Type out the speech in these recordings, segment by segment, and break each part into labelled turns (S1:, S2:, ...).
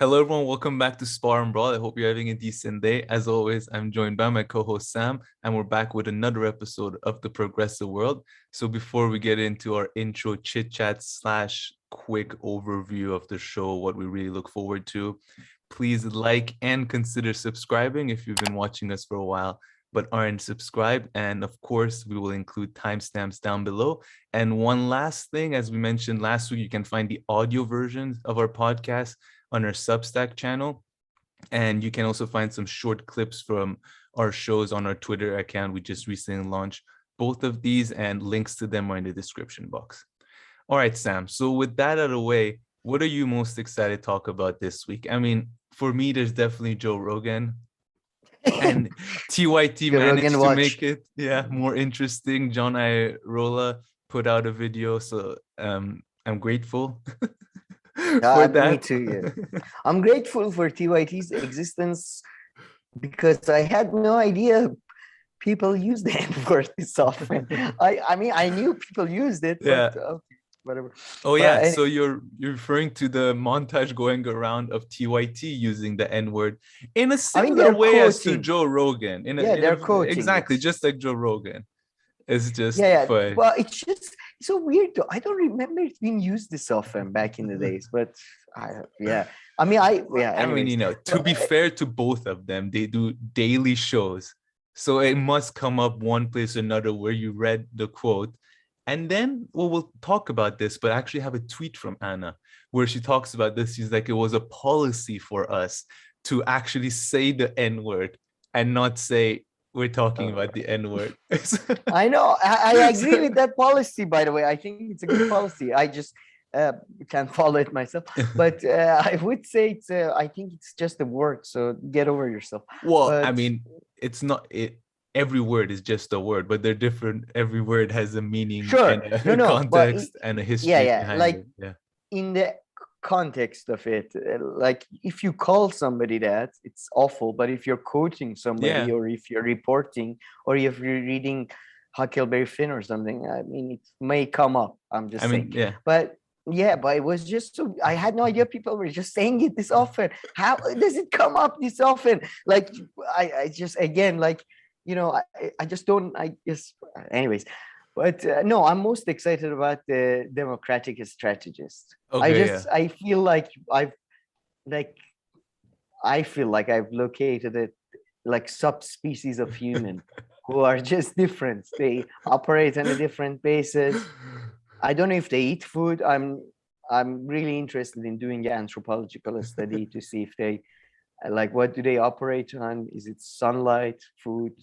S1: Hello, everyone. Welcome back to Spar and Brawl. I hope you're having a decent day. As always, I'm joined by my co-host Sam, and we're back with another episode of The Progressive World. So before we get into our intro chit-chat slash quick overview of the show, what we really look forward to, please like and consider subscribing if you've been watching us for a while but aren't subscribed. And of course, we will include timestamps down below. And one last thing, as we mentioned last week, you can find the audio versions of our podcast on our Substack channel. And you can also find some short clips from our shows on our Twitter account. We just recently launched both of these, and links to them are in the description box. All right, Sam. So with that out of the way, what are you most excited to talk about this week? I mean, for me, there's definitely Joe Rogan. And TYT managed to make it more interesting. John Irola put out a video, so I'm grateful for that.
S2: Me too. Yeah. I'm grateful for TYT's existence because I had no idea people use the N-word this often. I mean, I knew people used it, but whatever.
S1: Oh yeah, so you're referring to the montage going around of TYT using the N-word in a similar way as to Joe Rogan.
S2: They're quoting
S1: exactly, just like Joe Rogan. It's just
S2: funny. Well, it's just so weird though. I don't remember it being used this often back in the days, but I mean,
S1: you know, to be fair to both of them, they do daily shows, so it must come up one place or another where you read the quote. And then, we'll talk about this, but I actually have a tweet from Anna where she talks about this. She's like, it was a policy for us to actually say the N-word and not say we're talking about the N-word.
S2: I know. I agree with that policy, by the way. I think it's a good policy. I just can't follow it myself. But I would say I think it's just a word. So get over yourself.
S1: Well, I mean, it's not it. Every word is just a word, but they're different. Every word has a meaning and a context and a history behind it. Yeah.
S2: In the context of it, like if you call somebody that, it's awful. But if you're quoting somebody or if you're reporting or if you're reading Huckleberry Finn or something, I mean, it may come up. I'm just saying. But it was just so I had no idea people were just saying it this often. How does it come up this often? Like I just, again, like, you know, I just don't, I guess, anyways. But no, I'm most excited about the Democratic Strategists. I feel like I've located it like subspecies of human who are just different. They operate on a different basis. I don't know if they eat food. I'm really interested in doing an anthropological study to see if they, like, what do they operate on? Is it sunlight, food?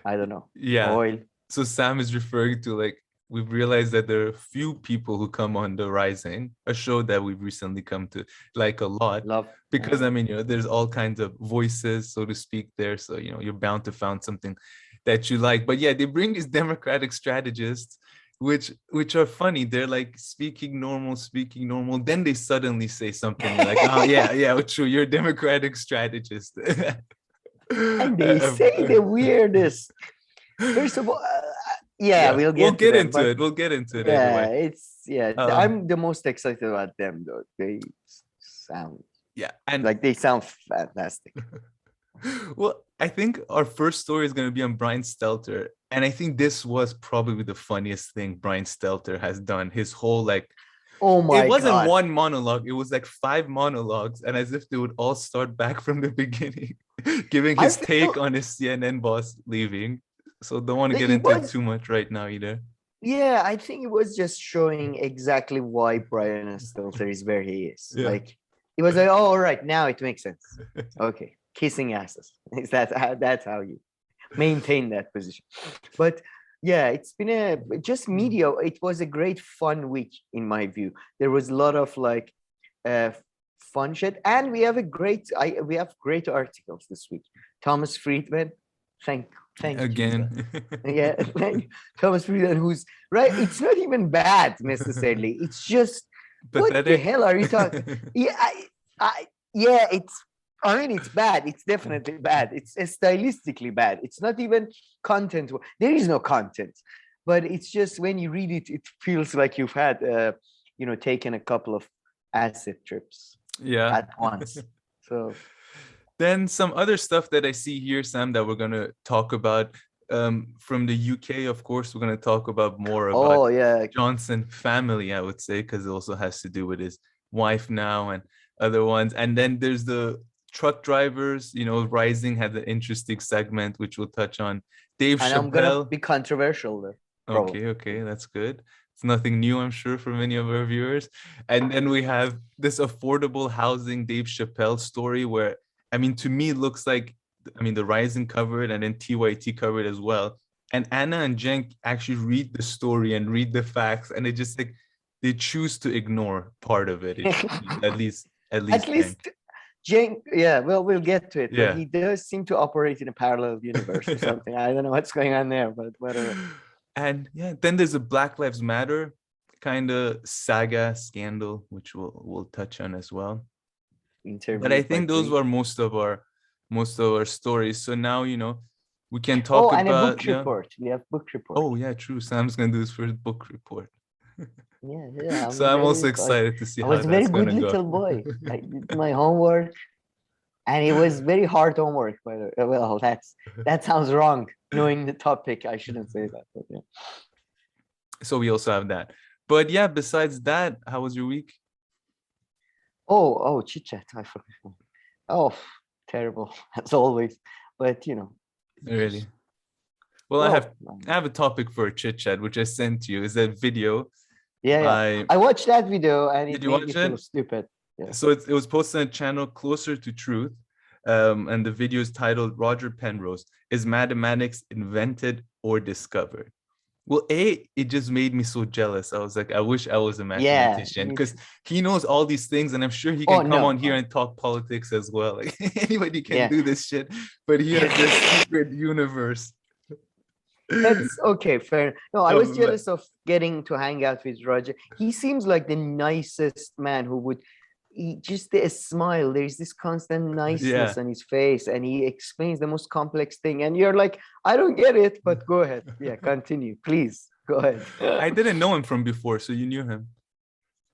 S2: I don't know. Oil.
S1: So Sam is referring to, like, we've realized that there are a few people who come on The Rising, a show that we've recently come to like a lot. Because I mean, you know, there's all kinds of voices, so to speak, there. So, you know, you're bound to find something that you like. But they bring these Democratic strategists, which are funny. They're like speaking normal. Then they suddenly say something like, oh, true, you're a Democratic strategist.
S2: And they say the weirdest. First of all, we'll get into it.
S1: We'll get into it.
S2: Anyway. I'm the most excited about them though. They sound they sound fantastic.
S1: Well, I think our first story is going to be on Brian Stelter, and I think this was probably the funniest thing Brian Stelter has done. His whole it wasn't one monologue, it was like 5 monologues, and as if they would all start back from the beginning, giving his take on his CNN boss leaving. So don't want to get into it too much right now either.
S2: Yeah, I think it was just showing exactly why Brian Stelter is where he is. Like, it was like, oh, all right, now it makes sense. Okay, kissing asses. Is that's how you maintain that position. But it's been just media. It was a great fun week in my view. There was a lot of fun shit, and we have great articles this week. Thomas Friedman, thank
S1: again.
S2: Thomas Friedman, who's right. It's not even bad necessarily. It's just pathetic. What the hell are you talking? It's bad. It's definitely bad. It's stylistically bad. It's not even content. There is no content, but it's just when you read it, it feels like you've had, taken a couple of acid trips.
S1: Yeah.
S2: at once. So
S1: Then some other stuff that I see here, Sam, that we're gonna talk about. From the UK, of course, we're gonna talk about more about
S2: oh yeah,
S1: Johnson family, I would say, because it also has to do with his wife now and other ones. And then there's the truck drivers, Rising had an interesting segment, which we'll touch on. Dave
S2: and I'm gonna
S1: Chappelle.
S2: be controversial there, probably.
S1: Okay, that's good. It's nothing new, I'm sure, for many of our viewers. And then we have this affordable housing Dave Chappelle story where, I mean, to me, it looks like, the Rising covered and then TYT covered as well. And Anna and Jen actually read the story and read the facts, and it just like they choose to ignore part of it. At least
S2: At
S1: Jen.
S2: least Jane, yeah, well, we'll get to it, but
S1: Yeah.
S2: he does seem to operate in a parallel universe or something. I don't know what's going on there, but whatever.
S1: And yeah, then there's a Black Lives Matter kind of saga scandal, which we'll touch on as well. But I
S2: Interview by
S1: think those
S2: three.
S1: were most of our stories. So now we can
S2: Oh,
S1: talk
S2: and a
S1: about
S2: book report. We have book report.
S1: Oh yeah, true. Sam's gonna do his first book report.
S2: Yeah.
S1: So I'm also excited to see
S2: I
S1: how
S2: was a very
S1: that's
S2: good
S1: gonna go.
S2: little boy. I did my homework, and it was very hard homework. By the way. Well, that sounds wrong. Knowing the topic, I shouldn't say that. But yeah.
S1: So we also have that. But yeah, besides that, how was your week?
S2: Oh, chit chat. I forgot. Oh, terrible as always. But
S1: Really? Well, I have a topic for a chit chat, which I sent you. Is that video?
S2: Yeah. I watched that video and
S1: Did
S2: it
S1: you
S2: made me
S1: watch
S2: feel
S1: it?
S2: stupid. Yeah.
S1: So it was posted on a channel Closer to Truth. And the video is titled Roger Penrose, Is Mathematics Invented or Discovered? Well, it just made me so jealous. I was like, I wish I was a
S2: Yeah.
S1: mathematician because he knows all these things, and I'm sure he
S2: Oh
S1: can come on
S2: no.
S1: here and talk politics as well. Like anybody can
S2: Yeah.
S1: do this shit, but he has this secret universe.
S2: That's okay, fair. No, I was
S1: Um,
S2: jealous of getting to hang out with Roger. He seems like the nicest man who would just a smile. There's this constant niceness
S1: yeah,
S2: on his face, and he explains the most complex thing. And you're like, I don't get it, but go ahead. Yeah, continue. Please go ahead.
S1: I didn't know him from before, so you knew him.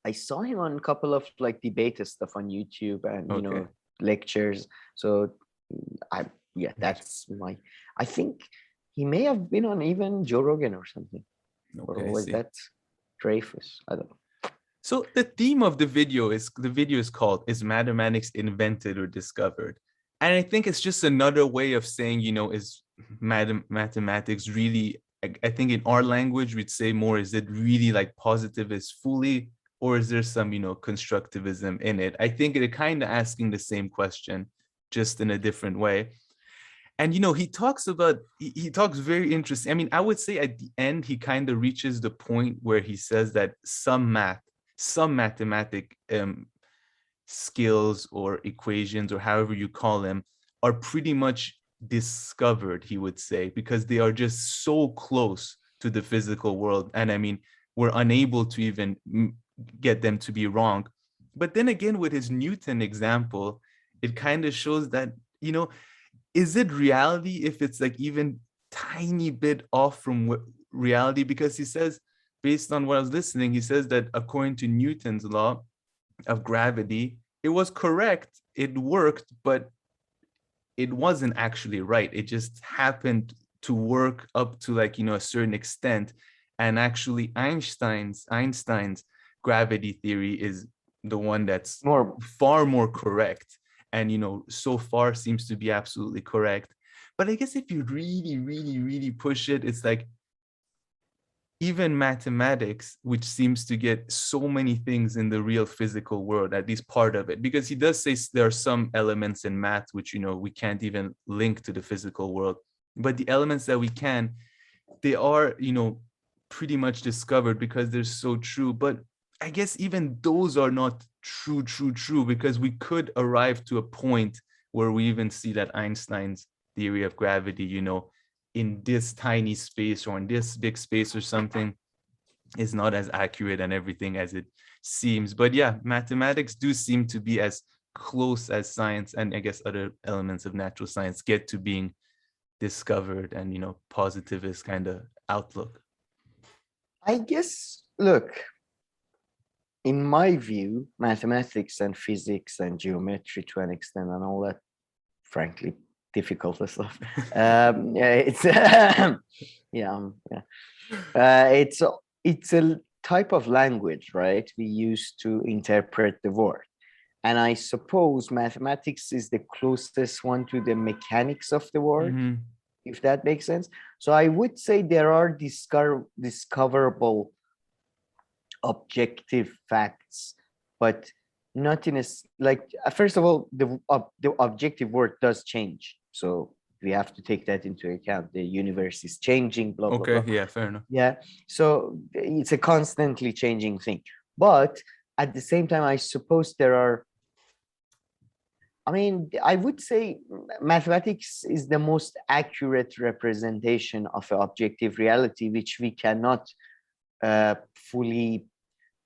S2: I saw him on a couple of like debate stuff on YouTube and
S1: Okay.
S2: lectures. So that's I think he may have been on even Joe Rogan or something. Or
S1: Okay, I
S2: was
S1: see.
S2: that Dreyfus? I don't know.
S1: So the theme of the video is called Is Mathematics Invented or Discovered? And I think it's just another way of saying, is mathematics really, I think in our language, we'd say more, is it really like positivist fully, or is there some, constructivism in it? I think they're kind of asking the same question, just in a different way. And he talks he talks very interesting. I mean, I would say at the end he kind of reaches the point where he says that some mathematic skills or equations, or however you call them, are pretty much discovered, he would say, because they are just so close to the physical world. And I mean, we're unable to even get them to be wrong. But then again, with his Newton example, it kind of shows that, is it reality if it's like even tiny bit off from reality? Because he says, based on what I was listening, he says that according to Newton's law of gravity, it was correct, it worked, but it wasn't actually right. It just happened to work up to like, a certain extent. And actually Einstein's gravity theory is the one that's far more correct, and so far seems to be absolutely correct. But I guess if you really, really, really push it, it's like even mathematics, which seems to get so many things in the real physical world, at least part of it, because he does say there are some elements in math which we can't even link to the physical world, but the elements that we can, they are pretty much discovered because they're so true. But I guess even those are not true, because we could arrive to a point where we even see that Einstein's theory of gravity, in this tiny space or in this big space or something, is not as accurate and everything as it seems. But yeah, mathematics do seem to be as close as science, and I guess other elements of natural science, get to being discovered, and positivist kind of outlook.
S2: I guess, look, in my view, mathematics and physics and geometry to an extent and all that, frankly, difficult stuff. It's it's a type of language, right? We use to interpret the world. And I suppose mathematics is the closest one to the mechanics of the world, if that makes sense. So I would say there are discoverable objective facts, but not in a like. First of all, the objective world does change, so we have to take that into account. The universe is changing, blah blah blah.
S1: Yeah, fair enough.
S2: Yeah, so it's a constantly changing thing, but at the same time, I suppose there are. I mean, I would say mathematics is the most accurate representation of an objective reality, which we cannot fully,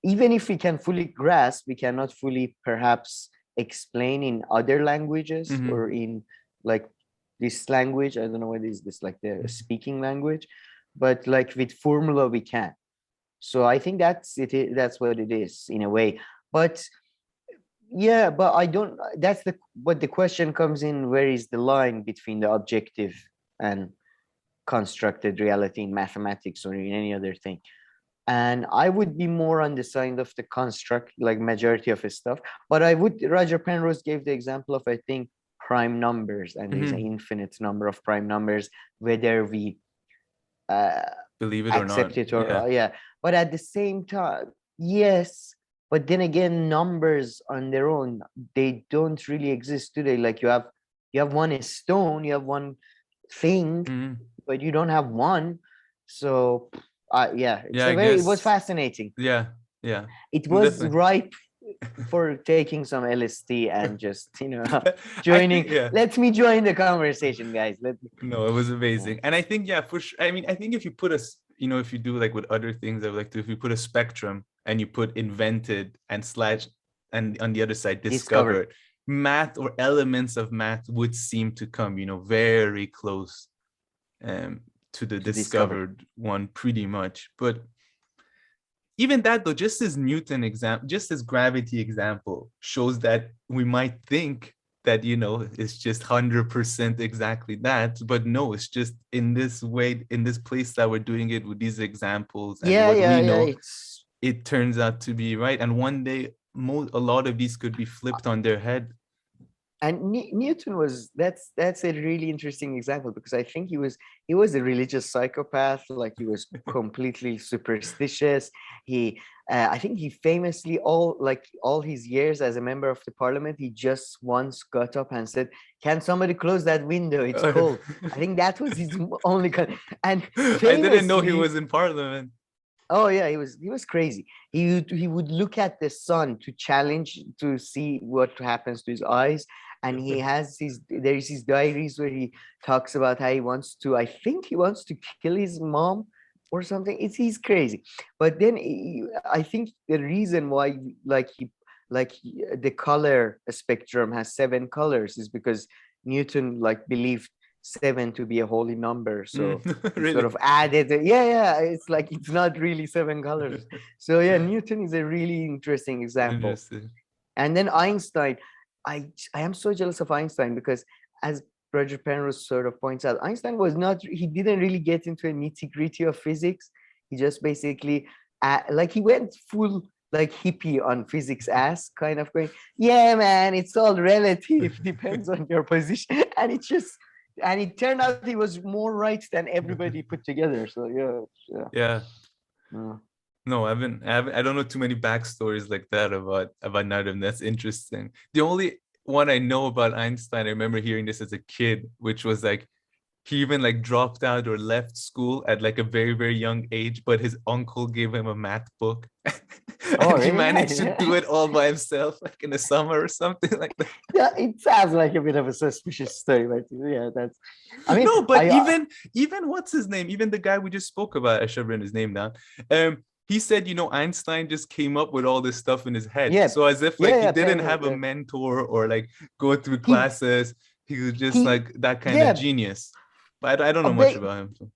S2: even if we can fully grasp, we cannot fully perhaps explain in other languages or in like this language. I don't know what is this, like the speaking language, but like with formula we can. So I think that's it. That's what it is in a way. But yeah, but I don't. That's the what the question comes in. Where is the line between the objective and constructed reality in mathematics or in any other thing? And I would be more on the side of the construct, like majority of his stuff. But I would, Roger Penrose gave the example of, I think, prime numbers, and there's an infinite number of prime numbers, whether we
S1: believe it or not.
S2: Accept it or yeah. But at the same time, yes. But then again, numbers on their own, they don't really exist today. Like you have one stone, you have one thing, but you don't have one. So it was fascinating.
S1: Yeah.
S2: It was definitely ripe for taking some LSD and just joining. Let me join the conversation, guys.
S1: No, it was amazing. And I think for sure. I mean, I think if you put if you do like with other things, I would like to, if you put a spectrum and you put invented and slash and on the other side discovered, math or elements of math would seem to come very close to the discovered one pretty much. But even that though, just as Newton example, just as gravity example shows that we might think that it's just 100% exactly that, but no, it's just in this way, in this place that we're doing it with these examples, and it turns out to be right. And one day a lot of these could be flipped on their head.
S2: And Newton was that's a really interesting example, because I think he was a religious psychopath. Like he was completely superstitious. I think he famously all his years as a member of the parliament, he just once got up and said, "Can somebody close that window? It's cold." I think that was his only and
S1: I didn't know he was in parliament.
S2: Oh yeah, he was crazy. He would look at the sun to challenge to see what happens to his eyes. And there's his diaries where he talks about how he wants to kill his mom or something. He's crazy. But then I think the reason why the color spectrum has 7 colors is because Newton believed 7 to be a holy number, so really? Sort of added it's like it's not really 7 colors. So Newton is a really interesting example. And then Einstein, I am so jealous of Einstein, because as Roger Penrose sort of points out, Einstein he didn't really get into a nitty-gritty of physics. He just basically he went full hippie on physics ass, kind of going, yeah man, it's all relative, depends on your position. And it turned out he was more right than everybody put together. So
S1: no, I don't know too many backstories like that about none of them. That's interesting. The only one I know about Einstein, I remember hearing this as a kid, which was he even dropped out or left school at a very, very young age, but his uncle gave him a math book. And he managed to do it all by himself, in the summer or something like that.
S2: Yeah, it sounds like a bit of a suspicious story, but that's. I mean,
S1: no, but even what's his name? Even the guy we just spoke about, I should have written his name down. He said, Einstein just came up with all this stuff in his head. Yeah. So as if he didn't have a mentor or go through classes. He was just that kind of genius. But I don't know much about him. So.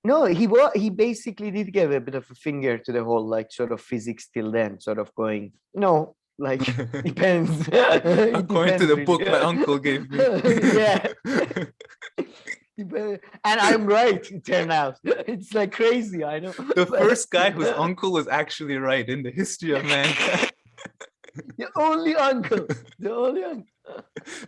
S2: No, he basically did give a bit of a finger to the whole like sort of physics till then, sort of going, no, like depends. It
S1: According to
S2: depends
S1: the
S2: really.
S1: book my uncle gave me.
S2: Yeah. And I'm right, it turned out. It's like crazy, I know.
S1: The first guy whose uncle was actually right in the history of mankind.
S2: The only uncle. The only uncle.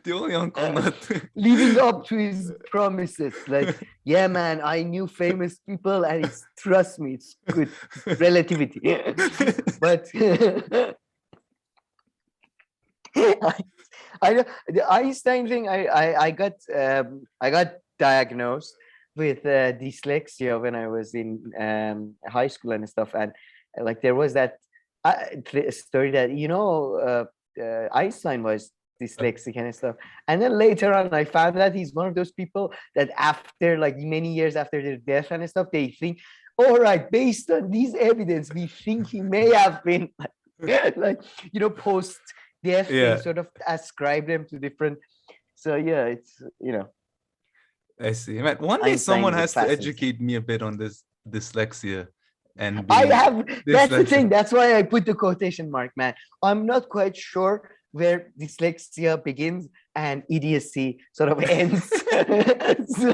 S1: The only uncle not
S2: Living up to his promises. Like, yeah, man, I knew famous people, and it's, trust me, it's good. It's relativity. But I know the Einstein thing. I got diagnosed with dyslexia when I was in high school and stuff, and like there was that story that Einstein was dyslexic and stuff, and then later on I found that he's one of those people that after like many years after their death and stuff, they think, all right, based on these evidence, we think he may have been like post death, they sort of ascribe them to different. So yeah, it's
S1: I see, man. One day someone has to educate me a bit on this dyslexia. And
S2: I have, that's the thing, that's why I put the quotation mark, man. I'm not quite sure where dyslexia begins and idiocy sort of ends. So,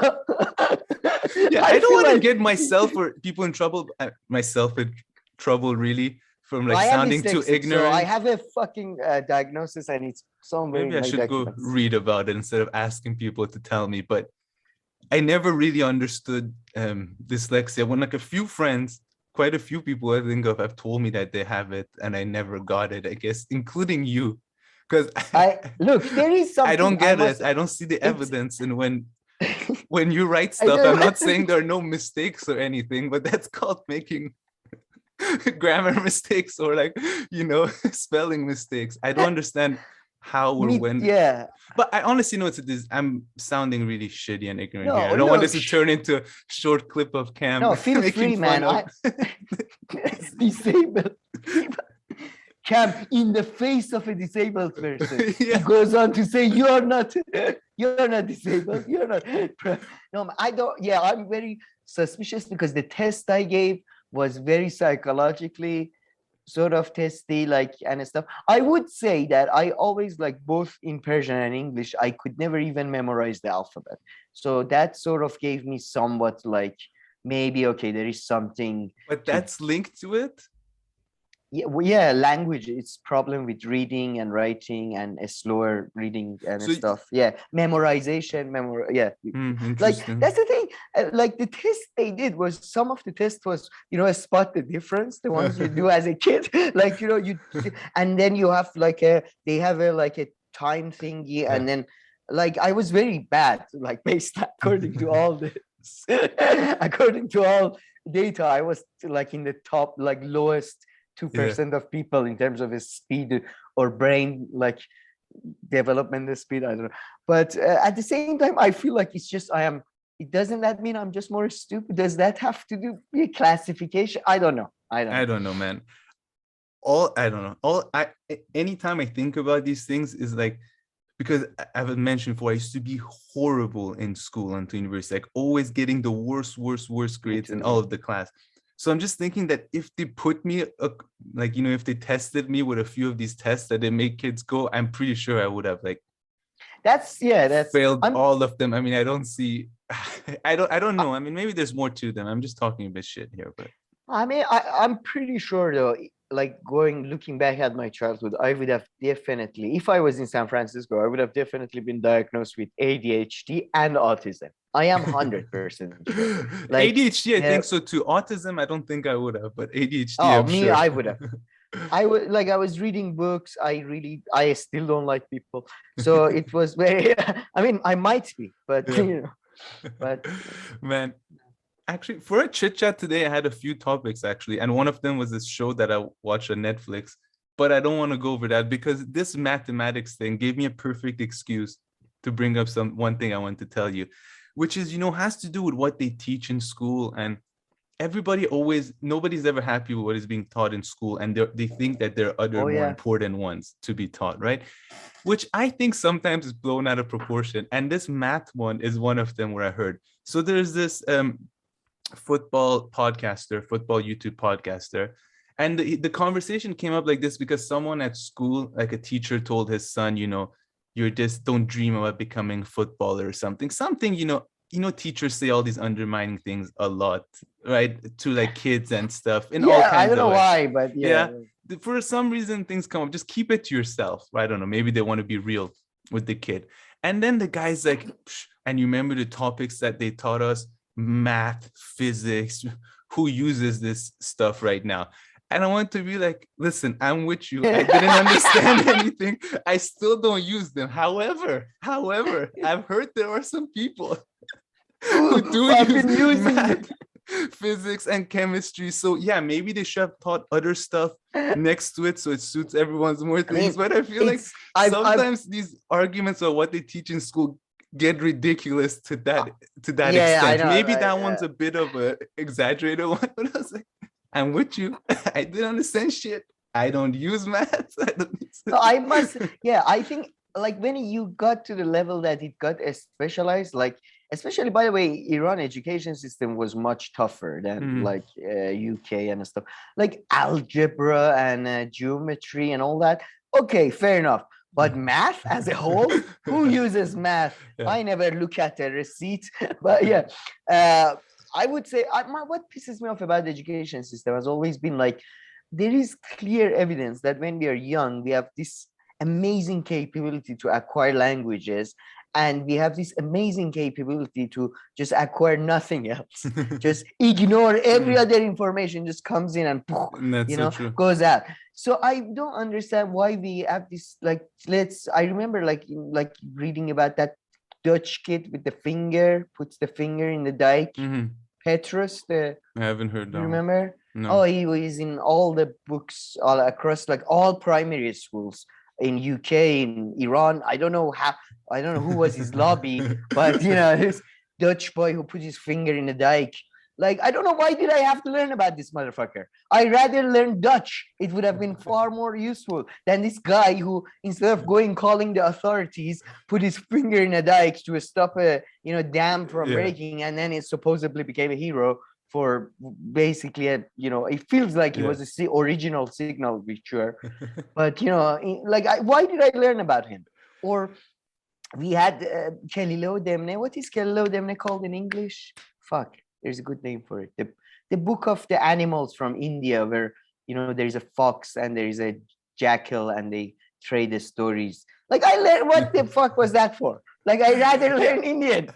S1: yeah, I don't want to get myself or people in trouble, myself in trouble really, from like sounding too ignorant.
S2: So I have a fucking diagnosis, and it's somewhere.
S1: Maybe I should go read about it instead of asking people to tell me. But I never really understood dyslexia. When like a few friends, quite a few people I think of have told me that they have it, and I never got it, I guess, including you. Because
S2: look, there is something
S1: I don't get it. I don't see the evidence. And when you write stuff, I'm not saying there are no mistakes or anything, but that's called making grammar mistakes or like, spelling mistakes. I don't understand how or when.
S2: Yeah.
S1: But I honestly know I'm sounding really shitty and ignorant here. I don't want this to turn into a short clip of Kam.
S2: No, feel free, man. Disabled. Kam, in the face of a disabled person, he goes on to say, you're not disabled. You're not. No, I don't. Yeah, I'm very suspicious because the test I gave was very psychologically sort of testy, like, and stuff. I would say that I always, like, both in Persian and English, I could never even memorize the alphabet. So that sort of gave me somewhat like, maybe, okay, there is something.
S1: But that's linked to it?
S2: Yeah, language, it's problem with reading and writing and a slower reading and stuff. Yeah, memorization, like that's the thing. Like the test they did was, some of the test was, spot the difference, the ones you do as a kid, like, you, and then you have like they have a time thingy, and then like I was very bad, like based according to all this, according to all data, I was like in the top, like lowest 2% of people in terms of his speed or brain, like development speed. I don't know. But at the same time, I feel like it's just, doesn't that mean I'm just more stupid? Does that have to do with classification? I don't know.
S1: I don't know, man. I don't know. Anytime I think about these things is like, because I've mentioned before, I used to be horrible in school and to university, like always getting the worst grades in all of the class. So I'm just thinking that if they put me, if they tested me with a few of these tests that they make kids go, I'm pretty sure I would have that's failed all of them. I mean, I don't see, I don't know. I mean, maybe there's more to them. I'm just talking a bit shit here, but.
S2: I mean, I'm pretty sure though, like looking back at my childhood, I would have definitely, if I was in San Francisco, I would have definitely been diagnosed with ADHD and autism. I am 100% sure.
S1: Like, ADHD, I think so too. Autism, I don't think I would have, but ADHD, I'm sure.
S2: I would have. I was reading books. I still don't like people. So it was very, I mean, I might be, but but
S1: man. Actually, for a chit chat today, I had a few topics actually, and one of them was this show that I watched on Netflix. But I don't want to go over that because this mathematics thing gave me a perfect excuse to bring up one thing I want to tell you, which is, has to do with what they teach in school. And nobody's ever happy with what is being taught in school, and they think that there are other more important ones to be taught, right? Which I think sometimes is blown out of proportion. And this math one is one of them where I heard. So there's this football podcaster, football YouTube podcaster. And the conversation came up like this because someone at school, like a teacher, told his son, you're just don't dream about becoming footballer or something. Something, teachers say all these undermining things a lot, right? To like kids and stuff in all
S2: Yeah, I
S1: kinds
S2: don't
S1: of
S2: know
S1: ways.
S2: why, but yeah.
S1: For some reason things come up. Just keep it to yourself. I don't know. Maybe they want to be real with the kid. And then the guy's like, and you remember the topics that they taught us? Math, physics. Who uses this stuff right now? And I want to be like, listen, I'm with you. I didn't understand anything. I still don't use them. However, I've heard there are some people who do use math, physics, and chemistry. So yeah, maybe they should have taught other stuff next to it so it suits everyone's more things. But I feel like sometimes these arguments of what they teach in school get ridiculous to that extent. Maybe that one's a bit of a exaggerated one, but I was like, I'm with you. I didn't understand shit. I don't use math.
S2: I must. Yeah, I think like when you got to the level that it got specialized, like especially by the way, Iran education system was much tougher than like UK and stuff, like algebra and geometry and all that. Okay, fair enough. But math as a whole, who uses math? Yeah. I never look at the receipt, but yeah. I would say what pisses me off about the education system has always been like, there is clear evidence that when we are young, we have this amazing capability to acquire languages, and we have this amazing capability to just acquire nothing else. Just ignore every other information, just comes in and goes out. So I don't understand why we have this, like, I remember like reading about that Dutch kid with the finger, puts the finger in the dike. Petrus, I
S1: haven't heard that.
S2: Remember?
S1: No.
S2: Oh, he was in all the books all across, like all primary schools in UK, in Iran. I don't know who was his lobby, but this Dutch boy who put his finger in the dike. Like, I don't know, why did I have to learn about this motherfucker? I'd rather learn Dutch. It would have been far more useful than this guy who, instead of calling the authorities, put his finger in a dike to stop a dam from breaking, and then it supposedly became a hero for basically it feels like he was the original signal witcher. But why did I learn about him? Or we had Kelilo Demne. What is Kelilo Demne called in English? Fuck. There's a good name for it. The book of the animals from India, where there's a fox and there's a jackal and they trade the stories. Like, I learned, what the fuck was that for? Like, I rather learn Indian.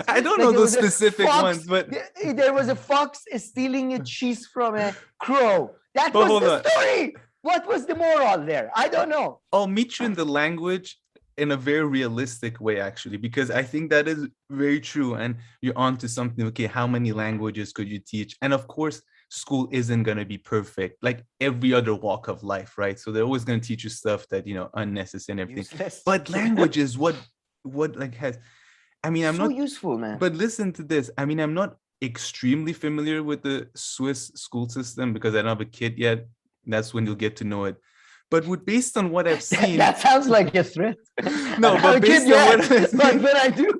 S1: I don't know those specific ones, but
S2: there was a fox stealing a cheese from a crow. That was the story. What was the moral there? I don't know.
S1: I'll meet you in the language in a very realistic way, actually, because I think that is very true. And you're onto something. Okay, how many languages could you teach? And of course, school isn't going to be perfect, like every other walk of life, right? So they're always going to teach you stuff that, unnecessary and everything. Useless. But languages, what like has, I mean, I'm so not
S2: useful, man.
S1: But listen to this. I mean, I'm not extremely familiar with the Swiss school system because I don't have a kid yet. That's when you'll get to know it. But based on what I've seen,
S2: that sounds like a threat.
S1: No, but based on what I've seen,
S2: but I do.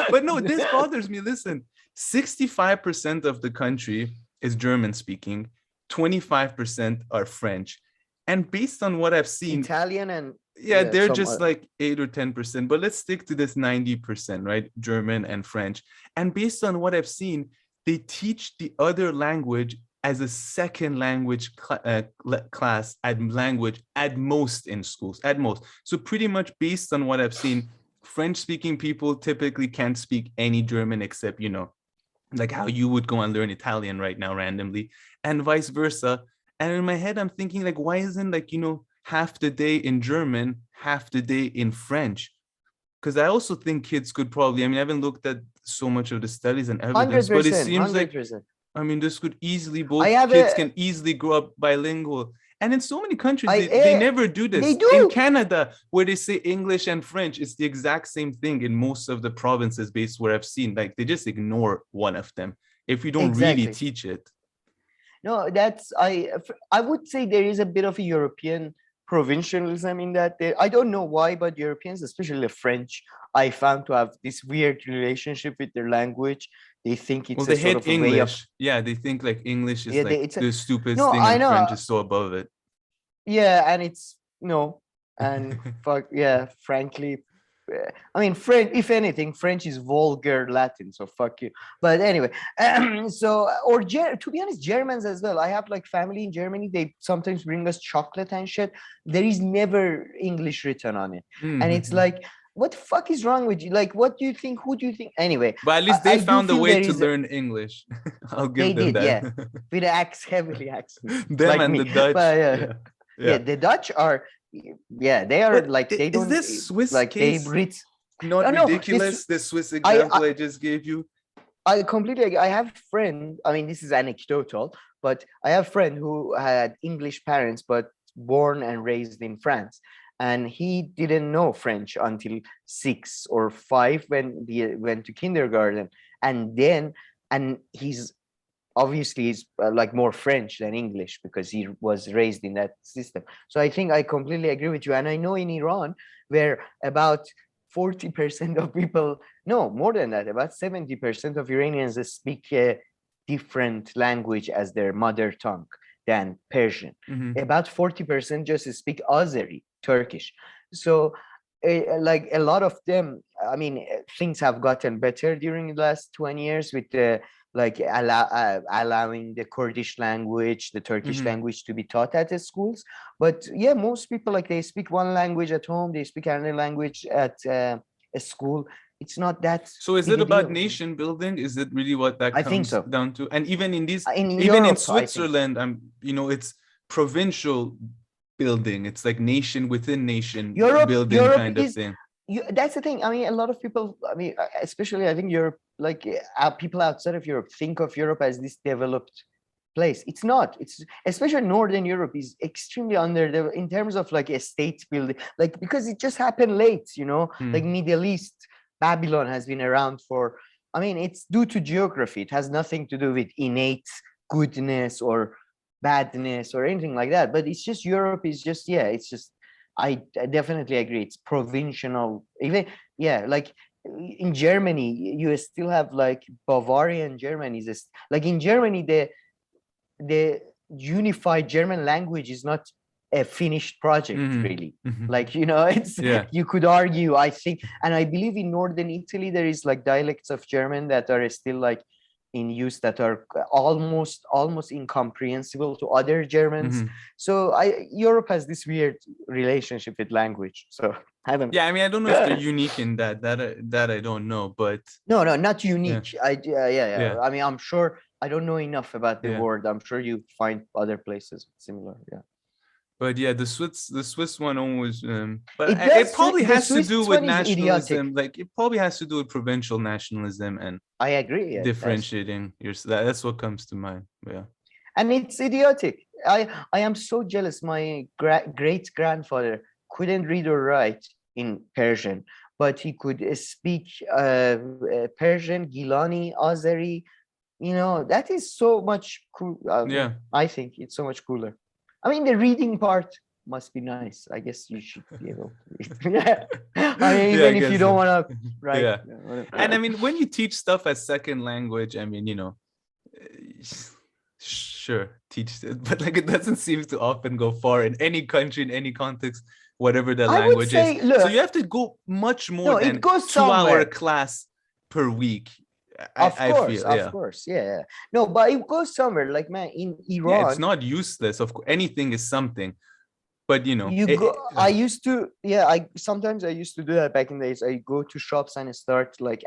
S1: But no, this bothers me. Listen, 65% of the country is German speaking, 25% are French, and based on what I've seen,
S2: Italian and
S1: they're just like 8 or 10%. But let's stick to this 90%, right? German and French. And based on what I've seen, they teach the other language as a second language class at most in schools, at most. So pretty much based on what I've seen, French-speaking people typically can't speak any German except, like how you would go and learn Italian right now randomly, and vice versa. And in my head, I'm thinking, like, why isn't half the day in German, half the day in French? Because I also think kids could probably, I haven't looked at so much of the studies and evidence, but it seems 100%. Like, this could easily, both kids can easily grow up bilingual. And in so many countries, they never do this.
S2: They do.
S1: In Canada, where they say English and French, it's the exact same thing in most of the provinces based where I've seen. Like, they just ignore one of them if you don't really teach it.
S2: No, I would say there is a bit of a European provincialism in that. I don't know why, but Europeans, especially the French, I found to have this weird relationship with their language. They think
S1: Well,
S2: it's a
S1: they
S2: sort
S1: hate
S2: of a way of
S1: English. Yeah, they think like English is
S2: yeah.
S1: like
S2: It's a
S1: the stupidest
S2: no.
S1: thing
S2: I
S1: and
S2: know.
S1: French is so above it.
S2: Yeah, and it's no, and fuck yeah. Frankly, I mean, French. If anything, French is vulgar Latin. So fuck you. But anyway, so to be honest, Germans as well. I have like family in Germany. They sometimes bring us chocolate and shit. There is never English written on it, and it's like, what the fuck is wrong with you? Like, what do you think? Who do you think? Anyway,
S1: But at least
S2: I
S1: they
S2: do
S1: found a
S2: feel
S1: way
S2: there
S1: to
S2: is.
S1: learn English. I'll
S2: They
S1: give them
S2: did,
S1: that.
S2: yeah, with heavily accent,
S1: Them
S2: like
S1: and
S2: me.
S1: the Dutch.
S2: But
S1: Yeah.
S2: yeah,
S1: Yeah.
S2: the Dutch are, yeah, they are
S1: But
S2: like they
S1: is
S2: don't
S1: this Swiss
S2: like they
S1: case
S2: read.
S1: not
S2: Oh no, this
S1: ridiculous? The Swiss
S2: I,
S1: example
S2: I
S1: I just gave you?
S2: I completely agree. I have a friend. I mean, this is anecdotal, but I have a friend who had English parents, but born and raised in France, and he didn't know French until 6 or 5 when he went to kindergarten, and then and he's obviously is like more French than English because he was raised in that system. So I think I completely agree with you. And I know in Iran, where about 40% of people, no, more than that, about 70% of Iranians speak a different language as their mother tongue than Persian. About 40% just speak Azeri, Turkish. So like a lot of them, I mean, things have gotten better during the last 20 years with the like allowing the Kurdish language, the Turkish language to be taught at the schools. But yeah, most people like they speak one language at home, they speak another language at a school. It's not that.
S1: So is
S2: big
S1: it
S2: a
S1: about
S2: deal.
S1: nation building? Is it really what that
S2: I think
S1: comes
S2: so.
S1: down to? And even in these,
S2: In
S1: even in
S2: Europe, I think so.
S1: Switzerland, it's provincial building. It's like nation within nation building
S2: Europe
S1: kind of
S2: is
S1: thing.
S2: that's the thing. I mean, a lot of people, I mean, especially I think Europe, like people outside of Europe think of Europe as this developed place. It's not. It's especially Northern Europe is extremely underdeveloped in terms of like a state building, like because it just happened late, like Middle East, Babylon has been around for, I mean, it's due to geography. It has nothing to do with innate goodness or badness or anything like that. But it's just Europe is just, yeah, it's just, I definitely agree. It's provincial. Even, yeah, like in Germany, you still have like Bavarian Germany. Is like in Germany, the unified German language is not a finished project, really. Like, it's, you could argue, I think, and I believe in Northern Italy, there is like dialects of German that are still like in use that are almost incomprehensible to other Germans. So Europe has this weird relationship with language. So I don't know.
S1: Yeah, I mean, I don't know if they're unique in that I don't know, but
S2: no, not unique.
S1: Yeah.
S2: I mean, I'm sure I don't know enough about the word. I'm sure you find other places similar. Yeah.
S1: But yeah, the Swiss one always, but it probably has to do with nationalism. Like it probably has to do with provincial nationalism and
S2: I agree. Yeah,
S1: differentiating that's what comes to mind. Yeah,
S2: and it's idiotic. I am so jealous. My great grandfather couldn't read or write in Persian, but he could speak Persian, Gilani, Azeri. That is so much cool.
S1: Yeah,
S2: I think it's so much cooler. I mean, the reading part must be nice. I guess you should be able to read. Yeah. I mean, even if you don't want to write.
S1: Yeah. And I mean, when you teach stuff as second language, I mean, sure, teach it, but like it doesn't seem to often go far in any country, in any context, whatever the language is. Look, so you have to go much more than 2-hour class per week.
S2: Of course, yeah. No, but it goes somewhere. Like, man, in Iran,
S1: yeah, it's not useless. Of course, anything is something. But
S2: I used to, sometimes I used to do that back in the days. I go to shops and start like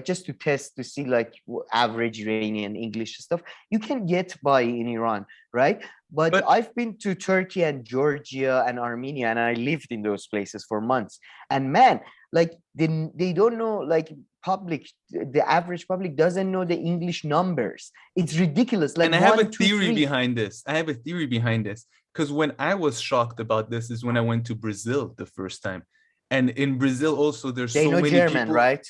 S2: just to test to see like average Iranian English stuff. You can get by in Iran, right? But I've been to Turkey and Georgia and Armenia, and I lived in those places for months. And man, like they don't know, like the average public doesn't know the English numbers. It's ridiculous. Like,
S1: and I have a theory behind this. Because when I was shocked about this is when I went to Brazil the first time. And in Brazil also there's so many
S2: German,
S1: people,
S2: right?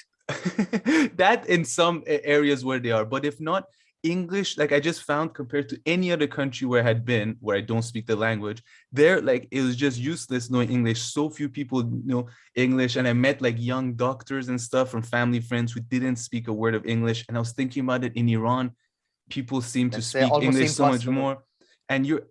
S1: That in some areas where they are, but if not, English, like I just found compared to any other country where I had been, where I don't speak the language, there, like it was just useless knowing English. So few people know English. And I met like young doctors and stuff from family friends who didn't speak a word of English. And I was thinking about it in Iran, people seem to speak
S2: almost
S1: English so much
S2: impossible.
S1: more. And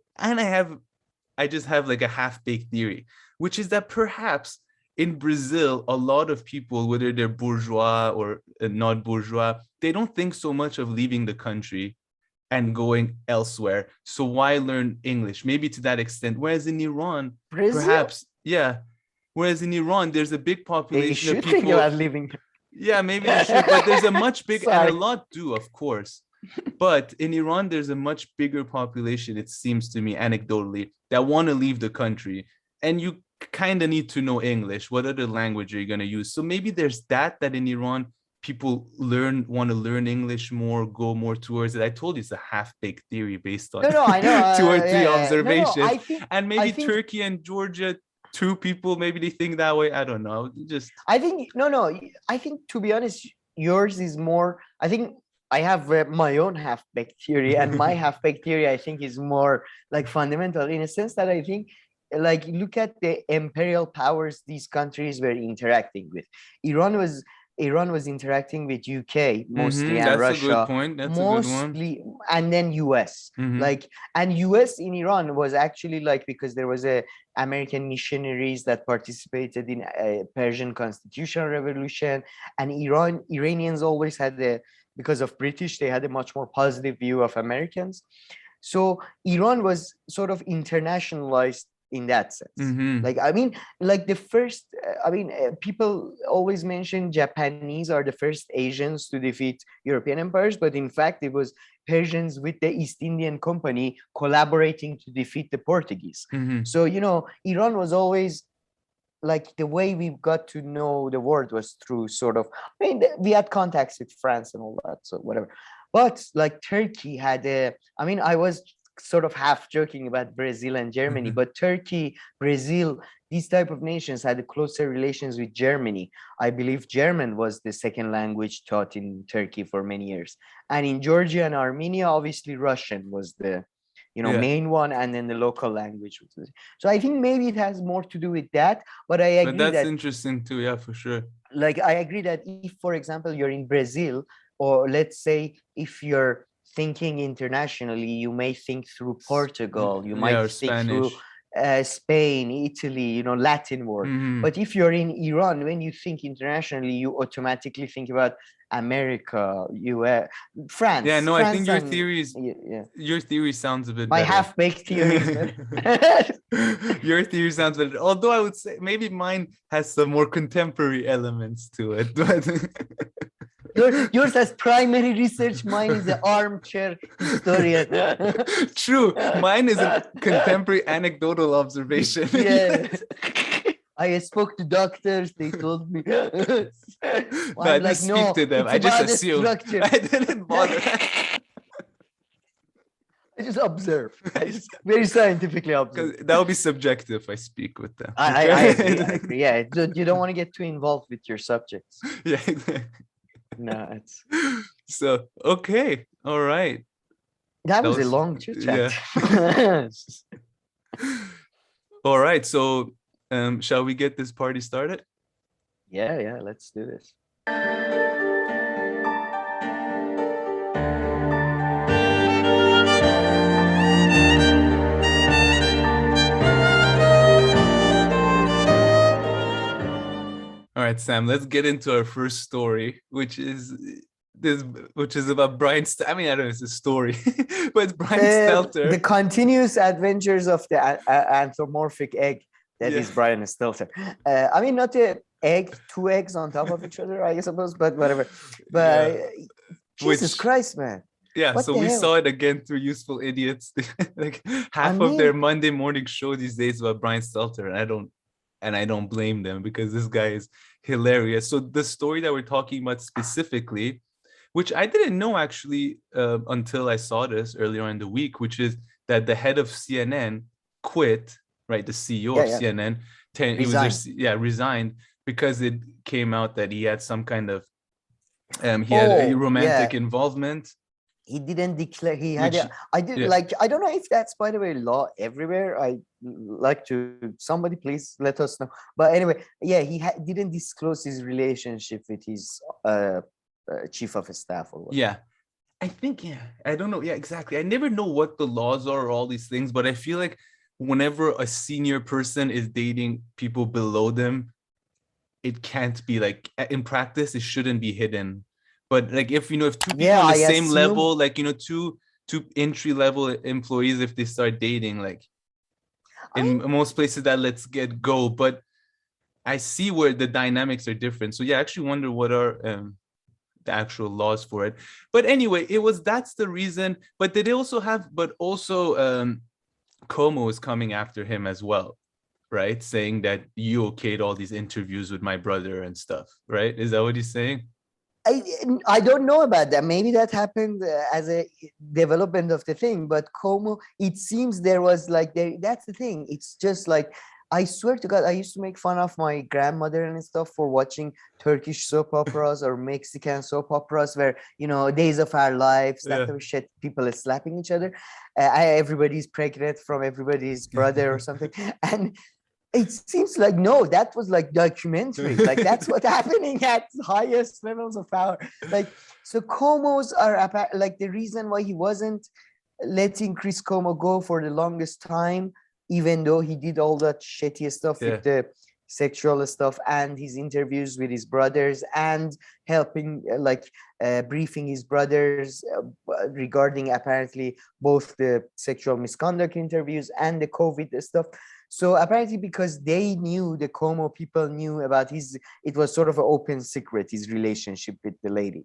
S1: I just have like a half-baked theory, which is that perhaps in Brazil, a lot of people, whether they're bourgeois or not bourgeois, they don't think so much of leaving the country and going elsewhere. So why learn English? Maybe to that extent. Whereas in Iran,
S2: Brazil?
S1: perhaps, yeah. Whereas in Iran, there's a big population of people.
S2: Think about leaving.
S1: Yeah, maybe they should, but there's a much bigger, and a lot do, of course. But in Iran, there's a much bigger population, it seems to me, anecdotally, that want to leave the country. And you kind of need to know English. What other language are you going to use? So maybe there's that in Iran, people want to learn English more, go more towards it. I told you it's a half-baked theory based on
S2: I know.
S1: 2 or 3 observations.
S2: No,
S1: and maybe Turkey and Georgia, 2 people, maybe they think that way. I don't know.
S2: I think to be honest, yours is more, I think I have my own half-baked theory, and my half-baked theory, I think, is more like fundamental in a sense that I think, like, look at the imperial powers these countries were interacting with. Iran was interacting with UK mostly, and Russia.
S1: That's a good point. That's
S2: mostly,
S1: a good one.
S2: And then US. And US in Iran was actually like, because there was a American missionaries that participated in a Persian constitutional revolution, and Iranians always had because of British, they had a much more positive view of Americans. So Iran was sort of internationalized in that sense. Like, I mean, like the first, people always mention Japanese are the first Asians to defeat European empires, but in fact, it was Persians with the East Indian Company collaborating to defeat the Portuguese. So, Iran was always, like, the way we got to know the world was through sort of, we had contacts with France and all that, so whatever. But like Turkey had I was sort of half joking about Brazil and Germany, but Turkey, Brazil, these type of nations had closer relations with Germany. I believe German was the second language taught in Turkey for many years. And in Georgia and Armenia, obviously Russian was the main one, and then the local language. So I think maybe it has more to do with that, but I agree
S1: that's interesting too. Yeah, for sure.
S2: Like, I agree that if, for example, you're in Brazil, or let's say if you're thinking internationally, you may think through Portugal, you might think
S1: Spanish.
S2: through Spain, Italy, Latin world. But if you're in Iran, when you think internationally, you automatically think about America, US, France.
S1: Yeah, no,
S2: France,
S1: I think your theory sounds a bit
S2: my
S1: better.
S2: half-baked theory.
S1: Your theory sounds better. Although I would say maybe mine has some more contemporary elements to it. But
S2: Yours has primary research, mine is an armchair historian.
S1: True. Mine is a contemporary anecdotal observation.
S2: Yeah. I spoke to doctors, they told me.
S1: I didn't speak to them. I just assumed. I didn't bother.
S2: I just observe. Very scientifically observe.
S1: That would be subjective if I speak with them.
S2: I agree. Yeah, you don't want to get too involved with your subjects.
S1: Yeah, exactly.
S2: No, it's
S1: so okay. All right.
S2: That was a long chit chat.
S1: Yeah. All right. So shall we get this party started?
S2: Yeah, let's do this.
S1: All right, Sam, let's get into our first story, which is about Brian. I don't know, it's a story, but it's Brian Stelter.
S2: The continuous adventures of the anthropomorphic egg that is Brian Stelter. Not an egg, 2 eggs on top of each other, I suppose, but whatever. But Jesus Christ, man.
S1: Yeah,
S2: what
S1: so we saw it again through Useful Idiots. Like half of their Monday morning show these days about Brian Stelter, and I don't blame them because this guy is hilarious. So the story that we're talking about specifically, which I didn't know actually until I saw this earlier in the week, which is that the head of CNN quit, right? The CEO of CNN, resigned because it came out that he had some kind of had a romantic involvement.
S2: he didn't declare. He had
S1: Which,
S2: a, I did
S1: yeah.
S2: like, I don't know if that's, by the way, law everywhere. I like to, somebody please let us know. But anyway, yeah, he didn't disclose his relationship with his chief of staff or what.
S1: Yeah. I think, yeah, I don't know. Yeah, exactly. I never know what the laws are or all these things, but I feel like whenever a senior person is dating people below them, it can't be like, in practice, it shouldn't be hidden. But like, if, if two people
S2: Yeah,
S1: on the
S2: I
S1: same
S2: assume.
S1: level, like, two entry level employees, if they start dating, like
S2: I
S1: in
S2: mean,
S1: most places that let's get go, but I see where the dynamics are different. So yeah, I actually wonder what are the actual laws for it. But anyway, that's the reason. But they also have, but also Como is coming after him as well, right? Saying that you okayed all these interviews with my brother and stuff, right? Is that what he's saying?
S2: I I don't know about that. Maybe that happened as a development of the thing. But Como, it seems there was like there. That's the thing. It's just like, I swear to God, I used to make fun of my grandmother and stuff for watching Turkish soap operas or Mexican soap operas where, Days of Our Lives, that
S1: Yeah.
S2: type of shit, people are slapping each other. Everybody's pregnant from everybody's brother or something. And it seems like, no, that was like documentary. Like that's what's happening at highest levels of power. Like, so Comos are like the reason why he wasn't letting Chris Como go for the longest time, even though he did all that shitty stuff
S1: Yeah.
S2: with the sexual stuff and his interviews with his brothers and helping briefing his brothers regarding apparently both the sexual misconduct interviews and the COVID stuff. So apparently, because they knew, the Como people knew about it was sort of an open secret, his relationship with the lady.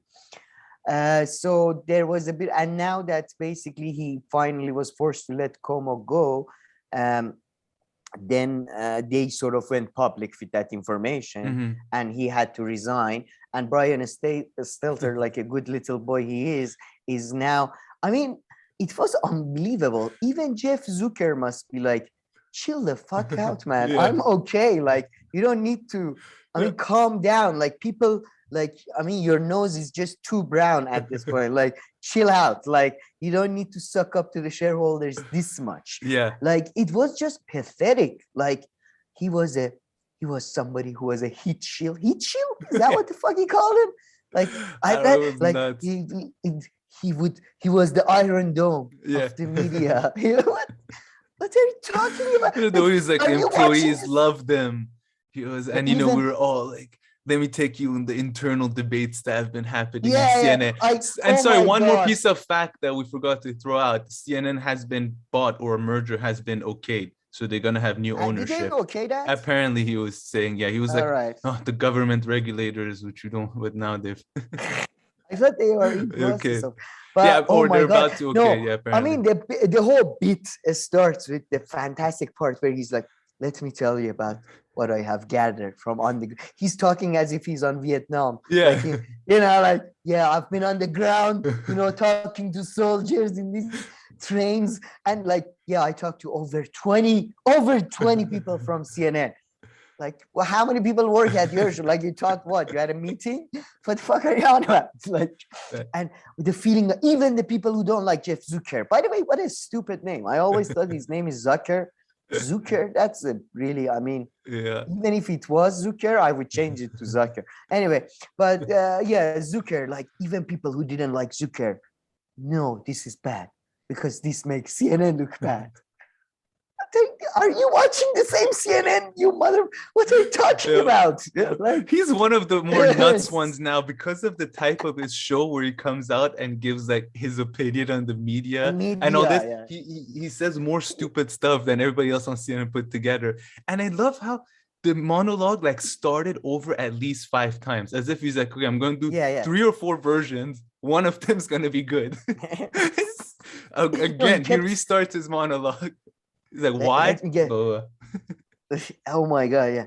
S2: So there was a bit, and now that basically he finally was forced to let Como go, then they sort of went public with that information, and he had to resign. And Brian Stelter, like a good little boy he is now, I mean, it was unbelievable. Even Jeff Zucker must be like, chill the fuck out, man.
S1: Yeah.
S2: I'm okay. Like, you don't need to, calm down. Like, people, like, your nose is just too brown at this point. Like, chill out. Like, you don't need to suck up to the shareholders this much.
S1: Yeah.
S2: Like, it was just pathetic. Like, he was somebody who was a heat shield. Heat shield? Is that what the fuck he called him? Like,
S1: nuts.
S2: he was the Iron Dome of the
S1: Yeah.
S2: media. You know what? What are you talking about?
S1: He's like, employees love them. He was, and we were all like, let me take you in the internal debates that have been happening in CNN. One more piece of fact that we forgot to throw out: CNN has been bought, or a merger has been okayed, so they're gonna have new ownership.
S2: Did they okay that?
S1: Apparently, he was saying, he was like, right. Oh, the government regulators, which you don't, but now they've.
S2: I thought they were in process of.
S1: But, yeah, or they're about to. Okay, no, yeah, apparently.
S2: The whole bit starts with the fantastic part where he's like, "Let me tell you about what I have gathered from on the." He's talking as if he's on Vietnam.
S1: Yeah.
S2: Like, I've been on the ground, talking to soldiers in these trains, and like, I talked to over 20 people from CNN. Like, well, how many people work at your show? Like, you talk what? You had a meeting? What the fuck are you on about? Like, and with the feeling that even the people who don't like Jeff Zucker, by the way, what a stupid name. I always thought his name is Zucker. Zucker, that's a really, even if it was Zucker, I would change it to Zucker. Anyway, but Zucker, like, even people who didn't like Zucker, no, this is bad because this makes CNN look bad. Are you watching the same CNN, you mother? What are you talking about?
S1: Like, he's one of the more nuts ones now because of the type of his show where he comes out and gives like his opinion on the media and all this. Yeah. He says more stupid stuff than everybody else on CNN put together. And I love how the monologue like started over at least 5 times, as if he's like, okay, I'm going to do 3 or 4 versions. One of them's going to be good. Again, he restarts his monologue. He's like, why?
S2: Oh my God, yeah.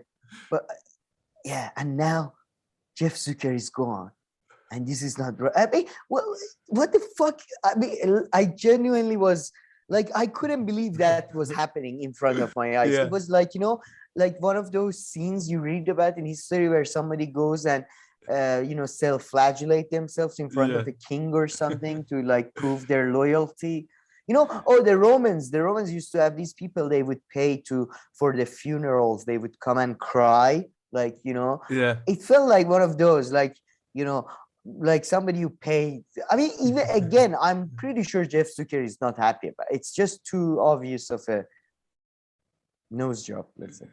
S2: But and now Jeff Zucker is gone. And this is not right. I mean, what the fuck? I mean, I genuinely was like, I couldn't believe that was happening in front of my eyes. It was like, like one of those scenes you read about in history where somebody goes and self-flagellate themselves in front of a king or something to like prove their loyalty. The Romans used to have these people they would pay for the funerals. They would come and cry, like, it felt like one of those, like, like somebody who paid. I mean, even again, I'm pretty sure Jeff Zucker is not happy about it. It's just too obvious of a nose job, let's say.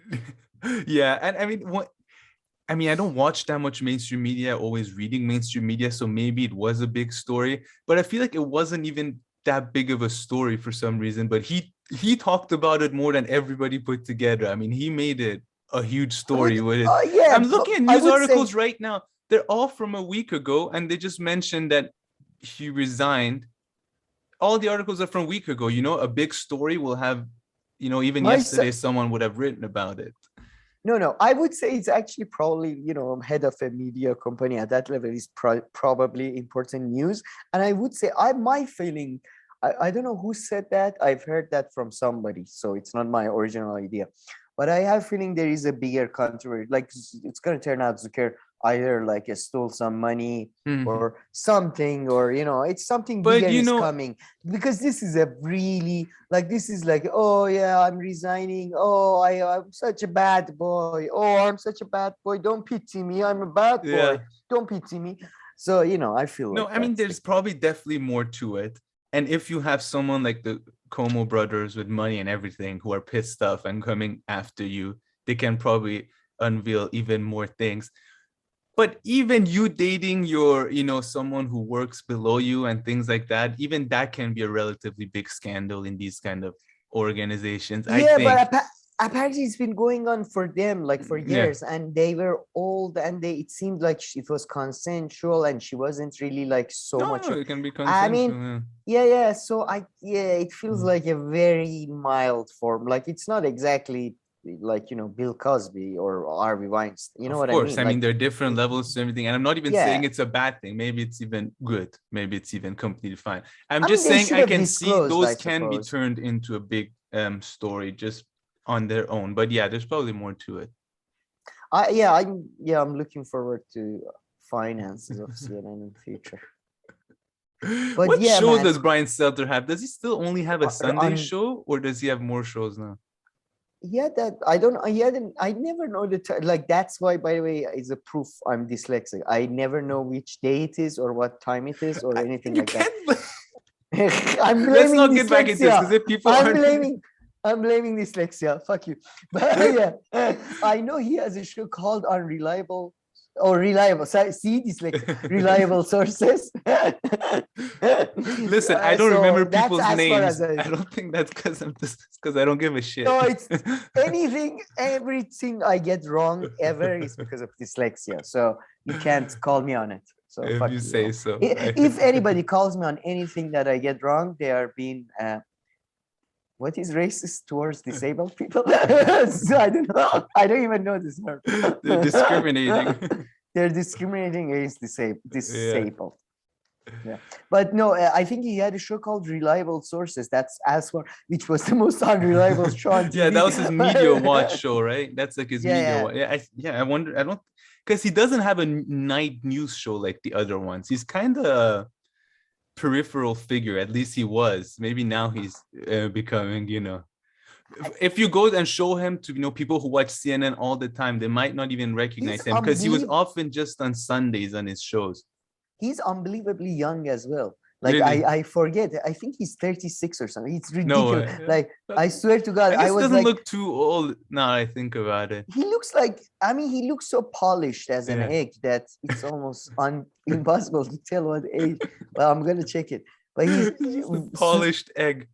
S1: Yeah, and I mean, I don't watch that much mainstream media, always reading mainstream media, so maybe it was a big story, but I feel like it wasn't even that big of a story for some reason. But he talked about it more than everybody put together. I mean, he made it a huge story with it. I'm looking at news articles right now. They're all from a week ago, and they just mentioned that he resigned. All the articles are from a week ago. A big story will have, even yesterday someone would have written about it.
S2: No, I would say it's actually probably, head of a media company at that level is probably important news. And I would say my feeling, I don't know who said that. I've heard that from somebody, so it's not my original idea. But I have a feeling there is a bigger controversy. Like, it's going to turn out Zucker either like stole some money or something, or it's something bigger is coming, because this is a really this is like, oh yeah, I'm resigning, oh I'm such a bad boy, oh I'm such a bad boy, don't pity me, I'm a bad boy, don't pity me. So I feel
S1: I mean, there's probably definitely more to it. And if you have someone like the Como brothers with money and everything who are pissed off and coming after you, they can probably unveil even more things. But even you dating your, someone who works below you and things like that, even that can be a relatively big scandal in these kind of organizations.
S2: Yeah, but apparently it's been going on for them like for years, and they were old, and it seemed like it was consensual, and she wasn't really like much.
S1: It can be consensual.
S2: I mean, So it feels like a very mild form. Like, it's not exactly like Bill Cosby or Harvey Weinstein. What I mean?
S1: Of course, I mean, there are different levels to everything, and I'm not even saying it's a bad thing. Maybe it's even good. Maybe it's even completely fine. I'm just saying I can see those can be turned into a big story just on their own. But there's probably more to it.
S2: I'm looking forward to finances of CNN in the future.
S1: But what show does Brian Stelter have? Does he still only have a Sunday show, or does he have more shows now?
S2: That I don't. I never know the that's why, by the way, is a proof I'm dyslexic. I never know which day it is or what time it is or anything like that. I'm blaming. Let's not get back into this, because if people I'm blaming dyslexia. Fuck you. But I know he has a show called Unreliable. Reliable. Sorry, see, dyslexia. Reliable sources.
S1: Listen, I don't remember people's names. I don't think that's because I don't give a shit.
S2: No, it's everything I get wrong ever is because of dyslexia. So you can't call me on it. So
S1: if you say so.
S2: If anybody calls me on anything that I get wrong, they are being what is racist towards disabled people? So I don't know. I don't even know this word.
S1: They're discriminating.
S2: They're discriminating against disabled. Yeah. But no, I think he had a show called Reliable Sources. That's which was the most unreliable show on TV.
S1: Yeah, that was his Media Watch show, right? That's like his Media Watch. I wonder. I don't, because he doesn't have a night news show like the other ones. He's kind of peripheral figure, at least he was. Maybe now he's becoming, if you go and show him to people who watch CNN all the time, they might not even recognize him, because he was often just on Sundays on his shows.
S2: He's unbelievably young as well. Like, really? I forget. I think he's 36 or something. It's ridiculous. No, like, I swear to God,
S1: I was doesn't look too old now I think about it.
S2: He looks like, he looks so polished as an egg that it's almost impossible to tell what age. Well, I'm gonna check it. But he's
S1: polished egg.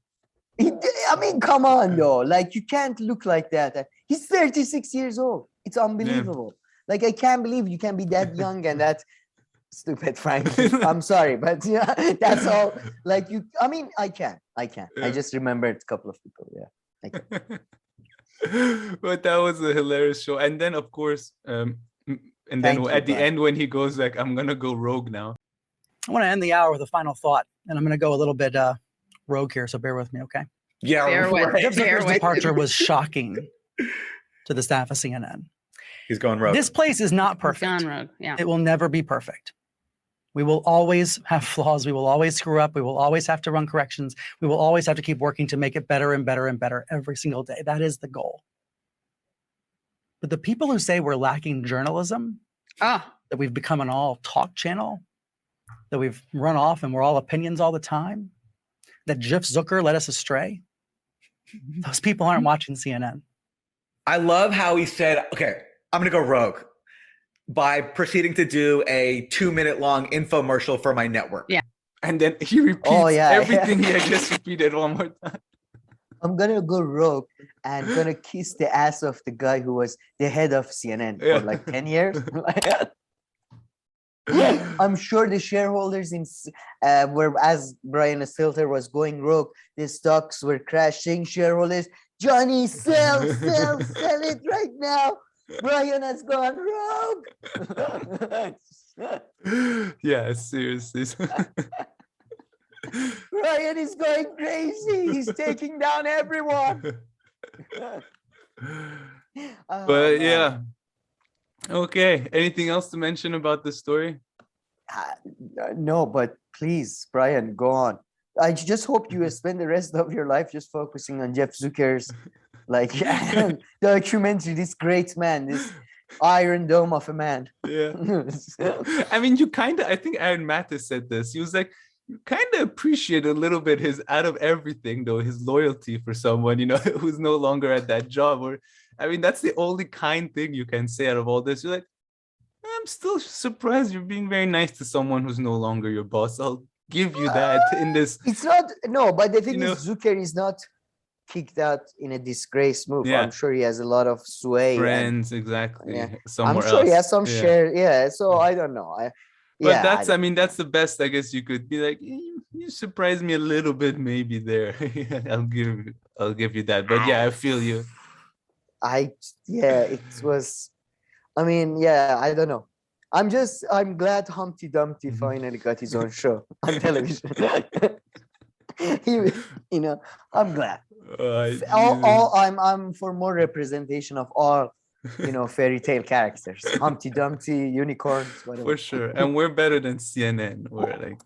S2: Come on though. Like, you can't look like that. He's 36 years old. It's unbelievable. Like, I can't believe you can be that young and that stupid, frankly. I'm sorry, but that's all. Like, I can. I just remembered a couple of people.
S1: But that was a hilarious show. And then, of course, and then at the end, when he goes like, I'm gonna go rogue now.
S3: I want to end the hour with a final thought, and I'm gonna go a little bit rogue here, so bear with me, okay?
S4: Yeah,
S3: Jeff Zucker's departure was shocking to the staff of CNN.
S4: He's going rogue.
S3: This place is not
S5: He's
S3: perfect.
S5: gone rogue. Yeah.
S3: It will never be perfect. We will always have flaws. We will always screw up. We will always have to run corrections. We will always have to keep working to make it better and better and better every single day. That is the goal. But the people who say we're lacking journalism, that we've become an all talk channel, that we've run off and we're all opinions all the time, that Jeff Zucker led us astray, those people aren't watching CNN.
S4: I love how he said, okay, I'm going to go rogue by proceeding to do a 2-minute long infomercial for my network.
S5: Yeah.
S1: And then he repeats everything he had just repeated one more time.
S2: I'm gonna go rogue and gonna kiss the ass of the guy who was the head of CNN for like 10 years. I'm sure the shareholders were, as Brian Stelter was going rogue, the stocks were crashing. Shareholders, Johnny, sell it right now. Brian has gone rogue.
S1: Yeah, seriously.
S2: Brian is going crazy. He's taking down everyone.
S1: But yeah. Okay. Anything else to mention about the story?
S2: No, but please, Brian, go on. I just hope you spend the rest of your life just focusing on Jeff Zucker's documentary, this great man, this iron dome of a man.
S1: Yeah. I mean, I think Aaron Mathis said this. He was like, you kind of appreciate a little bit his, out of everything though, his loyalty for someone, who's no longer at that job. Or, I mean, that's the only kind thing you can say out of all this. You're like, I'm still surprised you're being very nice to someone who's no longer your boss. I'll give you that in this.
S2: It's not, no, but the thing is, Zucker is not kicked out in a disgrace move.
S1: Yeah.
S2: I'm sure he has a lot of sway.
S1: Friends, exactly.
S2: Yeah.
S1: Somewhere
S2: I'm sure
S1: else.
S2: he has some share. Yeah. So I don't know.
S1: But that's the best, I guess you could be like, you surprised me a little bit, maybe there. I'll give you that. But yeah, I feel you.
S2: It was, I don't know. I'm glad Humpty Dumpty finally got his own show on television. I'm glad. I'm for more representation of all, fairy tale characters. Humpty Dumpty, unicorns, whatever.
S1: For sure. And we're better than CNN. We're like,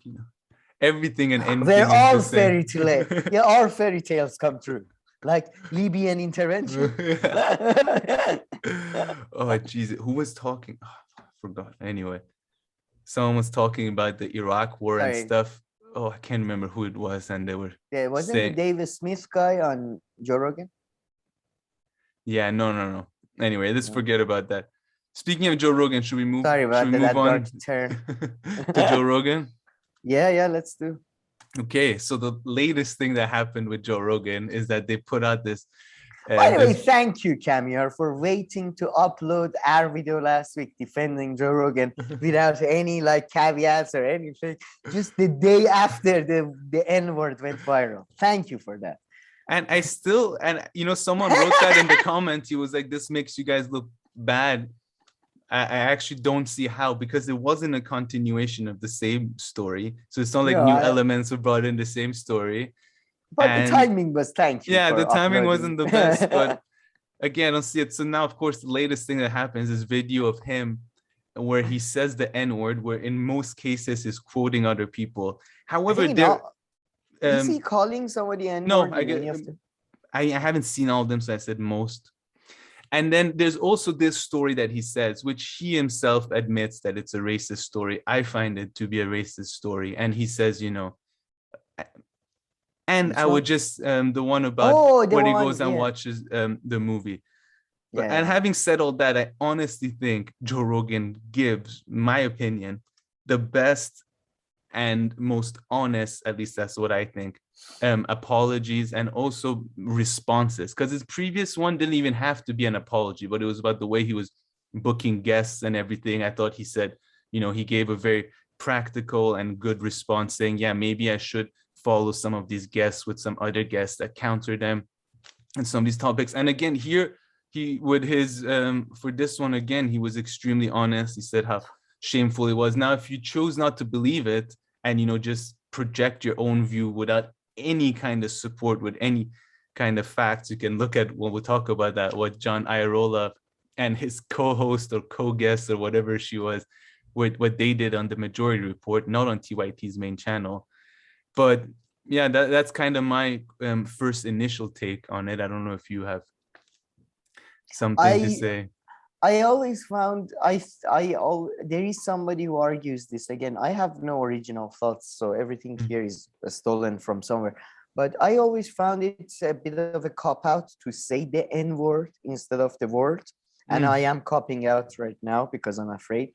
S1: everything and anything.
S2: They're all fairy tale. Yeah, all fairy tales come true. Like Libyan intervention.
S1: Oh, Jesus. Who was talking? Oh, I forgot. Anyway, someone was talking about the Iraq war and stuff. Oh, I can't remember who it was. And they were
S2: wasn't the David Smith guy on Joe Rogan?
S1: Yeah, no. Anyway, let's forget about that. Speaking of Joe Rogan, should we move,
S2: Sorry about
S1: move on
S2: turn.
S1: to Joe Rogan?
S2: Yeah, let's do.
S1: Okay, so the latest thing that happened with Joe Rogan is that they put out this.
S2: By the way, thank you, Camille, for waiting to upload our video last week defending Joe Rogan without any caveats or anything. Just the day after the N-word went viral. Thank you for that.
S1: And someone wrote that in the comments. He was like, "This makes you guys look bad." I actually don't see how, because it wasn't a continuation of the same story. So it's not like new elements were brought in the same story.
S2: But the timing was
S1: the timing wasn't the best. But again, I don't see it. So now, of course, the latest thing that happens is video of him where he says the N-word, where in most cases is quoting other people. However,
S2: is he calling somebody N-word?
S1: No, I haven't seen all of them, so I said most. And then there's also this story that he says, which he himself admits that it's a racist story. I find it to be a racist story. And he says, and I would just, the one about when he goes and watches the movie. And having said all that, I honestly think Joe Rogan gives, my opinion, the best and most honest, at least that's what I think, apologies and also responses. Because his previous one didn't even have to be an apology, but it was about the way he was booking guests and everything. I thought he said, he gave a very practical and good response saying, yeah, maybe I should follow some of these guests with some other guests that counter them and some of these topics. And again, here he with his for this one, again, he was extremely honest. He said how shameful it was. Now, if you chose not to believe it and just project your own view without any kind of support, with any kind of facts, you can look at when we'll talk about that, what John Irola and his co-host or co-guest or whatever she was, with what they did on the Majority Report, not on TYT's main channel. But yeah, that's kind of my first initial take on it. I don't know if you have something to say.
S2: I always found there is somebody who argues this. Again, I have no original thoughts, so everything here is stolen from somewhere. But I always found it's a bit of a cop-out to say the N-word instead of the word. And I am copping out right now because I'm afraid.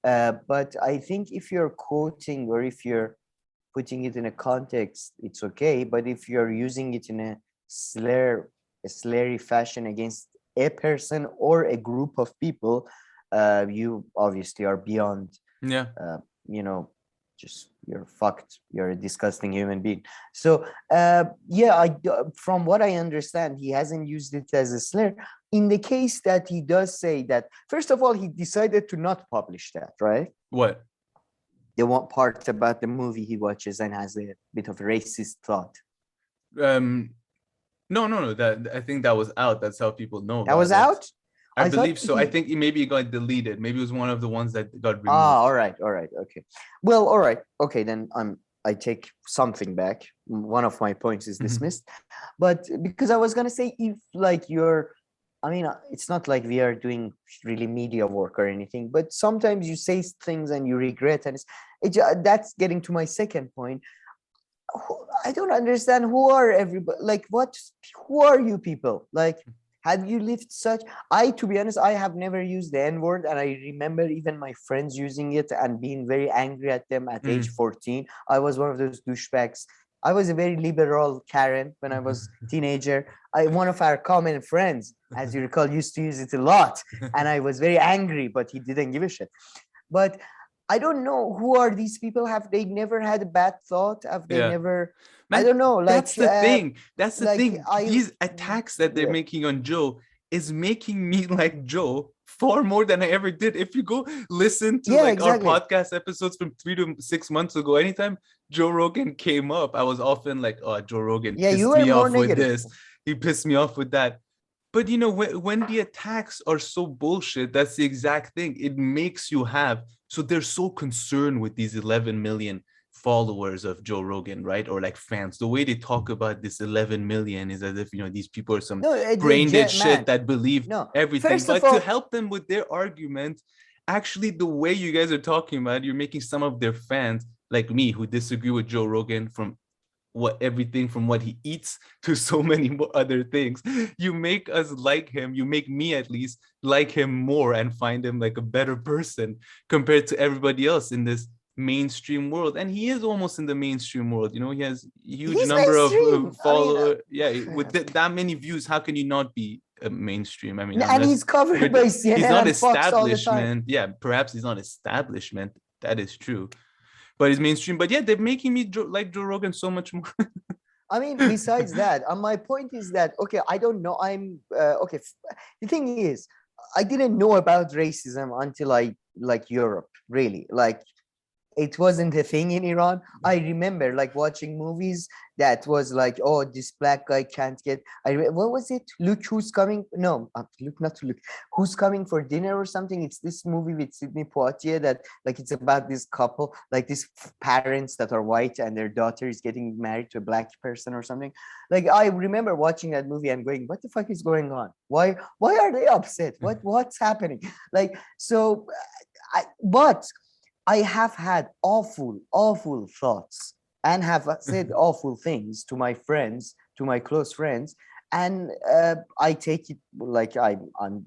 S2: But I think if you're quoting or if you're putting it in a context, it's okay. But if you're using it in a slurry fashion against a person or a group of people, you obviously are beyond, just you're fucked. You're a disgusting human being. So from what I understand, he hasn't used it as a slur. In the case that he does say that, first of all, he decided to not publish that, right?
S1: What?
S2: The one part about the movie he watches and has a bit of a racist thought.
S1: No. That I think that was out. That's how people know.
S2: That was out?
S1: I believe so. I think maybe it got deleted. Maybe it was one of the ones that got removed.
S2: All right, okay. Well, all right, okay. Then I take something back. One of my points is dismissed, but because I was gonna say, if like it's not like we are doing really media work or anything, but sometimes you say things and you regret, and that's getting to my second point. I don't understand who are everybody. Like, who are you people? Like, have you lived such? To be honest, I have never used the N-word, and I remember even my friends using it and being very angry at them at age 14. I was one of those douchebags. I was a very liberal Karen when I was a teenager. One of our common friends, as you recall, used to use it a lot, and I was very angry, but he didn't give a shit. But I don't know, who are these people? Have they never had a bad thought? Have they never? Man, I don't know. Like,
S1: that's the thing. That's the thing. These attacks that they're making on Joe is making me like Joe far more than I ever did. If you go listen to our podcast episodes from 3 to 6 months ago, anytime Joe Rogan came up, I was often like, oh, Joe Rogan pissed me off with this. He pissed me off with that. But when the attacks are so bullshit, that's the exact thing. It makes you have. So they're so concerned with these 11 million followers of Joe Rogan, right? Or like fans. The way they talk about this 11 million is as if, these people are some brain dead shit that believe everything. But to help them with their argument, actually the way you guys are talking about, you're making some of their fans, like me, who disagree with Joe Rogan from everything from what he eats to so many more other things. You make us like him. You make me at least like him more and find him like a better person compared to everybody else in this mainstream world. And he is almost in the mainstream world. He has a huge number of followers. With that many views, how can you not be mainstream?
S2: And he's covered by CNN.
S1: He's not establishment. Yeah, perhaps he's not establishment. That is true. But it's mainstream. But yeah, they're making me like Joe Rogan so much more.
S2: Besides that, my point is that, okay, I don't know. Okay. The thing is, I didn't know about racism until I Europe, really. Like, it wasn't a thing in Iran. I remember watching movies that was like, oh, this black guy can't get. What was it? Look Who's Coming? No, not Look. Who's Coming for Dinner or something? It's this movie with Sidney Poitier that it's about this couple, these parents that are white and their daughter is getting married to a black person or something. I remember watching that movie and going, what the fuck is going on? Why are they upset? What's happening? But I have had awful thoughts and have said awful things to my friends, to my close friends. And I take it I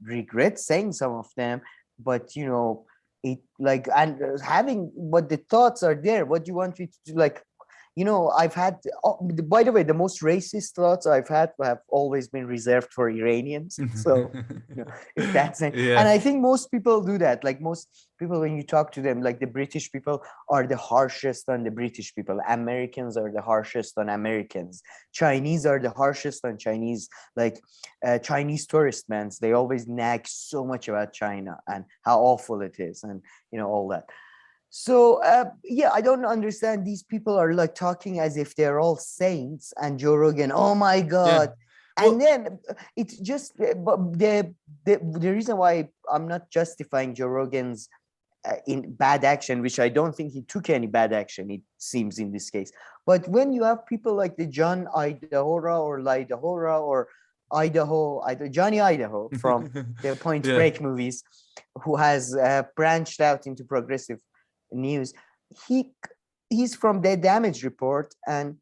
S2: regret saying some of them, but and having, but the thoughts are there. What do you want me to do? I've had, by the way, the most racist thoughts I've had have always been reserved for Iranians. So, if that's it. And I think most people do that. Most people, when you talk to them, the British people are the harshest on the British people. Americans are the harshest on Americans. Chinese are the harshest on Chinese. Chinese tourist men, they always nag so much about China and how awful it is, and all that. So, I don't understand. These people are talking as if they're all saints, and Joe Rogan, oh my God. And then it's just the reason why I'm not justifying Joe Rogan's in bad action, which I don't think he took any bad action, it seems in this case. But when you have people like the John Idahora or Lidahora or Johnny Idaho from the Point Break movies, who has branched out into progressive news, he's from the Damage Report. And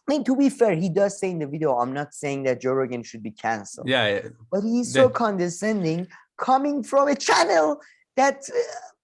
S2: I mean, to be fair, he does say in the video, I'm not saying that Joe Rogan should be canceled.
S1: Yeah.
S2: But he's so condescending coming from a channel that,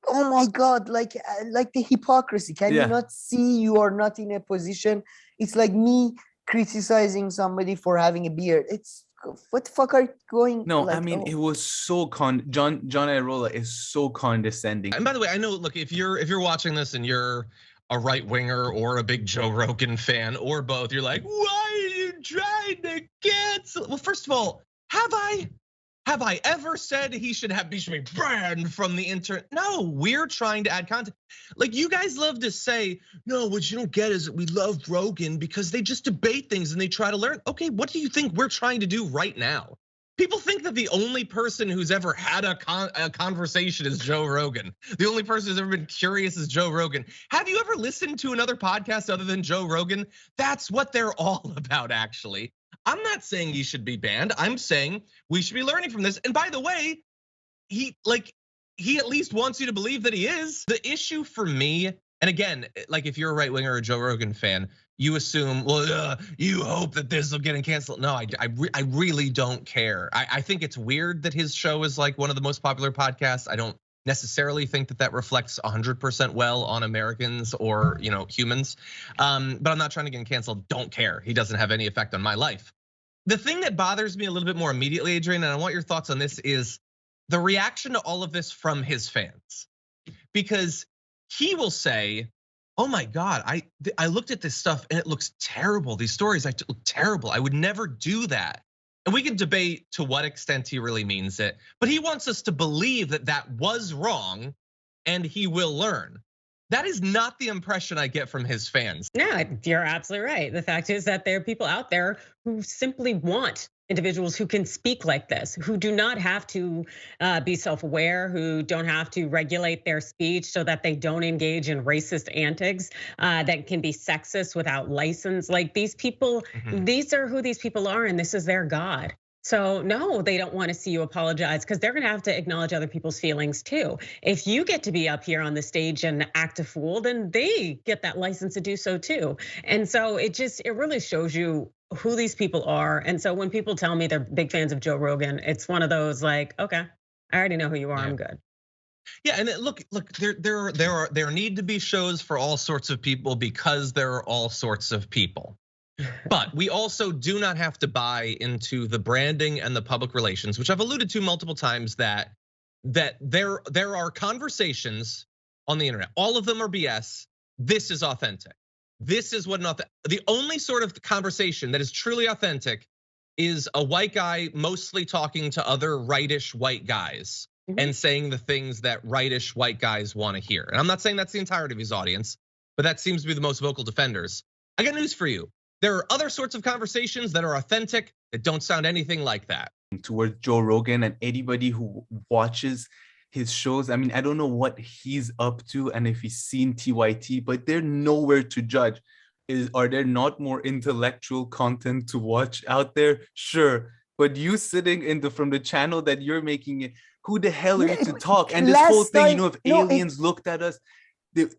S2: oh my God, like the hypocrisy. Can you not see you are not in a position? It's like me criticizing somebody for having a beard. It's, what the fuck are you going?
S1: No, like, I mean, it was so John Irola is so condescending.
S5: And by the way, I know, look, if you're watching this and you're a right winger or a big Joe Rogan fan or both, you're like, why are you trying to cancel? Well, first of all, have I ever said he should be banned from the internet? No, we're trying to add content. Like, you guys love to say, no, what you don't get is that we love Rogan because they just debate things and they try to learn. Okay, what do you think we're trying to do right now? People think that the only person who's ever had a conversation is Joe Rogan. The only person who's ever been curious is Joe Rogan. Have you ever listened to another podcast other than Joe Rogan? That's what they're all about, actually. I'm not saying he should be banned. I'm saying we should be learning from this. And by the way, he at least wants you to believe that he is. The issue for me, and again, like if you're a right winger or a Joe Rogan fan, you assume, well, you hope that this will get canceled. No, I really don't care. I think it's weird that his show is like one of the most popular podcasts. I don't necessarily think that reflects 100% well on Americans or humans. But I'm not trying to get him canceled. Don't care. He doesn't have any effect on my life. The thing that bothers me a little bit more immediately, Adrian, and I want your thoughts on this, is the reaction to all of this from his fans. Because he will say, oh my God, I looked at this stuff and it looks terrible. These stories look terrible. I would never do that. And we can debate to what extent he really means it, but he wants us to believe that that was wrong and he will learn. That is not the impression I get from his fans.
S6: No, you're absolutely right. The fact is that there are people out there who simply want individuals who can speak like this, who do not have to be self-aware, who don't have to regulate their speech so that they don't engage in racist antics that can be sexist without license. Like, these people, these are who these people are, and this is their God. So no, they don't want to see you apologize because they're going to have to acknowledge other people's feelings too. If you get to be up here on the stage and act a fool, then they get that license to do so too. And so it really shows you who these people are. And so when people tell me they're big fans of Joe Rogan, it's one of those like, okay, I already know who you are. I'm good.
S5: Yeah, and look, there need to be shows for all sorts of people because there are all sorts of people. But we also do not have to buy into the branding and the public relations, which I've alluded to multiple times, that there are conversations on the internet. All of them are BS. This is authentic. This is what the only sort of conversation that is truly authentic is a white guy mostly talking to other rightish white guys and saying the things that rightish white guys want to hear. And I'm not saying that's the entirety of his audience, but that seems to be the most vocal defenders. I got news for you. There are other sorts of conversations that are authentic that don't sound anything like that.
S1: Towards Joe Rogan and anybody who watches his shows, I mean, I don't know what he's up to and if he's seen TYT, but they're nowhere to judge. Are there not more intellectual content to watch out there? Sure, but you sitting from the channel that you're making it, who the hell are you to talk? And this whole thing, if aliens looked at us, the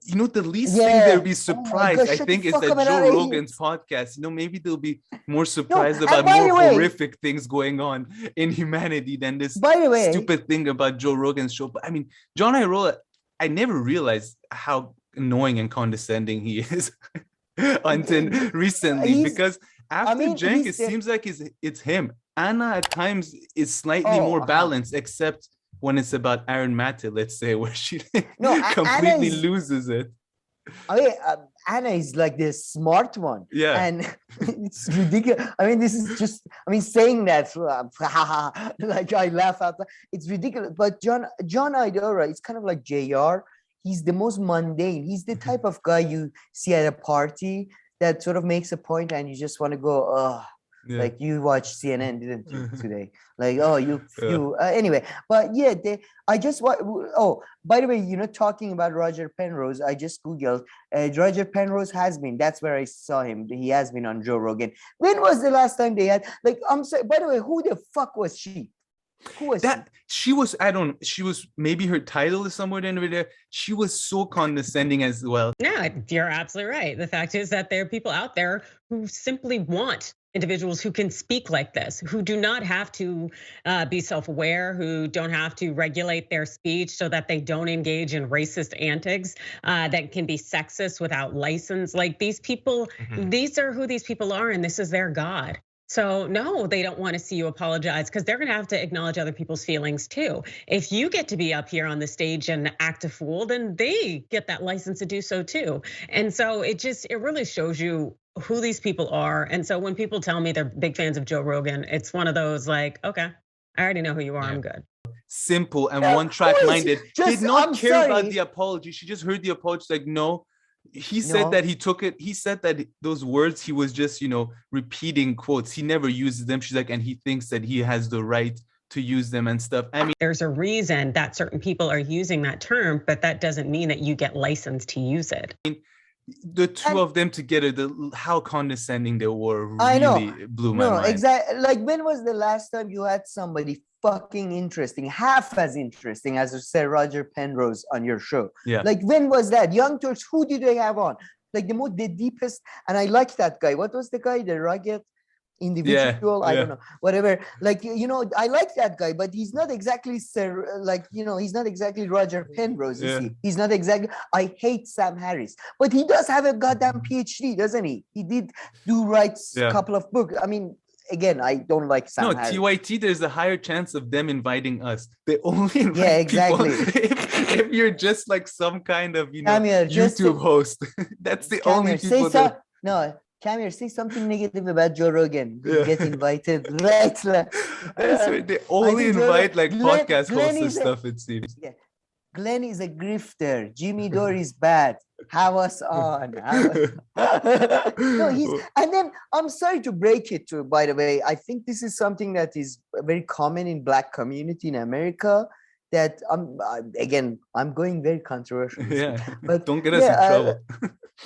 S1: least thing they'll be surprised, I think, is that Joe Rogan's podcast, maybe they'll be more surprised about more horrific things going on in humanity than this stupid thing about Joe Rogan's show. But I mean, John Irola, I never realized how annoying and condescending he is until recently, because after Cenk, it seems like it's him. Anna at times is slightly more balanced, except when it's about Aaron Matte, let's say, where she completely loses it.
S2: Okay, Anna is like the smart one. Yeah. And it's ridiculous. I mean, this is just, saying that, like I laugh out loud. It's ridiculous. But John Idora is kind of like JR. He's the most mundane. He's the type of guy you see at a party that sort of makes a point and you just want to go, Like you watched CNN, didn't you, today? Like, oh, anyway, but yeah, I just by the way, talking about Roger Penrose, I just Googled, Roger Penrose has been, that's where I saw him. He has been on Joe Rogan. When was the last time they had, like, I'm sorry, by the way, who the fuck was she? Who was
S1: that? She was, I don't know, she was, maybe her title is somewhere in there. She was so condescending as well.
S6: Yeah, you're absolutely right. The fact is that there are people out there who simply want individuals who can speak like this, who do not have to be self-aware, who don't have to regulate their speech so that they don't engage in racist antics that can be sexist without license. Like these people, these are who these people are, and this is their God. So no, they don't want to see you apologize because they're going to have to acknowledge other people's feelings too. If you get to be up here on the stage and act a fool, then they get that license to do so too. And so it really shows you who these people are. And so when people tell me they're big fans of Joe Rogan, it's one of those like, okay, I already know who you are. I'm good.
S1: Simple and one-track minded. Did not care about the apology. She just heard the apology. Like, no. He said that he took it. He said that those words he was just, repeating quotes. He never uses them. She's like, and he thinks that he has the right to use them and stuff. I mean,
S6: there's a reason that certain people are using that term, but that doesn't mean that you get licensed to use it.
S1: The two of them together, how condescending they were, really blew my mind.
S2: Exactly. Like, when was the last time you had somebody fucking interesting, half as interesting as, say, Roger Penrose on your show?
S1: Yeah.
S2: Like, when was that? Young Turks, who did they have on? Like the deepest, and I like that guy. What was the guy? The rugged individual? I don't know, whatever. Like, I like that guy, but he's not exactly he's not exactly Roger Penrose, you see. He's not exactly, I hate Sam Harris, but he does have a goddamn PhD, doesn't he? He did write a couple of books. I mean, again, I don't like Sam Harris.
S1: TYT, there's a higher chance of them inviting us. They only invite people if you're just like some kind of, YouTube host. That's the only people that...
S2: No, come here, say something negative about Joe Rogan. You get invited, right?
S1: That's right. They only invite podcast hosts and stuff, it seems.
S2: Yeah. Glenn is a grifter. Jimmy Dore is bad. Have us on. And then I'm sorry to break it to, by the way, I think this is something that is very common in Black community in America, that I'm going very controversial.
S1: But don't get us in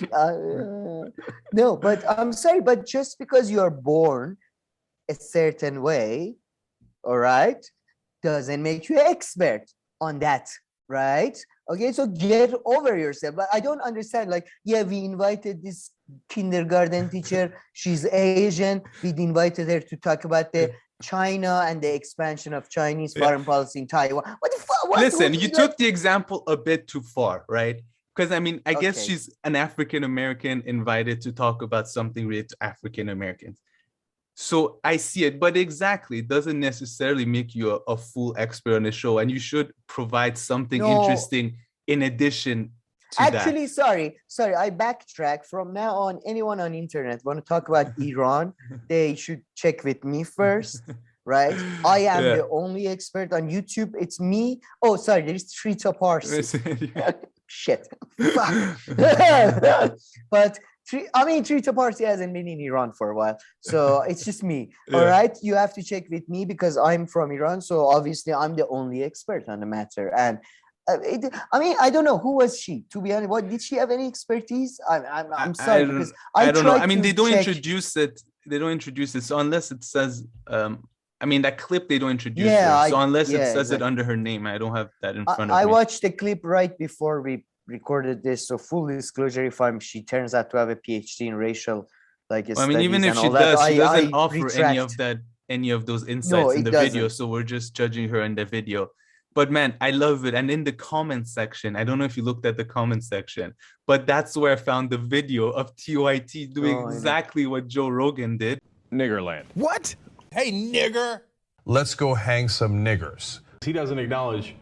S1: trouble.
S2: No, but I'm sorry, but just because you're born a certain way, all right, doesn't make you an expert on that. Right? Okay, so get over yourself. But I don't understand. Like, we invited this kindergarten teacher. She's Asian. We invited her to talk about the China and the expansion of Chinese foreign policy in Taiwan. What the fuck?
S1: Listen, you took the example a bit too far, right? Because I mean, I guess she's an African American invited to talk about something related to African Americans. So I see it, but exactly, it doesn't necessarily make you a full expert on the show, and you should provide something interesting in addition to
S2: Actually, that. Sorry, I backtrack. From now on, anyone on internet want to talk about Iran, they should check with me first, right? I am the only expert on YouTube. It's me. Oh, sorry, there is Trita Parsi. Shit. But Trita Parsi hasn't been in Iran for a while, so it's just me. All right, you have to check with me because I'm from Iran, so obviously I'm the only expert on the matter. And I don't know, who was she? To be honest, what did she have any expertise? I'm sorry, because
S1: I don't know. I mean, they don't introduce it. They don't introduce it. So unless it says, that clip they don't introduce her. So unless it says it under her name, I don't have that in front of me.
S2: I watched the clip right before we recorded this, so full disclosure, if she turns out to have a PhD in racial studies,
S1: even if she does, she doesn't offer any of those insights in the video, so we're just judging her in the video. But man, I love it. And in the comment section, I don't know if you looked at the comment section, but that's where I found the video of TYT doing exactly what Joe Rogan did.
S7: Niggerland.
S8: What? Hey, nigger.
S7: Let's go hang some niggers.
S9: He doesn't acknowledge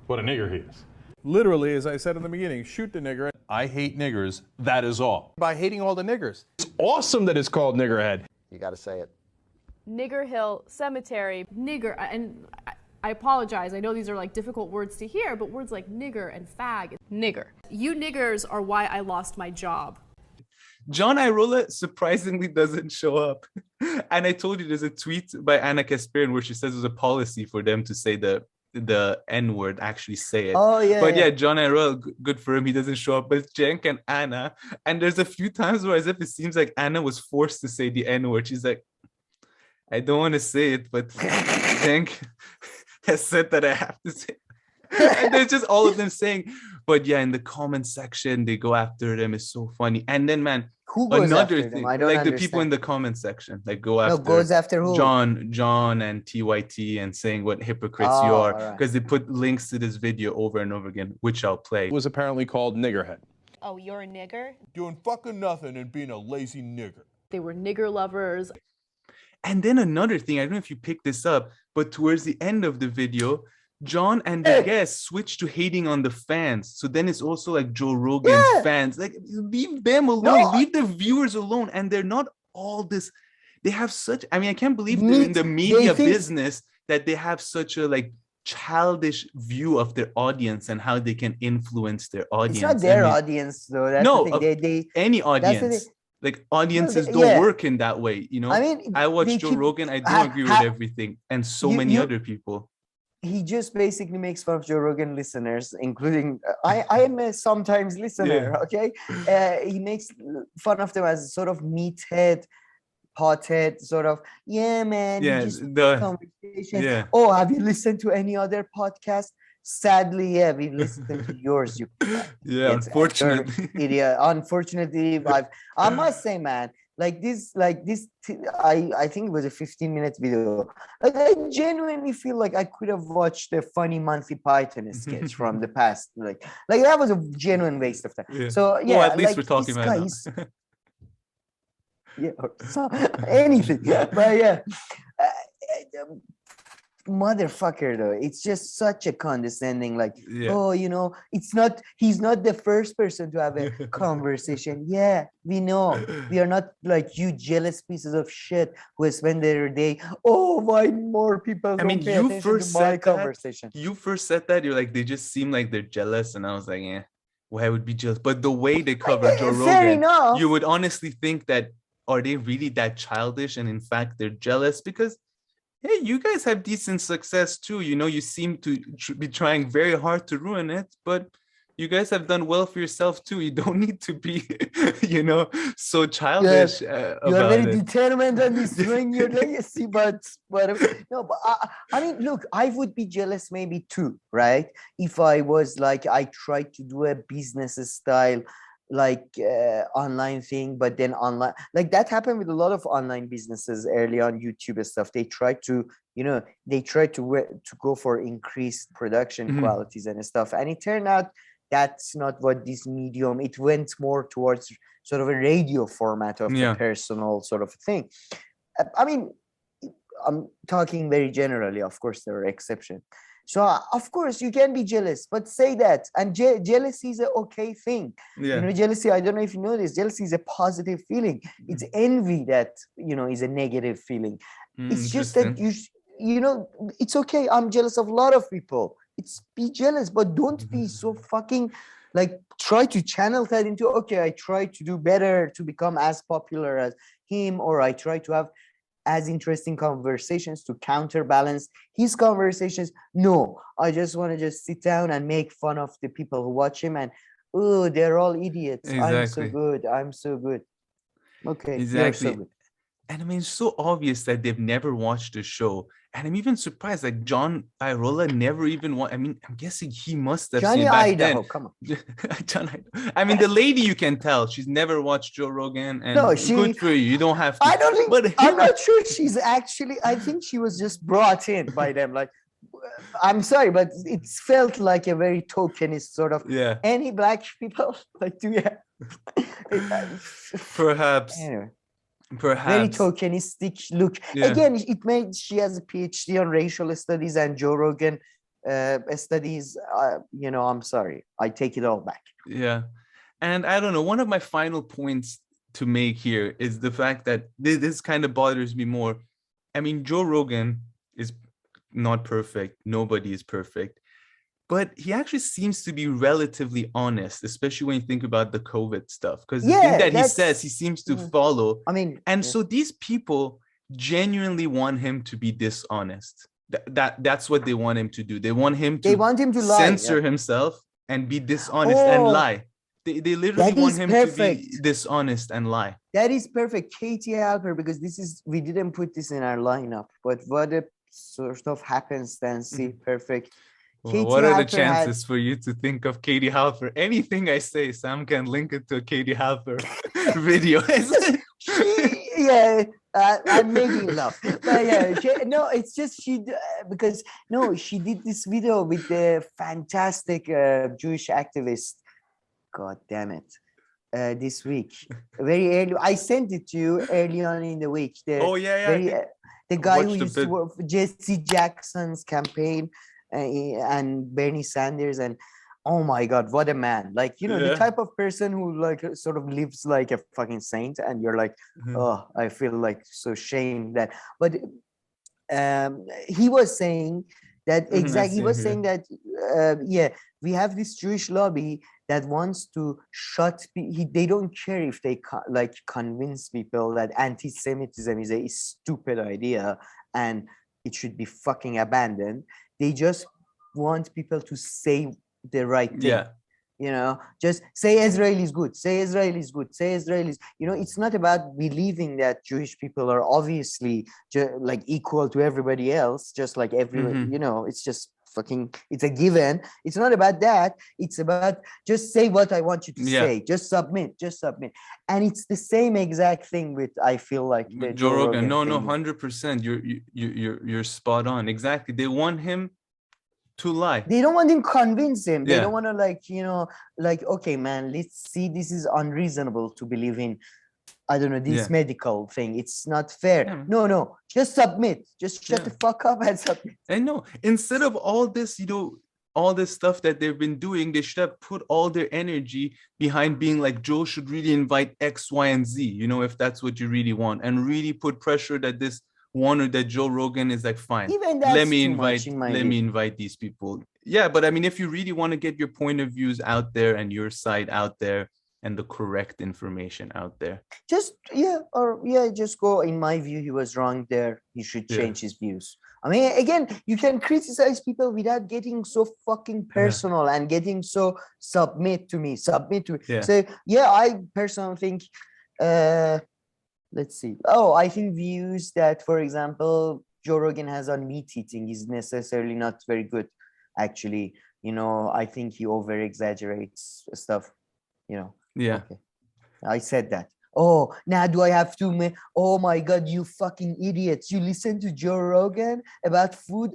S9: what a nigger he is.
S8: Literally, as I said in the beginning, shoot the nigger.
S7: I hate niggers, that is all.
S8: By hating all the niggers.
S9: It's awesome that it's called niggerhead.
S10: You got to say it.
S11: Nigger Hill Cemetery. Nigger, and I apologize, I know these are difficult words to hear, but words like nigger and fag. Nigger. You niggers are why I lost my job.
S1: John Irola surprisingly doesn't show up. And I told you there's a tweet by Anna Kasparian where she says there's a policy for them to say the N-word, actually say it.
S2: Oh, yeah.
S1: But yeah, John Irola, good for him. He doesn't show up. But Cenk and Anna, and there's a few times where as if it seems like Anna was forced to say the N-word. She's like, I don't want to say it, but Cenk has said that I have to say it. And there's just all of them saying, but yeah, in the comment section, they go after them. It's so funny. And then, man,
S2: who goes
S1: another
S2: after
S1: thing,
S2: them? I don't
S1: like
S2: understand.
S1: the people in the comment section, like go after.
S2: No, goes after who?
S1: John and TYT and saying what hypocrites you are, because they put links to this video over and over again, which I'll play.
S7: It was apparently called niggerhead.
S10: Oh, you're a nigger?
S8: Doing fucking nothing and being a lazy nigger.
S11: They were nigger lovers.
S1: And then another thing, I don't know if you picked this up, but towards the end of the video, John and the guests switch to hating on the fans. So then it's also like Joe Rogan's fans. Like, leave them alone. Leave the viewers alone. And they're not all this. They have such, I mean, I can't believe they're in the media business that they have such a like childish view of their audience and how they can influence their audience.
S2: It's not their audience though. That's
S1: no,
S2: the thing.
S1: Any audience. Like audiences don't work in that way, you know.
S2: I mean,
S1: I watch Joe Rogan. I don't agree with everything, and so many other people.
S2: He just basically makes fun of Joe Rogan listeners, including I am a sometimes listener. Okay, he makes fun of them as sort of meathead, pothead, sort of man.
S1: Yeah,
S2: conversation. Oh, have you listened to any other podcast? Sadly, yeah, we've listened to yours.
S1: Unfortunately.
S2: Unfortunately, I must say, man, I think it was a 15-minute video. Like, I genuinely feel like I could have watched a funny Monty Python sketch from the past. Like that was a genuine waste of time. Yeah. So yeah,
S1: well, at least we're talking about it.
S2: Yeah, so, anything. But yeah. Motherfucker though, it's just such a condescending, like, oh, you know, he's not the first person to have a conversation. Yeah, we know. We are not like you jealous pieces of shit who spend their day, oh, why more people don't pay attention to my conversation.
S1: You first said that, you're like, they just seem like they're jealous, and I was like, yeah, why I would be jealous? But the way they cover Joe Rogan, you would honestly think that, are they really that childish? And in fact, they're jealous because, hey, you guys have decent success too. You know, you seem to be trying very hard to ruin it, but you guys have done well for yourself too. You don't need to be, you know, so childish.
S2: You're very determined on destroying your legacy, but no. But I mean, look, I would be jealous maybe too, right? If I was like, I tried to do a business style online thing, but then online, like that happened with a lot of online businesses early on YouTube and stuff. They tried to, you know, to go for increased production qualities and stuff, and it turned out that's not what this medium. It went more towards sort of a radio format of the personal sort of thing. I mean, I'm talking very generally. Of course, there are exceptions. So, of course, you can be jealous, but say that. And jealousy is an okay thing. Yeah. You know, jealousy, I don't know if you know this, jealousy is a positive feeling. It's envy that, you know, is a negative feeling. It's just that, you know, it's okay. I'm jealous of a lot of people. Be jealous, but don't be so fucking, like, try to channel that into, okay, I try to do better to become as popular as him, or I try to have as interesting conversations to counterbalance his conversations. No, I just want to just sit down and make fun of the people who watch him and, oh, they're all idiots. Exactly. I'm so good. Okay,
S1: exactly.
S2: So good.
S1: And I mean, it's so obvious that they've never watched the show. And I'm even surprised, like John Irola never even watched. I mean, I'm guessing he must have
S2: Johnny
S1: seen back
S2: Idaho,
S1: then.
S2: come on.
S1: John Idaho. I mean, the lady, you can tell she's never watched Joe Rogan, and good for you. You don't have to.
S2: I don't think. But I'm not sure she's actually. I think she was just brought in by them. Like, I'm sorry, but it felt like a very tokenist sort of.
S1: Yeah.
S2: Any black people like do you have?
S1: Perhaps.
S2: Anyway.
S1: Perhaps.
S2: Very tokenistic look. Yeah. Again, she has a PhD on racial studies and Joe Rogan studies. You know, I'm sorry. I take it all back.
S1: Yeah. And I don't know. One of my final points to make here is the fact that this kind of bothers me more. I mean, Joe Rogan is not perfect. Nobody is perfect. but he actually seems to be relatively honest, especially when you think about the COVID stuff. Because the
S2: Yeah,
S1: thing that he
S2: that's-
S1: says, he seems to follow.
S2: I mean,
S1: And
S2: yeah.
S1: so these people genuinely want him to be dishonest. That's what they want him to do. They want him to
S2: lie,
S1: censor
S2: yeah.
S1: himself and be dishonest and
S2: Oh,
S1: lie. They literally
S2: that
S1: want
S2: is
S1: him
S2: perfect.
S1: to be dishonest and lie.
S2: That is perfect. Katie Halper, because we didn't put this in our lineup, but what a sort of happenstance. Perfect.
S1: Well,
S2: Katie
S1: what are the
S2: Halper
S1: chances for you to think of Katie Halper? Anything I say, Sam can link it to a Katie Halper video.
S2: I'm making love, but yeah, it's just because she did this video with the fantastic Jewish activist. God damn it! This week, very early. I sent it to you early on in the week. The guy who used to work for Jesse Jackson's campaign and Bernie Sanders, and oh my God, what a man! Like, the type of person who like sort of lives like a fucking saint, and you're like, oh, I feel like so shamed that. But he was saying that exactly. He was saying that we have this Jewish lobby that wants to shut. They don't care if they convince people that anti-Semitism is a stupid idea and it should be fucking abandoned. They just want people to say the right thing. Just say Israel is good, say Israel is good, say Israel is, it's not about believing that Jewish people are obviously like equal to everybody else, just like everyone, it's just fucking, it's a given. It's not about that. It's about just say what I want you to say. Just submit. And it's the same exact thing with, I feel like, the
S1: Joe Rogan. No, 100%. You're spot on. Exactly. They want him to lie.
S2: They don't want him to convince him. They don't want to okay, man, let's see, this is unreasonable to believe in, I don't know, this medical thing. It's not fair. No, just submit. Just shut the fuck up and submit.
S1: I know. Instead of all this, all this stuff that they've been doing, they should have put all their energy behind being like, Joe should really invite X, Y, and Z, if that's what you really want, and really put pressure that this one or that Joe Rogan is like, fine,
S2: even that's
S1: let me invite these people. Yeah, but I mean, if you really want to get your point of views out there and your side out there and the correct information out there,
S2: just go. In my view, he was wrong there. He should change his views. I mean, again, you can criticize people without getting so fucking personal and getting so submit to me. So I personally think let's see. I think views that, for example, Joe Rogan has on meat eating is necessarily not very good. Actually, I think he over exaggerates stuff. Okay. I said that. Oh, now do I have to? Oh my God, you fucking idiots! You listen to Joe Rogan about food.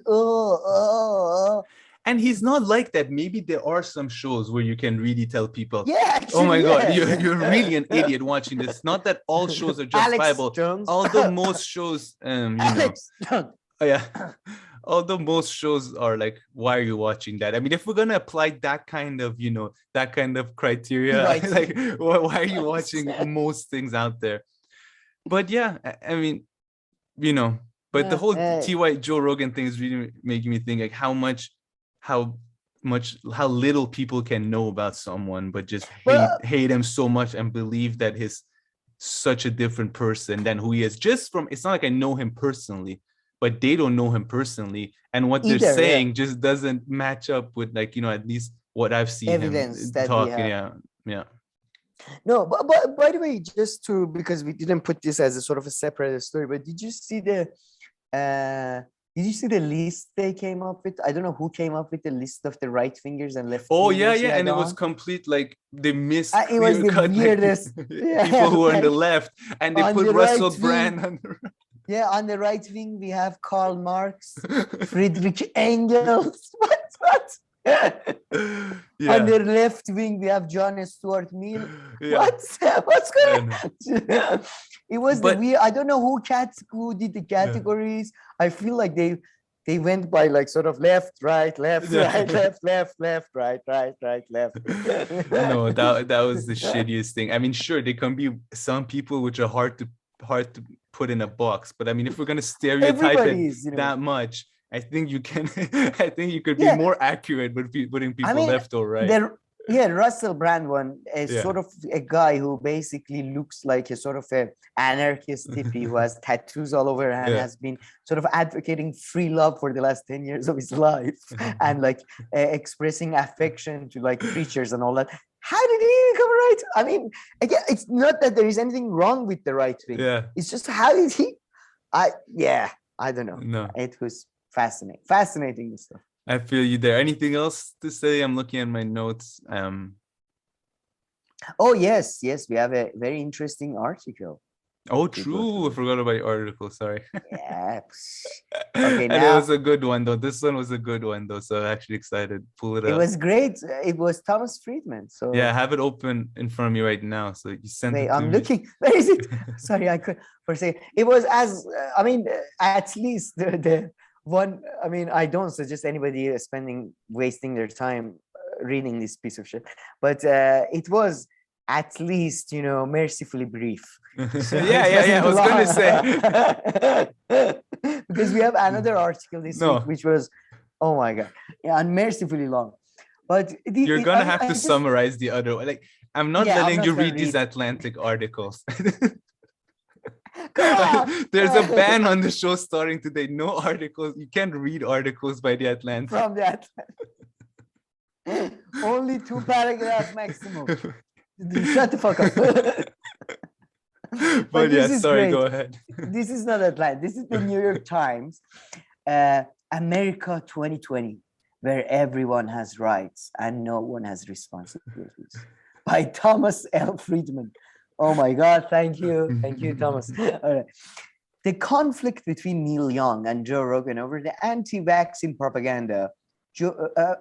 S1: And he's not like that. Maybe there are some shows where you can really tell people,
S2: actually,
S1: oh my God, you're really an idiot watching this. Not that all shows are justifiable. Although most shows, although most shows are like, why are you watching that? I mean, if we're gonna apply that kind of, criteria, like, why are you watching most things out there? But yeah, I mean, but the whole TY Joe Rogan thing is really making me think like how little people can know about someone, but just hate him so much and believe that he's such a different person than who he is. It's not like I know him personally, but they don't know him personally, and what they're saying just doesn't match up with at least what I've seen
S2: evidence
S1: him talking.
S2: No, but by the way, just because we didn't put this as a sort of a separate story, but did you see the list they came up with? I don't know who came up with the list of the right fingers and left.
S1: Oh yeah, and it was complete, like they missed.
S2: It was the weirdest.
S1: People who are on the left, and they put Russell Brand on the right.
S2: Yeah, on the right wing we have Karl Marx, Friedrich Engels. What? On the left wing we have John Stuart Mill. What's going on? It was I don't know who did the categories. I feel like they went by like sort of left, right, left, right, left, right, left.
S1: No, that was the shittiest thing. I mean, sure, there can be some people which are hard to put in a box, but I mean, if we're gonna stereotype it that much I think you can. I think you could be more accurate with putting people left or right.
S2: Russell Brand one is sort of a guy who basically looks like a sort of a anarchist hippie who has tattoos all over and has been sort of advocating free love for the last 10 years of his life and like expressing affection to like preachers and all that. How did he become right? I mean, again, it's not that there is anything wrong with the right wing.
S1: Yeah.
S2: It's just how did he? I don't know.
S1: No.
S2: It was fascinating stuff.
S1: I feel you there. Anything else to say? I'm looking at my notes.
S2: Oh yes, we have a very interesting article.
S1: Oh, true. I forgot about your article. Sorry.
S2: Yeah. Okay,
S1: and it was a good one though. This one was a good one though. So I'm actually excited. Pull it up.
S2: It was great. It was Thomas Friedman. So
S1: yeah, I have it open in front of me right now. So you sent it to
S2: I'm
S1: me.
S2: looking. Where is it? Sorry, I could for a second. It was at least the one. I mean, I don't suggest anybody wasting their time reading this piece of shit, but it was at least mercifully brief. So
S1: I was gonna
S2: say because we have another article this week which was, oh my god, unmercifully long. But
S1: you're gonna have to summarize the other one. Like, I'm not letting you read these Atlantic articles. There's a ban on the show starting today. No articles. You can't read articles by the Atlantic.
S2: From the Atlantic. Only 2 paragraphs maximum. Shut the fuck up.
S1: But yeah, sorry, go ahead.
S2: This is not Atlantic. This is the New York Times. America 2020, where everyone has rights and no one has responsibilities. By Thomas L. Friedman. Oh my God, thank you. Thank you, Thomas. All right. The conflict between Neil Young and Joe Rogan over the anti-vaccine propaganda.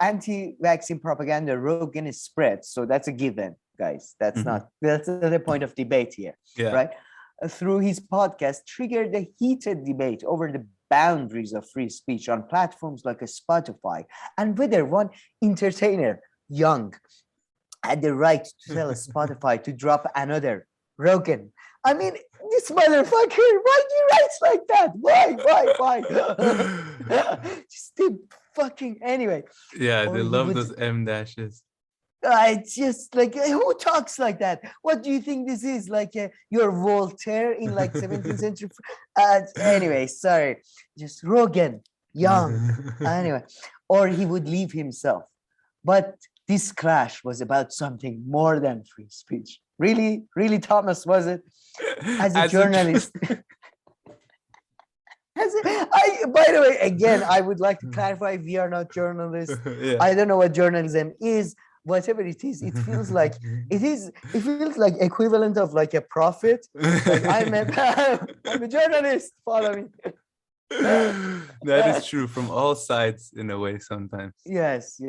S2: Anti-vaccine propaganda Rogan is spread. So that's a given, guys. That's not the point of debate here, right? Through his podcast, triggered a heated debate over the boundaries of free speech on platforms like Spotify and whether one entertainer, Young, had the right to tell Spotify to drop another, Rogan. I mean, this motherfucker, why do you write like that? Why? Just the fucking, anyway.
S1: Yeah, they love those M dashes.
S2: It's just like, who talks like that? What do you think this is? Like you're Voltaire in like 17th century? Anyway, sorry. Just Rogan, Young. Anyway, or he would leave himself. But this clash was about something more than free speech. Really, Thomas, was it? As a journalist. By the way, again, I would like to clarify, we are not journalists. I don't know what journalism is. Whatever it is, it feels like equivalent of like a prophet. Like, I'm a journalist, follow me.
S1: That is true from all sides in a way sometimes.
S2: Yes.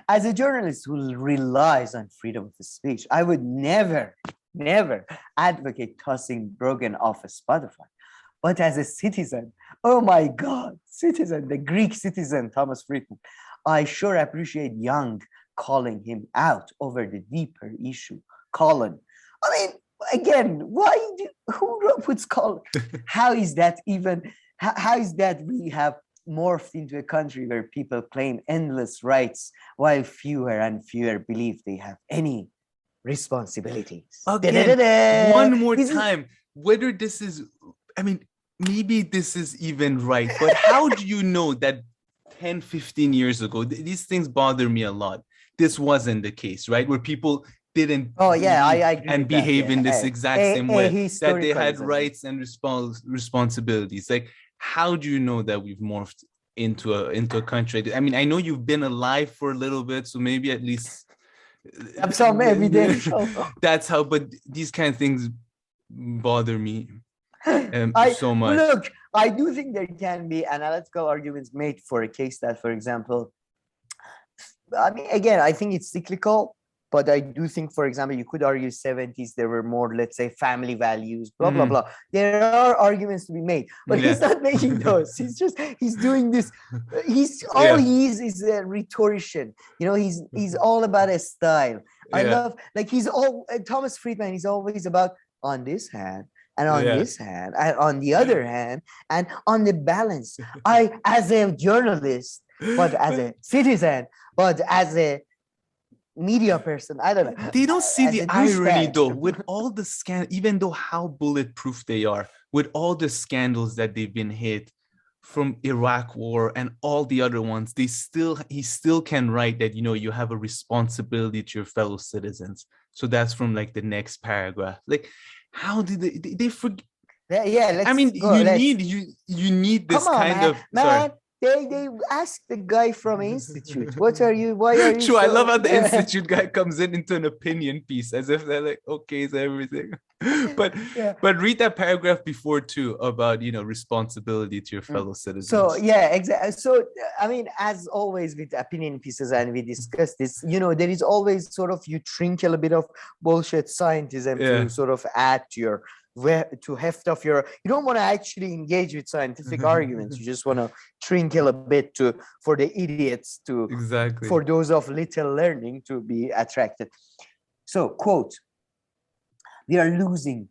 S2: As a journalist who relies on freedom of speech, I would never advocate tossing Rogan off of Spotify. But as a citizen, oh my God, the Greek citizen, Thomas Friedman, I sure appreciate Young calling him out over the deeper issue. Colin. I mean, again, who puts Colin? How is that we have morphed into a country where people claim endless rights while fewer and fewer believe they have any responsibilities?
S1: Again, one more time, whether this is, I mean, maybe this is even right, but how do you know that 10, 15 years ago, these things bother me a lot. This wasn't the case, right? Where people didn't
S2: I agree
S1: and behave in this exact same way, that they had
S2: example.
S1: rights and responsibilities. Like, how do you know that we've morphed into a country? I mean, I know you've been alive for a little bit, so maybe at least
S2: have some evidence.
S1: That's how, but these kind of things bother me so much.
S2: Look, I do think there can be analytical arguments made for a case that, for example, I mean, again, I think it's cyclical, but I do think, for example, you could argue 70s, there were more, let's say, family values, blah, blah, blah. There are arguments to be made, but he's not making those. He's doing this. He is a rhetorician. He's all about a style. I love, like, Thomas Friedman, he's always about, on this hand, And on this hand, and on the other hand, and on the balance, I, as a journalist, but as a citizen, but as a media person, I don't know.
S1: They don't see
S2: as
S1: the
S2: a
S1: irony
S2: douchebag.
S1: though, with all the even though how bulletproof they are, with all the scandals that they've been hit from Iraq war and all the other ones, he still can write that, you have a responsibility to your fellow citizens. So that's from like the next paragraph. Like, how did they forget?
S2: Yeah,
S1: I mean, you need this
S2: Come on,
S1: kind
S2: man.
S1: of
S2: Man, they asked the guy from Institute, why are you
S1: True, I love how the
S2: so-"
S1: Institute guy comes into an opinion piece as if they're like, okay, is everything. But read that paragraph before too about responsibility to your fellow citizens.
S2: So yeah, exactly. So I mean, as always with opinion pieces, and we discussed this, there is always sort of, you trinkle a bit of bullshit scientism to sort of add to your heft of your, you don't want to actually engage with scientific arguments, you just want to trinkle a bit for the idiots to for those of little learning to be attracted. So quote, we are losing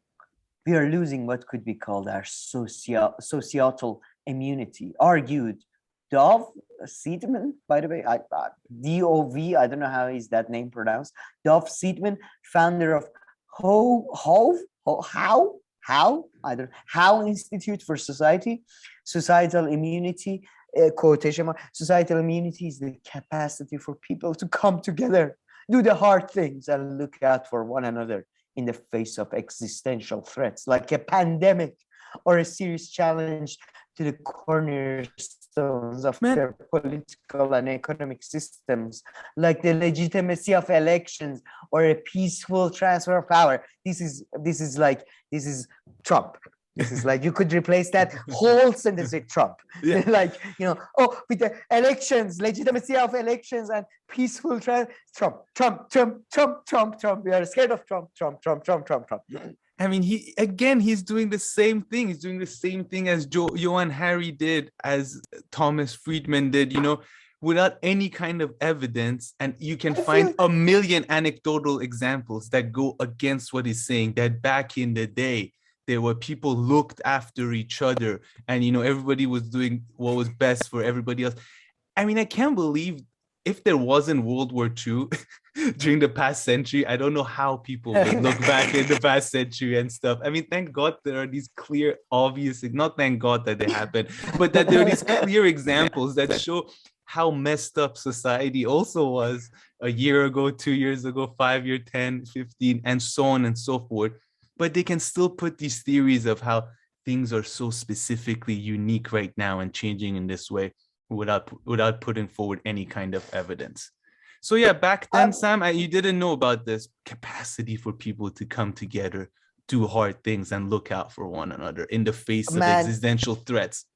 S2: what could be called our societal immunity, argued Dov Friedman, by the way, D-O-V, I don't know how is that name pronounced, Dov Friedman, founder of How Institute for Societal Immunity, quotation mark, societal immunity is the capacity for people to come together, do the hard things, and look out for one another in the face of existential threats like a pandemic or a serious challenge to the cornerstones of their political and economic systems, like the legitimacy of elections or a peaceful transfer of power. This is Trump. This is like, you could replace that whole sentence with Trump. Like, with the elections, legitimacy of elections and peaceful Trump. We are scared of Trump.
S1: I mean, he's doing the same thing. He's doing the same thing as Johann Hari did, as Thomas Friedman did, without any kind of evidence. And you can find a million anecdotal examples that go against what he's saying, that back in the day, there were people looked after each other and, everybody was doing what was best for everybody else. I mean, I can't believe if there wasn't World War II during the past century, I don't know how people would look back in the past century and stuff. I mean, thank God there are these clear, obvious, not thank God that they happened, but that there are these clear examples that show how messed up society also was a year ago, 2 years ago, 5 years, 10, 15, and so on and so forth. But they can still put these theories of how things are so specifically unique right now and changing in this way without putting forward any kind of evidence. So yeah, back then, Sam, you didn't know about this capacity for people to come together, do hard things, and look out for one another in the face of existential threats.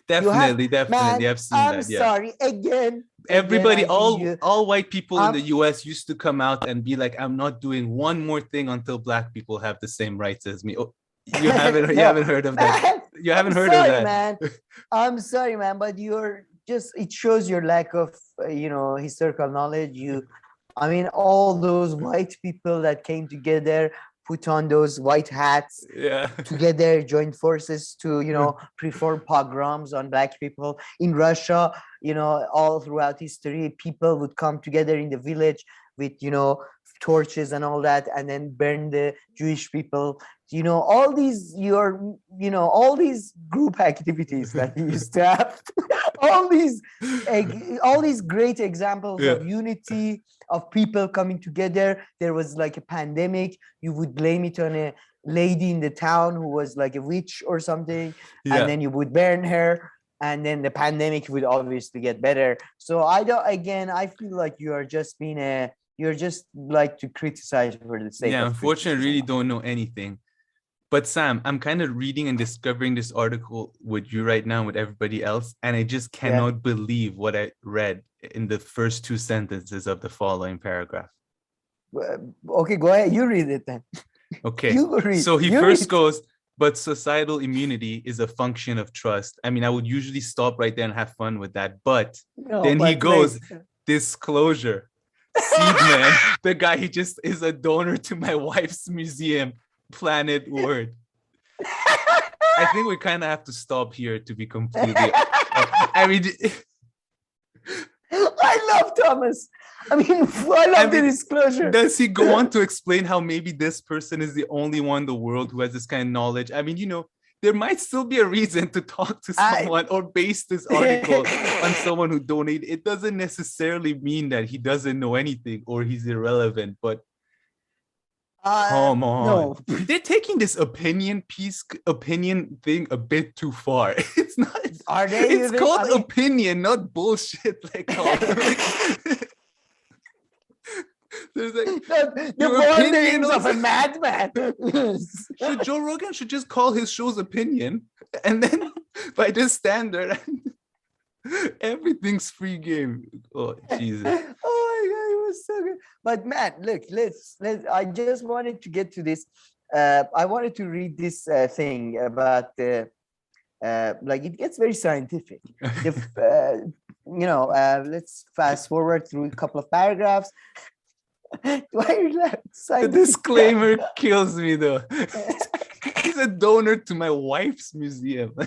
S1: Definitely, I've seen that.
S2: I'm sorry again.
S1: Everybody, all white people in the US used to come out and be like, I'm not doing one more thing until black people have the same rights as me. Oh, you haven't heard of that. You haven't heard of that.
S2: Man. I'm sorry, man, but it shows your lack of historical knowledge. I mean, all those white people that came together, put on those white hats together, joined forces to, perform pogroms on black people. In Russia, all throughout history, people would come together in the village with, torches and all that, and then burn the Jewish people. All these group activities that you used to have, all these great examples of unity, of people coming together. There was like a pandemic, you would blame it on a lady in the town who was like a witch or something, and then you would burn her, and then the pandemic would obviously get better. So I feel like you're just like to criticize for the sake of
S1: unfortunately, I really don't know anything. But Sam, I'm kind of reading and discovering this article with you right now, with everybody else, and I just cannot believe what I read in the first two sentences of the following paragraph.
S2: Okay, go ahead. You read it then.
S1: Okay. So he first goes, but societal immunity is a function of trust. I mean, I would usually stop right there and have fun with that. But then he goes, disclosure. Friedman, the guy, he just is a donor to my wife's museum, Planet Word. I think we kind of have to stop here to be completely. I mean,
S2: I love Thomas. I mean, I love the disclosure.
S1: Does he go on to explain how maybe this person is the only one in the world who has this kind of knowledge? I mean, there might still be a reason to talk to someone or base this article on someone who donated. It doesn't necessarily mean that he doesn't know anything or he's irrelevant, but come on.
S2: No.
S1: They're taking this opinion thing a bit too far. It's not.
S2: Are they?
S1: It's called opinion, not bullshit. There's
S2: the wanderings of a madman.
S1: So Joe Rogan should just call his show's opinion, and then by this standard, everything's free game. Oh Jesus!
S2: Oh my God, it was so good. But man, look, let's. I just wanted to get to this. I wanted to read this thing about it gets very scientific. Let's fast forward through a couple of paragraphs.
S1: The disclaimer kills me though. He's a donor to my wife's museum.
S2: Yeah,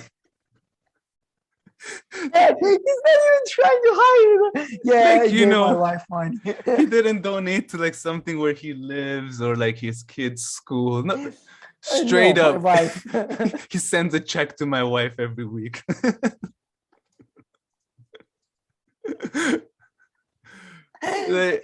S2: he's not even trying to hide it. Yeah, my wife money.
S1: He didn't donate to something where he lives or his kids' school. No, straight up. He sends a check to my wife every week.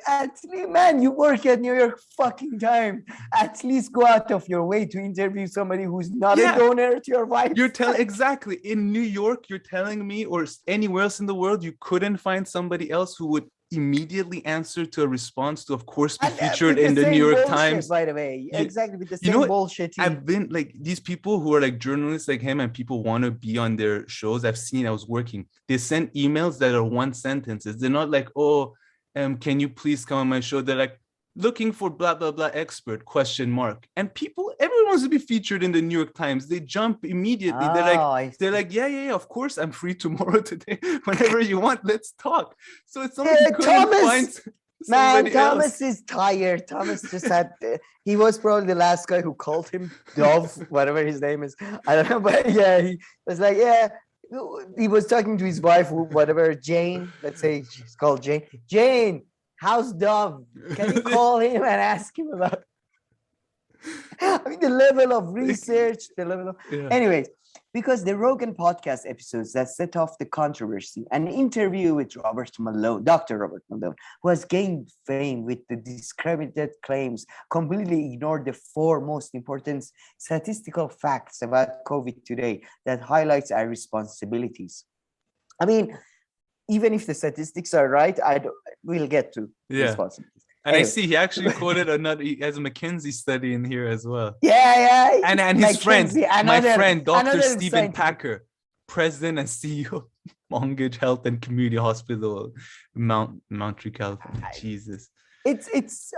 S2: Actually, man, you work at New York fucking Times. At least go out of your way to interview somebody who's not a donor to your wife.
S1: You're telling exactly in New York. You're telling me, or anywhere else in the world, you couldn't find somebody else who would immediately answer to a response to, of course, be featured in the New York Times.
S2: By the way, exactly with the same bullshit.
S1: I've been these people who are journalists like him, and people want to be on their shows. I've seen. I was working. They send emails that are one sentences. They're not can you please come on my show? They're looking for blah, blah, blah expert, ? And everyone wants to be featured in the New York Times. They jump immediately. They're yeah, of course, I'm free tomorrow, today, whenever you want, let's talk. So it's something you couldn't find somebody
S2: Thomas
S1: else.
S2: Is tired. Thomas just had, he was probably the last guy who called him Dove, whatever his name is. I don't know, but yeah, he was he was talking to his wife, whatever, Jane. Let's say she's called Jane. Jane, how's Dove? Can you call him and ask him about? I mean, the level of research, Anyways, because the Rogan podcast episodes that set off the controversy, an interview with Dr. Robert Malone, who has gained fame with the discredited claims, completely ignored the 4 most important statistical facts about COVID today that highlights our responsibilities. I mean, even if the statistics are right, we'll get to responsibilities.
S1: And anyway. I see he actually quoted he has a McKinsey study in here as well.
S2: Yeah.
S1: And his friend, my friend, Dr. Stephen Packer, president and CEO, Montage Health and Community Hospital, Montreal, California. Jesus.
S2: It's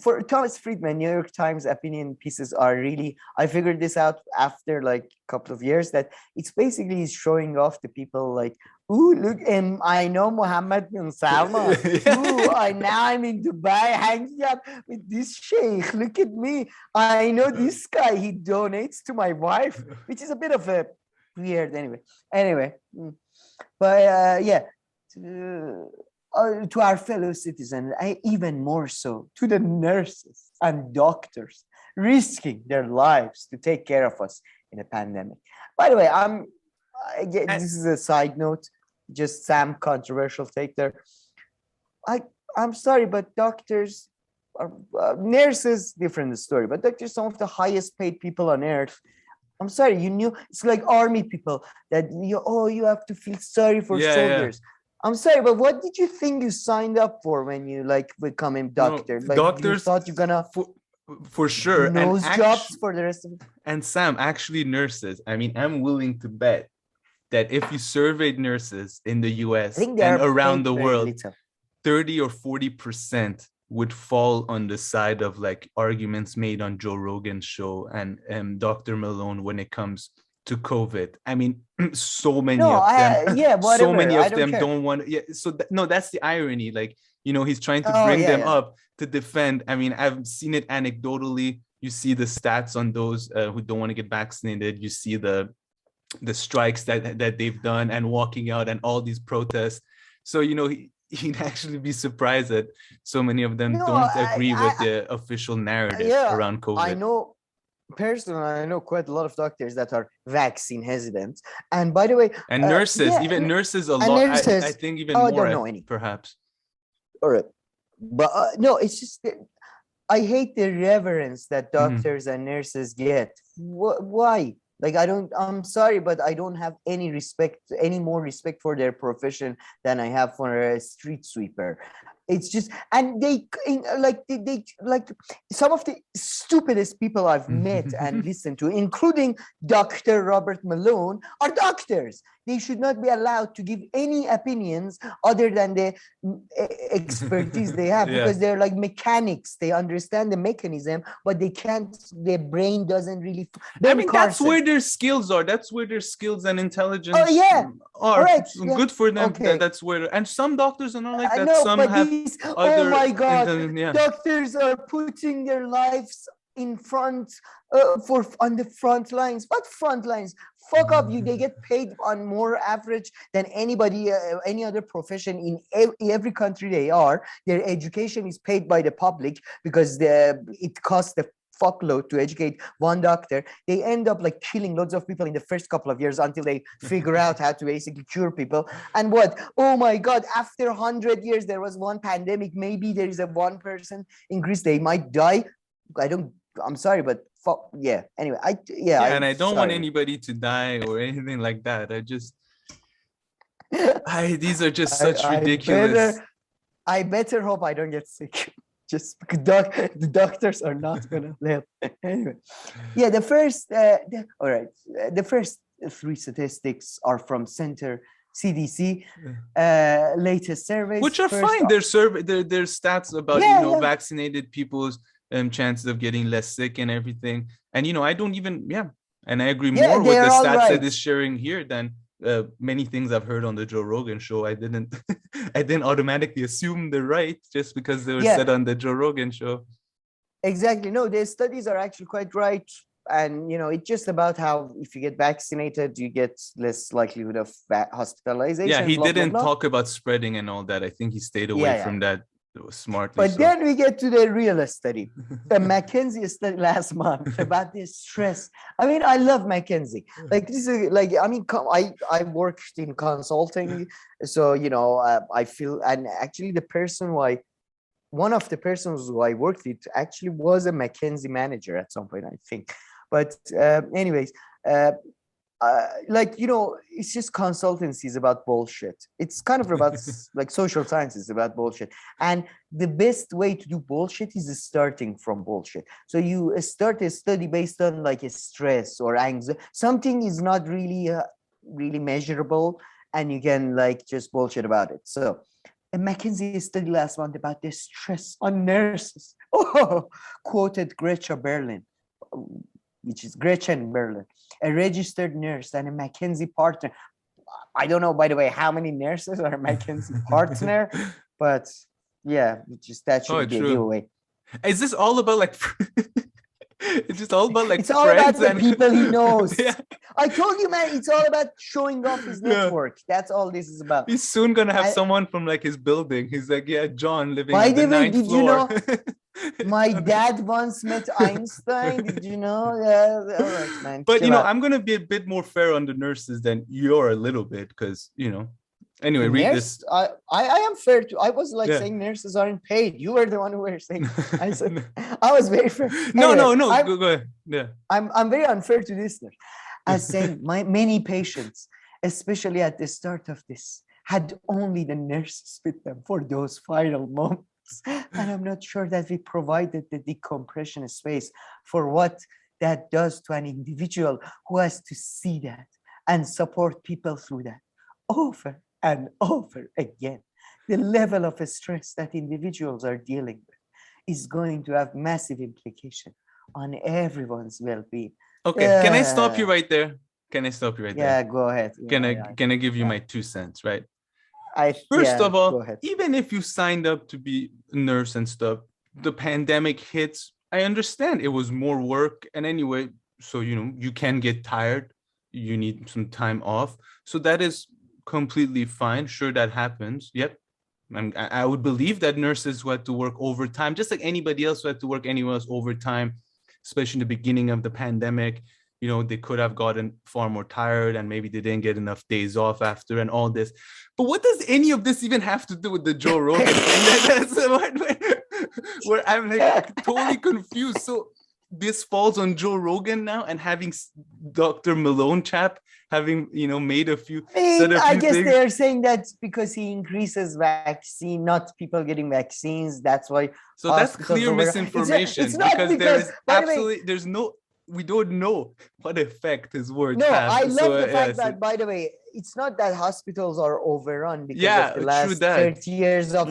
S2: for Thomas Friedman, New York Times opinion pieces are really, I figured this out after a couple of years, that it's basically he's showing off to people ooh, look, I know Mohammed bin Salman. Ooh, now I'm in Dubai hanging out with this sheikh. Look at me. I know this guy. He donates to my wife, which is a bit of a weird anyway. But to our fellow citizens, even more so to the nurses and doctors risking their lives to take care of us in a pandemic. By the way, this is a side note, just Sam controversial take there. I'm sorry, but doctors, nurses, different story, but doctors, some of the highest paid people on earth. I'm sorry, it's like army people that you have to feel sorry for soldiers. Yeah. I'm sorry, but what did you think you signed up for when you become a doctor?
S1: Doctors,
S2: you thought you're gonna
S1: for sure
S2: nose jobs for the rest of it.
S1: And Sam, actually nurses, I mean, I'm willing to bet that if you surveyed nurses in the US and around the world, 30 or 40% would fall on the side of arguments made on Joe Rogan's show and Dr. Malone when it comes to COVID. I mean, so many of them.
S2: Whatever.
S1: So many of them don't want. Yeah. So that's the irony. He's trying to bring them up to defend. I mean, I've seen it anecdotally. You see the stats on those who don't want to get vaccinated. You see the strikes that they've done and walking out and all these protests. So, he'd actually be surprised that so many of them don't agree with the official narrative around COVID.
S2: I know personally, I know quite a lot of doctors that are vaccine hesitant. And by the way,
S1: and nurses, even nurses a lot. I think even more, I don't know any. Perhaps.
S2: All right. But no, it's just I hate the reverence that doctors and nurses get. Why? Like, I'm sorry, but I don't have any more respect for their profession than I have for a street sweeper. It's just, and they some of the stupidest people I've met and listened to, including Dr. Robert Malone, are doctors. They should not be allowed to give any opinions other than the expertise they have, because they're like mechanics. They understand the mechanism, but they can't, their brain doesn't really.
S1: I mean, that's where their skills are. That's where their skills and intelligence are.
S2: Right.
S1: Good for them. That's where, and some doctors are not like that.
S2: I know,
S1: some
S2: but
S1: have
S2: oh my God, doctors are putting their lives in front on the front lines. What front lines? Fuck up, they get paid on more average than anybody, any other profession in every country they are. Their education is paid by the public because it costs the fuckload to educate one doctor. They end up like killing loads of people in the first couple of years until they figure out how to basically cure people. And what? Oh my God, after 100 years, there was one pandemic. Maybe there is one person in Greece, they might die. I'm sorry, but anyway,
S1: and I don't want anybody to die or anything like that. These are just such ridiculous.
S2: I better hope I don't get sick. Just because the doctors are not gonna live. Anyway, the first three statistics are from Center CDC latest surveys,
S1: which are fine. Their stats about vaccinated people's chances of getting less sick and everything. And I don't even and I agree more with the stats that is sharing here than many things I've heard on the Joe Rogan show. I didn't automatically assume they're right just because they were said on the Joe Rogan show.
S2: Exactly. No, their studies are actually quite right. And, it's just about how if you get vaccinated, you get less likelihood of hospitalization.
S1: Yeah, he didn't talk about spreading and all that. I think he stayed away from that smartly.
S2: But then we get to the real study, the McKinsey study last month about this stress. I mean, I love McKinsey. Like, this is like, I mean, I worked in consulting, so I feel, and actually one of the persons who I worked with actually was a McKinsey manager at some point, I think. But anyways, it's just consultancy is about bullshit. It's kind of about like social sciences about bullshit. And the best way to do bullshit is starting from bullshit. So you start a study based on like a stress or anxiety. Something is not really measurable, and you can like just bullshit about it. So a McKinsey study last month about the stress on nurses. Quoted Gretchen Berlin, which is Gretchen Berlin, a registered nurse and a McKinsey partner. I don't know, by the way, how many nurses are a McKinsey partner, but that should be a giveaway.
S1: Is this all about like? It's just all about like.
S2: It's all about the people he knows. I told you, man. It's all about showing off his network. That's all this is about.
S1: He's soon gonna have someone from like his building. He's like, John living on the 9th floor.
S2: You know? My dad once met Einstein. Did you know? All right, man.
S1: But I'm gonna be a bit more fair on the nurses than you're a little bit, because Anyway, read this.
S2: I am fair to. I was like saying nurses aren't paid. You were the one who were saying. I said I was very fair.
S1: Anyway, no. Go ahead. Yeah.
S2: I'm very unfair to this. I saying many patients, especially at the start of this, had only the nurses with them for those final moments, and I'm not sure that we provided the decompression space for what that does to an individual who has to see that and support people through that. Over and over again, the level of stress that individuals are dealing with is going to have massive implication on everyone's well-being.
S1: Okay, can I stop you right there?
S2: Yeah, go ahead.
S1: Can I give you my 2 cents, right? First of
S2: go
S1: all,
S2: ahead.
S1: even if you signed up to be a nurse and stuff, the pandemic hits. I understand it was more work, and anyway, so you can get tired. You need some time off, so that is completely fine. Sure, that happens. Yep. I would believe that nurses who had to work overtime, just like anybody else who had to work anywhere else overtime, especially in the beginning of the pandemic, they could have gotten far more tired and maybe they didn't get enough days off after and all this. But what does any of this even have to do with the Joe Rogan thing? That's where I'm like totally confused. So this falls on Joe Rogan now, and having Dr. Malone chap having made a few.
S2: I guess they're saying that because he increases vaccine, not people getting vaccines. That's why.
S1: So that's clear misinformation, because there is absolutely we don't know what effect his words have.
S2: I love the fact that, by the way, it's not that hospitals are overrun because of the last 30 years of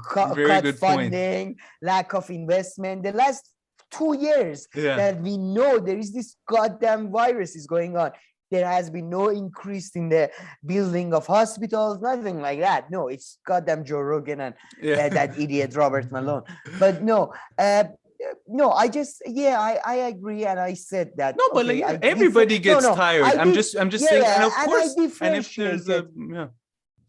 S2: cut funding, lack of investment. The last 2 years that we know there is this goddamn virus is going on. There has been no increase in the building of hospitals, nothing like that. No, it's goddamn Joe Rogan and that idiot Robert Malone. But no, I just I agree, and I said that.
S1: No, but everybody gets tired. I'm just saying, and of course, and if there's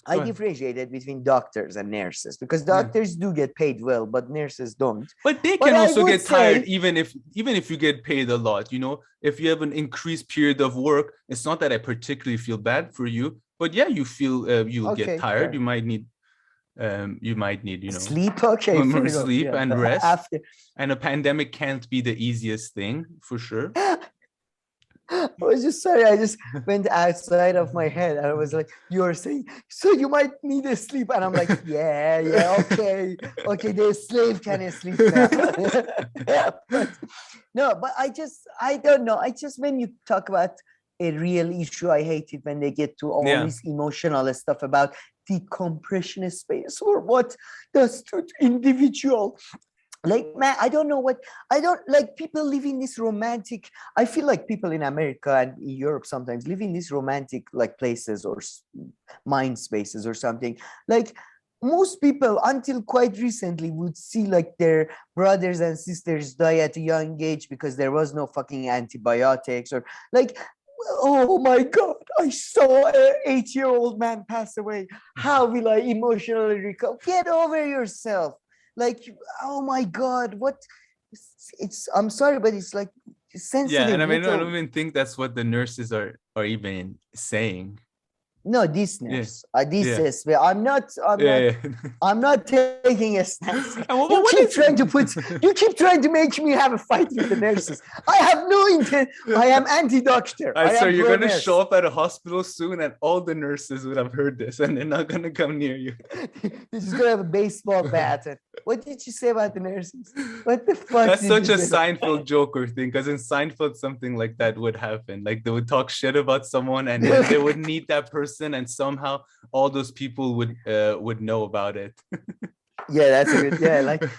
S2: I differentiated between doctors and nurses, because doctors do get paid well, but nurses don't.
S1: But they can also get tired even if you get paid a lot. If you have an increased period of work, it's not that I particularly feel bad for you, but you feel you'll get tired. You might need
S2: sleep.
S1: More sleep and rest. And a pandemic can't be the easiest thing for sure.
S2: I was just sorry. I just went outside of my head. I was like, you are saying, so you might need a sleep. And I'm like, okay. The slave can sleep now. But I don't know. When you talk about a real issue, I hate it when they get to all this emotional stuff about decompression space or what does to individual. Like, man, I don't know people live in this romantic. I feel like people in America and in Europe sometimes live in these romantic places or mind spaces or something. Like, most people until quite recently would see their brothers and sisters die at a young age because there was no fucking antibiotics, or oh my God, I saw an 8-year-old man pass away. How will I emotionally recover? Get over yourself. Oh my God, what? I'm sorry, but it's sensitive.
S1: Yeah, and I don't even think that's what the nurses are even saying.
S2: No, this nurse. I'm not taking a stance. You keep trying to make me have a fight with the nurses. I have no intent. I am anti-doctor.
S1: So you're going to show up at a hospital soon and all the nurses would have heard this and they're not going to come near you.
S2: They're just going to have a baseball bat. And what did you say about the nurses? What the fuck?
S1: That's such a Seinfeld Joker thing, because in Seinfeld, something like that would happen. They would talk shit about someone and then they would meet that person and somehow all those people would know about it.
S2: That's a good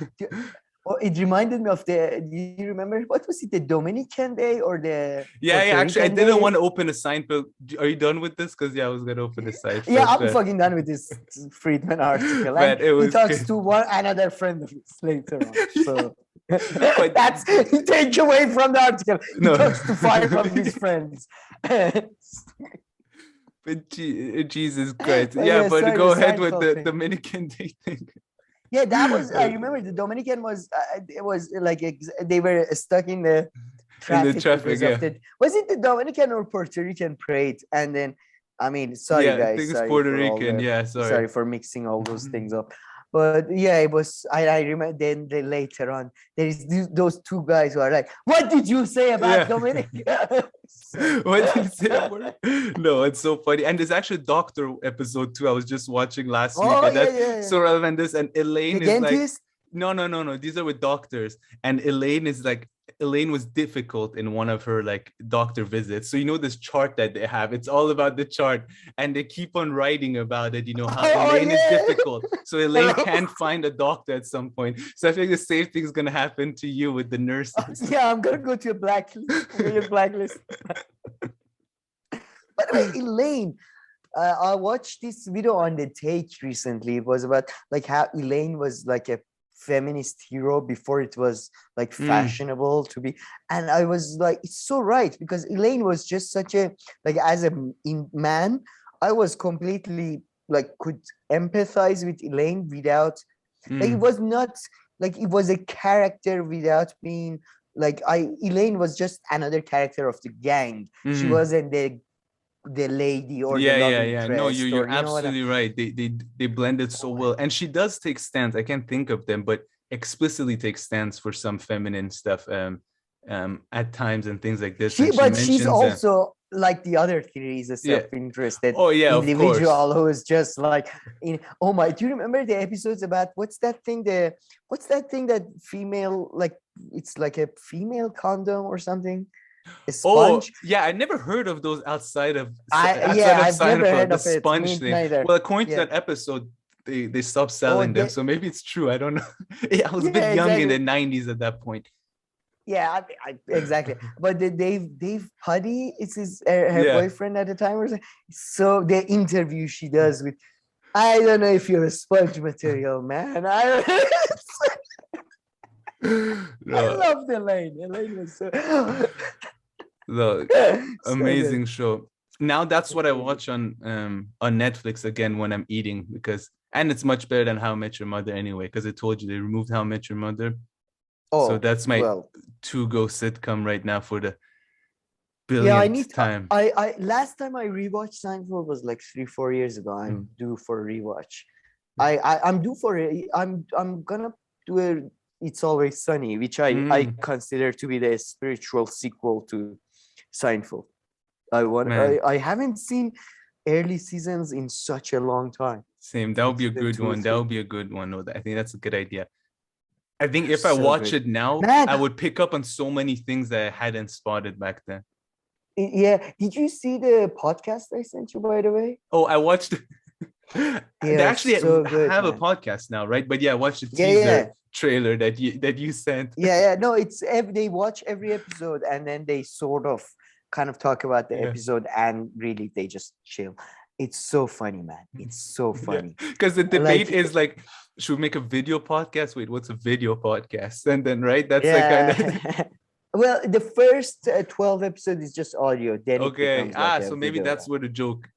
S2: it reminded me of do you remember what was it, the Dominican Day or the
S1: actually I didn't want to open a Seinfeld. Are you done with this? Because I was gonna open a Seinfeld.
S2: I'm fucking done with this Friedman article.
S1: But
S2: he talks to another friend of his later on, so that's take away from the article. He talks to 5 of his friends.
S1: But Jesus Christ. But go ahead with the Dominican Day thing.
S2: That was, I remember the Dominican was, it was they were stuck in the traffic. Was it the Dominican or Puerto Rican parade? And then, sorry guys.
S1: I think it's Puerto Rican.
S2: Sorry for mixing all those things up. But it was, I remember then later on, there is those 2 guys who are like, what did you say about Dominican?
S1: What did you say? No, it's so funny. And there's actually a doctor episode too. I was just watching last week. And that's so relevant. And Elaine is
S2: dentist?
S1: No. These are with doctors. And Elaine was difficult in one of her doctor visits. So this chart that they have, it's all about the chart, and they keep on writing about it. How Elaine is difficult. So Elaine can't find a doctor at some point. So I think the same thing is gonna happen to you with the nurses.
S2: I'm gonna go to a blacklist. By the way, Elaine, I watched this video on the Take recently. It was about like how Elaine was like a feminist hero before it was like fashionable to be, and I was like, it's so right, because Elaine was just such a like, as a man, I was completely like could empathize with Elaine without like, it was not like it was a character without being like, Elaine was just another character of the gang. She wasn't the lady or the love interest.
S1: No, you're
S2: or, you know
S1: absolutely right. They blended so well, and she does take stands. I can't think of them, but explicitly take stands for some feminine stuff at times and things like this.
S2: But she's also like the other three, is a self-interested individual who is just like oh my, do you remember the episodes about what's that thing that female, like it's like a female condom or something, a sponge?
S1: I never heard of those outside of
S2: I've never heard of it.
S1: Sponge thing.
S2: Neither.
S1: Well, according to that episode, they stopped selling them, so maybe it's true. I don't know. I was a bit young in the 90s at that point.
S2: Yeah, exactly. But the Dave Puddy, it's her boyfriend at the time or something. So the interview she does with, I don't know if you're a sponge material, man. I loved Elaine. Elaine was so
S1: amazing show. Now that's what I watch on Netflix again when I'm eating, and it's much better than How I Met Your Mother anyway, because I told you they removed How I Met Your Mother. So that's my to-go sitcom right now for the billionth time.
S2: I last time I rewatched Seinfeld was like 3-4 years ago. I'm due for a rewatch. I'm due for it. I'm gonna do a It's Always Sunny, which I consider to be the spiritual sequel to Seinfeld. I haven't seen early seasons in such a long time.
S1: Same. That would be a good one. That would be a good one. I think that's a good idea. I think if I watch it now, I would pick up on so many things that I hadn't spotted back then.
S2: Yeah. Did you see the podcast I sent you, by the way?
S1: Oh, I watched it. They actually have a podcast now, right? But I watched the teaser trailer that you sent.
S2: No, it's they watch every episode and then they sort of kind of talk about the episode, and really they just chill. It's so funny, man. It's so funny.
S1: Because the debate is like, should we make a video podcast? Wait, what's a video podcast? And then, right? That's like kind of...
S2: Well, the first 12 episodes is just audio. Then
S1: so maybe that's where the joke...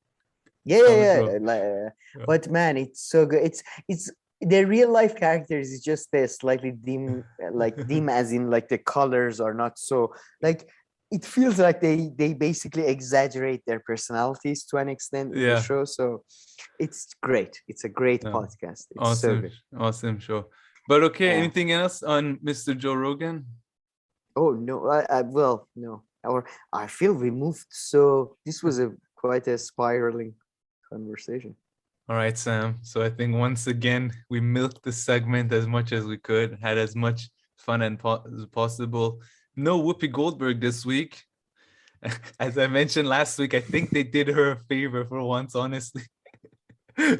S2: But man, it's so good. It's the real life characters is just slightly dim, like dim as in like the colors are not so... Like, it feels like they basically exaggerate their personalities to an extent in the show. So it's great. It's a great podcast. It's
S1: awesome,
S2: so good.
S1: Awesome show. But anything else on Mr. Joe Rogan?
S2: Oh no, no. I feel we moved. So this was quite a spiraling conversation.
S1: All right, Sam. So I think once again we milked the segment as much as we could, had as much fun as possible. No Whoopi Goldberg this week. As I mentioned last week, I think they did her a favor for once, honestly.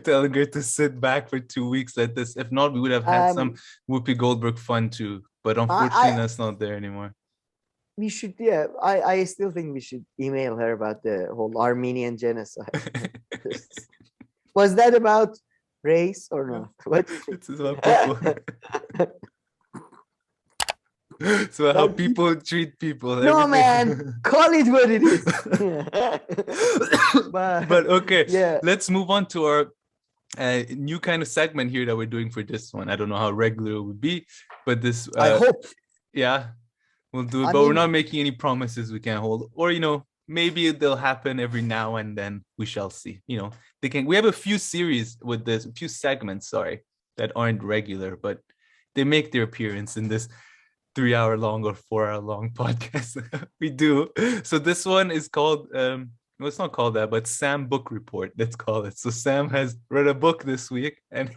S1: Telling her to sit back for 2 weeks like this. If not, we would have had some Whoopi Goldberg fun too. But unfortunately, that's not there anymore.
S2: We should, I still think we should email her about the whole Armenian genocide. Was that about race or not?
S1: It's about people. So how people treat people.
S2: No, man, call it what it is.
S1: But okay, let's move on to our new kind of segment here that we're doing for this one. I don't know how regular it would be, but this
S2: I hope.
S1: Yeah, we'll do it, but we're not making any promises we can't hold. Or maybe they'll happen every now and then. We shall see. We have a few series with this, a few segments, that aren't regular, but they make their appearance in this 3-hour long or 4-hour long podcast we do. So this one is called it's not called that, but Sam Book Report, let's call it. So Sam has read a book this week and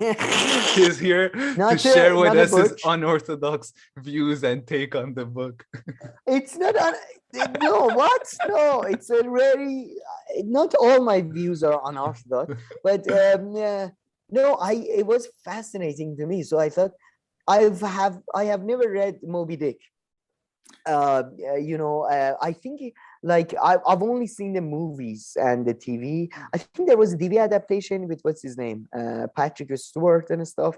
S1: he's here to share with us his unorthodox views and take on the book.
S2: It's not no, it's a very, not all my views are unorthodox, but it was fascinating to me. So I thought I have never read Moby-Dick. I think I've only seen the movies and the TV. I think there was a TV adaptation with what's his name, Patrick Stewart and stuff.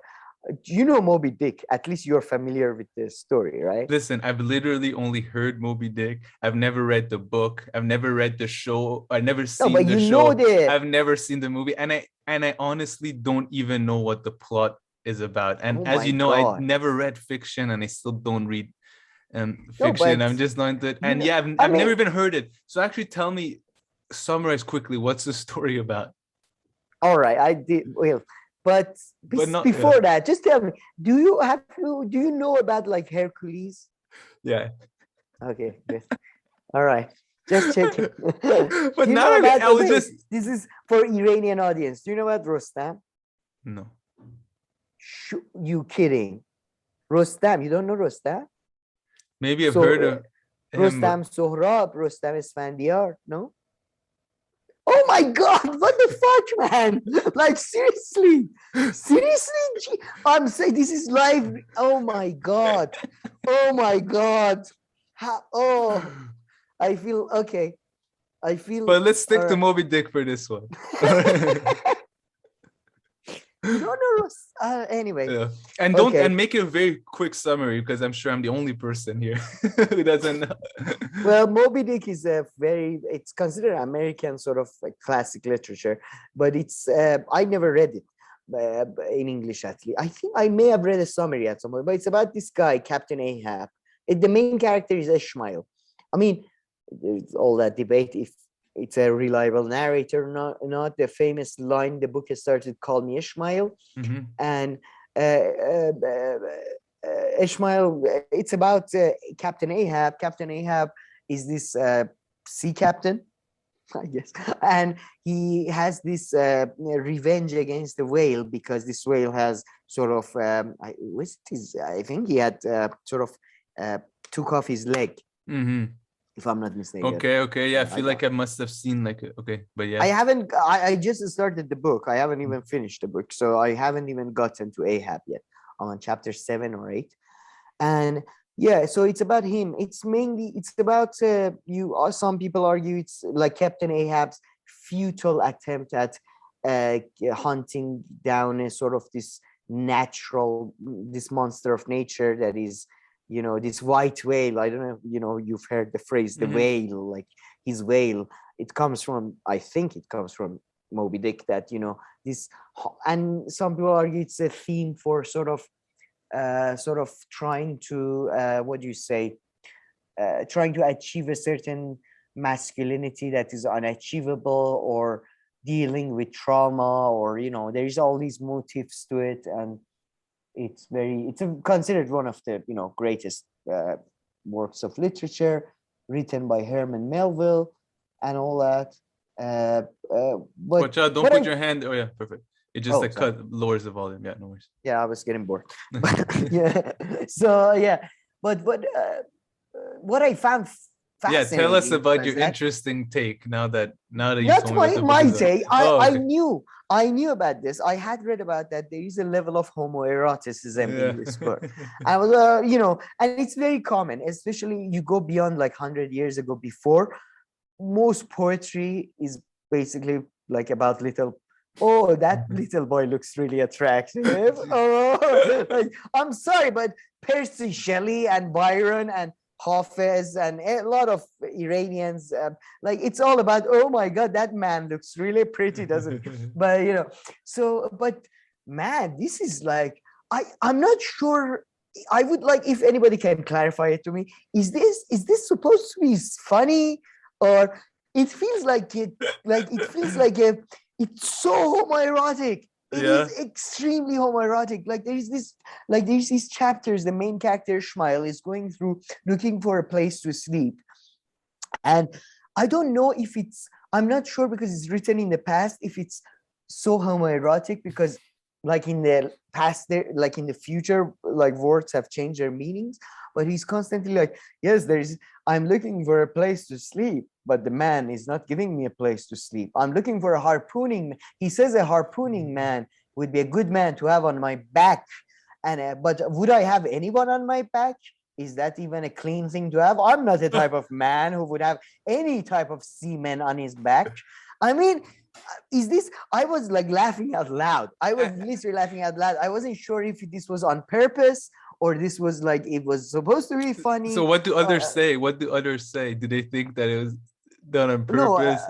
S2: You know Moby-Dick. At least you're familiar with the story, right?
S1: Listen, I've literally only heard Moby-Dick. I've never read the book. I've never read the show. I've never seen the show. I've never seen the movie, and I honestly don't even know what the plot is about. And as you know, I never read fiction, and I still don't read fiction. I'm just not into it. And I've never even heard it. So actually, tell me, summarize quickly. What's the story about?
S2: All right, I did well. But before that, just tell me, do you know about like Hercules?
S1: Yeah.
S2: Okay, good. All right. Just checking.
S1: But now
S2: this is for Iranian audience. Do you know about Rostam?
S1: No.
S2: You kidding? Rostam, you don't know Rostam?
S1: Maybe I've heard of him.
S2: Rostam Sohrab, Rostam Esfandiar, no? Oh my God, what the fuck, man? Like, seriously? I'm saying this is live. Oh my God. Oh my God. I feel, okay.
S1: But let's stick to Moby-Dick for this one.
S2: Anyway.
S1: Yeah. And make it a very quick summary, because I'm sure I'm the only person here who doesn't know.
S2: Well, Moby-Dick is it's considered American sort of like classic literature, but it's I never read it in English at least. I think I may have read a summary at some point, but it's about this guy, Captain Ahab. The main character is Ishmael. I mean, there's all that debate if it's a reliable narrator or not. The famous line the book has started, "Call me Ishmael," and Ishmael. It's about Captain Ahab. Captain Ahab is this sea captain, I guess, and he has this revenge against the whale, because this whale has sort of I think he had sort of took off his leg. If I'm not mistaken.
S1: Okay. Yeah, I feel like I must have seen but yeah.
S2: I just started the book. I haven't even finished the book. So I haven't even gotten to Ahab yet. I'm on chapter 7 or 8. And yeah, so it's about him. It's about some people argue it's like Captain Ahab's futile attempt at hunting down a sort of this monster of nature that is, this white whale. I don't know, you've heard the phrase, the whale, like his whale. I think it comes from Moby-Dick, that, this, and some people argue it's a theme for sort of trying to, trying to achieve a certain masculinity that is unachievable, or dealing with trauma, or, there's all these motifs to it. And it's considered one of the greatest works of literature, written by Herman Melville and all that.
S1: Watch out! Don't put your hand. Oh yeah, perfect. It just lowers the volume. Yeah, no worries.
S2: Yeah, I was getting bored. Yeah. So yeah, but what I found fascinating.
S1: Yeah, tell us about your interesting take now that you.
S2: That's my take. I knew about this. I had read about that. There is a level of homoeroticism in this book. I was, and it's very common, especially you go beyond like 100 years ago. Before, most poetry is basically like about that little boy looks really attractive. I'm sorry, but Percy Shelley and Byron and Hafez and a lot of Iranians, it's all about, oh my God, that man looks really pretty, doesn't it? But but man, this is like, I'm not sure. I would like if anybody can clarify it to me. Is this supposed to be funny, or it feels like it's so homoerotic. It is extremely homoerotic. There's these chapters. The main character Ishmael is going through looking for a place to sleep, and I don't know if I'm not sure, because it's written in the past, if it's so homoerotic, because like in the past, like in the future, like words have changed their meanings. But he's constantly like, yes, I'm looking for a place to sleep, but the man is not giving me a place to sleep. I'm looking for a harpooning. He says a harpooning man would be a good man to have on my back. And but would I have anyone on my back? is that even a clean thing to have? I'm not the type of man who would have any type of semen on his back. I mean, is this, I was like laughing out loud. I was literally laughing out loud. I wasn't sure if this was on purpose or this was like, it was supposed to be funny.
S1: So what do others say? What do others say? Do they think that it was done on purpose?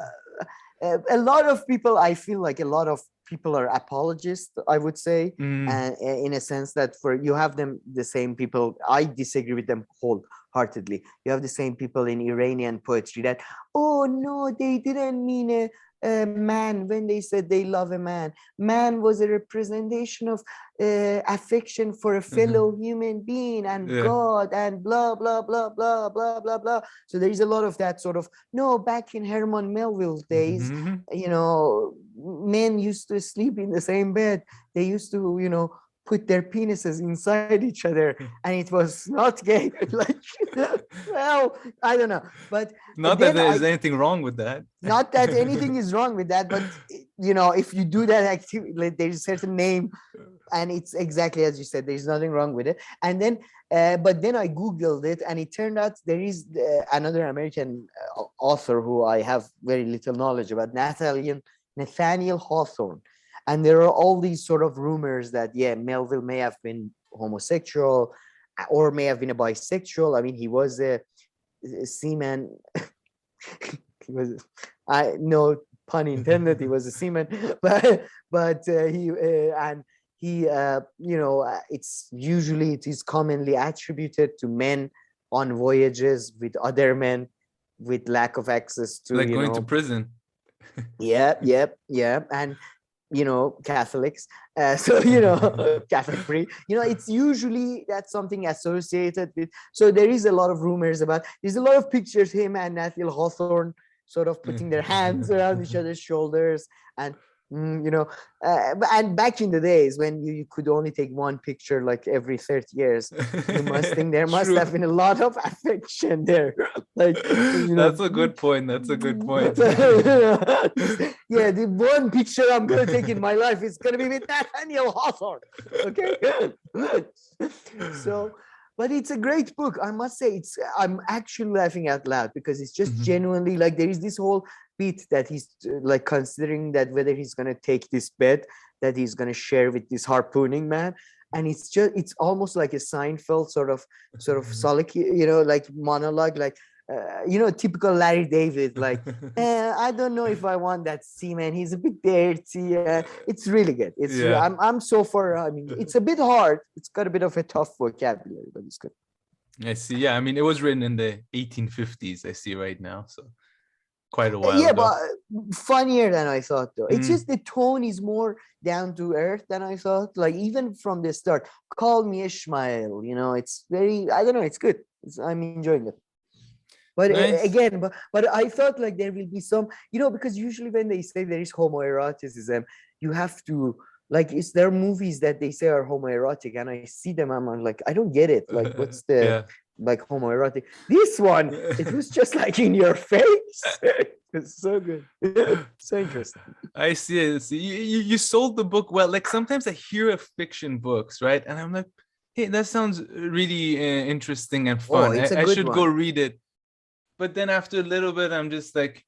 S2: No, a lot of people, I feel like a lot of people are apologists, I would say, and in a sense that for you have them, the same people, I disagree with them wholeheartedly. You have the same people in Iranian poetry that, oh no, they didn't mean a man when they said they love a man. Man was a representation of affection for a fellow human being and God and blah, blah, blah, blah, blah, blah, blah. So there is a lot of that sort of, no, back in Herman Melville's days, you know, men used to sleep in the same bed. They used to, you know, put their penises inside each other and it was not gay. Like, well, I don't know. But
S1: not that there's anything wrong with that.
S2: Not that anything is wrong with that, but you know, if you do that activity, like, there's a certain name and it's exactly as you said, there's nothing wrong with it. And then, but then I Googled it and it turned out there is another American author who I have very little knowledge about, Nathaniel Hawthorne. And there are all these sort of rumors that, yeah, Melville may have been homosexual or may have been a bisexual. I mean, he was a seaman. He was, no pun intended, he was a seaman, but he, you know, it's usually, it is commonly attributed to men on voyages with other men with lack of access to,
S1: like going to prison.
S2: Yeah. And, you know, Catholics. So, you know, Catholic free, you know, it's usually that's something associated with. So there is a lot of rumors about, there's a lot of pictures, him and Nathaniel Hawthorne sort of putting their hands around each other's shoulders and, you know, and back in the days when you could only take one picture like every 30 years, you must think there must have been a lot of affection there. Like, you know,
S1: that's a good point. That's a good point.
S2: Yeah, the one picture I'm gonna take in my life is gonna be with Nathaniel Hawthorne. Okay. So, but it's a great book, I must say. I'm actually laughing out loud because it's just genuinely like there is this whole bit that he's like considering that whether he's gonna take this bet that he's gonna share with this harpooning man, and it's almost like a Seinfeld sort of solitude, you know, like monologue, like you know, typical Larry David, like I don't know if I want that seaman, he's a bit dirty. It's really good. It's I'm so far. I mean, it's a bit hard, it's got a bit of a tough vocabulary, but it's good.
S1: I see. Yeah, I mean, it was written in the 1850s, I see right now, so quite a while
S2: ago.
S1: But
S2: funnier than I thought though. It's just the tone is more down to earth than I thought. Like even from the start, call me Ishmael, you know, it's very, I don't know, it's good. I'm enjoying it. But again, but I thought like there will be some, you know, because usually when they say there is homoeroticism, you have to, like, is there movies that they say are homoerotic and I see them, I'm like, I don't get it. Like, what's the like homoerotic? This one, it was just like in your face. It's so good. So interesting.
S1: I see it. See, you sold the book well. Like sometimes I hear of fiction books, right? And I'm like, hey, that sounds really interesting and fun. I should go read it. But then after a little bit, I'm just like,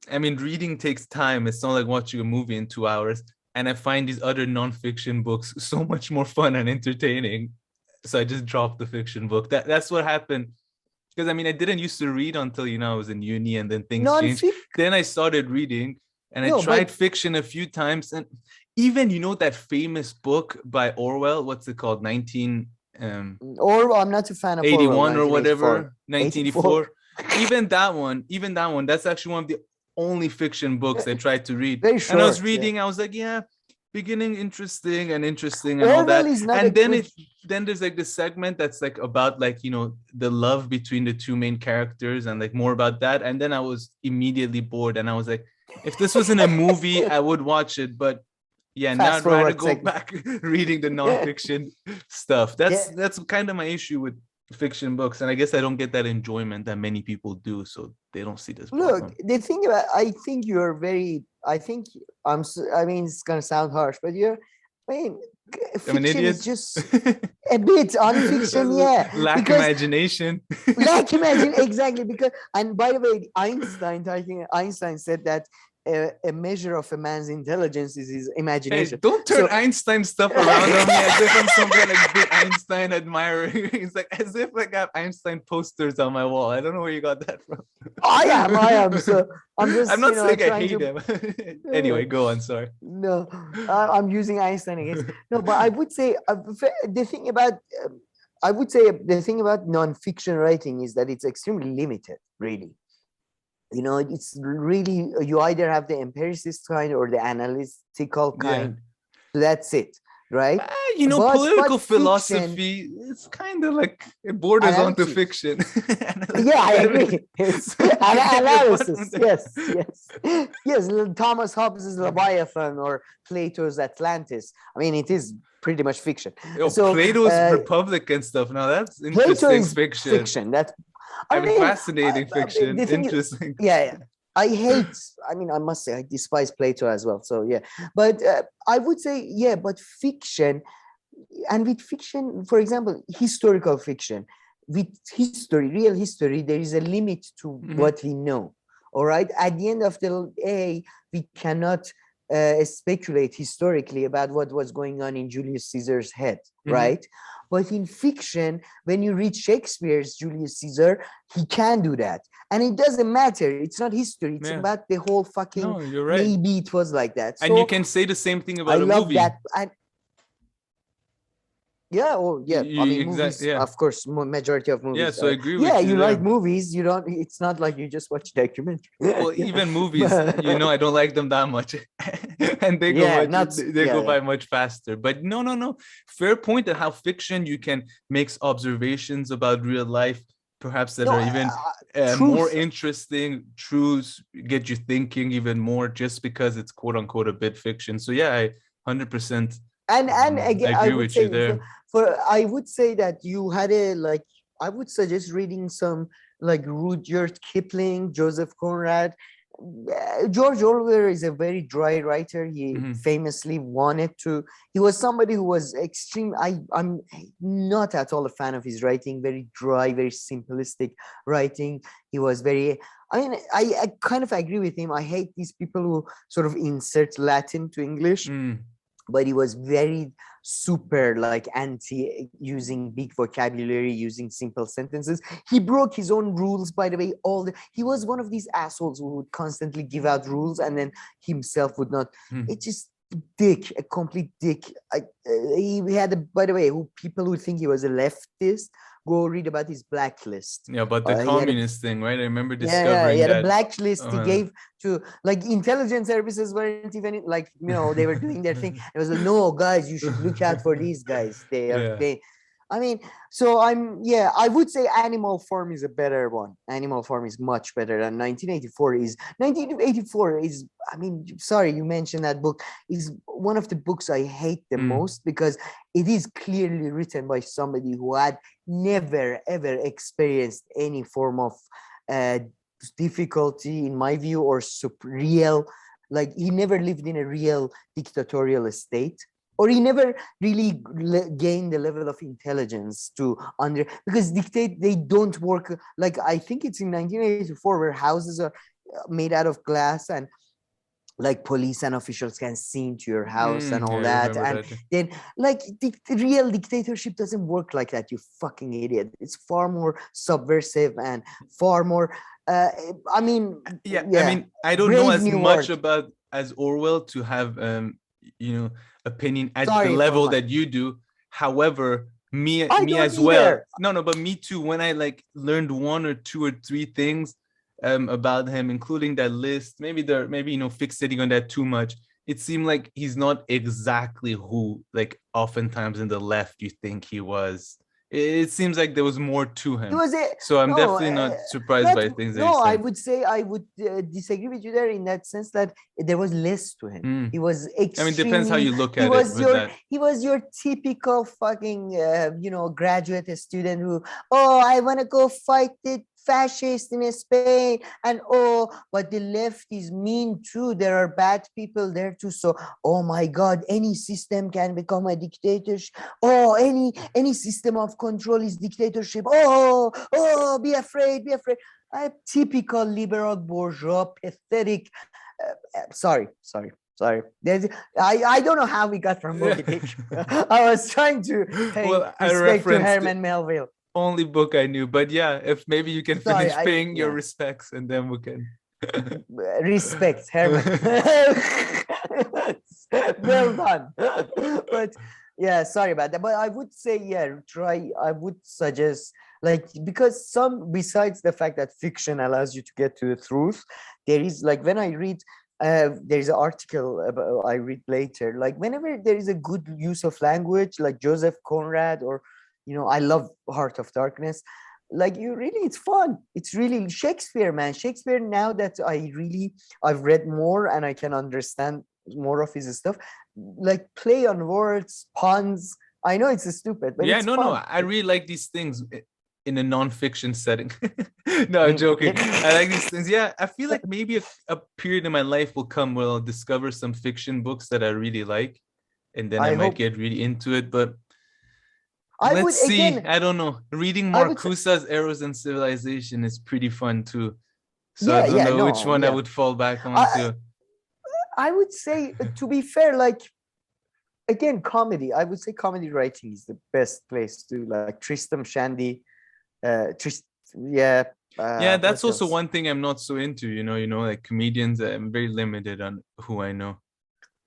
S1: I mean, reading takes time. It's not like watching a movie in 2 hours. And I find these other nonfiction books so much more fun and entertaining. So I just dropped the fiction book. That's what happened. Because I mean, I didn't used to read until, you know, I was in uni and then things changed. Then I started reading and I tried fiction a few times. And even, you know, that famous book by Orwell, what's it called?
S2: Orwell, I'm not a fan of
S1: 81
S2: Orwell,
S1: or whatever, 1984. Even that one, that's actually one of the only fiction books I tried to read.
S2: Very short,
S1: and I was reading, I was like, yeah, beginning interesting and all that. And then there's like this segment that's like about like, you know, the love between the two main characters and like more about that. And then I was immediately bored and I was like, if this was in a movie, I would watch it. But yeah, now I'd rather go back reading the nonfiction stuff. That's kind of my issue with fiction books, and I guess I don't get that enjoyment that many people do, so they don't see this problem.
S2: Look, the thing about, I think you're very, I mean, it's gonna sound harsh, but
S1: I'm an
S2: fiction
S1: idiot.
S2: is just a bit on fiction, yeah.
S1: Lack imagination.
S2: Lack imagination, exactly. Because, and by the way, Einstein, I think Einstein said that a measure of a man's intelligence is his imagination.
S1: Hey, don't turn Einstein stuff around on me as if I'm some kind of big Einstein admirer. It's like as if I got Einstein posters on my wall. I don't know where you got that from.
S2: I am. So I'm just.
S1: I'm not saying I
S2: trying
S1: hate him. Anyway, go on. Sorry.
S2: No, I'm using Einstein against. No, but I would say the thing about. I would say the thing about non-fiction writing is that it's extremely limited, really. It's really, you either have the empiricist kind or the analytical kind. So that's it, right?
S1: Political philosophy, it's kind of like it borders onto fiction.
S2: Yeah, I agree. Analysis, yes. Thomas Hobbes' Leviathan or Plato's Atlantis. I mean, it is pretty much fiction.
S1: So Plato's Republic and stuff. Now that's interesting fiction.
S2: That's
S1: fascinating fiction. Interesting.
S2: I must say I despise Plato as well. So yeah, but I would say but fiction, and with fiction, for example, historical fiction, with real history, there is a limit to what we know. All right, at the end of the day, we cannot speculate historically about what was going on in Julius Caesar's head, right? But in fiction, when you read Shakespeare's Julius Caesar, he can do that. And it doesn't matter. It's not history. It's about the whole fucking,
S1: no, you're right.
S2: Maybe it was like that.
S1: And you can say the same thing about a movie. I love that. And movies, of course, majority of movies. Yeah, so I agree with you.
S2: Yeah, you like movies. You don't, it's not like you just watch documentary.
S1: Well, even movies, I don't like them that much. And they go by much faster. But no. Fair point at how fiction, you can make observations about real life, perhaps that are even more interesting, truths, get you thinking even more just because it's quote unquote a bit fiction. So yeah, I 100%.
S2: And again,
S1: I agree with you there.
S2: I would say that you had I would suggest reading some like Rudyard Kipling, Joseph Conrad. George Orwell is a very dry writer. He famously wanted to. He was somebody who was extreme. I'm not at all a fan of his writing. Very dry, very simplistic writing. He was very. I kind of agree with him. I hate these people who sort of insert Latin to English. But he was very super anti using big vocabulary, using simple sentences. He broke his own rules, by the way. He was one of these assholes who would constantly give out rules and then himself would not. It's just dick, a complete dick. He had, by the way, people who think he was a leftist, go read about his blacklist.
S1: Yeah, but the communist thing, right? I remember discovering
S2: that. The blacklist he gave to intelligence services weren't even they were doing their thing. It was no, guys, you should look out for these guys. I would say Animal Farm is a better one. Animal Farm is much better than 1984 is. 1984 is, sorry, you mentioned that book, is one of the books I hate the most because it is clearly written by somebody who had never, ever experienced any form of difficulty, in my view, or real, he never lived in a real dictatorial state. Or he never really gained the level of intelligence because they don't work. I think it's in 1984 where houses are made out of glass and police and officials can see into your house and all that. And then the real dictatorship doesn't work like that, you fucking idiot. It's far more subversive and far more, I don't know as much about as Orwell to have, opinion at the level that you do. However, me as well. No, but me too. When I learned one or two or three things about him, including that list, maybe fixating on that too much, it seemed like he's not exactly who oftentimes in the left you think he was. It seems like there was more to him. So I'm definitely not surprised by things that I would say I would disagree with you there in that sense that there was less to him. He was extremely,
S1: it depends how you look at it.
S2: He was your typical fucking, graduate student who, I want to go fight the fascist in Spain, and but the left is mean too. There are bad people there too. So, oh my God, any system can become a dictatorship. Oh, any system of control is dictatorship. Be afraid, be afraid. A typical liberal bourgeois, pathetic. Sorry. I don't know how we got from Moby-Dick. I was trying to pay respect to Herman Melville.
S1: Only book I knew, but yeah, if maybe you can finish paying your respects and then we can
S2: respect Herman. Well done. But yeah, sorry about that. But I would say, I would suggest, because besides the fact that fiction allows you to get to the truth, there is when I read, there's an article I read later, whenever there is a good use of language, like Joseph Conrad, or I love Heart of Darkness, it's fun. It's really Shakespeare, man. Shakespeare, now that I've read more and I can understand more of his stuff, play on words, puns. I know it's stupid, but it's fun.
S1: I really like these things in a non-fiction setting. No, I'm joking. I like these things. Yeah, I feel like maybe a period in my life will come where I'll discover some fiction books that I really like, and then I might get really into it. But let's see. I don't know. Reading Marcusa's Eros and Civilization is pretty fun too. So I don't know which one I would fall back onto.
S2: I would say, to be fair, comedy. I would say comedy writing is the best place to Tristram Shandy.
S1: That's also one thing I'm not so into. Comedians. I'm very limited on who I know.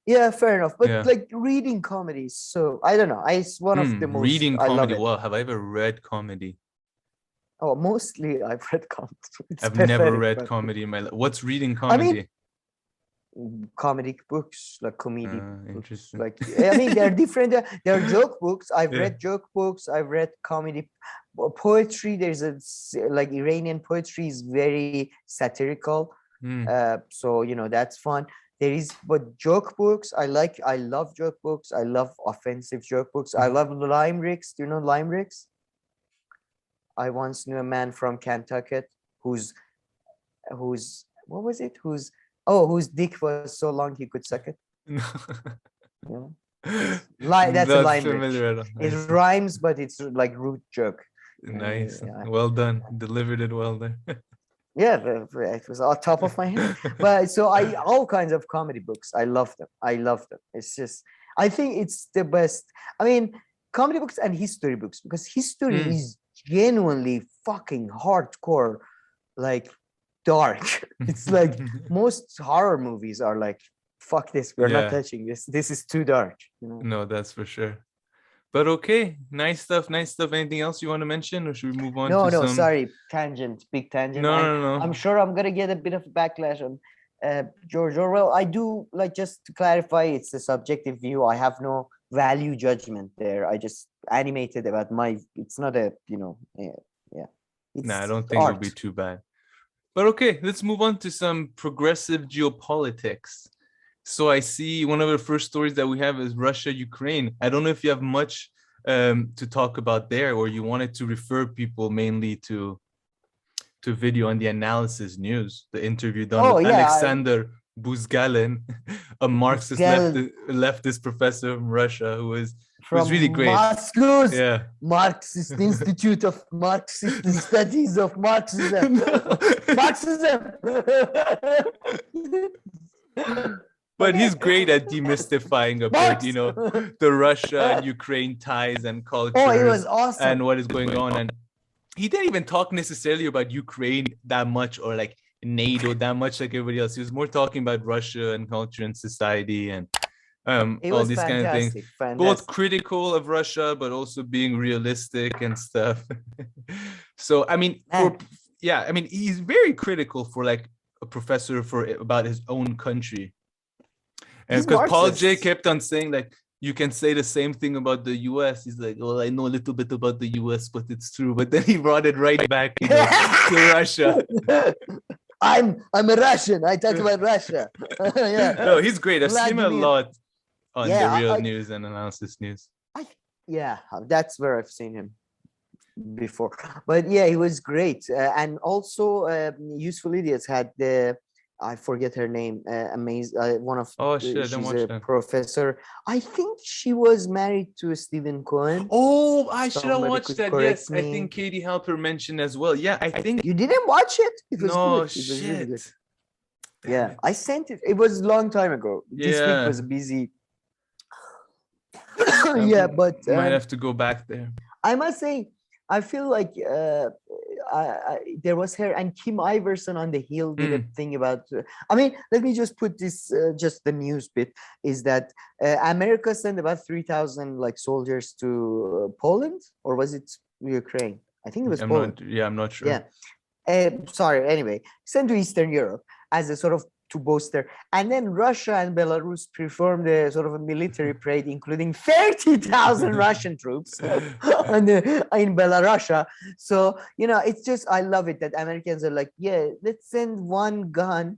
S2: Yeah, fair enough. But reading comedy, so I don't know. It's one of the most
S1: reading comedy. Well, have I ever read comedy?
S2: Oh, mostly I've read comedy.
S1: I've never read comedy in my life. What's reading comedy?
S2: Comedic books, comedy.
S1: Interesting.
S2: They're different. There are joke books. I've read joke books. I've read comedy, poetry. There's Iranian poetry is very satirical. So that's fun. But joke books, I love joke books. I love offensive joke books. I love limericks. Do you know limericks? I once knew a man from Kentucky whose dick was so long he could suck it. That's a limerick. It rhymes, but it's rude joke.
S1: Nice. Well done. Delivered it well there.
S2: Yeah, it was on top of my head. But so all kinds of comedy books. I love them. It's just, I think it's the best. Comedy books and history books, because history is genuinely fucking hardcore, dark. It's most horror movies are fuck this, we're not touching this. This is too dark.
S1: No, that's for sure. But okay, nice stuff. Anything else you want to mention, or should we move on?
S2: No, sorry, big tangent.
S1: No.
S2: I'm sure I'm gonna get a bit of backlash on George Orwell. I do just to clarify, it's a subjective view. I have no value judgment there. I just animated about it's not a
S1: I don't think it'll be too bad. But okay, let's move on to some progressive geopolitics. So I see one of the first stories that we have is Russia-Ukraine. I don't know if you have much to talk about there, or you wanted to refer people mainly to video on the Analysis News, the interview done with Alexander Buzgalin, a Marxist leftist professor from Russia who was really great.
S2: Moscow's Marxist Institute of Marxist Studies of Marxism. Marxism.
S1: But he's great at demystifying about, the Russia and Ukraine ties and culture.
S2: Oh, it was awesome.
S1: And what is going on. And he didn't even talk necessarily about Ukraine that much, or NATO that much like everybody else. He was more talking about Russia and culture and society and all these kind of things. Both critical of Russia, but also being realistic and stuff. So, he's very critical for a professor about his own country. And because Paul J kept on saying you can say the same thing about the US. He's like, well, I know a little bit about the US, but it's true. But then he brought it right back to Russia.
S2: I'm a Russian. I talk about Russia.
S1: No, he's great. I've seen him a lot on the Real News and Analysis News.
S2: That's where I've seen him. before. But yeah, he was great. And also, Useful Idiots had I forget her name. Amazing. One of
S1: Oh shit, I didn't
S2: she's
S1: watch
S2: a
S1: that.
S2: professor. I think she was married to Stephen Cohen.
S1: Oh, I should have
S2: Somebody
S1: watched
S2: could
S1: that.
S2: correct
S1: Yes, I
S2: me.
S1: think Katie Halper mentioned as well. Yeah, I think.
S2: You didn't watch it? It was
S1: No
S2: good. It was really good.
S1: shit. Damn
S2: Yeah,
S1: it.
S2: I sent it. It was a long time ago. This week
S1: Yeah.
S2: was busy.
S1: I
S2: Yeah, but
S1: might have to go back there.
S2: I must say, I feel like there was her and Kim Iverson on the Hill did a thing about. I mean, let me just put this, just the news bit is that America sent about 3,000 like soldiers to Poland, or was it Ukraine? I think it was Poland.
S1: I'm not sure.
S2: Yeah. Sorry. Anyway, sent to Eastern Europe as a sort of to bolster, and then Russia and Belarus performed a sort of a military parade, including 30,000 Russian troops in Belarus. So it's just I love it that Americans are like, yeah, let's send one gun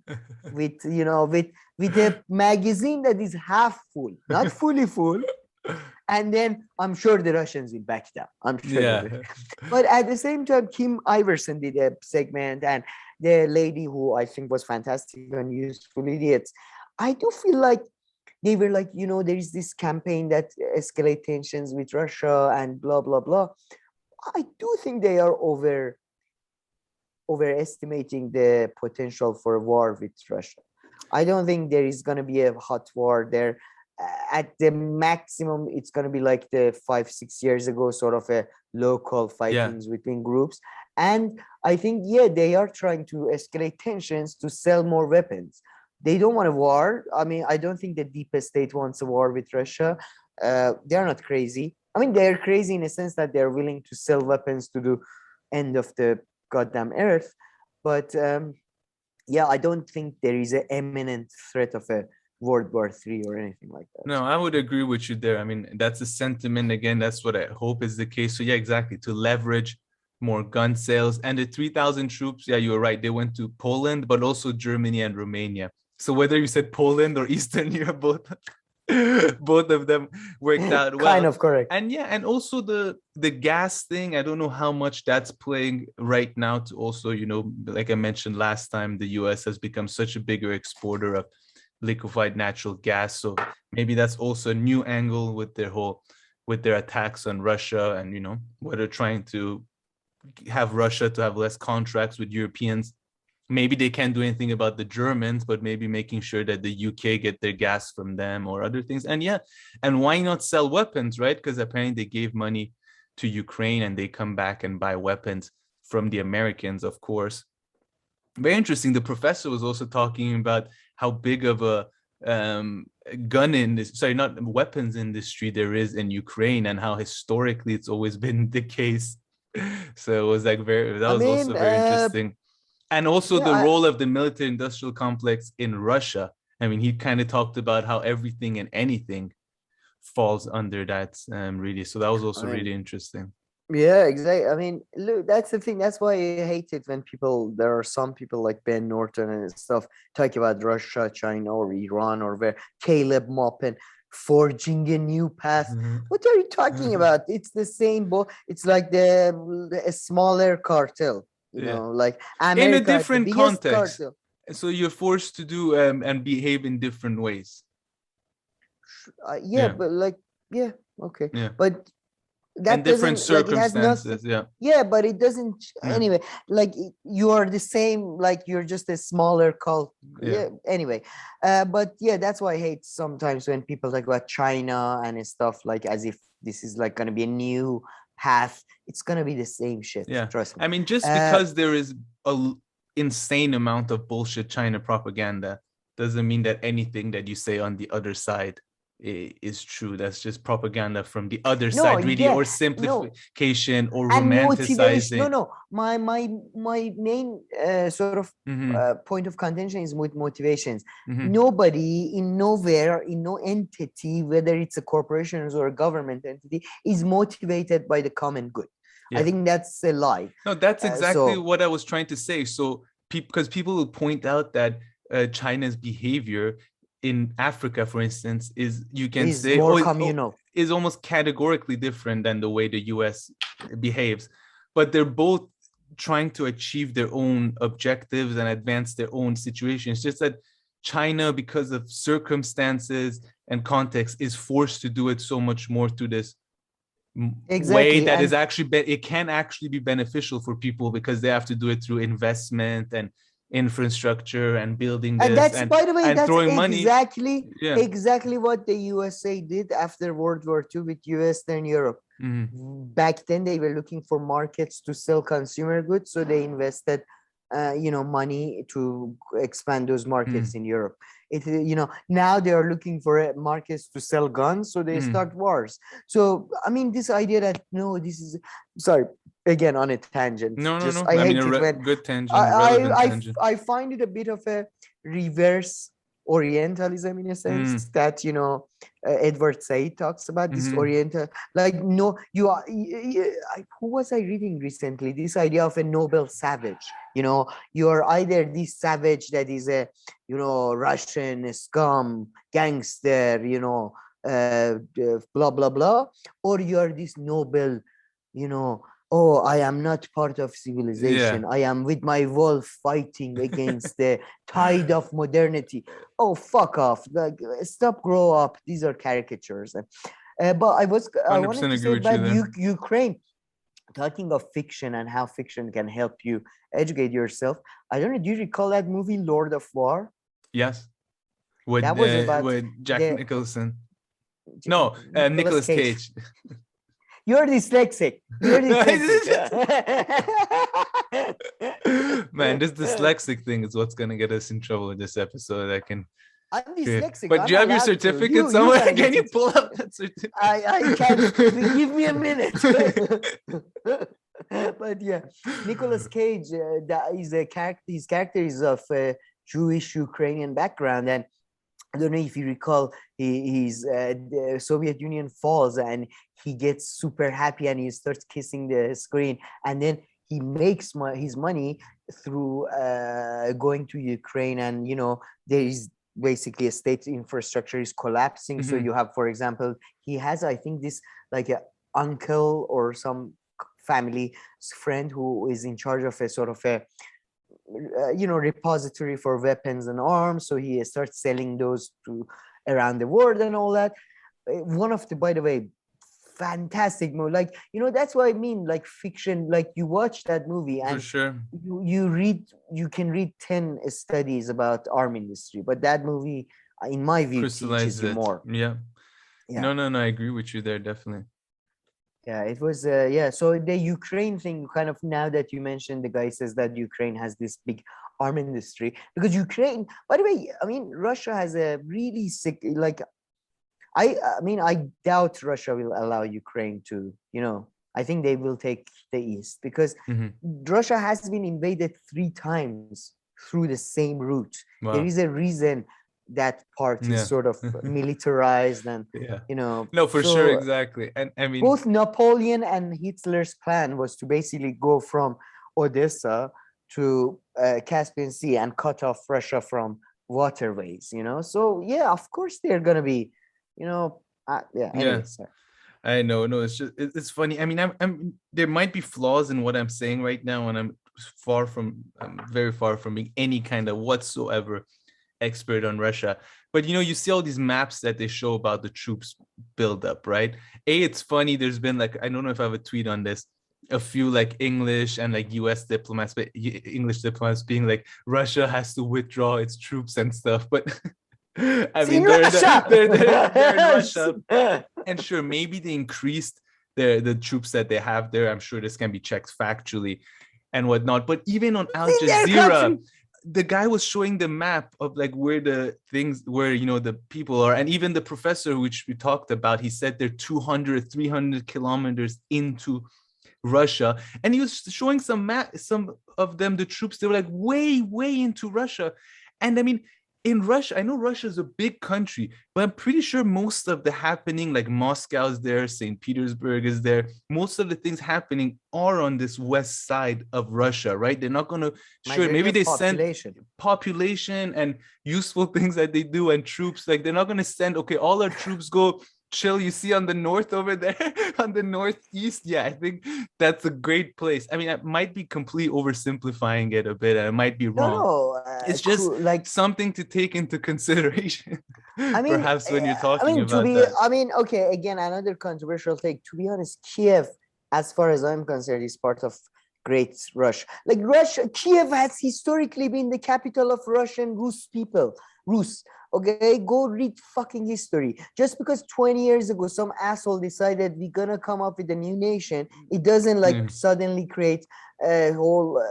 S2: with with a magazine that is half full, not fully full. And then I'm sure the Russians will back down. I'm sure.
S1: Yeah.
S2: But at the same time, Kim Iverson did a segment, and the lady who I think was fantastic on Useful Idiots. I do feel like they were like, there is this campaign that escalate tensions with Russia and blah, blah, blah. I do think they are overestimating the potential for a war with Russia. I don't think there is going to be a hot war there. At the maximum, it's going to be like the 5-6 years ago, sort of a local fightings between groups. And I think, they are trying to escalate tensions to sell more weapons. They don't want a war. I mean, I don't think the deep state wants a war with Russia. They're not crazy. I mean, they're crazy in a sense that they're willing to sell weapons to the end of the goddamn earth. But I don't think there is an imminent threat of a World War III or anything like that.
S1: No, I would agree with you there. I mean, that's a sentiment. Again, that's what I hope is the case. So yeah, exactly. To leverage more gun sales. And the 3,000 troops, yeah, you were right. They went to Poland, but also Germany and Romania. So whether you said Poland or Eastern Europe, both of them worked out well.
S2: Kind of correct.
S1: And yeah, and also the gas thing, I don't know how much that's playing right now to also, like I mentioned last time, the US has become such a bigger exporter of liquefied natural gas. So maybe that's also a new angle with their attacks on Russia, and whether trying to have Russia to have less contracts with Europeans. Maybe they can't do anything about the Germans, but maybe making sure that the UK get their gas from them or other things. And why not sell weapons, right? Because apparently they gave money to Ukraine and they come back and buy weapons from the Americans, of course. Very interesting. The professor was also talking about how big of a weapons industry there is in Ukraine, and how historically it's always been the case. So it was like also very interesting. And also the role of the military industrial complex in Russia. I mean, he kind of talked about how everything and anything falls under that really. So that was also really interesting.
S2: Yeah, exactly. I mean, look, that's the thing. That's why I hate it when there are some people like Ben Norton and stuff talk about Russia, China, or Iran, or where Caleb Maupin forging a new path. Mm-hmm. What are you talking about? It's the same. It's like a smaller cartel, you know, like America,
S1: in a different context. Cartel. So you're forced to do and behave in different ways.
S2: But like, okay.
S1: Yeah.
S2: But that
S1: in different circumstances,
S2: but it doesn't anyway, like you are the same, like you're just a smaller cult. Anyway, but that's why I hate sometimes when people talk about China and stuff, like as if this is like going to be a new path. It's going to be the same shit. Trust me.
S1: I mean, just because there is a insane amount of bullshit China propaganda doesn't mean that anything that you say on the other side is true. That's just propaganda from the other side, really, or simplification or romanticizing. My main sort of point of contention is with motivations. Nobody in nowhere, in no entity, whether it's a corporation or a government entity, is motivated by the common good. I think that's a lie. No, that's exactly what I was trying to say. So because people will point out that China's behavior in Africa, for instance, is
S2: more communal.
S1: Is almost categorically different than the way the US behaves. but they're both trying to achieve their own objectives and advance their own situation. It's just that China, because of circumstances and context, is forced to do it so much more through this way that is actually it can actually be beneficial for people, because they have to do it through investment and infrastructure and building this,
S2: and that's, by the way, that's
S1: throwing money.
S2: Exactly what the USA did after World War II with US and Europe. Back then they were looking for markets to sell consumer goods, so they invested money to expand those markets in Europe. Now they are looking for markets to sell guns, so they start wars. So I mean, this idea that this is, sorry, again on a tangent.
S1: No.
S2: I hate it when
S1: good tangent.
S2: I find it a bit of a reverse Orientalism in a sense that Edward Said talks about this Oriental, like, no, you are. Who was I reading recently? This idea of a noble savage. You are either this savage that is a Russian scum gangster, blah blah blah, or you are this noble, oh, I am not part of civilization. I am with my wolf fighting against the tide of modernity. Oh, fuck off. Like, stop, grow up. These are caricatures. But I wanted to say about Ukraine, talking of fiction and how fiction can help you educate yourself. I don't know, do you recall that movie, Lord of War?
S1: Yes. With Jack Nicholson. No, Nicolas Cage.
S2: You're dyslexic.
S1: Man, this dyslexic thing is what's gonna get us in trouble in this episode.
S2: I'm dyslexic.
S1: But do you have your certificate somewhere? Can you pull up that certificate?
S2: I can't. Give me a minute. But yeah, Nicolas Cage, his character is of Jewish Ukrainian background, and I don't know if you recall, the Soviet Union falls and he gets super happy and he starts kissing the screen, and then he makes his money through going to Ukraine, and there is basically a state infrastructure is collapsing. So you have, for example, he has, I think, this like a uncle or some family friend who is in charge of a sort of a repository for weapons and arms, so he starts selling those to around the world and all that. One of the, by the way, fantastic movie, like that's what I mean, like fiction, like you watch that movie and
S1: for sure
S2: you can read 10 studies about arm industry, but that movie, in my view, teaches you more.
S1: No, I agree with you there, definitely.
S2: It was so the Ukraine thing, kind of, now that you mentioned, the guy says that Ukraine has this big arm industry, because Ukraine, by the way, I mean, Russia has a really sick, like, I doubt Russia will allow Ukraine to, I think they will take the East, because Russia has been invaded 3 times through the same route. Wow. There is a reason that part is sort of militarized and
S1: no, for sure, exactly. And I mean,
S2: both Napoleon and Hitler's plan was to basically go from Odessa to Caspian Sea and cut off Russia from waterways, so of course they're gonna be anyways,
S1: I know. No, it's just, it's funny. I mean, I'm there might be flaws in what I'm saying right now, and I'm very far from being any kind of whatsoever expert on Russia. But you see all these maps that they show about the troops buildup, right? It's funny. There's been, like, I don't know if I have a tweet on this, a few like English and like US diplomats, but English diplomats being like, Russia has to withdraw its troops and stuff. But I mean, they're in Russia. And sure, maybe they increased the troops that they have there. I'm sure this can be checked factually and whatnot. But even on Al Jazeera, the guy was showing the map of like where the people are. And even the professor, which we talked about, he said they're 200, 300 kilometers into Russia. And he was showing some of them, the troops, they were like way, way into Russia. And I mean, in Russia, I know Russia is a big country, but I'm pretty sure most of the happening, like Moscow is there, St. Petersburg is there, most of the things happening are on this west side of Russia, right? They're not going to, maybe they send population and useful things that they do and troops, like they're not going to send, okay, all our troops go chill. You see on the north over there, on the northeast. Yeah, I think that's a great place. I mean, I might be completely oversimplifying it a bit, and I might be wrong.
S2: No,
S1: It's just
S2: like
S1: something to take into consideration.
S2: I mean,
S1: perhaps when you're talking about that.
S2: I mean, okay, again, another controversial take. To be honest, Kiev, as far as I'm concerned, is part of Great Russia. Like Russia, Kiev has historically been the capital of Russian Rus people. Rus. Okay, go read fucking history. Just because 20 years ago some asshole decided we're gonna come up with a new nation, it doesn't like suddenly create a whole.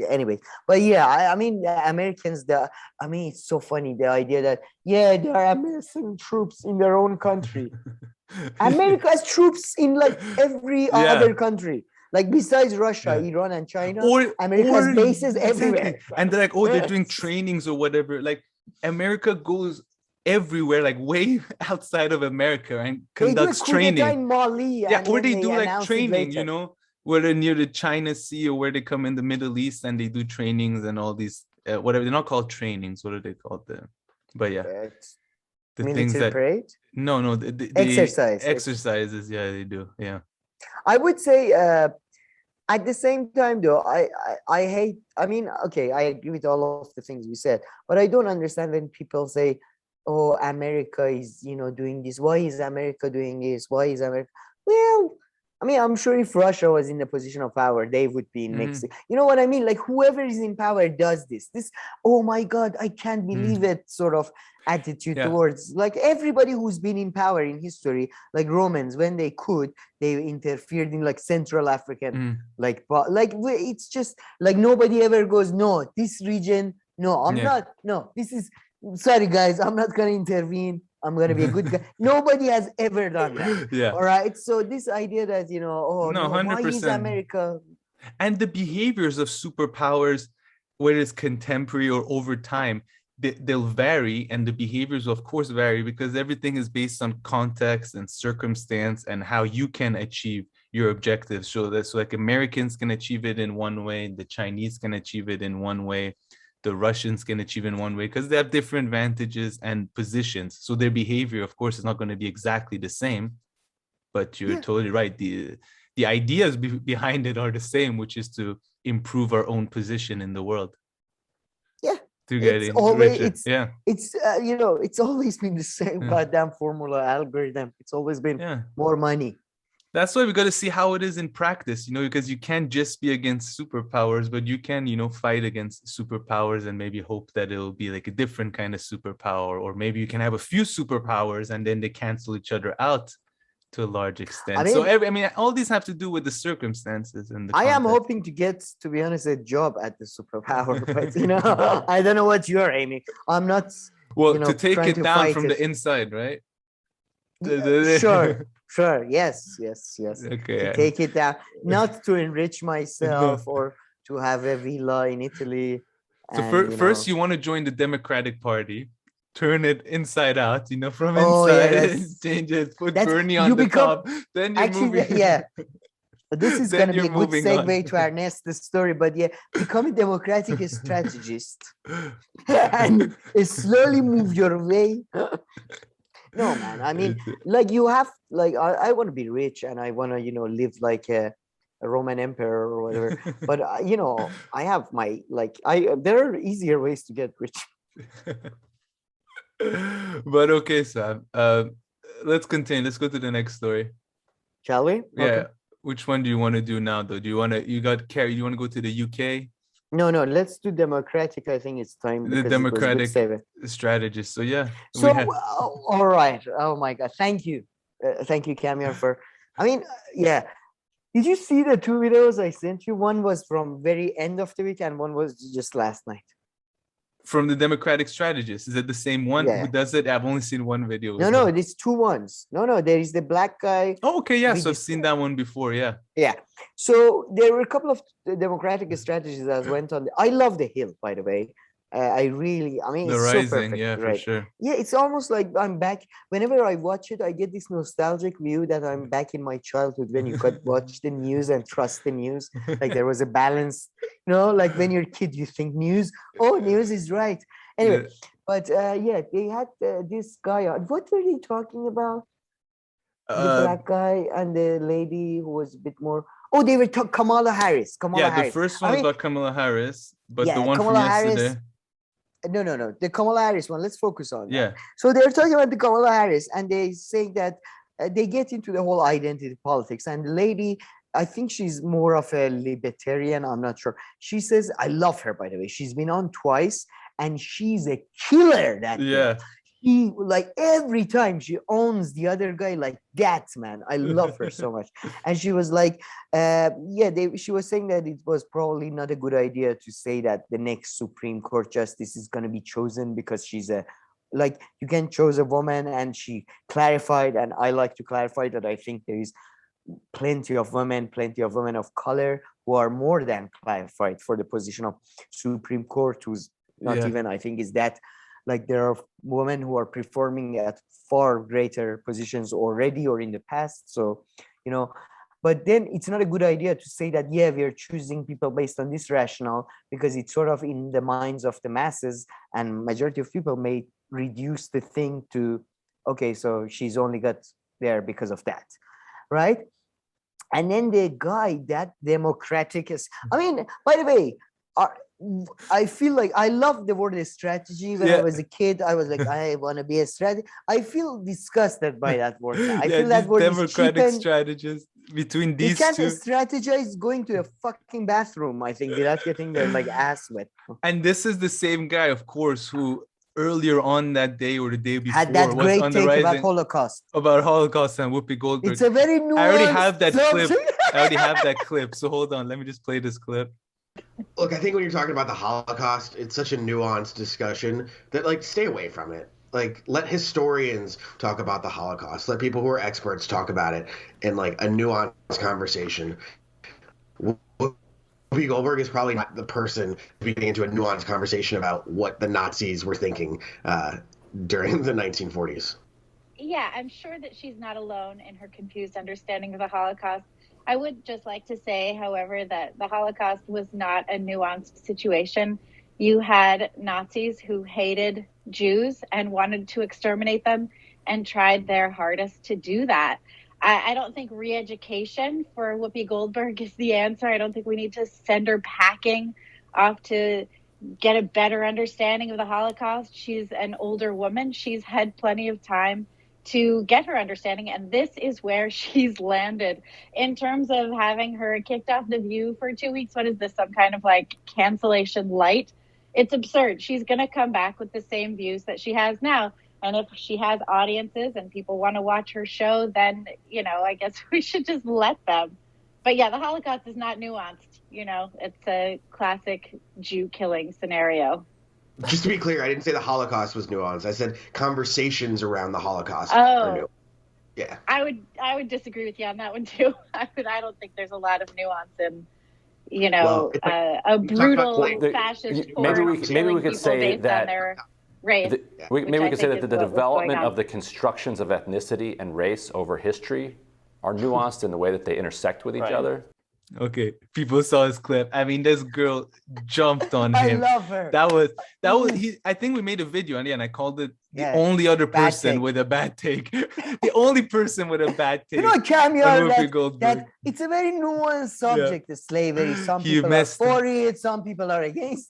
S2: Anyway, but yeah, I mean, Americans. I mean, it's so funny the idea that there are American troops in their own country. America has troops in like every other country. Like besides Russia, Iran, and China, America has bases everywhere.
S1: And they're like, they're doing trainings or whatever. Like America goes everywhere, like way outside of America, and conducts training.
S2: In Mali,
S1: or they do like training, you know, where they're near the China Sea or where they come in the Middle East and they do trainings and all these whatever. They're not called trainings. What are they called? But the things that
S2: parade?
S1: No, the exercises. Yeah, they do. Yeah.
S2: I would say at the same time though, I hate, I mean, okay, I agree with all of the things you said, but I don't understand when people say, oh, America is, you know, doing this. Why is America doing this? Why is America? Well, I mean, I'm sure if Russia was in a position of power, they would be in Mexico. You know what I mean? Like whoever is in power does this. Oh my God, I can't believe it sort of attitude towards like everybody who's been in power in history, like Romans, when they could, they interfered in like Central African, like it's just like nobody ever goes, no, this region, no, I'm not, no, this is, sorry guys, I'm not going to intervene. I'm going to be a good guy. Nobody has ever done that. All right. So this idea that, you know, why is America?
S1: And the behaviors of superpowers, whether it's contemporary or over time, they'll vary, and the behaviors will of course vary because everything is based on context and circumstance and how you can achieve your objectives. So that's like Americans can achieve it in one way, the Chinese can achieve it in one way, the Russians can achieve in one way because they have different advantages and positions. So their behavior, of course, is not going to be exactly the same, but you're totally right. The ideas behind it are the same, which is to improve our own position in the world. To get
S2: it's you know, it's always been the same goddamn formula algorithm. It's always been more money.
S1: That's why we got to see how it is in practice, you know, because you can't just be against superpowers, but you can, you know, fight against superpowers and maybe hope that it'll be like a different kind of superpower, or maybe you can have a few superpowers and then they cancel each other out to a large extent. I mean, all these have to do with the circumstances and the context.
S2: I am hoping to get, to be honest, a job at the superpower, but you know, I don't know what you're aiming. I'm not.
S1: Well, to take it down from the inside, right?
S2: Sure. Yes. Okay. To take it down, not to enrich myself or to have a villa in Italy.
S1: So first, you want to join the Democratic Party. Turn it inside out, you know, from inside, change it, put Bernie on the top. Then you're moving.
S2: This is going to be a good segue to our next story. But become a democratic strategist and slowly move your way. No, man. I mean, like you have, like I want to be rich and I want to, you know, live like a Roman emperor or whatever. But you know, I have my there are easier ways to get rich.
S1: But okay, Sam. Let's continue. Let's go to the next story.
S2: Shall we?
S1: Yeah. Okay. Which one do you want to do now, though? You got Carrie? Do you want to go to the UK?
S2: No. Let's do democratic. I think it's time.
S1: The democratic strategist. So yeah.
S2: So all right. Oh my God. Thank you, Camille, for. I mean, yeah. Did you see the two videos I sent you? One was from very end of the week, and one was just last night.
S1: From the Democratic Strategist. Is it the same one? Who does it? I've only seen one video.
S2: No, it's two ones. No, there is the black guy.
S1: Oh, okay, yeah. So I've seen that one before, yeah.
S2: Yeah. So there were a couple of Democratic strategies that went on. I love The Hill, by the way. I mean,
S1: The
S2: it's
S1: Rising,
S2: so perfect,
S1: yeah,
S2: right?
S1: for sure.
S2: Yeah, it's almost like I'm back. Whenever I watch it, I get this nostalgic view that I'm back in my childhood when you could watch the news and trust the news. Like there was a balance, you know, like when you're a kid, you think news is right. Anyway, but they had this guy on. What were they talking about? The black guy and the lady who was a bit more. Oh, they were Kamala Harris. Kamala
S1: Yeah,
S2: Harris.
S1: the first one was about Kamala Harris, but
S2: yeah,
S1: the one
S2: Kamala
S1: from yesterday.
S2: Harris, no. The Kamala Harris one. Let's focus on that.
S1: Yeah.
S2: So they're talking about the Kamala Harris, and they say that they get into the whole identity politics. And the lady, I think she's more of a libertarian. I'm not sure. She says, I love her, by the way. She's been on twice, and she's a killer. That
S1: Yeah.
S2: girl. She, like, every time she owns the other guy like that, man. I love her so much. And she was like, she was saying that it was probably not a good idea to say that the next Supreme Court justice is going to be chosen because she's you can choose a woman. And she clarified, and I like to clarify that I think there is plenty of women of color who are more than qualified for the position of Supreme Court, who's not even, I think, is that. Like, there are women who are performing at far greater positions already or in the past. So, but then it's not a good idea to say that, we are choosing people based on this rationale, because it's sort of in the minds of the masses, and majority of people may reduce the thing to, okay, so she's only got there because of that, right? And then the guy, that Democratic is, I mean, by the way, I feel like I love the word strategy. When I was a kid, I was like, I want to be a strategist. I feel disgusted by that word. I feel that word
S1: Democratic
S2: is
S1: strategist between these
S2: two. You
S1: two.
S2: can't strategize going to a fucking bathroom, I think, without getting their like ass wet.
S1: And this is the same guy, of course, who earlier on that day or the day before
S2: had that
S1: was
S2: great
S1: on the
S2: take
S1: rising
S2: about
S1: Holocaust and Whoopi Goldberg.
S2: It's a very nuanced.
S1: I already have that clip. So hold on, let me just play this clip.
S10: Look, I think when you're talking about the Holocaust, it's such a nuanced discussion that, like, stay away from it. Like, let historians talk about the Holocaust. Let people who are experts talk about it in, like, a nuanced conversation. Whoopi Goldberg is probably not the person to be getting into a nuanced conversation about what the Nazis were thinking during the 1940s.
S12: Yeah, I'm sure that she's not alone in her confused understanding of the Holocaust. I would just like to say, however, that the Holocaust was not a nuanced situation. You had Nazis who hated Jews and wanted to exterminate them and tried their hardest to do that. I don't think re-education for Whoopi Goldberg is the answer. I don't think we need to send her packing off to get a better understanding of the Holocaust. She's an older woman. She's had plenty of time to get her understanding, and this is where she's landed. In terms of having her kicked off The View for 2 weeks, what is this, some kind of like cancellation light? It's absurd. She's going to come back with the same views that she has now, and if she has audiences and people want to watch her show, then, I guess we should just let them. But yeah, the Holocaust is not nuanced. It's a classic Jew killing scenario.
S10: Just to be clear, I didn't say the Holocaust was nuanced. I said conversations around the Holocaust
S12: are
S10: nuanced. Yeah.
S12: I would disagree with you on that one too. I don't think there's a lot of nuance in, a brutal fascist horde
S13: maybe we could say that
S12: their race.
S13: Maybe we could say that the development of the constructions of ethnicity and race over history are nuanced in the way that they intersect with each other.
S1: Okay, people saw his clip. I mean, this girl jumped on him.
S2: I love her.
S1: That was I think we made a video and I called it the only other person with a bad take. The only person with a bad take.
S2: Kam, that it's a very nuanced subject, the slavery. Some people are for it, some people are against.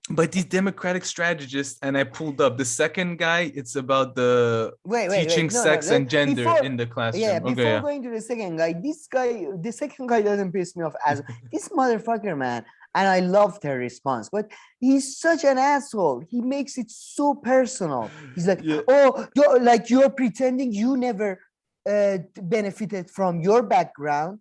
S1: But these democratic strategists, and I pulled up the second guy, it's about the teaching sex and gender in the classroom.
S2: Yeah, before going to the second guy, the second guy doesn't piss me off as this motherfucker, man. And I loved her response, but he's such an asshole. He makes it so personal. He's like, you're pretending you never benefited from your background.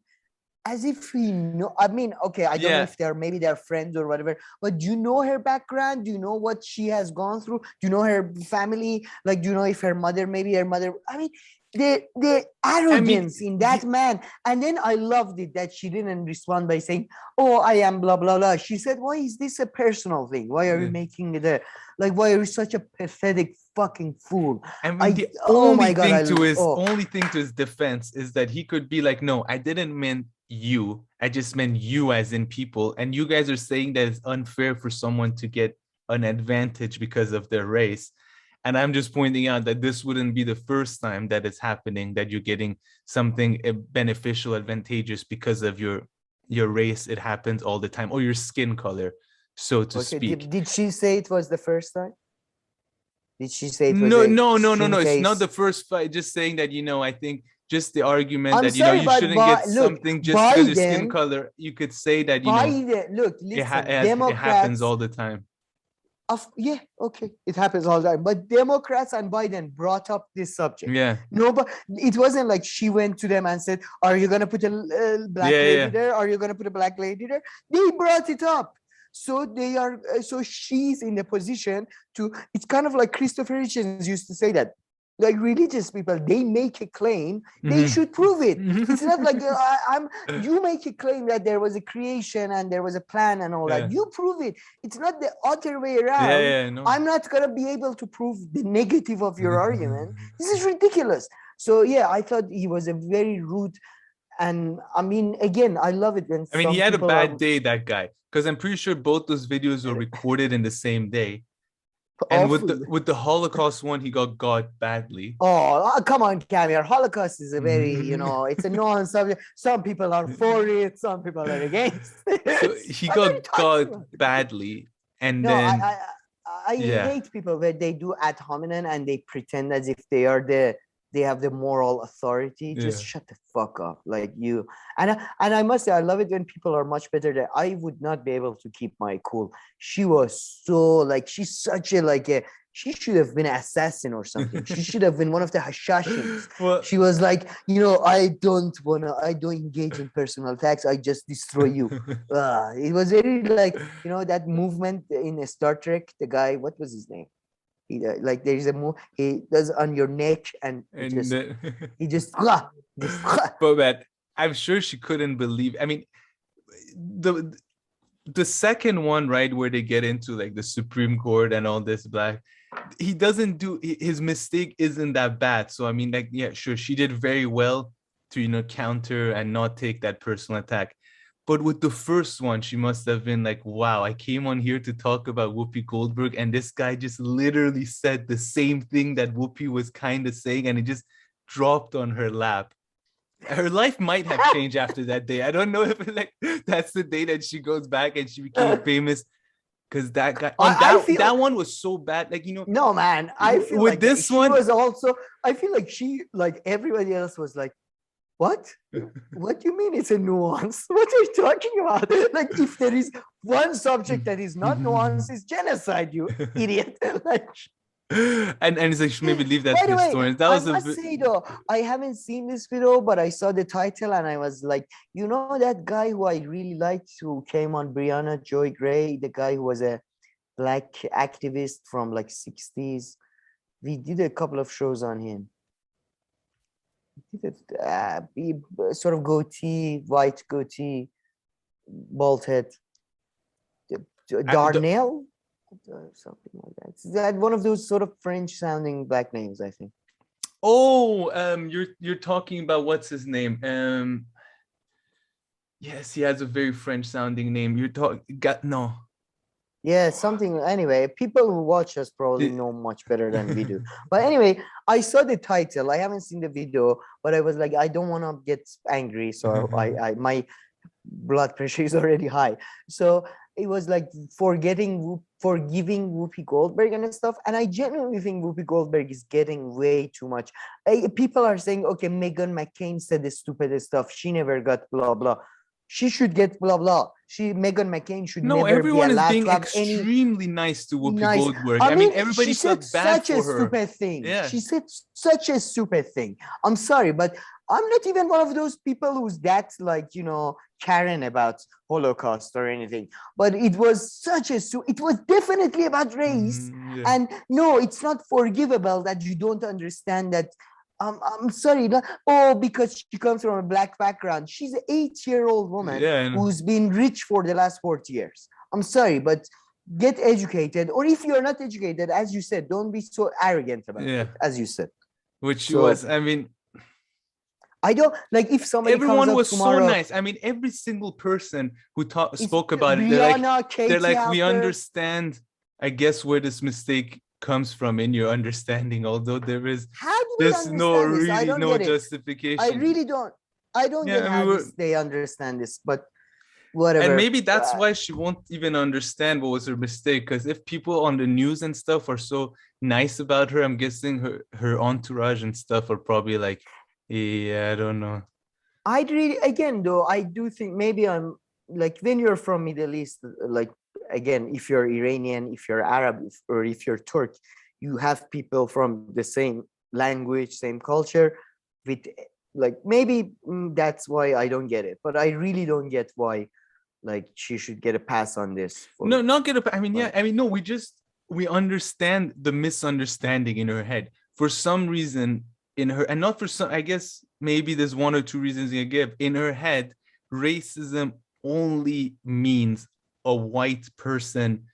S2: As if he know. I mean, okay, I don't know if they're friends or whatever, but do you know her background? Do you know what she has gone through? Do you know her family? Like, do you know if her mother, I mean, the arrogance in that man. And then I loved it that she didn't respond by saying, oh, I am blah, blah, blah. She said, why is this a personal thing? Why are you making it why are you such a pathetic fucking fool?
S1: I mean, the only thing to his defense is that he could be like, no, I didn't mean you. I just meant you as in people. And you guys are saying that it's unfair for someone to get an advantage because of their race. And I'm just pointing out that this wouldn't be the first time that it's happening, that you're getting something beneficial, advantageous because of your race. It happens all the time, or your skin color, so to speak.
S2: Did she say it was the first time? Did she say it was
S1: no?
S2: Case?
S1: It's not the first fight. Just saying that, I think just the argument
S2: I'm
S1: that
S2: sorry,
S1: you shouldn't get something just because of your skin
S2: Biden,
S1: color. You could say that
S2: look, listen,
S1: it happens all the time.
S2: Yeah, okay, it happens all the time. But Democrats and Biden brought up this subject.
S1: Yeah.
S2: No, but it wasn't like she went to them and said, "Are you gonna put a black lady there? Are you gonna put a black lady there?" They brought it up. So they are. So she's in the position to. It's kind of like Christopher Hitchens used to say that. Like religious people, they make a claim, they should prove it. It's not like you make a claim that there was a creation and there was a plan and all that. You prove it. It's not the other way around.
S1: No.
S2: I'm not gonna be able to prove the negative of your argument. This is ridiculous. So yeah, I thought he was a very rude, and I mean, again, I love it when
S1: he had a bad day, that guy, because I'm pretty sure both those videos were recorded in the same day. And with the Holocaust one, he got badly.
S2: Oh, come on, Kamir. Holocaust is a very, it's a nuanced subject. Some people are for it, some people are against it.
S1: So he got badly, and then
S2: I hate people where they do ad hominem and they pretend as if they have the moral authority. Just shut the fuck up, like you. And I must say, I love it when people are much better than I would not be able to keep my cool. She was so she's such she should have been an assassin or something. She should have been one of the Hashashins.
S1: Well,
S2: she was like, I don't engage in personal attacks. I just destroy you. It was very that movement in Star Trek. The guy, what was his name? He there is a move he does on your neck and he just
S1: but I'm sure she couldn't believe. I mean, the second one, right, where they get into the Supreme Court and all this he doesn't do his mistake isn't that bad. So I mean, sure, she did very well to counter and not take that personal attack. But with the first one, she must have been like, wow, I came on here to talk about Whoopi Goldberg, and this guy just literally said the same thing that Whoopi was kind of saying, and it just dropped on her lap. Her life might have changed after that day. I don't know if that's the day that she goes back and she became famous, because that guy, that one was so bad.
S2: No, man, I feel
S1: with this one
S2: was also, I feel like she, everybody else was like, what? What do you mean it's a nuance? What are you talking about? If there is one subject that is not nuance, is genocide, you idiot.
S1: And it's like, maybe leave that to the historians. That was
S2: I must say though, I haven't seen this video, but I saw the title and I was like, that guy who I really liked, who came on Brianna Joy Gray, the guy who was a black activist from 60s. We did a couple of shows on him. Sort of goatee, white goatee, bald head. Darnell, something like that. It's one of those sort of French-sounding black names, I think.
S1: Oh, you're talking about what's his name? Yes, he has a very French-sounding name. You're talking no.
S2: Yeah, something. Anyway, people who watch us probably know much better than we do. But anyway, I saw the title. I haven't seen the video, but I was like, I don't want to get angry, so my blood pressure is already high. So it was like forgiving Whoopi Goldberg and stuff. And I genuinely think Whoopi Goldberg is getting way too much. People are saying, okay, Meghan McCain said the stupidest stuff. She never got blah blah. She should get blah blah. Meghan McCain should never
S1: everyone
S2: be allowed
S1: is being
S2: to have
S1: extremely nice to Whoopi Goldberg.
S2: I mean,
S1: everybody
S2: she said
S1: bad
S2: such
S1: for
S2: a
S1: her.
S2: stupid thing.
S1: Yeah.
S2: She said such a stupid thing. I'm sorry, but I'm not even one of those people who's that Karen about Holocaust or anything. But it was it was definitely about race. And no, it's not forgivable that you don't understand that. I'm sorry, because she comes from a black background. She's an 8-year-old woman who's been rich for the last 40 years. I'm sorry, but get educated. Or if you're not educated, as you said, don't be so arrogant about it, as you said.
S1: Which was, I mean,
S2: I don't if somebody
S1: everyone was
S2: tomorrow,
S1: so nice. I mean, every single person who spoke about it, they're like, we understand, I guess, where this mistake comes from in your understanding, although there is
S2: How do we
S1: just no
S2: understand this? I
S1: really
S2: don't
S1: no
S2: get it.
S1: justification.
S2: I really don't. I don't
S1: Yeah,
S2: get
S1: I mean,
S2: how they understand this, but whatever.
S1: and maybe that's why she won't even understand what was her mistake. Because if people on the news and stuff are so nice about her, I'm guessing her entourage and stuff are probably like, yeah, I don't know.
S2: I really, again, though, I do think maybe I'm like, when you're from Middle East, like, again, if you're Iranian, if you're Arab, or if you're Turk, you have people from the same language, same culture, with like, maybe that's why I don't get it. But I really don't get why, like, she should get a pass on this.
S1: No, not get a. I mean, yeah, I mean, no, we understand the misunderstanding in her head for some reason in her, and not for some. I guess maybe there's one or two reasons you give. In her head, racism only means a white person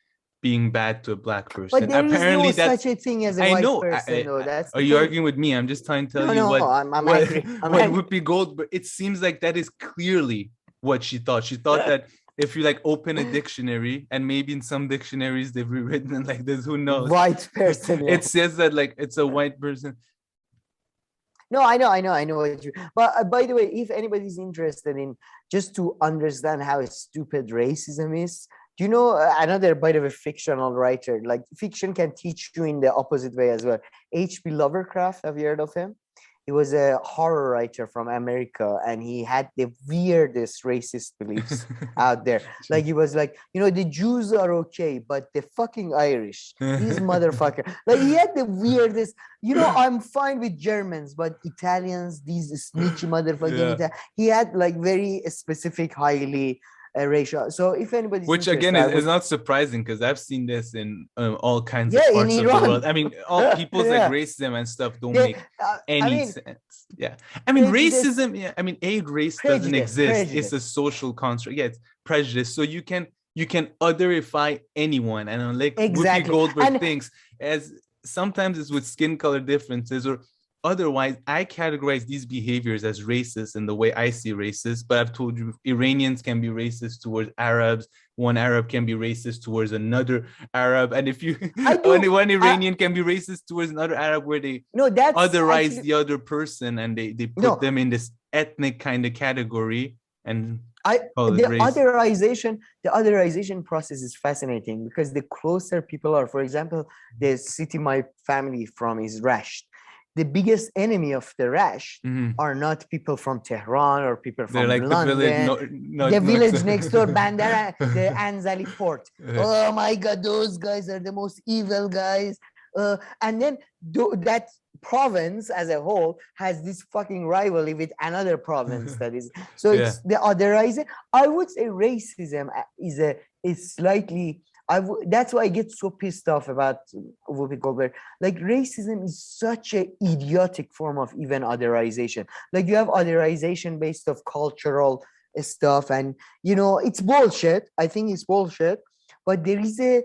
S1: being bad to a black person.
S2: But there
S1: apparently
S2: is no
S1: that's
S2: such a thing as a white person, though. That's
S1: are you arguing with me? I'm just trying to tell you what.
S2: I'm angry.
S1: What Whoopi Goldberg. It seems like that is clearly what she thought. She thought that if you like open a dictionary, and maybe in some dictionaries they've rewritten it like this, who knows?
S2: White person.
S1: It says that like it's a white person.
S2: No, I know what you. But by the way, if anybody's interested in just to understand how stupid racism is, do you know another bit of a fictional writer? Like, fiction can teach you in the opposite way as well. H.P. Lovecraft, have you heard of him? He was a horror writer from America, and he had the weirdest racist beliefs out there. Like, he was like, the Jews are okay, but the fucking Irish, these motherfuckers. Like, he had the weirdest, I'm fine with Germans, but Italians, these snitchy motherfucking Italians. He had like very specific, highly racial. So if anybody's
S1: which again is not surprising, because I've seen this in all kinds of parts of the world. I mean, all people's like racism and stuff don't make any sense. Yeah, I mean, racism. Yeah, I mean, race doesn't exist. It's a social construct. Yeah, it's prejudice. So you can otherify anyone, and like Whoopi Goldberg thinks, as sometimes it's with skin color differences or otherwise, I categorize these behaviors as racist in the way I see racist, but I've told you Iranians can be racist towards Arabs. One Arab can be racist towards another Arab. And if you, one Iranian can be racist towards another Arab where they otherize the other person and they put them in this ethnic kind of category. And the otherization process is fascinating, because the closer people are, for example, the city my family from is Rasht. The biggest enemy of the Rash are not people from Tehran or people from London. The village next door, Bandar, the Anzali port. Oh my God, those guys are the most evil guys. And then that province as a whole has this fucking rivalry with another province that is. So it's the otherizing. I would say racism is slightly. That's why I get so pissed off about Whoopi Goldberg. Like, racism is such an idiotic form of even otherization. Like, you have otherization based of cultural stuff, and it's bullshit. I think it's bullshit. But there is a,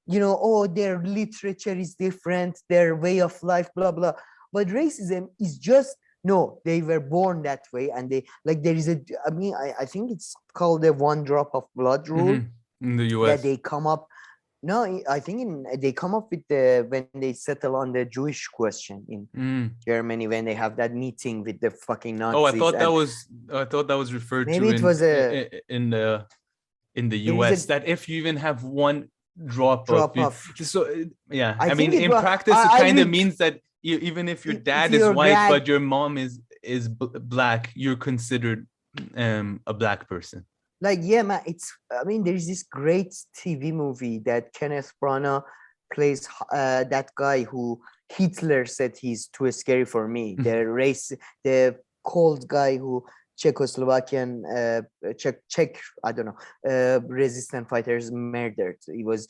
S1: their literature is different, their way of life, blah blah. But racism is just they were born that way, and they like there is a. I mean, I think it's called the 1 drop of blood rule. In the US,
S2: that they come up. No, I think they come up with when they settle on the Jewish question in Germany, when they have that meeting with the fucking Nazis.
S1: Oh, I thought that was referred
S2: maybe
S1: to.
S2: It was
S1: in the US that if you even have 1 drop of. So yeah, I mean, in practice, it kind of means that even if your dad is white but your mom is black, you're considered a black person.
S2: Like, yeah, man, there's this great TV movie that Kenneth Branagh plays that guy who Hitler said he's too scary for me. The cold guy who Czechoslovakian, Czech, I don't know, resistance fighters murdered. He was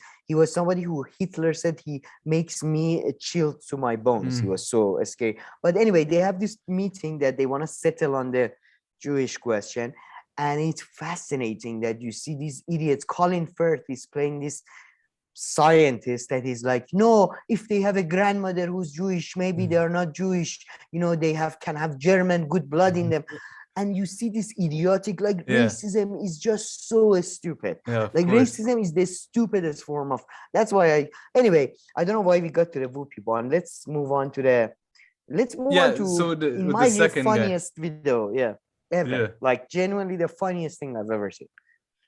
S2: somebody who Hitler said he makes me chill to my bones. He was so scary. But anyway, they have this meeting that they want to settle on the Jewish question. And it's fascinating that you see these idiots. Colin Firth is playing this scientist that is like, no, if they have a grandmother who's Jewish, maybe they are not Jewish. They can have German good blood in them. and you see this idiotic, like racism is just so stupid. Like racism is the stupidest form of. That's why anyway, I don't know why we got to the whoopee one. Let's move on to the. Let's move on to
S1: so
S2: in my view funniest video. Ever. Like genuinely the funniest thing I've ever seen.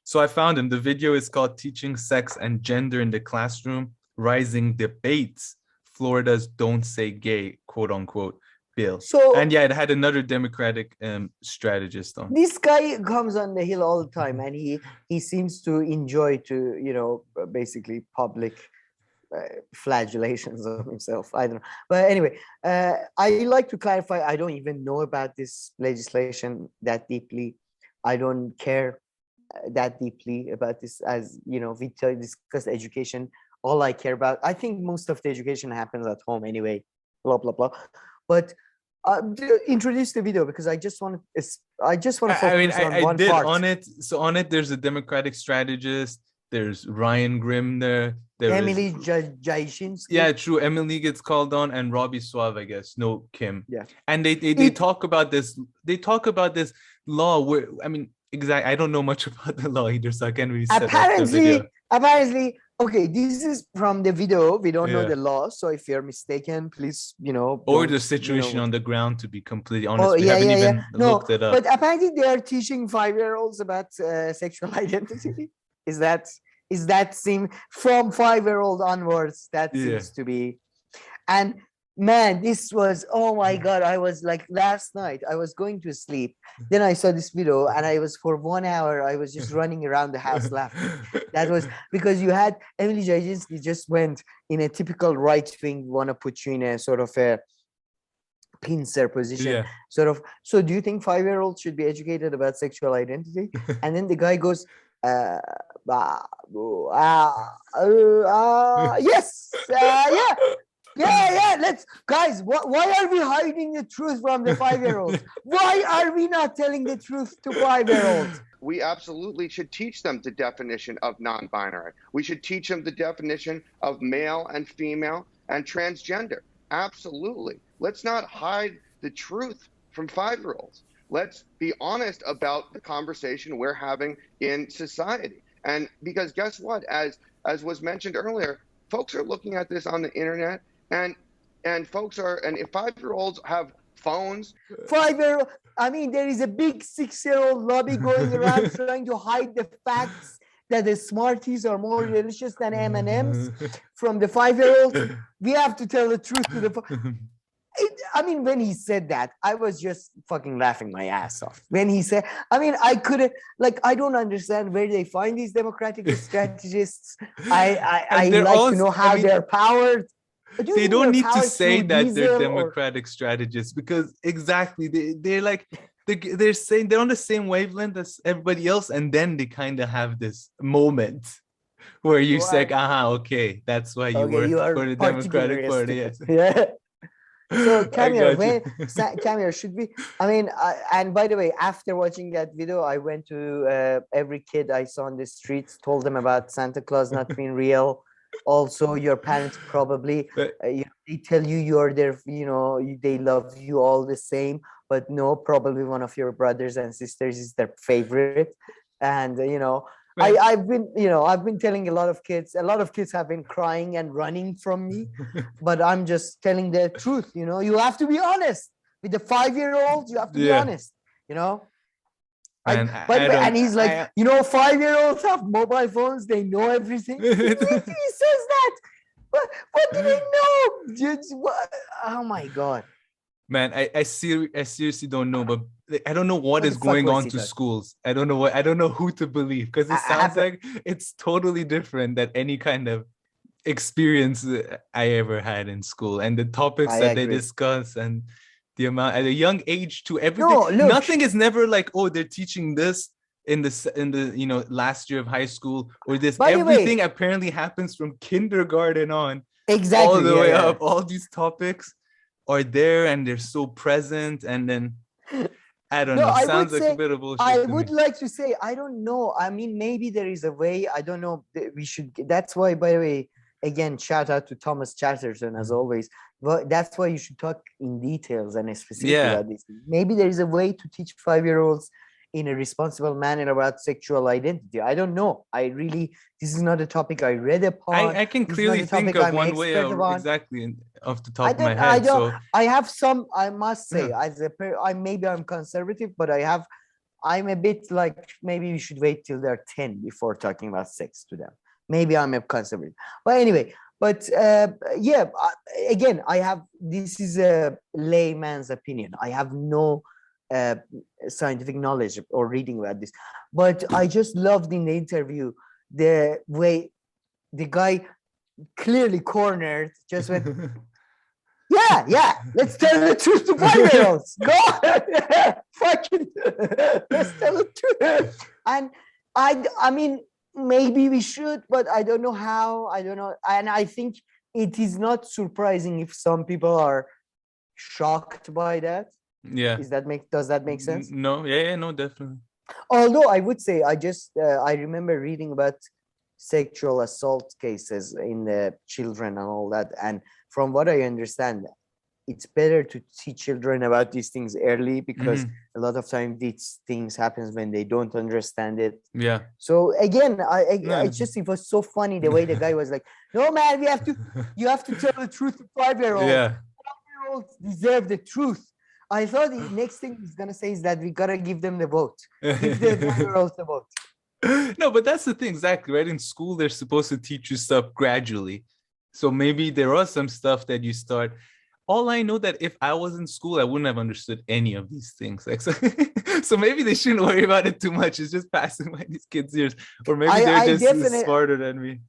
S1: So I found him. The video is called "Teaching Sex and Gender in the Classroom: Rising Debates. Florida's Don't Say Gay, quote unquote, bill."
S2: So,
S1: and it had another Democratic strategist on.
S2: This guy comes on the hill all the time, and he seems to enjoy to basically public flagellations of himself. I don't know, but anyway, I like to clarify. I don't even know about this legislation that deeply. I don't care that deeply about this. As you know, we discussed education. All I care about, I think most of the education happens at home anyway, blah, blah, blah. But introduce the video because I just want to focus on one part.
S1: On it. So on it, there's a Democratic strategist. There's Ryan Grimm there.
S2: Emily Jaishinsky.
S1: Yeah, true. Emily gets called on, and Robbie Suave, I guess. No, Kim.
S2: Yeah.
S1: And they talk about this. They talk about this law where, I mean, exactly. I don't know much about the law either, so I can't really say
S2: apparently, okay, this is from the video. We don't know the law, so if you're mistaken, please,
S1: or the situation on the ground. To be completely honest, we haven't even looked it up.
S2: But apparently, they are teaching 5-year-olds about sexual identity. Is that seem from 5-year-old onwards? That seems to be, and. Man, this was, oh my God. I was like, last night, I was going to sleep. Then I saw this video and I was, for 1 hour, I was just running around the house laughing. That was because you had Emily Jajinsky just went in a typical right wing, want to put you in a sort of a pincer position. Sort of. So do you think 5-year-olds should be educated about sexual identity? And then the guy goes, yes, yeah, let's, guys, why are we hiding the truth from the 5-year-olds? Why are we not telling the truth to 5-year-olds?
S14: We absolutely should teach them the definition of non-binary. We should teach them the definition of male and female and transgender. Absolutely. Let's not hide the truth from 5-year-olds. Let's be honest about the conversation we're having in society. And because guess what? As was mentioned earlier, folks are looking at this on the internet. And folks are, and if 5-year-olds have phones.
S2: 5-year-old, I mean, there is a big 6-year-old lobby going around trying to hide the facts that the Smarties are more delicious than M&Ms from the 5-year-olds. We have to tell the truth to the. I mean, when he said that, I was just fucking laughing my ass off. When he said, I mean, I couldn't, like, I don't understand where they find these Democratic strategists. I like to know how they're powered.
S1: They don't need to say that they're Democratic strategists because exactly they're like they're saying they're on the same wavelength as everybody else, and then they kind of have this moment where you say, okay, that's why you work for the Democratic Party.
S2: Yeah. So Camille, should we? I mean, and by the way, after watching that video, I went to every kid I saw on the streets, told them about Santa Claus not being real. Also, your parents probably they tell you you're their, they love you all the same, but no, probably one of your brothers and sisters is their favorite, and I've been telling a lot of kids have been crying and running from me, but I'm just telling the truth. You have to be honest with the 5-year-olds. You have to be honest. And he's like, 5-year-olds have mobile phones. They know everything. He says that. What do they know? Oh my God.
S1: Man, I seriously don't know, but I don't know what is going on to schools. I don't know who to believe, because it sounds like it's totally different than any kind of experience I ever had in school, and the topics that they discuss, and the amount at a young age to everything. Nothing is never like, oh, they're teaching this in the last year of high school, or this. Everything apparently happens from kindergarten on, all the way up. All these topics are there, and they're so present, and then I don't know. Sounds like a bit of bullshit.
S2: I would like to say, I don't know. I mean, maybe there is a way. I don't know. We should. That's why, by the way, again, shout out to Thomas Chatterton as always. Well, that's why you should talk in details and specifically about this. Maybe there is a way to teach 5-year-olds in a responsible manner about sexual identity. I don't know. This is not a topic I read upon.
S1: I can clearly think of one way exactly off the top of my head.
S2: I have some, I must say, as maybe I'm conservative, but I'm a bit like, maybe we should wait till they're 10 before talking about sex to them. Maybe I'm a conservative. But anyway, again, this is a layman's opinion. I have no scientific knowledge or reading about this, but I just loved in the interview the way the guy clearly cornered just went yeah, let's tell the truth to 5-year-olds. Go fuck it. Let's tell the truth. And I mean, maybe we should, but I don't know how. I don't know. And I think it is not surprising if some people are shocked by that.
S1: Yeah.
S2: Does that make sense?
S1: No. Yeah, no, definitely.
S2: Although I would say I remember reading about sexual assault cases in the children and all that. And from what I understand, it's better to teach children about these things early because a lot of time these things happens when they don't understand it.
S1: Yeah.
S2: So again, it was so funny the way the guy was like, no man, you have to tell the truth to 5-year-olds.
S1: Yeah.
S2: 5-year-olds deserve the truth. I thought the next thing he's gonna say is that we gotta give them the vote. Give the 5-year-olds the vote.
S1: No, but that's the thing, exactly, right? In school, they're supposed to teach you stuff gradually. So maybe there are some stuff that you start. All I know that if I was in school, I wouldn't have understood any of these things. Like, so maybe they shouldn't worry about it too much. It's just passing by these kids' ears. Or maybe they're just smarter than me.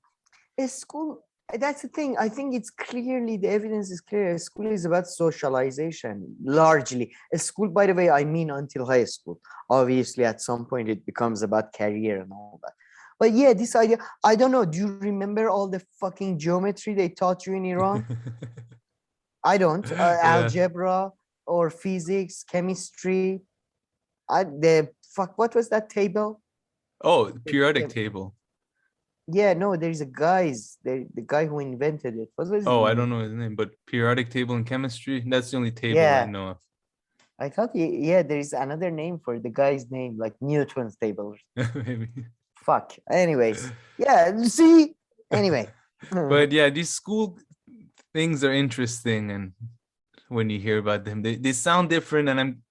S2: School, that's the thing. I think it's clearly, the evidence is clear. School is about socialization, largely. A school, by the way, I mean until high school. Obviously, at some point, it becomes about career and all that. But yeah, this idea, I don't know. Do you remember all the fucking geometry they taught you in Iran? I don't. Algebra or physics, chemistry. What was that table?
S1: Oh, periodic table.
S2: Yeah, no, there is a the guy who invented it. What was his name?
S1: I don't know his name, but periodic table in chemistry, that's the only table I know of.
S2: I thought, there is another name for the guy's name, like Newton's table.
S1: Maybe.
S2: Fuck. Anyways, see? Anyway.
S1: But yeah, these school things are interesting, and when you hear about them, they sound different, and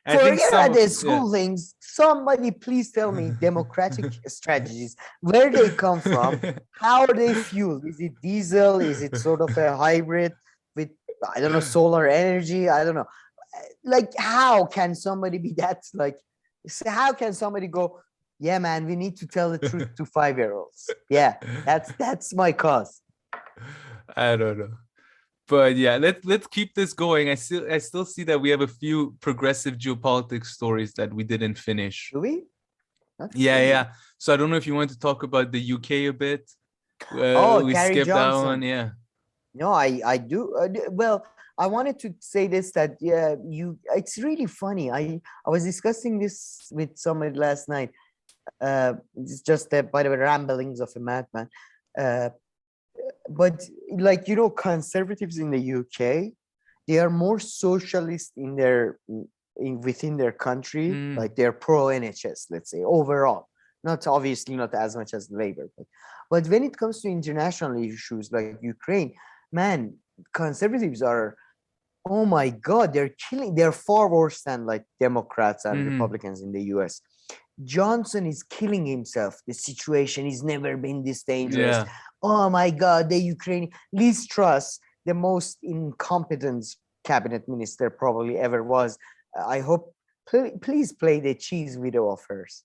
S1: I think
S2: the school things. Somebody please tell me democratic strategies, where they come from, how are they fueled? Is it diesel? Is it sort of a hybrid with, I don't know, solar energy? I don't know. Like, how can somebody be that, like, how can somebody go, yeah, man, we need to tell the truth to 5-year-olds? Yeah, that's my cause.
S1: I don't know. But yeah, let's keep this going. I still see that we have a few progressive geopolitics stories that we didn't finish.
S2: Do we?
S1: Yeah. So I don't know if you want to talk about the UK a bit. We
S2: Carrie
S1: skipped
S2: Johnson.
S1: that one. Yeah.
S2: No, I do. Well, I wanted to say this, that it's really funny. I was discussing this with somebody last night. It's just by the way, ramblings of a madman. But like, conservatives in the UK, they are more socialist within their country. Like, they're pro NHS, let's say, overall. Not obviously not as much as Labour, but when it comes to international issues like Ukraine, man, conservatives are, oh my God, they're far worse than like Democrats and Republicans in the US. Johnson is killing himself. The situation has never been this dangerous.
S1: Yeah.
S2: Oh my God, the Ukrainian Liz Truss, the most incompetent cabinet minister probably ever was. I hope, please play the cheese video of hers.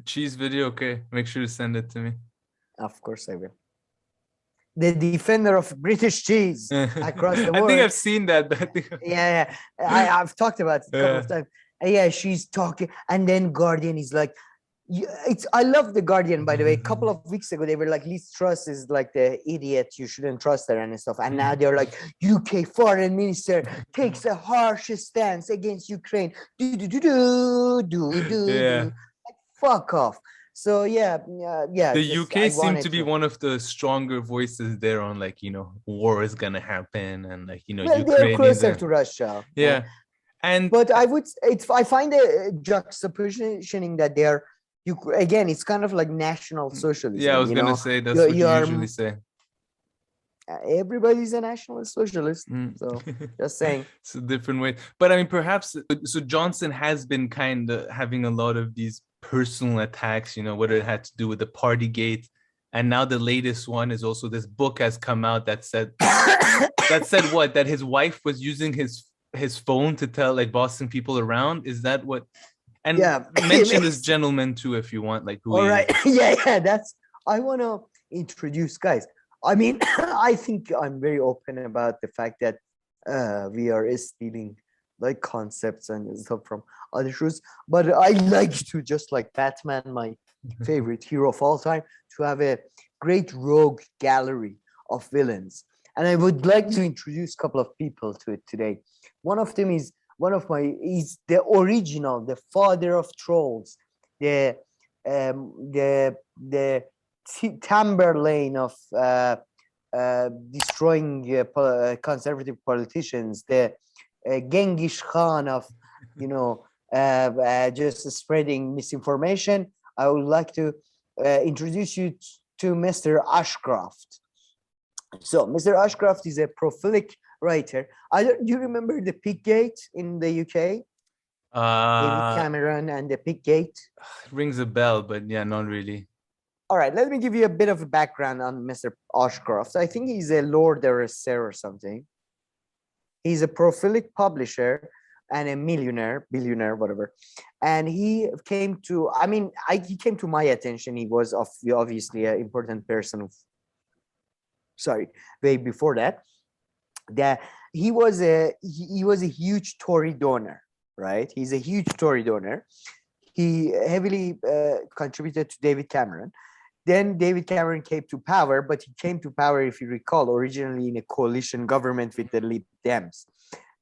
S1: Cheese video, okay. Make sure to send it to me.
S2: Of course I will. The defender of British cheese across the world.
S1: I think I've seen that.
S2: Yeah. I've talked about it a couple of times. Yeah, she's talking, and then Guardian is like, I love the Guardian, by the way. A couple of weeks ago, they were like, Liz Truss is like the idiot, you shouldn't trust her and stuff. And now they're like, UK foreign minister takes a harsh stance against Ukraine. Like, fuck off. So yeah.
S1: The UK seemed to be one of the stronger voices there on like, war is gonna happen and like,
S2: well, they're closer to Russia.
S1: Yeah.
S2: But I find a juxtapositioning that they're again, it's kind of like national socialism.
S1: Yeah, I was gonna say that's what you usually say.
S2: Everybody's a nationalist socialist. So just saying.
S1: It's a different way. But I mean, perhaps so Johnson has been kind of having a lot of these personal attacks, whether it had to do with the Partygate. And now the latest one is also this book has come out that said what? That his wife was using his phone to tell like bossing people around. Is that what? And mention this gentleman too if you want, like who.
S2: All right. Yeah. I want to introduce guys. I mean, I think I'm very open about the fact that we are stealing like concepts and stuff from other shows. But I like to, just like Batman, my favorite hero of all time, to have a great rogue gallery of villains. And I would like to introduce a couple of people to it today. One of them is the original, the father of trolls, the Tamberlane of destroying conservative politicians, the Genghis Khan of just spreading misinformation. I would like to introduce you to Mr. Ashcroft. So Mr. Ashcroft is a prolific writer. Do you remember the Piggate in the UK? David Cameron and the Piggate.
S1: Rings a bell, but yeah, not really.
S2: All right, let me give you a bit of a background on Mr. Ashcroft. I think he's a lord or a sir or something. He's a prolific publisher and a billionaire, whatever. And he came to, he came to my attention. He was obviously an important person. Way before that. That he was a huge Tory donor, right? He's a huge Tory donor. He heavily contributed to David Cameron. Then David Cameron came to power, but he came to power, if you recall, originally in a coalition government with the Lib Dems.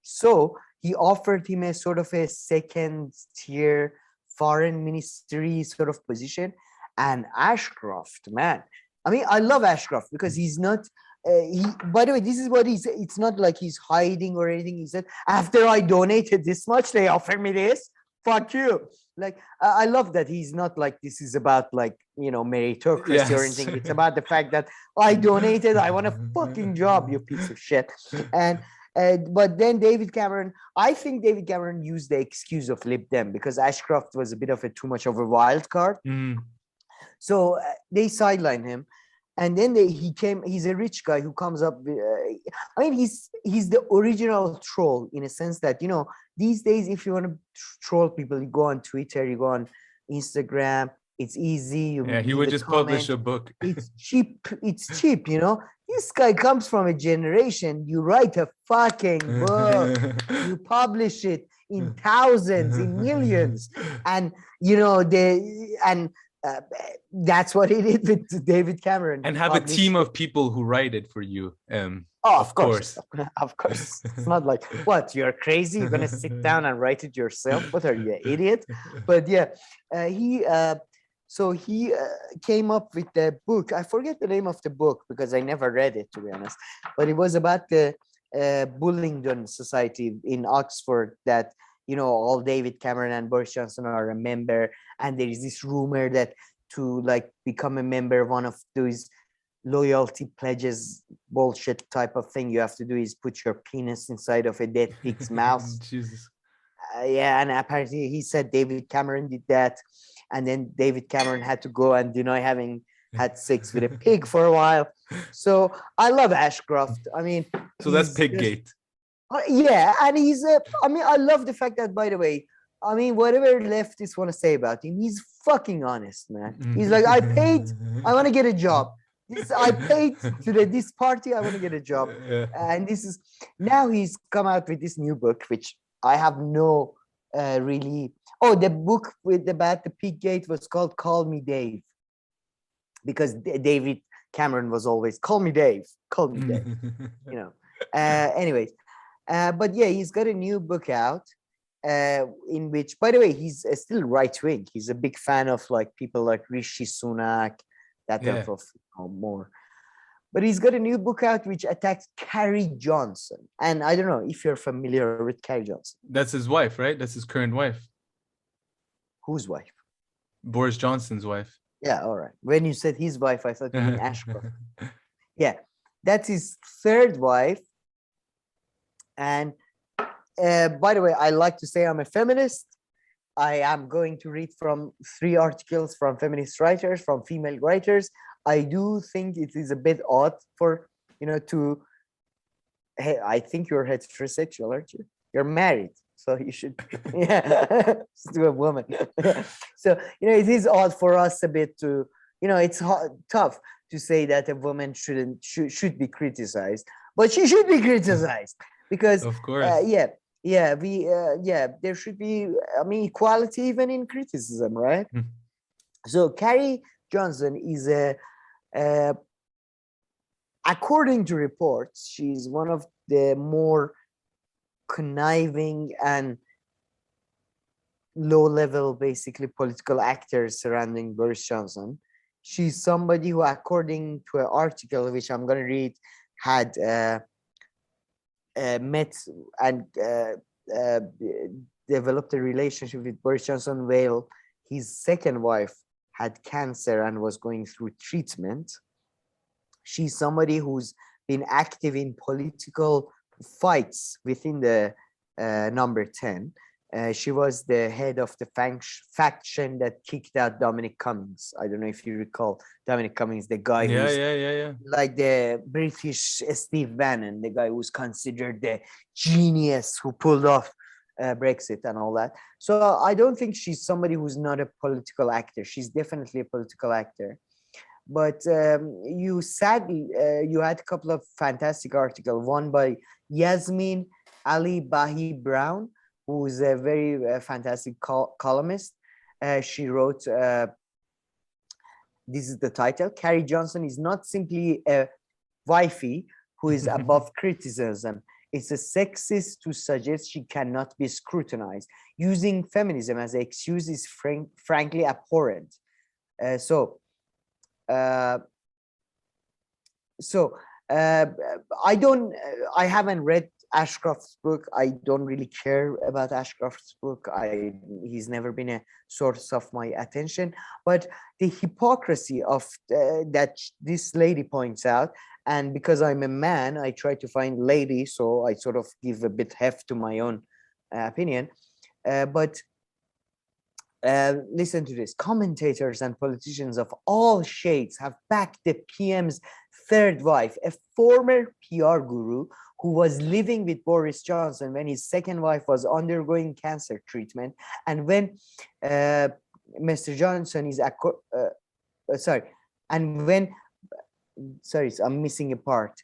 S2: So he offered him a sort of a second-tier foreign ministry sort of position. And Ashcroft, man, I love Ashcroft because he's not. By the way, this is what he's. It's not like he's hiding or anything. He said, "After I donated this much, they offered me this. Fuck you." Like I love that he's not like this is about like meritocracy or anything. It's about the fact that I donated. I want a fucking job, you piece of shit. And but then David Cameron, I think David Cameron used the excuse of Lib Dem because Ashcroft was a bit of too much of a wild card. So they sidelined him. And then he's a rich guy who comes up. He's the original troll in a sense that, these days, if you want to troll people, you go on Twitter, you go on Instagram. It's easy.
S1: He would just publish a book.
S2: It's cheap. This guy comes from a generation. You write a fucking book. You publish it in thousands, in millions. And, that's what he did with David Cameron.
S1: And have a team of people who write it for you.
S2: Of course. Of course. It's not like, what, you're crazy? You're going to sit down and write it yourself? What are you, an idiot? But yeah, he came up with the book. I forget the name of the book because I never read it, to be honest. But it was about the Bullingdon Society in Oxford that, all David Cameron and Boris Johnson are a member. And there is this rumor that to become a member, one of those loyalty pledges bullshit type of thing you have to do is put your penis inside of a dead pig's mouth.
S1: Jesus.
S2: And apparently he said David Cameron did that. And then David Cameron had to go and deny having had sex with a pig for a while. So I love Ashcroft.
S1: So that's Piggate.
S2: Yeah, and he's I love the fact that, by the way, whatever leftists want to say about him, he's fucking honest, man. He's like, I want to get a job. I paid to this party, I want to get a job.
S1: Yeah.
S2: And now he's come out with this new book, which I have no really. Oh, the book about the Piggate was called Call Me Dave. Because David Cameron was always, call me Dave. Anyways. But yeah, he's got a new book out. in which, by the way, he's still right wing. He's a big fan of like people like Rishi Sunak, that type of more. But he's got a new book out which attacks Carrie Johnson. And I don't know if you're familiar with Carrie Johnson.
S1: That's his wife, right? That's his current wife.
S2: Whose wife?
S1: Boris Johnson's wife.
S2: Yeah, all right. When you said his wife, I thought you meant Ashcroft. Yeah, that's his third wife. And by the way, I like to say I'm a feminist. I am going to read from 3 articles from feminist writers, from female writers. I do think it is a bit odd for, to, hey, I think you're heterosexual, aren't you? You're married, so you should, to a woman. So, it is odd for us a bit to, it's tough to say that a woman should be criticized, but she should be criticized because,
S1: of course,
S2: there should be, equality even in criticism, right? So Carrie Johnson is according to reports, she's one of the more conniving and low-level, basically, political actors surrounding Boris Johnson. She's somebody who, according to an article which I'm going to read, had met and developed a relationship with Boris Johnson while his second wife had cancer and was going through treatment. She's somebody who's been active in political fights within the number 10. She was the head of the faction that kicked out Dominic Cummings. I don't know if you recall Dominic Cummings, the guy who's like the British Steve Bannon, the guy who's considered the genius who pulled off Brexit and all that. So I don't think she's somebody who's not a political actor. She's definitely a political actor. But you had a couple of fantastic articles, one by Yasmin Ali Bahi Brown, who is a very fantastic columnist. She wrote, this is the title, Carrie Johnson is not simply a wifey who is above criticism. It's a sexist to suggest she cannot be scrutinized. Using feminism as an excuse is frankly abhorrent. I haven't read Ashcroft's book. I don't really care about Ashcroft's book. He's never been a source of my attention. But the hypocrisy of that this lady points out, and because I'm a man, I try to find lady, so I sort of give a bit heft to my own opinion. But listen to this. Commentators and politicians of all shades have backed the PM's third wife, a former PR guru who was living with Boris Johnson when his second wife was undergoing cancer treatment. And when Mr. Johnson is, I'm missing a part.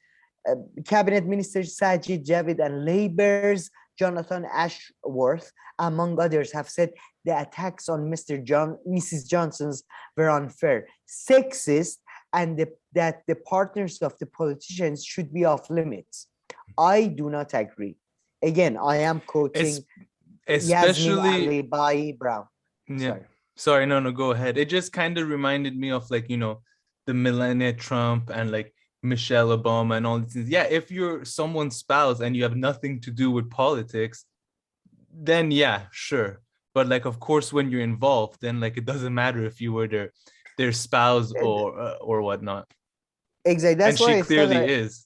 S2: Cabinet Minister Sajid Javid and Labour's Jonathan Ashworth, among others, have said the attacks on Mrs. Johnson's were unfair, sexist, and that the partners of the politicians should be off limits. I do not agree. Again, I am quoting
S1: especially
S2: Yasmin Ali Bahi Brown.
S1: Yeah. Sorry, no, go ahead. It just kind of reminded me of the Melania Trump and Michelle Obama and all these things. Yeah, if you're someone's spouse and you have nothing to do with politics, then yeah, sure. But of course, when you're involved, then it doesn't matter if you were their spouse or whatnot.
S2: Exactly.
S1: That's and she clearly is.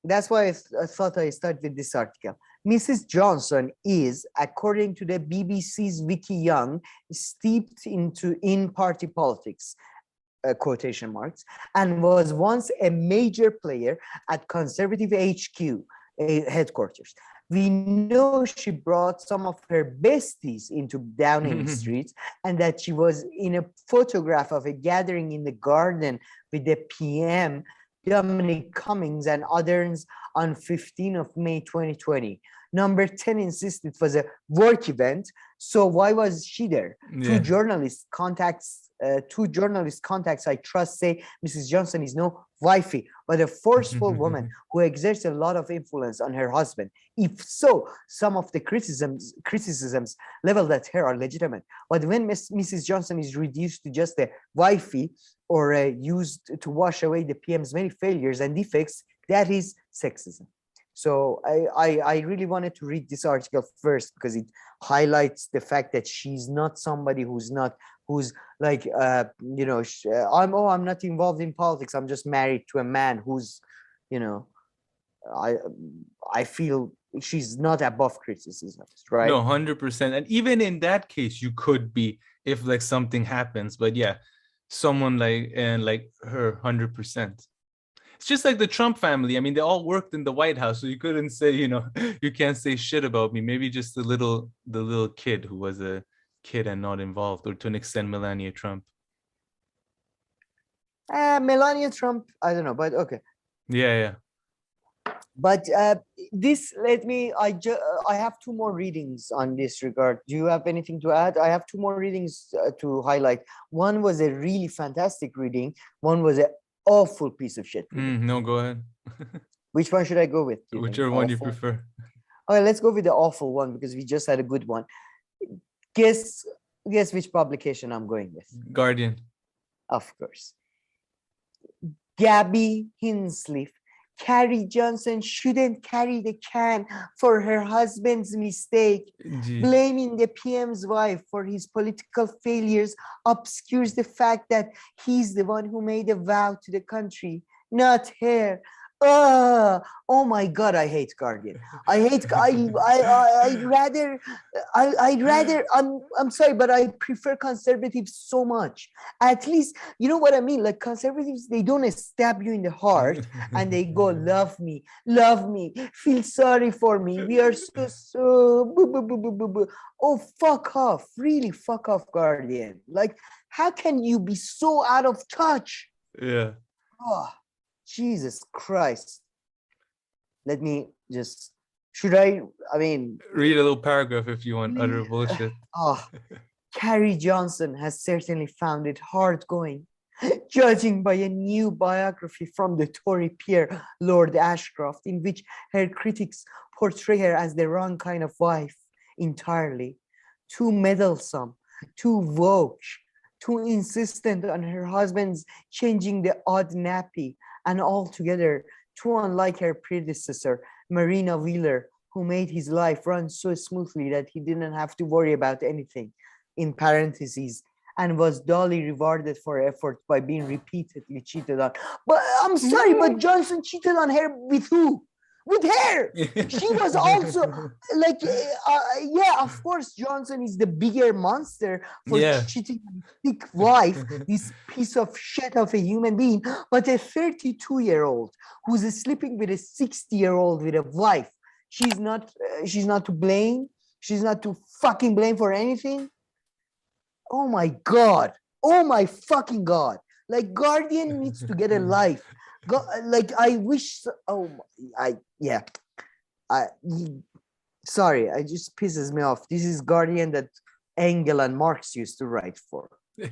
S2: That's why I thought I start with this article. Mrs. Johnson is, according to the BBC's Vicky Young, steeped in party politics, quotation marks, and was once a major player at Conservative HQ headquarters. We know she brought some of her besties into Downing Street, and that she was in a photograph of a gathering in the garden with the PM, Dominic Cummings, and others on 15 of May 2020. Number 10 insisted it was a work event, so why was she there? Yeah. Two journalists contacts two journalist contacts I trust say Mrs. Johnson is no wifey, but a forceful woman who exerts a lot of influence on her husband. If so, some of the criticisms leveled at her are legitimate. But when Mrs. Johnson is reduced to just a wifey or used to wash away the PM's many failures and defects, that is sexism. So I really wanted to read this article first because it highlights the fact that she's not somebody who's like I'm not involved in politics. I'm just married to a man who's, I feel she's not above criticism, right?
S1: No, 100%. And even in that case, you could be if like something happens. But yeah, someone like her, 100%. It's just like the Trump family. I mean, they all worked in the White House, so you couldn't say, you can't say shit about me. Maybe just the little kid who was a kid and not involved, or to an extent, Melania Trump.
S2: Melania Trump, I don't know, but okay.
S1: Yeah.
S2: But I have two more readings on this regard. Do you have anything to add? I have two more readings to highlight. One was a really fantastic reading. One was an awful piece of shit.
S1: No, go ahead.
S2: Which one should I go with?
S1: Whichever one you prefer.
S2: Okay, let's go with the awful one because we just had a good one. Guess which publication I'm going with.
S1: Guardian.
S2: Of course. Gabby Hinsliff. Carrie Johnson shouldn't carry the can for her husband's mistake. Blaming the PM's wife for his political failures obscures the fact that he's the one who made a vow to the country, not her. Oh my God, I hate Guardian. I'd rather, I'm sorry, but I prefer conservatives so much. At least, you know what I mean? Like conservatives, they don't stab you in the heart and they go, love me, feel sorry for me. We are so, boo, boo, boo, boo, boo, boo. Oh, fuck off. Really fuck off, Guardian. Like, how can you be so out of touch?
S1: Yeah.
S2: Oh. Jesus Christ. Let me just, read a
S1: little paragraph if you want utter bullshit.
S2: Carrie Johnson has certainly found it hard going, judging by a new biography from the Tory peer, Lord Ashcroft, in which her critics portray her as the wrong kind of wife entirely. Too meddlesome, too woke, too insistent on her husband's changing the odd nappy, and altogether too unlike her predecessor, Marina Wheeler, who made his life run so smoothly that he didn't have to worry about anything, in parentheses, and was duly rewarded for effort by being repeatedly cheated on. But I'm sorry, but Johnson cheated on her with who? With her. She was also like, of course, Johnson is the bigger monster for cheating on his sick wife, this piece of shit of a human being. But a 32-year-old who's sleeping with a 60-year-old with a wife, she's not to blame. She's not to fucking blame for anything. Oh my God. Oh my fucking God. Like, Guardian needs to get a life. I wish. Sorry, it just pisses me off. This is Guardian that Engel and Marx used to write for.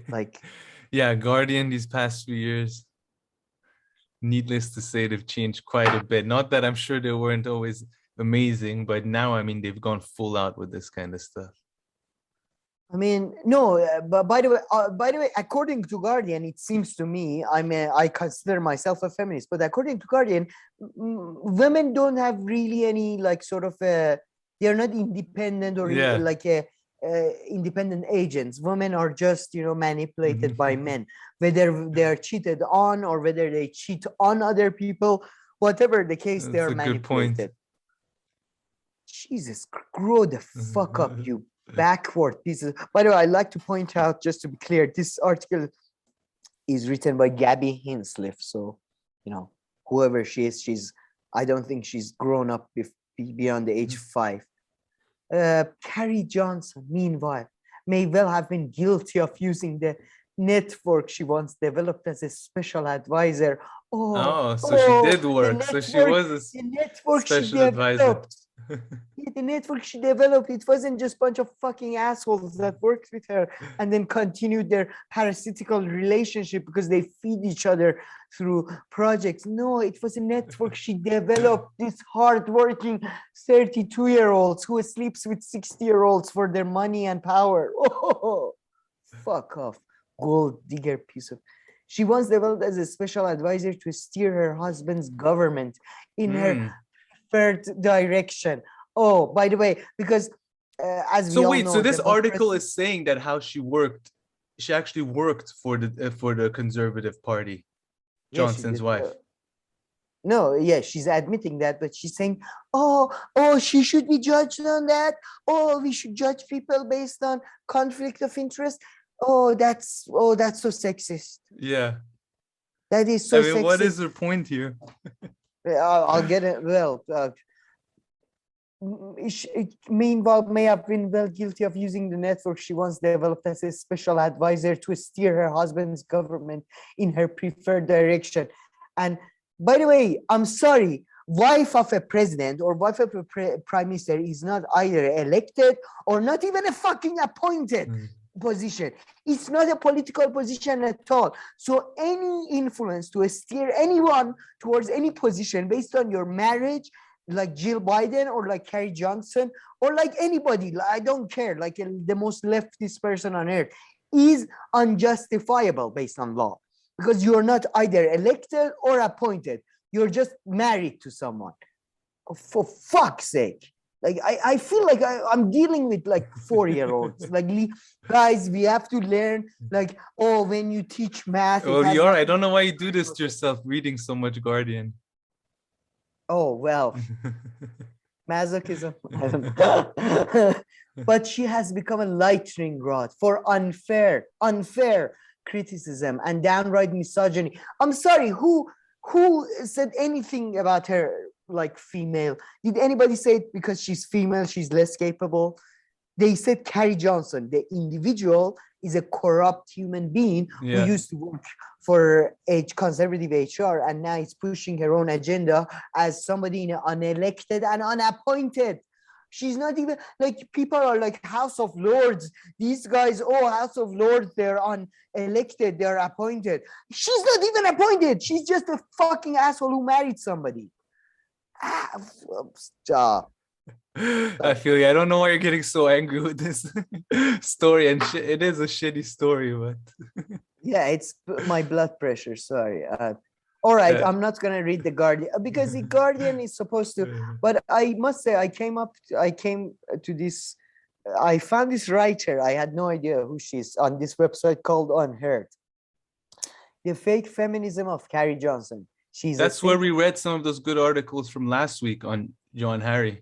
S2: Like,
S1: yeah, Guardian these past few years, needless to say, they've changed quite a bit. Not that I'm sure they weren't always amazing, but now, they've gone full out with this kind of stuff.
S2: No, but by the way, according to Guardian, it seems to me, I consider myself a feminist, but according to Guardian, women don't have really any they're not independent or independent agents. Women are just, manipulated by men, whether they're cheated on or whether they cheat on other people, whatever the case, they are manipulated. Jesus, grow the fuck up, you backward pieces. By the way, I'd like to point out, just to be clear, this article is written by Gabby Hinsliff. So, whoever she is, I don't think she's grown up beyond the age of 5. Carrie Johnson, meanwhile, may well have been guilty of using the network she once developed as a special advisor.
S1: So she did work. So she was a special advisor.
S2: The network she developed, it wasn't just a bunch of fucking assholes that worked with her and then continued their parasitical relationship because they feed each other through projects. No, it was a network she developed. These hardworking 32-year-olds who sleeps with 60-year-olds for their money and power. Oh, fuck off, gold digger piece of. She once developed as a special advisor to steer her husband's government in her third direction. Oh, by the way, because as we all know,
S1: so this article is saying that how she actually worked for the Conservative Party, Johnson's wife.
S2: No, yeah, she's admitting that, but she's saying, oh, she should be judged on that. Oh, we should judge people based on conflict of interest. Oh, that's so sexist.
S1: Yeah.
S2: That is so sexist.
S1: What is her point here?
S2: I'll get it. Well, meanwhile, may have been well guilty of using the network she once developed as a special advisor to steer her husband's government in her preferred direction. And by the way, I'm sorry, wife of a president or wife of a prime minister is not either elected or not even a fucking appointed position. It's not a political position at all. So any influence to steer anyone towards any position based on your marriage, like Jill Biden or like Carrie Johnson or like anybody, I don't care, like the most leftist person on earth, is unjustifiable based on law because you're not either elected or appointed. You're just married to someone. For fuck's sake. Like, I feel like I'm dealing with like 4-year-olds. Like, guys, we have to learn, like, oh, when you teach math.
S1: Well, you are. I don't know why you do this to yourself, reading so much Guardian.
S2: Oh, well, masochism. I don't know. But she has become a lightning rod for unfair criticism and downright misogyny. I'm sorry, who said anything about her? Like female, did anybody say it because she's female, she's less capable? They said Carrie Johnson, the individual, is a corrupt human being who used to work for a conservative HR and now is pushing her own agenda as somebody unelected and unappointed. She's not even like, people are like House of Lords. These guys, House of Lords, they're unelected, they're appointed. She's not even appointed. She's just a fucking asshole who married somebody. Stop.
S1: I feel you. I don't know why you're getting so angry with this story, and it is a shitty story, but
S2: yeah, it's my blood pressure. Sorry. All right, I'm not gonna read the Guardian because the Guardian is supposed to. But I must say, I came to this. I found this writer. I had no idea who she is on this website called Unheard. The Fake Feminism of Carrie Johnson.
S1: That's where we read some of those good articles from last week on John Harry.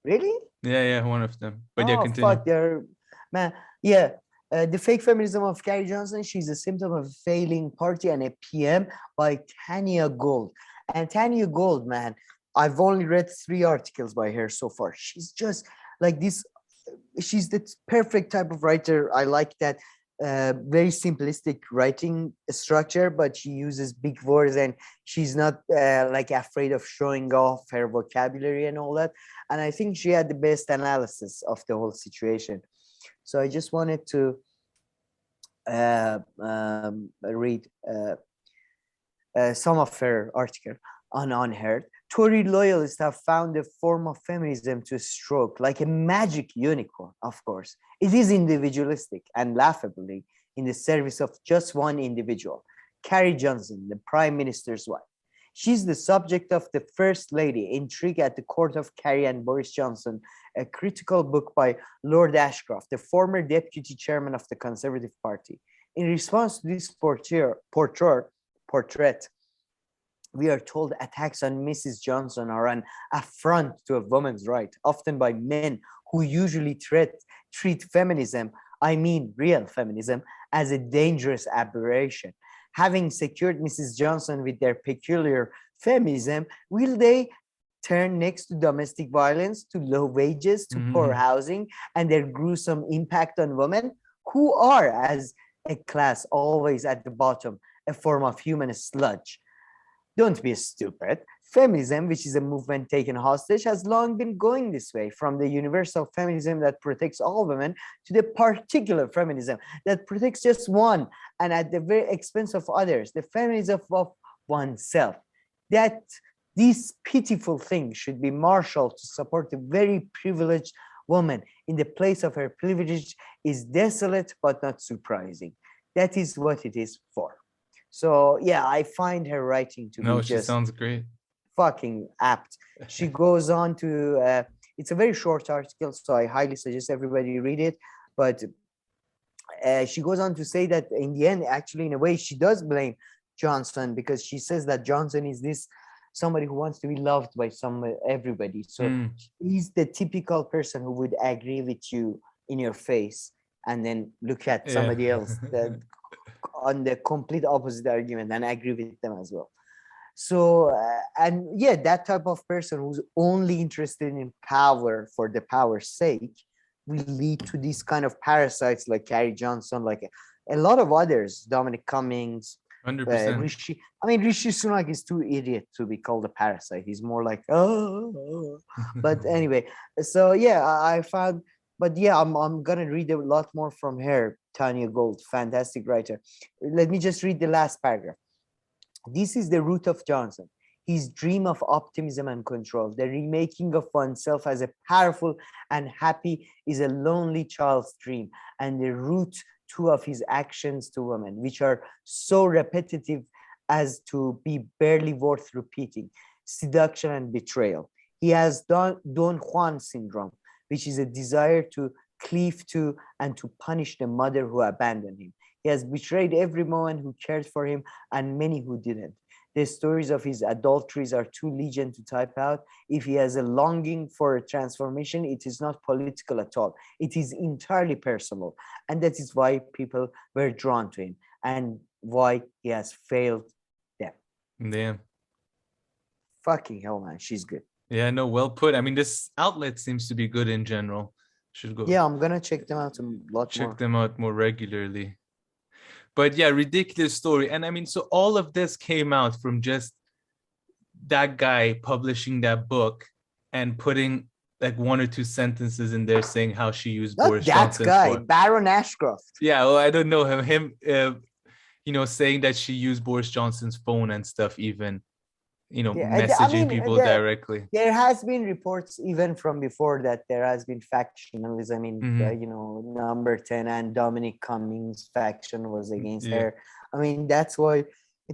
S2: Really?
S1: Yeah, one of them. But yeah, continue.
S2: Fuck, man. Yeah, The Fake Feminism of Carrie Johnson. She's a symptom of a failing party and a PM by Tanya Gold. And Tanya Gold, man, I've only read 3 articles by her so far. She's just like this. She's the perfect type of writer. I like that. Very simplistic writing structure, but she uses big words and she's not like afraid of showing off her vocabulary and all that. And I think she had the best analysis of the whole situation. So I just wanted to read some of her article on Unheard. Tory loyalists have found a form of feminism to stroke like a magic unicorn, of course. It is individualistic and laughably in the service of just one individual, Carrie Johnson, the Prime Minister's wife. She's the subject of the First Lady, Intrigue at the Court of Carrie and Boris Johnson, a critical book by Lord Ashcroft, the former deputy chairman of the Conservative Party. In response to this portrait, we are told attacks on Mrs. Johnson are an affront to a woman's right, often by men who usually treat feminism, I mean real feminism, as a dangerous aberration. Having secured Mrs. Johnson with their peculiar feminism, will they turn next to domestic violence, to low wages, to poor housing, and their gruesome impact on women, who are, as a class, always at the bottom, a form of human sludge? Don't be stupid. Feminism, which is a movement taken hostage, has long been going this way, from the universal feminism that protects all women to the particular feminism that protects just one and at the very expense of others, the feminism of oneself. That this pitiful thing should be marshaled to support a very privileged woman in the place of her privilege is desolate but not surprising. That is what it is for. So yeah, I find her writing to be
S1: she
S2: just
S1: sounds great.
S2: Fucking apt. She goes on to it's a very short article, so I highly suggest everybody read it. But she goes on to say that in the end, actually, in a way, she does blame Johnson, because she says that Johnson is this somebody who wants to be loved by everybody. So he's the typical person who would agree with you in your face and then look at somebody else that on the complete opposite argument and agree with them as well. So, and yeah, that type of person who's only interested in power for the power's sake will lead to these kind of parasites like Carrie Johnson, like a lot of others, Dominic Cummings,
S1: 100%.
S2: Rishi. I mean, Rishi Sunak is too idiot to be called a parasite. He's more like, oh. But anyway, so yeah, I found, but yeah, I'm gonna read a lot more from her, Tanya Gold, fantastic writer. Let me just read the last paragraph. This is the root of Johnson, his dream of optimism and control. The remaking of oneself as a powerful and happy is a lonely child's dream, and the root too of his actions to women, which are so repetitive as to be barely worth repeating: seduction and betrayal. He has Don Juan syndrome, which is a desire to cleave to and to punish the mother who abandoned him. He has betrayed every woman who cared for him and many who didn't. The stories of his adulteries are too legion to type out. If he has a longing for a transformation, it is not political at all. It is entirely personal. And that is why people were drawn to him and why he has failed them.
S1: Damn.
S2: Fucking hell, man. She's good.
S1: Yeah, no, well put. I mean, this outlet seems to be good in general. Should go.
S2: Yeah, I'm gonna check them out a lot more.
S1: Check them out more regularly. But yeah, ridiculous story. And I mean, so all of this came out from just that guy publishing that book and putting like one or two sentences in there saying how she used
S2: Not
S1: Boris
S2: that
S1: Johnson's
S2: guy,
S1: phone.
S2: Baron Ashcroft.
S1: Yeah, well, I don't know him. You know, saying that she used Boris Johnson's phone and stuff, even, you know, messaging people directly.
S2: There has been reports even from before that there has been factionalism in, you know, number 10 and Dominic Cummings' faction was against her. I mean, that's why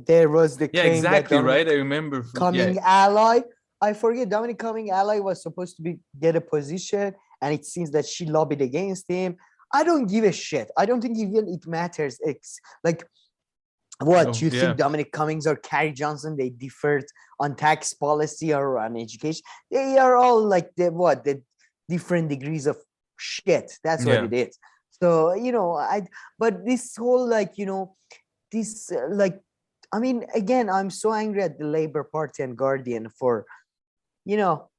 S2: there was the claim
S1: exactly,
S2: that
S1: right? I remember.
S2: Cummings ally. I forget, Dominic Cummings' ally was supposed to get a position, and it seems that she lobbied against him. I don't give a shit. I don't think even it matters. It's like, what, you think Dominic Cummings or Carrie Johnson, they differed on tax policy or on education? They are all like the different degrees of shit. That's what it is. So, you know, but this whole, like, you know, this like, I mean, again, I'm so angry at the Labour Party and Guardian for, you know,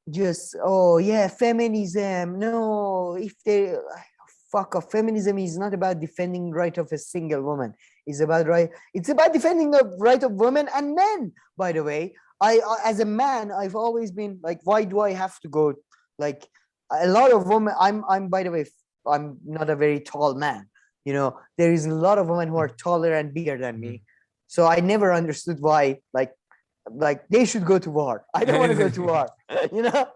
S2: just, oh yeah, feminism. No, if they fuck off. Feminism is not about defending the right of a single woman. It's about It's about defending the right of women and men. By the way, I as a man, I've always been like, why do I have to go? Like, a lot of women. I'm by the way, I'm not a very tall man. You know, there is a lot of women who are taller and bigger than me. So I never understood why, like they should go to war. I don't want to go to war. You know.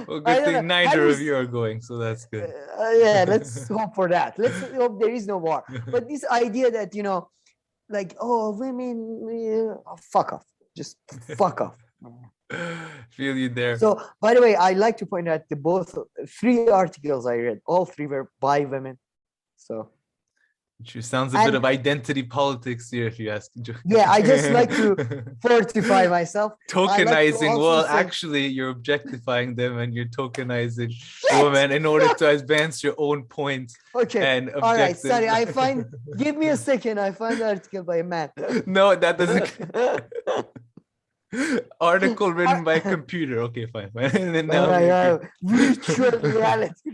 S1: Well, good thing neither of you are going, so that's good.
S2: Yeah, let's hope for that. Let's hope there is no war. But this idea that, you know, like, oh, women, fuck off, just fuck off.
S1: Feel you there.
S2: So, by the way, I like to point out the 3 articles I read, all 3 were by women. So.
S1: Which sounds a bit of identity politics here, if you ask.
S2: Yeah, I just like to fortify myself.
S1: Tokenizing. Well, actually, you're objectifying them and you're tokenizing women in order to advance your own point.
S2: Okay.
S1: And
S2: all right. Sorry, give me a second. I find the article by a man.
S1: No, that doesn't. Article written by a computer. Okay, fine. And then now
S2: virtual reality.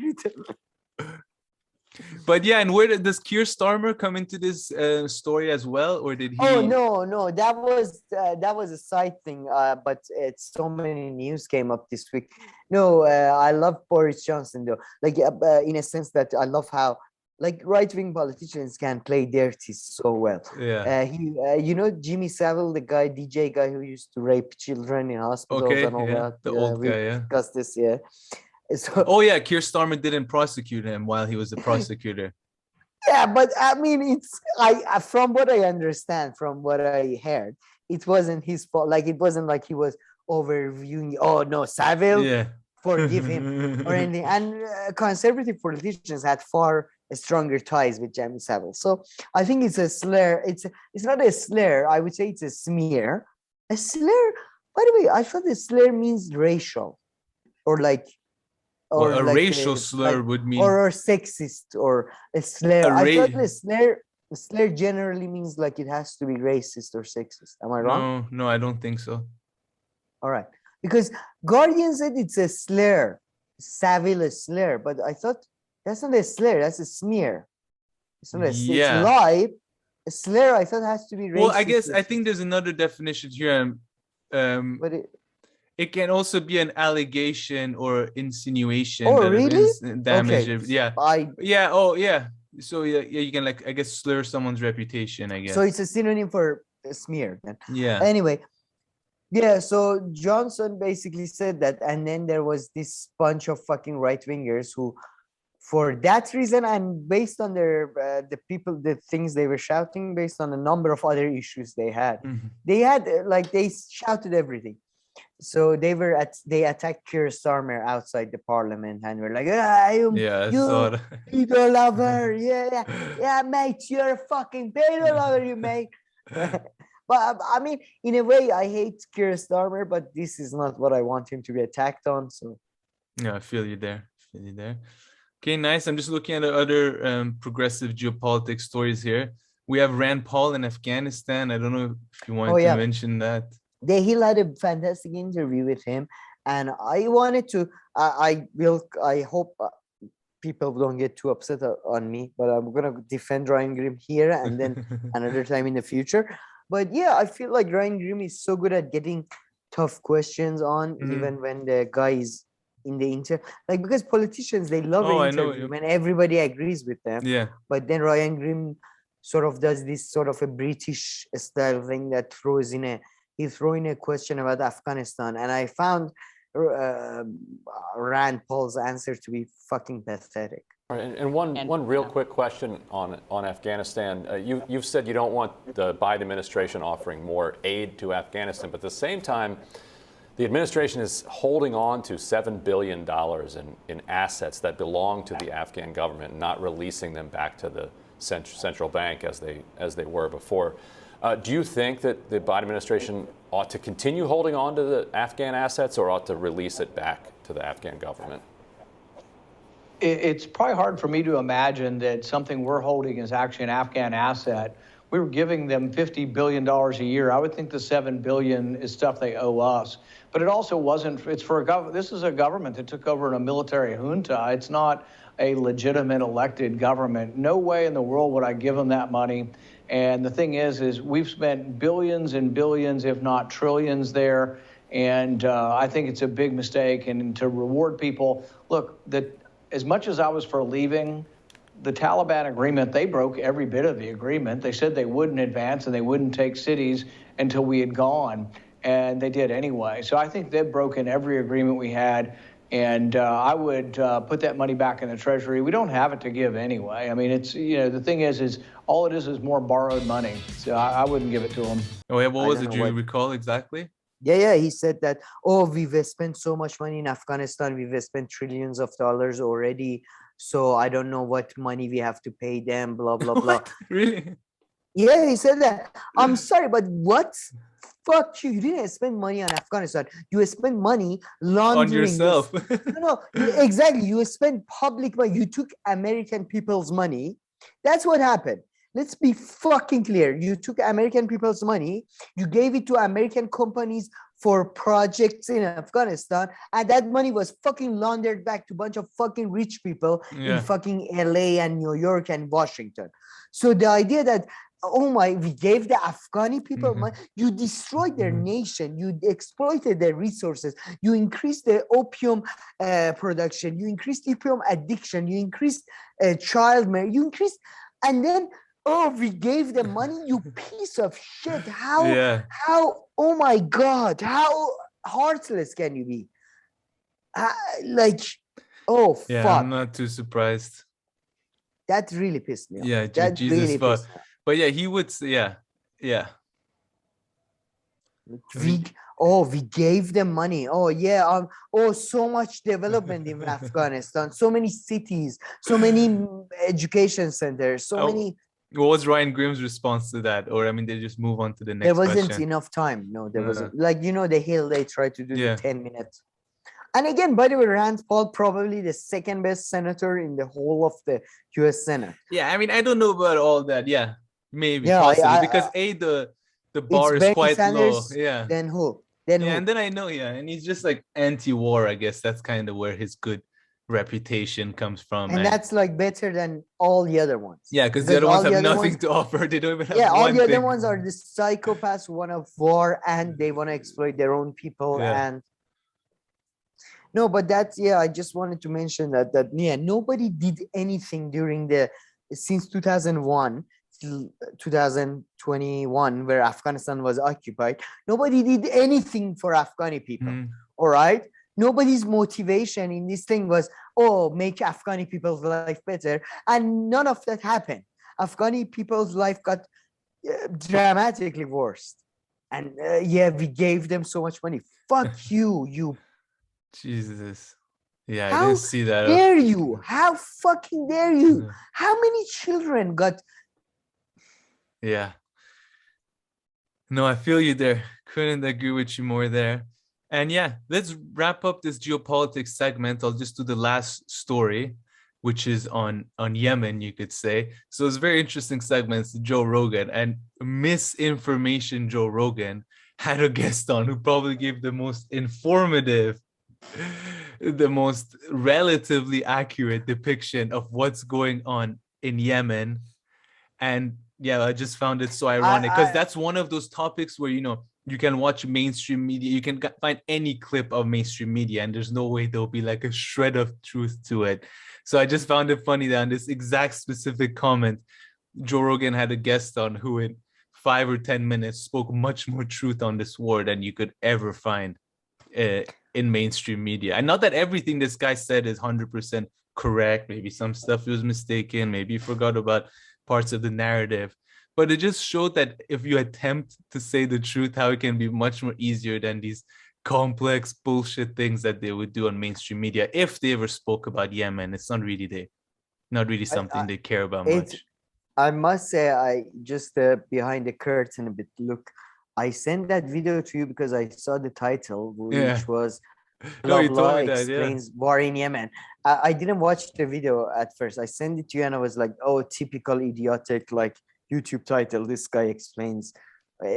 S1: But yeah, and does Keir Starmer come into this story as well, or did he?
S2: Oh no, that was a side thing. But it's so many news came up this week. No, I love Boris Johnson though. Like in a sense that I love how like right-wing politicians can play dirty so well.
S1: Yeah.
S2: You know Jimmy Savile, the DJ guy who used to rape children in hospitals and all that.
S1: The old guy. Yeah.
S2: Discussed this. Yeah. So,
S1: Keir Starmer didn't prosecute him while he was the prosecutor.
S2: Yeah, but I mean, from what I understand, from what I heard, it wasn't his fault. Like it wasn't like he was overviewing. Oh no, Savile, forgive him or anything. And conservative politicians had far stronger ties with Jimmy Savile. So I think it's a slur. It's not a slur. I would say it's a smear. A slur. By the way, I thought a slur means racial, or like.
S1: Or a like racial slur would mean,
S2: or sexist, or a slur. I thought a slur generally means like it has to be racist or sexist. Am I wrong?
S1: No, I don't think so.
S2: All right, because Guardian said it's a slur, Savile a slur, but I thought that's not a slur. That's a smear. It's not a it's lie. A slur I thought has to be racist.
S1: Well, I think there's another definition here.
S2: But
S1: it can also be an allegation or insinuation.
S2: Oh, really?
S1: Damage.
S2: Okay.
S1: Yeah. So you can like, I guess, slur someone's reputation, I guess.
S2: So it's a synonym for a smear then.
S1: Yeah.
S2: Anyway. Yeah, so Johnson basically said that, and then there was this bunch of fucking right-wingers who, for that reason, and based on their the things they were shouting, based on a number of other issues they had, they shouted everything. So they attacked Keir Starmer outside the parliament and were like, you people lover, yeah, mate, you're a fucking people lover, you mate. But I mean, in a way, I hate Keir Starmer, but this is not what I want him to be attacked on. So
S1: yeah, I feel you there. Okay, nice. I'm just looking at the other progressive geopolitics stories here. We have Rand Paul in Afghanistan. I don't know if you want to mention that.
S2: He had a fantastic interview with him, and I wanted to. I hope people don't get too upset on me, but I'm gonna defend Ryan Grimm here and then another time in the future. But yeah, I feel like Ryan Grimm is so good at getting tough questions on, even when the guy is in the interview. Like, because politicians, they love an interview when everybody agrees with them.
S1: Yeah.
S2: But then Ryan Grimm sort of does this sort of a British style thing that he threw in a question about Afghanistan, and I found Rand Paul's answer to be fucking pathetic.
S13: All right, and one real quick question on Afghanistan. You've said you don't want the Biden administration offering more aid to Afghanistan, but at the same time, the administration is holding on to $7 billion in assets that belong to the Afghan government, not releasing them back to the central bank as they were before. Do you think that the Biden administration ought to continue holding on to the Afghan assets, or ought to release it back to the Afghan government?
S15: It's probably hard for me to imagine that something we're holding is actually an Afghan asset. We were giving them $50 billion a year. I would think the $7 billion is stuff they owe us. But it also wasn't, it's for a government. This is a government that took over in a military junta. It's not a legitimate elected government. No way in the world would I give them that money. And the thing is we've spent billions and billions, if not trillions there. And I think it's a big mistake. And to reward people, look, as much as I was for leaving the Taliban agreement, they broke every bit of the agreement. They said they wouldn't advance and they wouldn't take cities until we had gone. And they did anyway. So I think they've broken every agreement we had. And I would put that money back in the Treasury. We don't have it to give anyway. I mean, it's, the thing is all it is more borrowed money. So I wouldn't give it to them.
S1: Oh, yeah. What was it? Do you recall exactly?
S2: Yeah. He said that, we've spent so much money in Afghanistan. We've spent trillions of dollars already. So I don't know what money we have to pay them, blah, blah, blah.
S1: Really?
S2: Yeah, he said that. I'm sorry, but what? Fuck you. You didn't spend money on Afghanistan. You spent money laundering.
S1: On yourself.
S2: No, exactly. You spent public money. You took American people's money. That's what happened. Let's be fucking clear. You took American people's money. You gave it to American companies for projects in Afghanistan, and that money was fucking laundered back to a bunch of fucking rich people in fucking LA and New York and Washington. So the idea that, oh my, we gave the Afghani people money, you destroyed their nation, you exploited their resources, you increased the opium production, you increased opium addiction, you increased child marriage, you increased, and then, oh, we gave them money, you piece of shit. How, oh my God, how heartless can you be? Like, oh,
S1: yeah,
S2: fuck.
S1: I'm not too surprised.
S2: That really pissed me off.
S1: Yeah,
S2: that
S1: Jesus
S2: really
S1: fuck.
S2: pissed me off.
S1: But yeah, he would say, yeah.
S2: We gave them money. Oh yeah. So much development in Afghanistan. So many cities. So many education centers. So many.
S1: What was Ryan Grimm's response to that? Or I mean, they just move on to the next.
S2: There wasn't
S1: question.
S2: enough time. No, there wasn't. Like the Hill, they tried to do the 10 minutes. And again, by the way, Rand Paul probably the second best senator in the whole of the U.S. Senate.
S1: Yeah, I mean, I don't know about all that. Yeah, maybe possibly because the bar is quite
S2: Sanders,
S1: low. Yeah.
S2: Then who? Then who?
S1: And then I know, and he's just like anti-war. I guess that's kind of where his good reputation comes from.
S2: And that's like better than all the other ones.
S1: Yeah, because the other ones have nothing to offer. They don't even have.
S2: Yeah, all the other ones are the psychopaths who want to war and they want to exploit their own people and. No, but that's I just wanted to mention that nobody did anything since 2001 till 2021 where Afghanistan was occupied. Nobody did anything for Afghani people. All right, nobody's motivation in this thing was make Afghani people's life better, and none of that happened. Afghani people's life got dramatically worse, and we gave them so much money. Fuck you.
S1: Jesus. Yeah, I didn't see that.
S2: How dare you? How fucking dare you? How many children got...
S1: Yeah. No, I feel you there. Couldn't agree with you more there. And yeah, let's wrap up this geopolitics segment. I'll just do the last story, which is on Yemen, you could say. So it's a very interesting segment. It's Joe Rogan, and Misinformation Joe Rogan had a guest on who probably gave the most informative, the most relatively accurate depiction of what's going on in Yemen. And yeah, I just found it so ironic because that's one of those topics where, you can watch mainstream media, you can find any clip of mainstream media, and there's no way there'll be like a shred of truth to it. So I just found it funny that on this exact specific comment, Joe Rogan had a guest on who in 5 or 10 minutes spoke much more truth on this war than you could ever find in mainstream media. And not that everything this guy said is 100% correct. Maybe some stuff was mistaken. Maybe he forgot about parts of the narrative. But it just showed that if you attempt to say the truth, how it can be much more easier than these complex bullshit things that they would do on mainstream media. If they ever spoke about Yemen, it's not really something they care about much.
S2: I must say, I just behind the curtain a bit. Look, I sent that video to you because I saw the title, which was Blah explains war in Yemen. I didn't watch the video at first. I sent it to you and I was like, typical idiotic, like YouTube title. This guy explains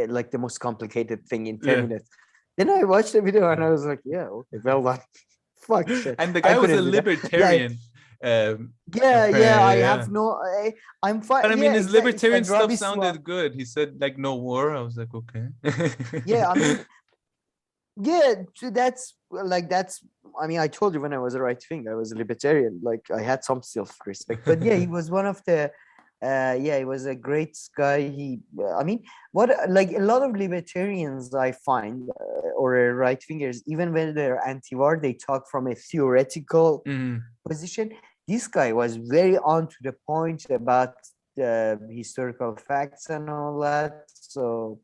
S2: like the most complicated thing in 10 minutes. Then I watched the video and I was like, okay, well done. Fuck shit.
S1: And the guy was a libertarian.
S2: I'm fine.
S1: But I mean, his libertarian stuff sounded good. He said like no war. I was like, okay.
S2: I told you when I was a right wing, I was a libertarian. Like I had some self-respect. But he was one of the he was a great guy. A lot of libertarians I find or right wingers, even when they're anti-war, they talk from a theoretical position. This guy was very on to the point about the historical facts and all that. So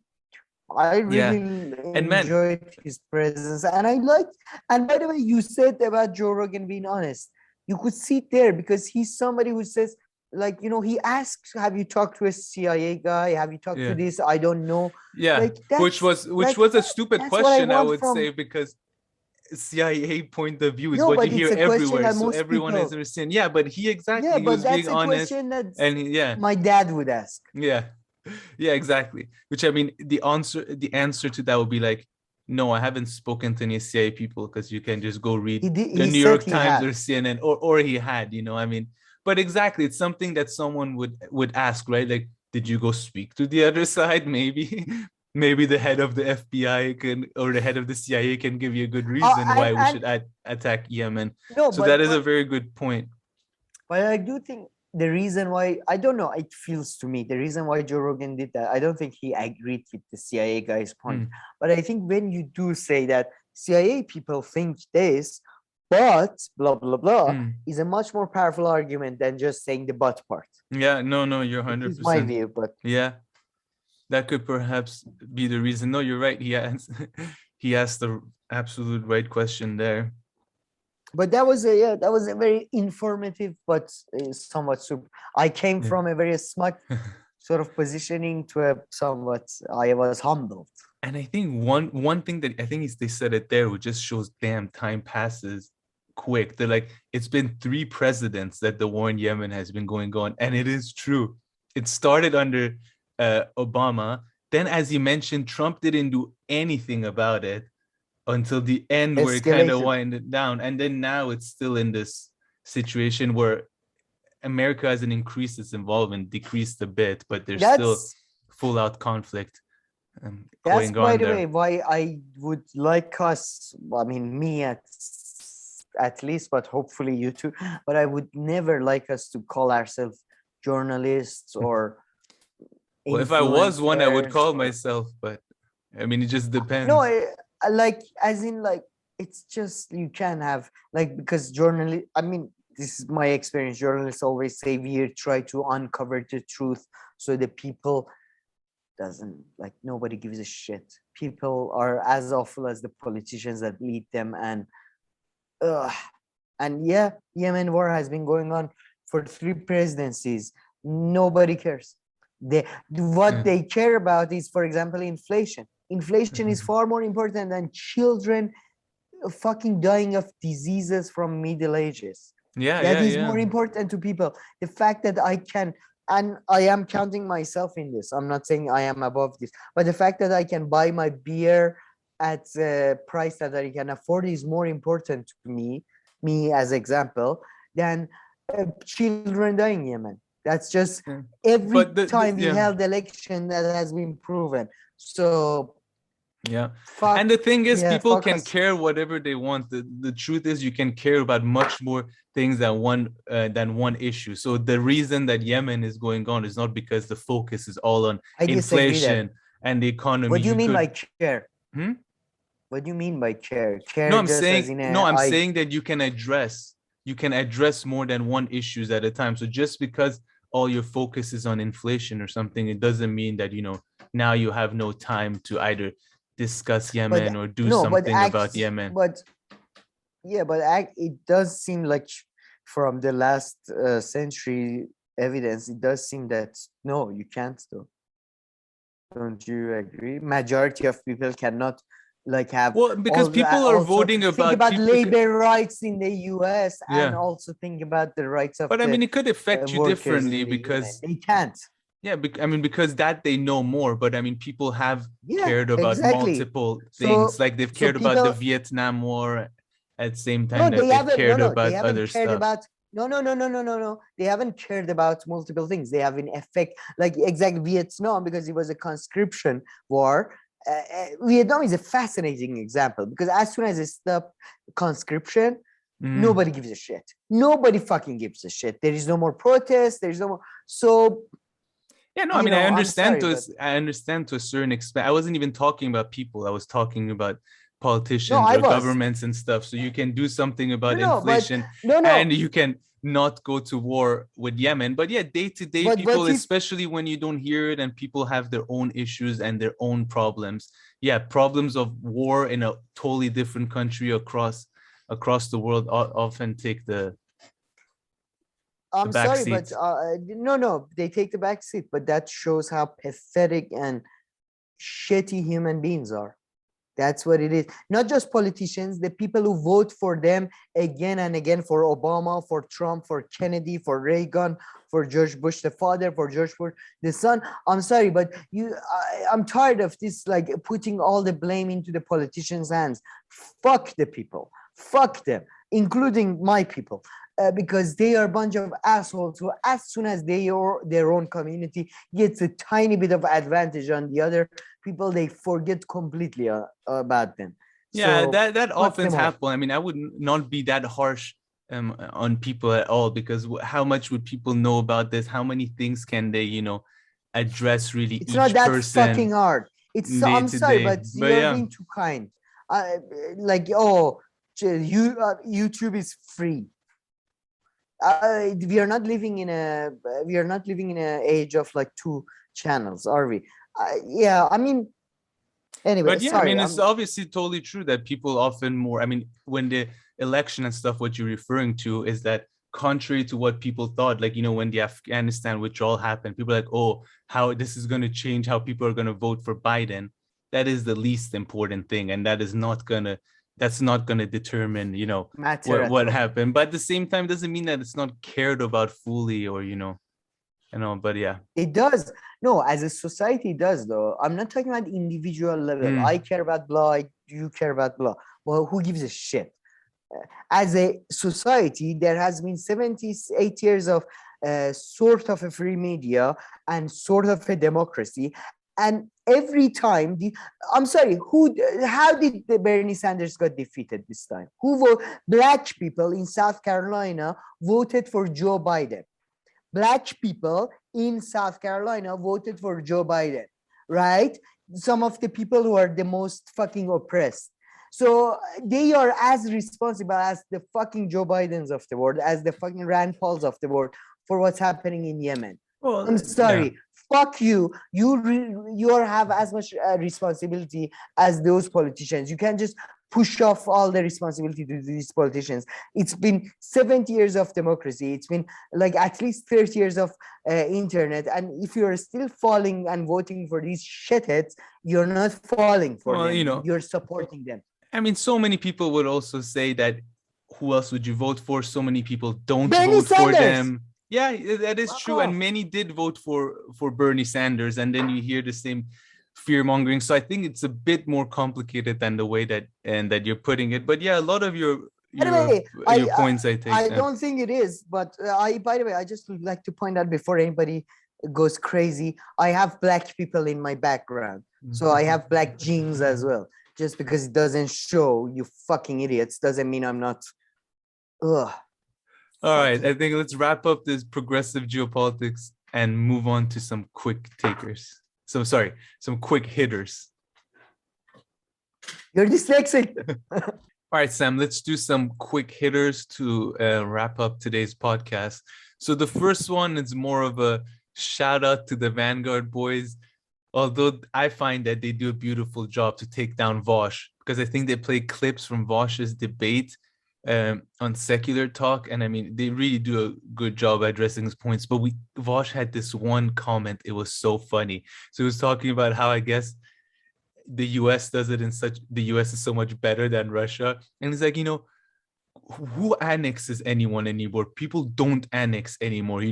S2: I really enjoyed his presence, and I liked. And by the way, you said about Joe Rogan being honest. You could see it there because he's somebody who says, like, he asks, "Have you talked to a CIA guy? Have you talked to this? I don't know."
S1: Yeah, which was a stupid question, I would say, because CIA point of view is what you hear everywhere, so everyone is understanding. Yeah, but he was being honest, and
S2: my dad would ask.
S1: Yeah, exactly. Which I mean, the answer to that would be like, No, I haven't spoken to any CIA people, because you can just go read the
S2: he
S1: New York
S2: said he
S1: Times
S2: had.
S1: or CNN, or he had, I mean, but exactly, it's something that someone would ask, right? Like, did you go speak to the other side? Maybe, maybe the head of the FBI or the head of the CIA can give you a good reason why we should attack Yemen.
S2: No,
S1: so that is a very good point.
S2: But I do think the reason why, I don't know, it feels to me, the reason why Joe Rogan did that, I don't think he agreed with the CIA guy's point. But I think when you do say that CIA people think this, but blah, blah, blah, is a much more powerful argument than just saying the but part.
S1: Yeah, no, you're 100%.
S2: It's my view, but
S1: yeah, that could perhaps be the reason. No, you're right. He asked the absolute right question there.
S2: But that was a very informative, but somewhat super. I came from a very smart sort of positioning to a somewhat, I was humbled.
S1: And I think one thing that I think is they said it there, which just shows, damn, time passes quick. They're like, it's been 3 presidents that the war in Yemen has been going on, and it is true. It started under Obama. Then, as you mentioned, Trump didn't do anything about it until the end, where it kind of winded down. And then now it's still in this situation where America hasn't increased its involvement, decreased a bit, but there's still full-out conflict
S2: that's,
S1: going
S2: by
S1: on
S2: the
S1: there.
S2: way, why I would like us, I mean, me at least, but hopefully you too, but I would never like us to call ourselves journalists or
S1: well, if I was one, I would call myself, but I mean, it just depends.
S2: No, like, as in, like, it's just, you can have, like, because journalists, I mean, this is my experience, journalists always say we try to uncover the truth so the people doesn't, like, nobody gives a shit. People are as awful as the politicians that lead them, and yeah, Yemen war has been going on for 3 presidencies. Nobody cares. What they care about is, for example, inflation. Inflation is far more important than children fucking dying of diseases from Middle Ages. That is more important to people. The fact that I can, and I am counting myself in this, I'm not saying I am above this, but the fact that I can buy my beer at a price that I can afford is more important to me as example, than children dying in Yemen. That's just every time we held election that has been proven. So
S1: and the thing is, people can care whatever they want. The truth is, you can care about much more things than one issue. So the reason that Yemen is going on is not because the focus is all on inflation and the economy.
S2: What do you mean by care? What do you mean by care?
S1: No, I'm saying that you can address more than one issues at a time. So just because all your focus is on inflation or something, it doesn't mean that now you have no time to either discuss Yemen or do something about Yemen.
S2: But it does seem like from the last century evidence, it does seem that no, you can't do. Don't you agree? Majority of people cannot have,
S1: because people are voting
S2: about labor rights in the US and also think about the rights of
S1: but I mean, it could affect you differently because
S2: they can't.
S1: Yeah, I mean, because that they know more, but I mean, people have cared about multiple things. Like they've cared about the Vietnam War at the same time that they've cared about other stuff.
S2: No. They haven't cared about multiple things. They have in effect, like exactly Vietnam, because it was a conscription war. Vietnam is a fascinating example because as soon as it stopped conscription, nobody gives a shit. Nobody fucking gives a shit. There is no more protest. There is no more. So.
S1: Yeah, no, I mean, I understand to a certain extent. I wasn't even talking about people. I was talking about politicians or governments and stuff. So you can do something about inflation and you can not go to war with Yemen. But yeah, day to day people, especially when you don't hear it and people have their own issues and their own problems. Yeah, problems of war in a totally different country across the world often take the
S2: I'm sorry, but no, they take the back seat, but that shows how pathetic and shitty human beings are. That's what it is. Not just politicians, the people who vote for them again and again, for Obama, for Trump, for Kennedy, for Reagan, for George Bush the father, for George Bush the son. I'm sorry, but I'm tired of this, like putting all the blame into the politicians' hands. Fuck the people. Fuck them, including my people. Because they are a bunch of assholes who, as soon as their own community gets a tiny bit of advantage on the other people, they forget completely about them.
S1: Yeah,
S2: So,
S1: that often happens. I mean, I would not be that harsh on people at all, because how much would people know about this? How many things can they, address really?
S2: It's
S1: each
S2: not that
S1: person
S2: fucking hard. It's I'm sorry, but you're being too kind. YouTube is free. We are not living in a age of like two channels, are we? Yeah, I mean, anyway.
S1: But yeah,
S2: sorry,
S1: I mean, it's obviously totally true that people often more. I mean, when the election and stuff, what you're referring to is that contrary to what people thought, like when the Afghanistan withdrawal happened, people are like, oh, how this is going to change how people are going to vote for Biden. That is the least important thing, and that's not going to determine, what happened. But at the same time, doesn't mean that it's not cared about fully, or but yeah,
S2: it does. No, as a society, it does though. I'm not talking about individual level. I care about blah, you care about blah. Well, who gives a shit? As a society, there has been 78 years of sort of a free media and sort of a democracy. And every time, I'm sorry, how did Bernie Sanders got defeated this time? Black people in South Carolina voted for Joe Biden. Black people in South Carolina voted for Joe Biden, right? Some of the people who are the most fucking oppressed. So they are as responsible as the fucking Joe Bidens of the world, as the fucking Rand Pauls of the world for what's happening in Yemen. Well, I'm sorry. Yeah. Fuck you. You have as much responsibility as those politicians. You can't just push off all the responsibility to these politicians. It's been 70 years of democracy. It's been like at least 30 years of internet. And if you're still falling and voting for these shitheads, you're not falling for them. You're supporting them.
S1: I mean, so many people would also say that who else would you vote for? So many people don't
S2: Bernie
S1: vote
S2: Sanders.
S1: For them. Yeah, that is true. And many did vote for Bernie Sanders. And then you hear the same fear mongering. So I think it's a bit more complicated than the way that you're putting it. But yeah, a lot of your points I take.
S2: I don't think it is. But by the way, I just would like to point out before anybody goes crazy, I have black people in my background. So I have black genes as well. Just because it doesn't show, you fucking idiots, doesn't mean I'm not. Ugh.
S1: All right, I think let's wrap up this progressive geopolitics and move on to some quick takers. Some quick hitters.
S2: You're dyslexic.
S1: All right, Sam, let's do some quick hitters to wrap up today's podcast. So the first one is more of a shout out to the Vanguard boys. Although I find that they do a beautiful job to take down Vaush, because I think they play clips from Vaush's debate on Secular Talk, and I mean they really do a good job addressing his points. But Vaush had this one comment, it was so funny. So he was talking about how I guess the US does it the US is so much better than Russia, and it's like, who annexes anyone anymore? People don't annex anymore,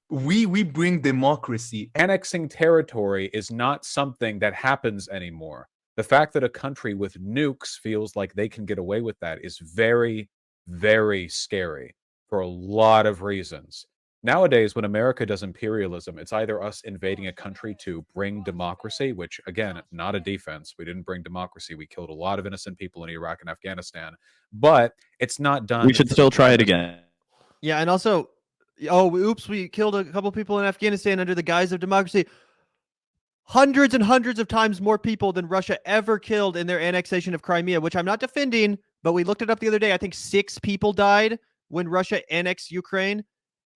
S1: We bring democracy.
S16: Annexing territory is not something that happens anymore. The fact that a country with nukes feels like they can get away with that is very, very scary for a lot of reasons. Nowadays, when America does imperialism, it's either us invading a country to bring democracy, which, again, not a defense. We didn't bring democracy. We killed a lot of innocent people in Iraq and Afghanistan. But it's not done.
S17: We should still try it again.
S18: Yeah, and also, oops, we killed a couple people in Afghanistan under the guise of democracy. Hundreds and hundreds of times more people than Russia ever killed in their annexation of Crimea, which I'm not defending, but we looked it up the other day. I think 6 people died when Russia annexed Ukraine.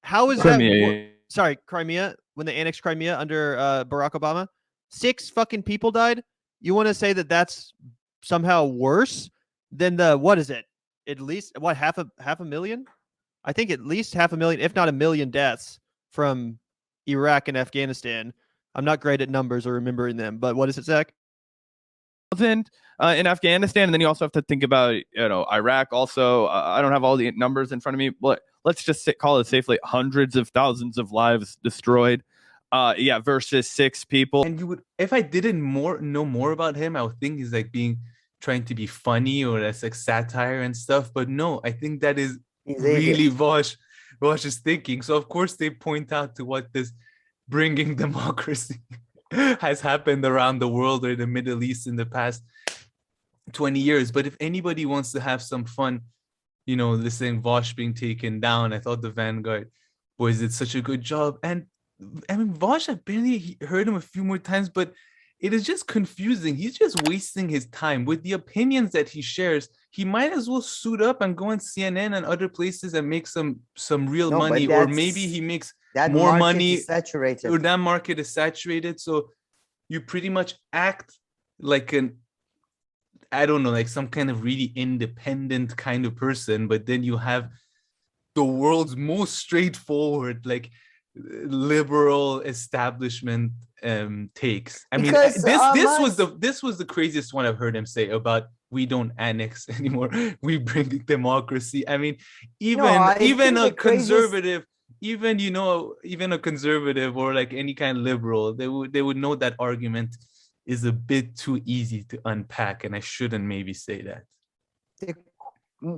S18: How is
S17: Crimea?
S18: Sorry, Crimea, when they annexed Crimea under Barack Obama. 6 fucking people died? You want to say that that's somehow worse than what is it? At least, half a million? I think at least 500,000, if not 1 million deaths from Iraq and Afghanistan. I'm not great at numbers or remembering them, but what is it, Zach?
S17: in Afghanistan, and then you also have to think about Iraq. Also, I don't have all the numbers in front of me, but let's just call it safely hundreds of thousands of lives destroyed. Versus 6 people.
S1: And you would, if I didn't know more about him, I would think he's like trying to be funny or that's like satire and stuff. But no, I think that is really Vaush's thinking. So of course they point out to what this bringing democracy has happened around the world or in the Middle East in the past 20 years. But if anybody wants to have some fun, listening Vaush being taken down, I thought the Vanguard boys did such a good job. And I mean, Vaush, I barely heard him a few more times, but it is just confusing. He's just wasting his time with the opinions that he shares. He might as well suit up and go on CNN and other places and make some real money, or maybe he makes more money.
S2: Saturated.
S1: Or that market is saturated. So you pretty much act like like some kind of really independent kind of person, but then you have the world's most straightforward, like liberal establishment takes. I mean, this was the craziest one I've heard him say about we don't annex anymore, we bring democracy. I mean, even a conservative, even a conservative or like any kind of liberal, they would know that argument is a bit too easy to unpack, and I shouldn't maybe say that.
S2: The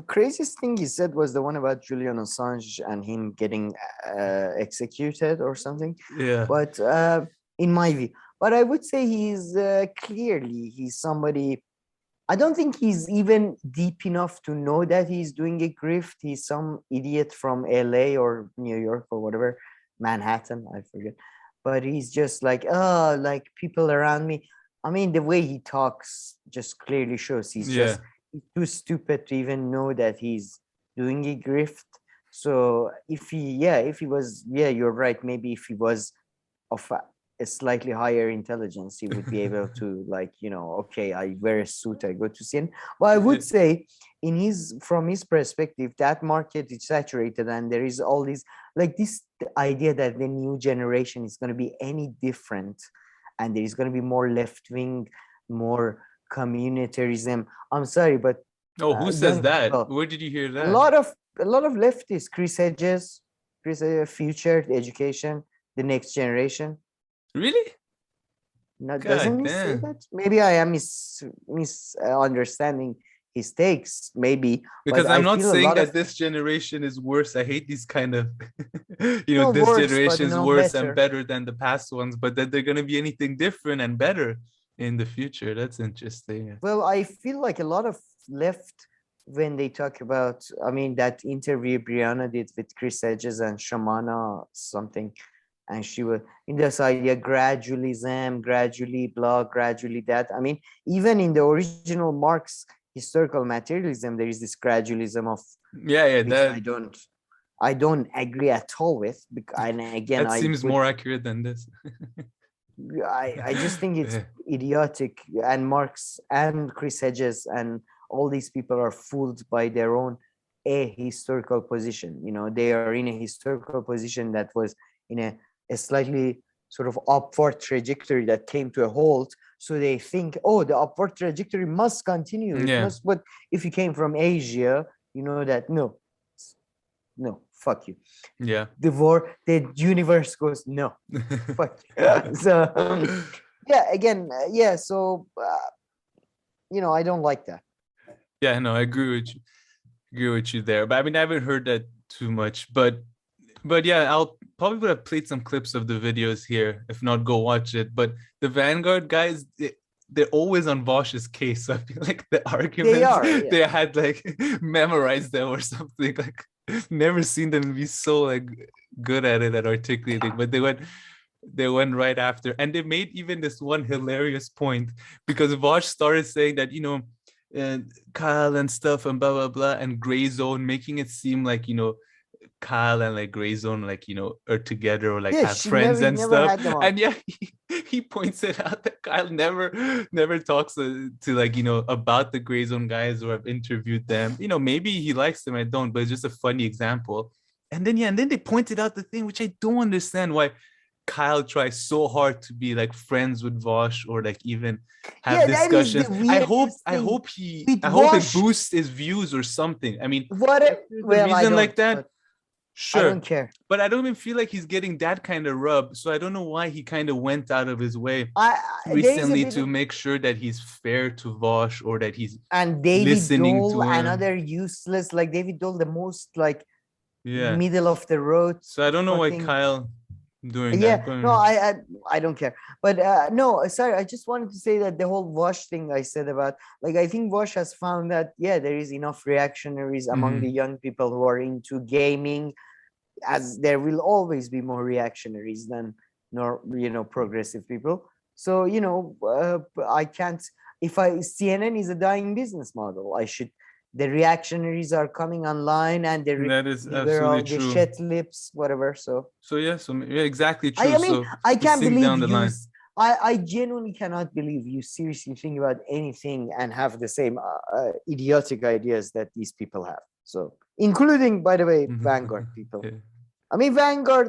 S2: craziest thing he said was the one about Julian Assange and him getting executed or something.
S1: Yeah.
S2: But in my view, but I would say he's somebody. I don't think he's even deep enough to know that he's doing a grift. He's some idiot from LA or New York or whatever, Manhattan, I forget. But he's just like, like people around me. I mean, the way he talks just clearly shows he's just too stupid to even know that he's doing a grift. So if he was, you're right. Maybe if he was of a slightly higher intelligence, he would be able to okay, I wear a suit, I go to CNN. But I would say from his perspective, that market is saturated, and there is all these, this idea that the new generation is going to be any different, and there is going to be more left-wing, more communitarism. I'm sorry, but
S1: who says that? Where did you hear that?
S2: A lot of leftists. Chris Hedges, Future, Education, The Next Generation.
S1: Really?
S2: No, doesn't he say that? Maybe I am misunderstanding his takes. Maybe
S1: because I'm not saying that this generation is worse. I hate these kind of this generation is worse and better than the past ones, but that they're going to be anything different and better in the future. That's interesting.
S2: Well, I feel like a lot of left, when they talk about, that interview Brianna did with Chris Hedges and Shamana something, and she was in this idea, gradualism, gradually blah, gradually that. Even in the original Marx historical materialism, there is this gradualism of that I don't agree at all with. And again,
S1: that seems more accurate than this.
S2: I just think it's idiotic, and Marx and Chris Hedges and all these people are fooled by their own historical position. They are in a historical position that was in a slightly sort of upward trajectory that came to a halt. So they think, the upward trajectory must continue. But if you came from Asia, that no, fuck you.
S1: Yeah.
S2: The universe goes, no, fuck you. So, so, I don't like that.
S1: Yeah, no, I agree with you there. But I haven't heard that too much. But yeah, I'll probably would have played some clips of the videos here. If not, go watch it. But the Vanguard guys, they're always on Vaush's case. So I feel like the arguments they had memorized them or something. Never seen them be so good at it at articulating. But they went right after, and they made even this one hilarious point, because Vaush started saying that Kyle and stuff and blah blah blah and Gray Zone, making it seem like Kyle and Gray Zone are together or have friends and stuff. And he points it out that Kyle never talks to about the Gray Zone guys or have interviewed them. Maybe he likes them, I don't, but it's just a funny example. And then they pointed out the thing which I don't understand, why Kyle tries so hard to be like friends with Vaush or like even have
S2: Yeah, that is the
S1: discussions. I hope
S2: weirdest
S1: he
S2: thing. With
S1: I hope it
S2: Vaush-
S1: boosts his views or something. I mean,
S2: What?
S1: if there's a
S2: Well, I
S1: reason like
S2: don't,
S1: that,
S2: but
S1: sure.
S2: I don't care.
S1: But I don't even feel like he's getting that kind of rub. So I don't know why he kind of went out of his way
S2: There is a
S1: recently
S2: bit
S1: to
S2: of-
S1: make sure that he's fair to Vaush or that he's
S2: and David
S1: listening
S2: Dole,
S1: to him.
S2: another useless, like David Dole, the most like
S1: Yeah.
S2: middle of the road.
S1: So I don't know why
S2: fucking-
S1: Kyle doing
S2: Yeah,
S1: that. Go
S2: no,
S1: ahead.
S2: I don't care. But no, sorry, I just wanted to say that the whole Vaush thing I said about, like, I think Vaush has found that there is enough reactionaries among
S1: Mhm.
S2: the young people who are into gaming, as there will always be more reactionaries than progressive people. So I can't. If CNN is a dying business model, the reactionaries are coming online and
S1: That is
S2: the
S1: absolutely true.
S2: shit lips, whatever. So
S1: exactly true.
S2: I mean,
S1: so
S2: I
S1: to
S2: can't
S1: think
S2: believe
S1: down the line.
S2: I genuinely cannot believe you seriously think about anything and have the same idiotic ideas that these people have. So, including, by the way, Vanguard people.
S1: Yeah.
S2: I mean, Vanguard,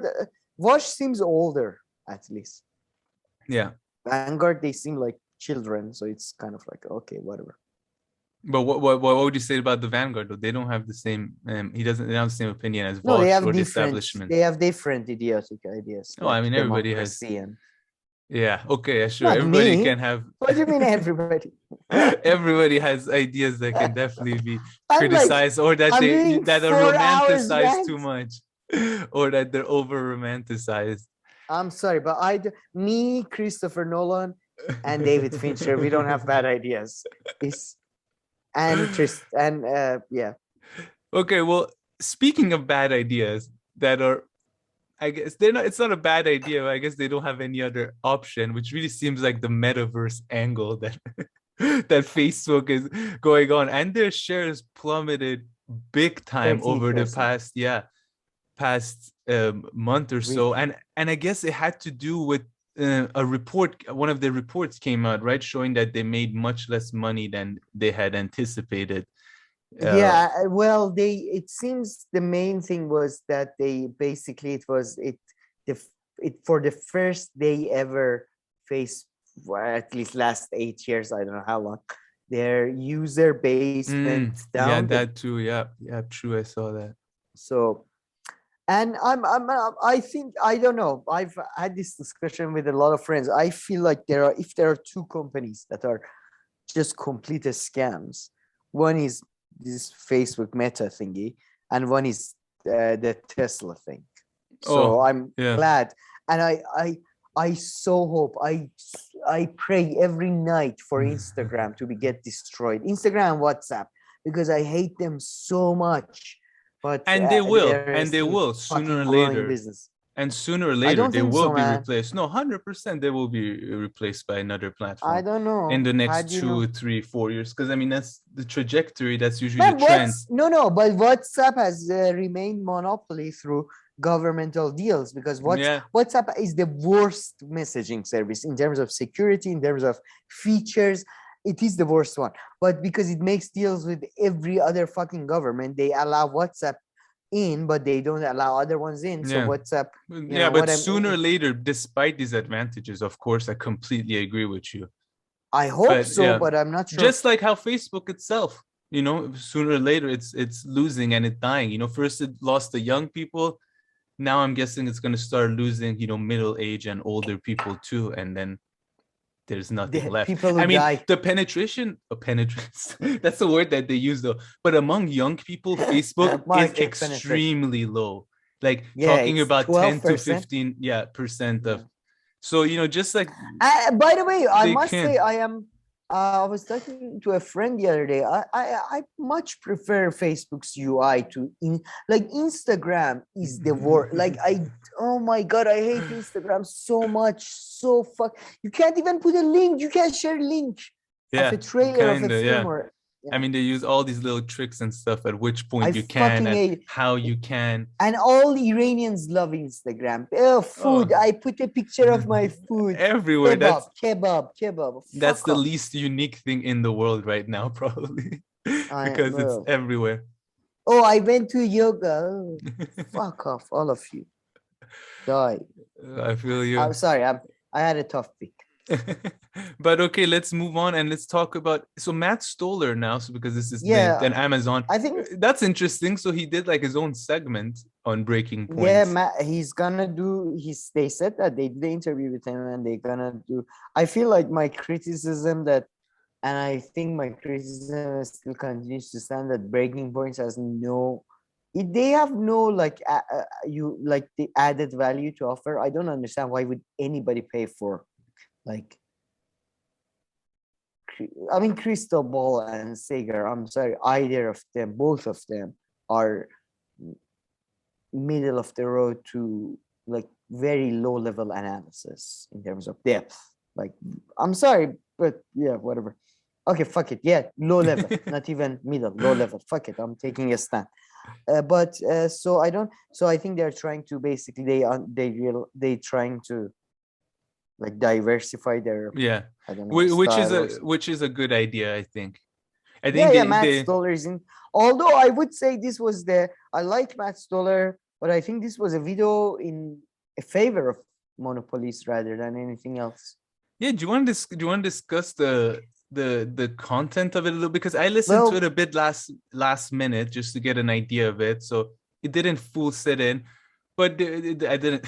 S2: Vaush seems older, at least.
S1: Yeah.
S2: Vanguard, they seem like children, so it's kind of like, okay, whatever.
S1: But what would you say about the Vanguard? Though they don't have the same. They don't have the same opinion as
S2: No, they
S1: Vaush
S2: have
S1: or the
S2: different.
S1: establishment.
S2: They have different idiotic ideas.
S1: Oh, I mean, everybody has.
S2: democracy and-
S1: Yeah. Okay. Yeah, sure.
S2: Not
S1: Everybody
S2: me.
S1: can have.
S2: What do you mean, everybody?
S1: Everybody has ideas that can definitely be
S2: I'm like,
S1: criticized, or that
S2: I'm
S1: they
S2: doing
S1: that are
S2: 4 hours
S1: romanticized too
S2: rant.
S1: much, or that they're over romanticized.
S2: I'm sorry, but me, Christopher Nolan, and David Fincher, we don't have bad ideas. Yeah.
S1: Okay, well, speaking of bad ideas that are, I guess they're not. It's not a bad idea. But I guess they don't have any other option, which really seems like the metaverse angle that that Facebook is going on, and their shares plummeted big time over the
S2: 30%.
S1: past month or so, and I guess it had to do with a report. One of the reports came out, right, showing that they made much less money than they had anticipated.
S2: Well, it seems the main thing was that they basically it for the first day ever faced, at least last 8 years, I don't know how long, their user base went down.
S1: Yeah, that too. Yeah, true. I saw that.
S2: So, and I think, I don't know, I've had this discussion with a lot of friends. I feel like if there are two companies that are just complete scams, one is this Facebook Meta thingy, and one is the Tesla thing. So I'm glad, and I so hope, I pray every night for Instagram to get destroyed, Instagram and WhatsApp, because I hate them so much. But
S1: they will sooner or later.
S2: Business.
S1: And sooner or later they will be
S2: man.
S1: replaced. No, 100% they will be replaced by another platform.
S2: I don't know.
S1: In the next 2, 3, 4 years, because I mean that's the trajectory. That's usually the trend.
S2: But WhatsApp has remained monopoly through governmental deals, because WhatsApp is the worst messaging service in terms of security, in terms of features. It is the worst one. But because it makes deals with every other fucking government, they allow WhatsApp in, but they don't allow other ones in. So WhatsApp.
S1: But sooner or later, despite these advantages, of course, I completely agree with you.
S2: I hope but I'm not sure.
S1: Just like how Facebook itself, sooner or later it's losing and it's dying. First it lost the young people. Now I'm guessing it's going to start losing, middle age and older people too, and then there's nothing left. I mean, the penetration, that's the word that they use though. But among young people, Facebook is extremely low. Like talking about 10 to 15% of. So, just like.
S2: By the way, I must say I was talking to a friend the other day. I much prefer Facebook's UI to Instagram is the worst. Oh my God, I hate Instagram so much. You can't even put a link. You can't share a link of a trailer of a film.
S1: I mean, they use all these little tricks and stuff at which point you can and how you can.
S2: And all Iranians love Instagram. Food. I put a picture of my food.
S1: Everywhere.
S2: Kebab.
S1: That's the least unique thing in the world right now, probably. Because it's everywhere.
S2: Oh, I went to yoga. Fuck off, all of you. Die.
S1: I feel you.
S2: I'm sorry. I had a tough week.
S1: But okay, let's move on and let's talk about Matt Stoller now. So because this is
S2: Yeah,
S1: linked and Amazon,
S2: I think
S1: that's interesting. So he did like his own segment on Breaking Points.
S2: Yeah, he's gonna do. They said that they did the interview with him, and they're gonna do. I feel like my criticism and I think my criticism still continues to stand that Breaking Points has no. They have no like the added value to offer. I don't understand why would anybody pay for, like. I mean, Crystal Ball and Sager. I'm sorry, either of them, both of them are middle of the road to like very low level analysis in terms of depth. Like, I'm sorry, but yeah, whatever. Okay, fuck it. Yeah, low level, not even middle, low level. Fuck it. I'm taking a stand. So I think they're trying to basically they trying to like diversify their I don't know,
S1: which is a good idea, I think. I
S2: think Matt Stoller is in. Although I would say this was I like Matt Stoller, but I think this was a video in favor of monopolies rather than anything else.
S1: Yeah, do you want to discuss the content of it a little? Because I listened to it a bit last minute just to get an idea of it, so it didn't full sit in, but I didn't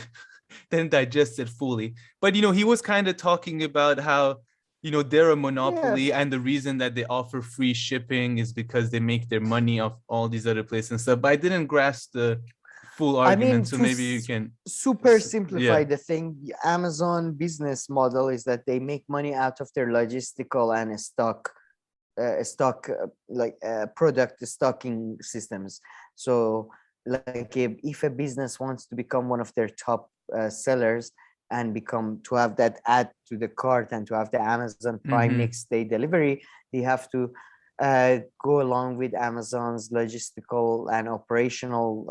S1: digest it fully. But he was kind of talking about how they're a monopoly, and the reason that they offer free shipping is because they make their money off all these other places and stuff. But I didn't grasp the full argument, so maybe you can
S2: super simplify the thing. The Amazon business model is that they make money out of their logistical and product stocking systems. So like if a business wants to become one of their top sellers and to have that add to the cart and to have the Amazon Prime next day delivery, they have to go along with Amazon's logistical and operational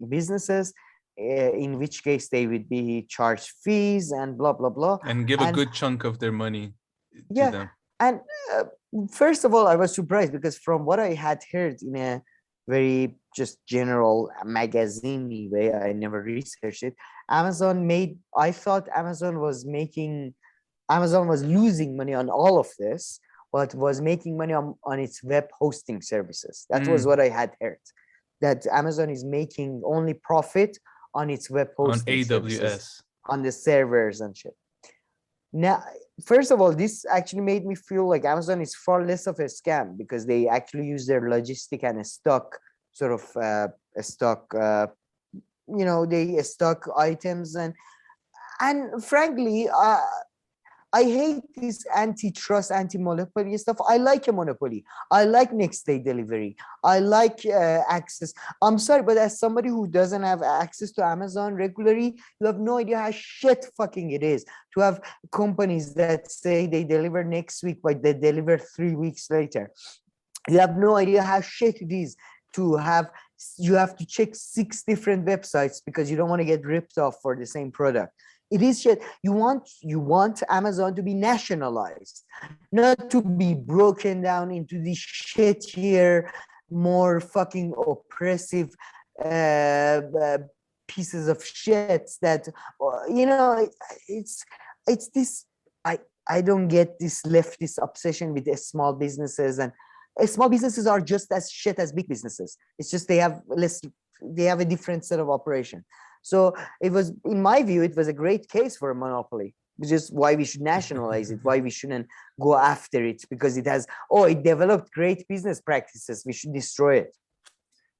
S2: businesses, in which case they would be charged fees and blah blah blah,
S1: and give a good chunk of their money to them.
S2: And first of all, I was surprised because from what I had heard in a very just general magazine way, I never researched it. I thought Amazon was losing money on all of this, but was making money on its web hosting services. That was what I had heard. That Amazon is making only profit on its web hosting
S1: on AWS,
S2: on the servers and shit. Now, first of all, this actually made me feel like Amazon is far less of a scam because they actually use their logistic and they stock items and frankly, I hate this antitrust, anti-monopoly stuff. I like a monopoly. I like next day delivery. I like access. I'm sorry, but as somebody who doesn't have access to Amazon regularly, you have no idea how shit fucking it is to have companies that say they deliver next week, but they deliver 3 weeks later. You have no idea how shit it is to have. You have to check 6 different websites because you don't want to get ripped off for the same product. It is shit. You want Amazon to be nationalized, not to be broken down into these shittier, more fucking oppressive pieces of shit that it's this. I don't get this leftist obsession with the small businesses, and small businesses are just as shit as big businesses. It's just they have a different set of operation. So it was, in my view, it was a great case for a monopoly, which is why we should nationalize it, why we shouldn't go after it, because it developed great business practices. We should destroy it.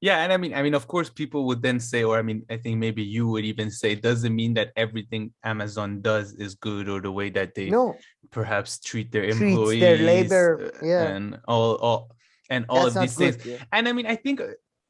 S1: Yeah, and I mean, of course, people would then say, or I think maybe you would even say, it doesn't mean that everything Amazon does is good, or the way that they perhaps treat their employees,
S2: their labor,
S1: and all of these things.
S2: Good, yeah.
S1: And I mean, I think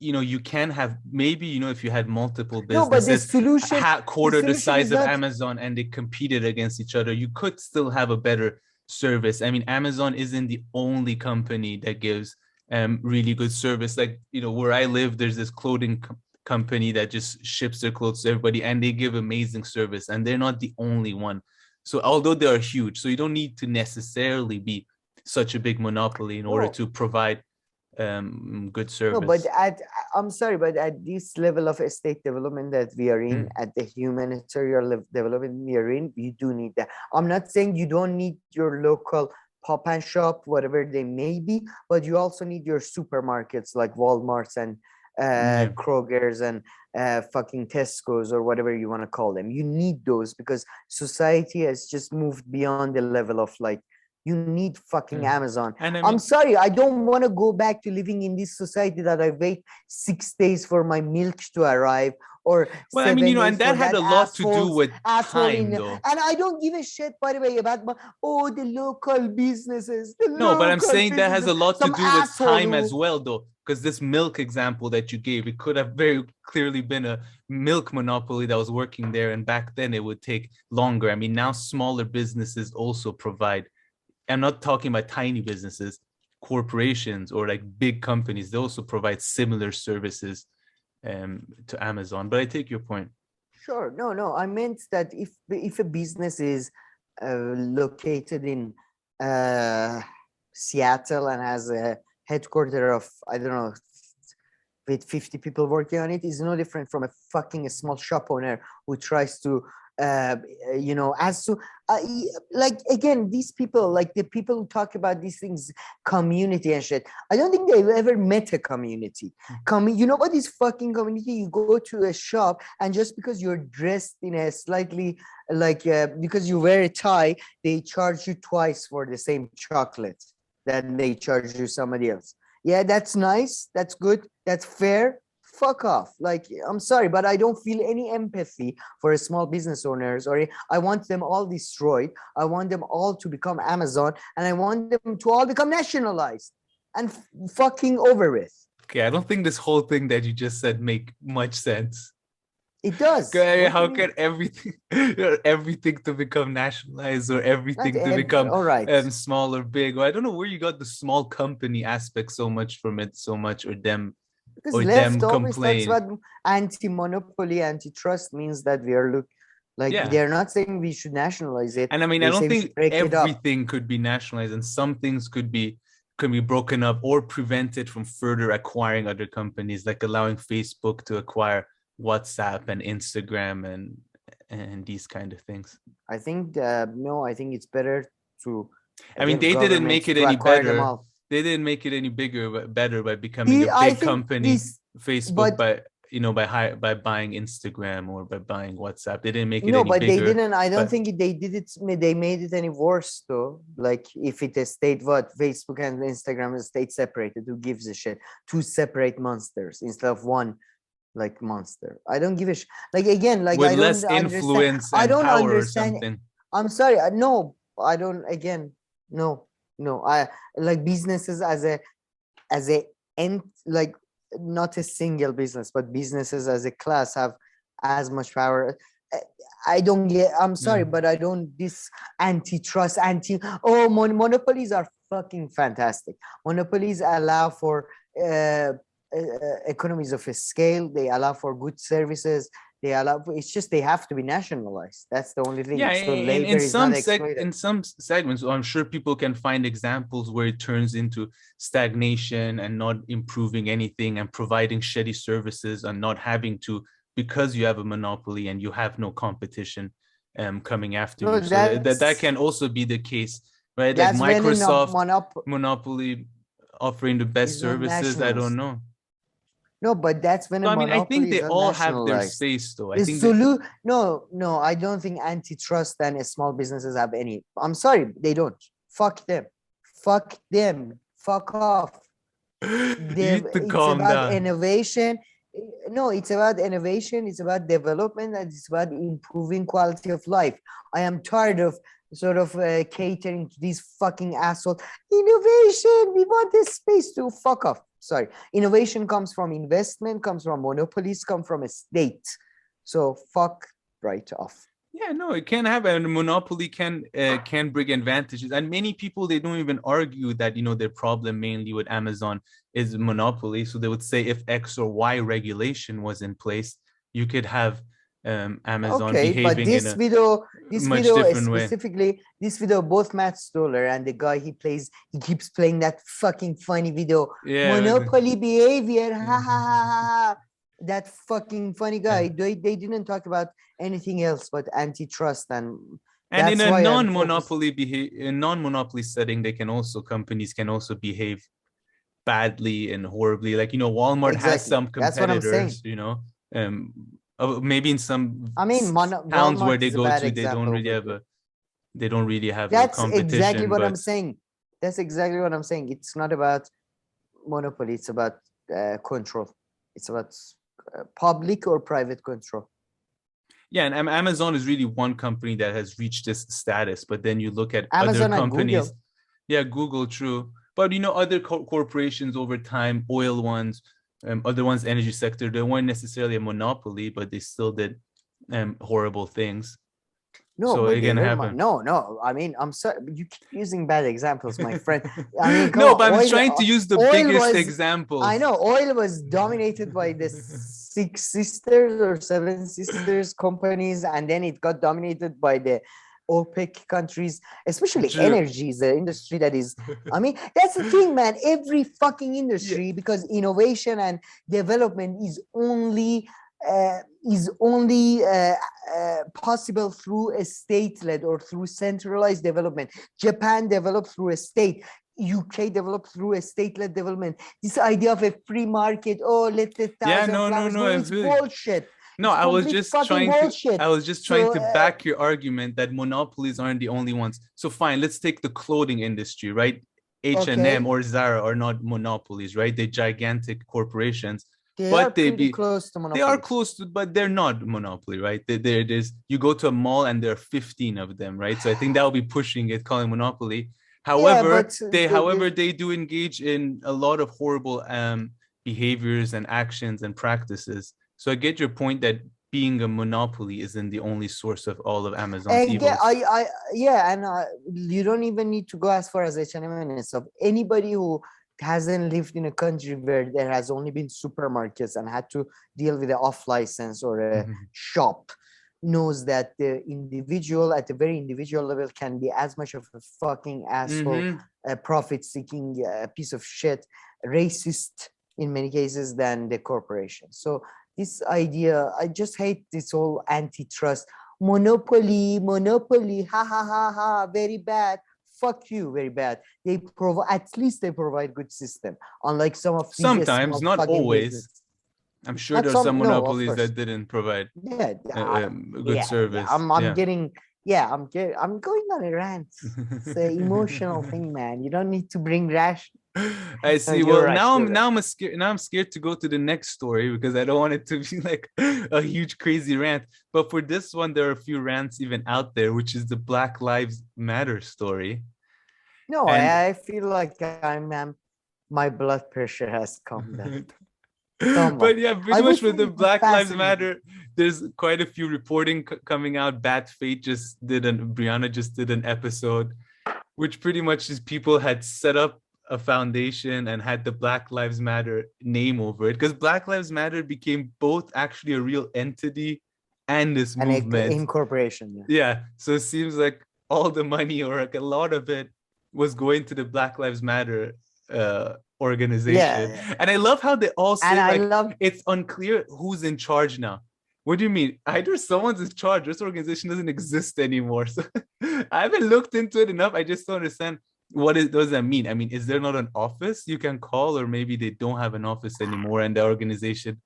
S1: you can have maybe if you had multiple businesses,
S2: but the solution,
S1: quarter the size of Amazon, and they competed against each other, you could still have a better service. I mean, Amazon isn't the only company that gives really good service. Like where I live, there's this clothing company that just ships their clothes to everybody, and they give amazing service, and they're not the only one. So although they are huge, so you don't need to necessarily be such a big monopoly in order to provide good service.
S2: No, but I'm sorry, but at this level of state development that we are in, at the humanitarian development we are in, you do need that. I'm not saying you don't need your local pop and shop, whatever they may be, but you also need your supermarkets like Walmarts and Kroger's and fucking Tesco's or whatever you want to call them. You need those because society has just moved beyond the level of like, you need fucking Amazon.
S1: And
S2: I'm sorry, I don't want to go back to living in this society that I wait 6 days for my milk to arrive, or
S1: well, I mean, you know, and that had a lot to do with time, though.
S2: And I don't give a shit, by the way, about the local businesses.
S1: No, but I'm saying that has a lot to do with time as well, though. Because this milk example that you gave, it could have very clearly been a milk monopoly that was working there, and back then it would take longer. I mean, now smaller businesses also provide. I'm not talking about tiny businesses, corporations or like big companies. They also provide similar services to Amazon. But I take your point.
S2: Sure. No. I meant that if a business is located in Seattle and has a headquarters of, I don't know, with 50 people working on it, is no different from a fucking small shop owner who tries to like, again, these people, like the people who talk about these things, community and shit, I don't think they've ever met a community. You know what is fucking community? You go to a shop and just because you're dressed in a slightly like because you wear a tie, they charge you twice for the same chocolate that they charge you somebody else. Yeah, that's nice, that's good, that's fair. Fuck off. Like, I'm sorry, but I don't feel any empathy for a small business owners, or I want them all destroyed. I want them all to become Amazon, and I want them to all become nationalized and fucking over with.
S1: Okay, I don't think this whole thing that you just said make much sense.
S2: It does.
S1: How can everything to become nationalized, or everything to become small or big? Or I don't know where you got the small company aspect so much, or them.
S2: Because left always talks about anti-monopoly, antitrust means that we are they're not saying we should nationalize it.
S1: And I mean, I don't think everything could be nationalized, and some things could be broken up or prevented from further acquiring other companies, like allowing Facebook to acquire WhatsApp and Instagram and these kind of things.
S2: I think I think it's better to.
S1: I mean, they didn't make it any better. They didn't make it any better by becoming a big company, Facebook, by buying Instagram or by buying WhatsApp. They didn't make it any bigger. No, but
S2: they didn't. I don't think they did it. They made it any worse, though. Like, if it is Facebook and Instagram is state separated, who gives a shit? Two separate monsters instead of one, like, monster. I don't give a shit. Like, again, like,
S1: with less influence and power or something.
S2: I'm sorry. No, I don't. Again, no. I like businesses as a like, not a single business, but businesses as a class have as much power. I don't get. I'm sorry, but I don't. This antitrust, monopolies are fucking fantastic. Monopolies allow for economies of scale. They allow for good services. It's just they have to be nationalized. That's the only thing.
S1: Yeah, in some segments, I'm sure people can find examples where it turns into stagnation and not improving anything and providing shitty services and not having to, because you have a monopoly and you have no competition coming after you. So that can also be the case, right? Like Microsoft monopoly offering the best services. I don't know.
S2: No, but that's when
S1: I think they all have their space, though.
S2: No, I don't think antitrust and small businesses have any. I'm sorry, they don't. Fuck them. Fuck off.
S1: It's about
S2: innovation. No, it's about innovation. It's about development, and it's about improving quality of life. I am tired of sort of catering to these fucking assholes. Innovation. We want this space to fuck off. Sorry, innovation comes from investment, comes from monopolies, come from a state. So fuck right off.
S1: Yeah, no, it can happen. A monopoly can bring advantages, and many people, they don't even argue that their problem mainly with Amazon is monopoly. So they would say if X or Y regulation was in place, you could have Amazon
S2: Okay, but
S1: behaving
S2: this
S1: in a
S2: video
S1: much different way.
S2: specifically, this video, both Matt Stoller and the guy he keeps playing that fucking funny video,
S1: Yeah,
S2: Monopoly behavior, ha ha ha ha. That fucking funny guy.
S1: Yeah.
S2: They didn't talk about anything else but antitrust, and
S1: And in
S2: that's
S1: a
S2: why I'm
S1: non-monopoly setting, companies can also behave badly and horribly. Like, Walmart has
S2: Exactly.
S1: some
S2: That's what I'm saying.
S1: competitors, maybe in some
S2: I mean,
S1: towns where
S2: Walmart
S1: they
S2: is a
S1: go
S2: bad
S1: to, they don't
S2: example,
S1: really have
S2: but
S1: a
S2: that's
S1: competition.
S2: exactly what I'm
S1: but
S2: saying. That's exactly what I'm saying. It's not about monopoly. It's about control. It's about public or private control.
S1: Yeah, and Amazon is really one company that has reached this status. But then you look at
S2: Amazon
S1: other
S2: and
S1: companies.
S2: Google.
S1: Yeah, Google, true. But other corporations over time, oil ones, other ones, energy sector, they weren't necessarily a monopoly, but they still did horrible things.
S2: No,
S1: so
S2: but
S1: it can happen.
S2: no. I mean, I'm sorry, you keep using bad examples, my friend. I mean, come
S1: No,
S2: on,
S1: but I'm
S2: oil-
S1: trying to use the
S2: oil
S1: biggest
S2: was-
S1: examples.
S2: I know oil was dominated by the Six Sisters or Seven Sisters companies, and then it got dominated by the OPEC countries, especially
S1: True.
S2: energy is the industry that is. I mean, that's the thing, man. Every fucking industry, because innovation and development is only possible through a state-led or through centralized development. Japan developed through a state. UK developed through a state-led development. This idea of a free market, let the thousand flowers grow, it's bullshit.
S1: No,
S2: It's
S1: I was
S2: complete
S1: just
S2: fucking
S1: trying
S2: bullshit.
S1: to. I was just trying
S2: So,
S1: to back your argument that monopolies aren't the only ones. So fine, let's take the clothing industry, right? H&M
S2: Okay.
S1: or Zara are not monopolies, right? They're gigantic corporations.
S2: They
S1: but
S2: are pretty close to monopoly.
S1: They are close to, but they're not monopoly, right? There's you go to a mall and there are 15 of them, right? So I think that will be pushing it, calling monopoly. However, they do engage in a lot of horrible behaviors and actions and practices. So I get your point that being a monopoly isn't the only source of all of Amazon's evils.
S2: You don't even need to go as far as H&M and stuff. Anybody who hasn't lived in a country where there has only been supermarkets and had to deal with an off license or a shop knows that the individual at a very individual level can be as much of a fucking asshole, a profit-seeking piece of shit, racist in many cases than the corporation. So this idea, I just hate this whole antitrust, monopoly, ha ha ha ha, very bad. Fuck you, very bad. They provide, at least they provide good system. Unlike some of these
S1: sometimes, not always.
S2: Business.
S1: I'm sure there's some monopolies that didn't provide good service.
S2: I'm going on a rant. It's an emotional thing, man. You don't need to bring rash.
S1: I see. Well, now I'm scared to go to the next story because I don't want it to be like a huge crazy rant. But for this one, there are a few rants even out there, which is the Black Lives Matter story.
S2: No, I feel like my blood pressure has come down.
S1: But yeah, pretty much with the Black Lives Matter, there's quite a few reporting coming out. Bad Fate Brianna just did an episode, which pretty much is people had set up a foundation and had the Black Lives Matter name over it, because Black Lives Matter became both actually a real entity and this movement.
S2: Incorporation.
S1: Yeah. So it seems like all the money or like a lot of it was going to the Black Lives Matter organization. And I love how they all say it's unclear who's in charge now. What do you mean? Either someone's in charge, this organization doesn't exist anymore. So I haven't looked into it enough. I just don't understand does that mean? I mean, is there not an office you can call, or maybe they don't have an office anymore and the organization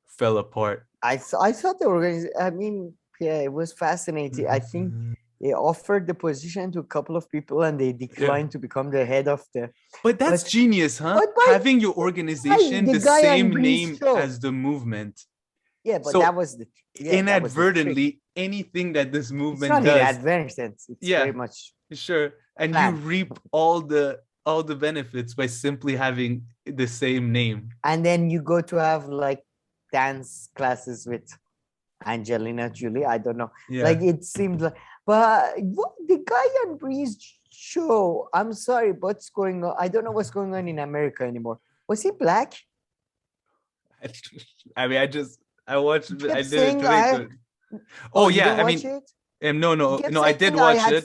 S1: fell apart?
S2: I thought the organization, I mean, yeah, it was fascinating. I think they offered the position to a couple of people and they declined to become the head of the...
S1: But that's genius, huh? Having your organization the same name as the movement.
S2: Yeah, but that was the...
S1: inadvertently, anything that this movement does...
S2: It's not inadvertent. It's very much...
S1: Sure. And you reap all the benefits by simply having the same name.
S2: And then you go to have like dance classes with Angelina Jolie. I don't know.
S1: Yeah.
S2: Like it seemed like... But the guy on Bree's show, I'm sorry, what's going on? I don't know what's going on in America anymore. Was he black?
S1: I mean, I watched. I didn't. Oh
S2: you
S1: yeah,
S2: don't
S1: I
S2: watch
S1: mean,
S2: it?
S1: no, I did watch it.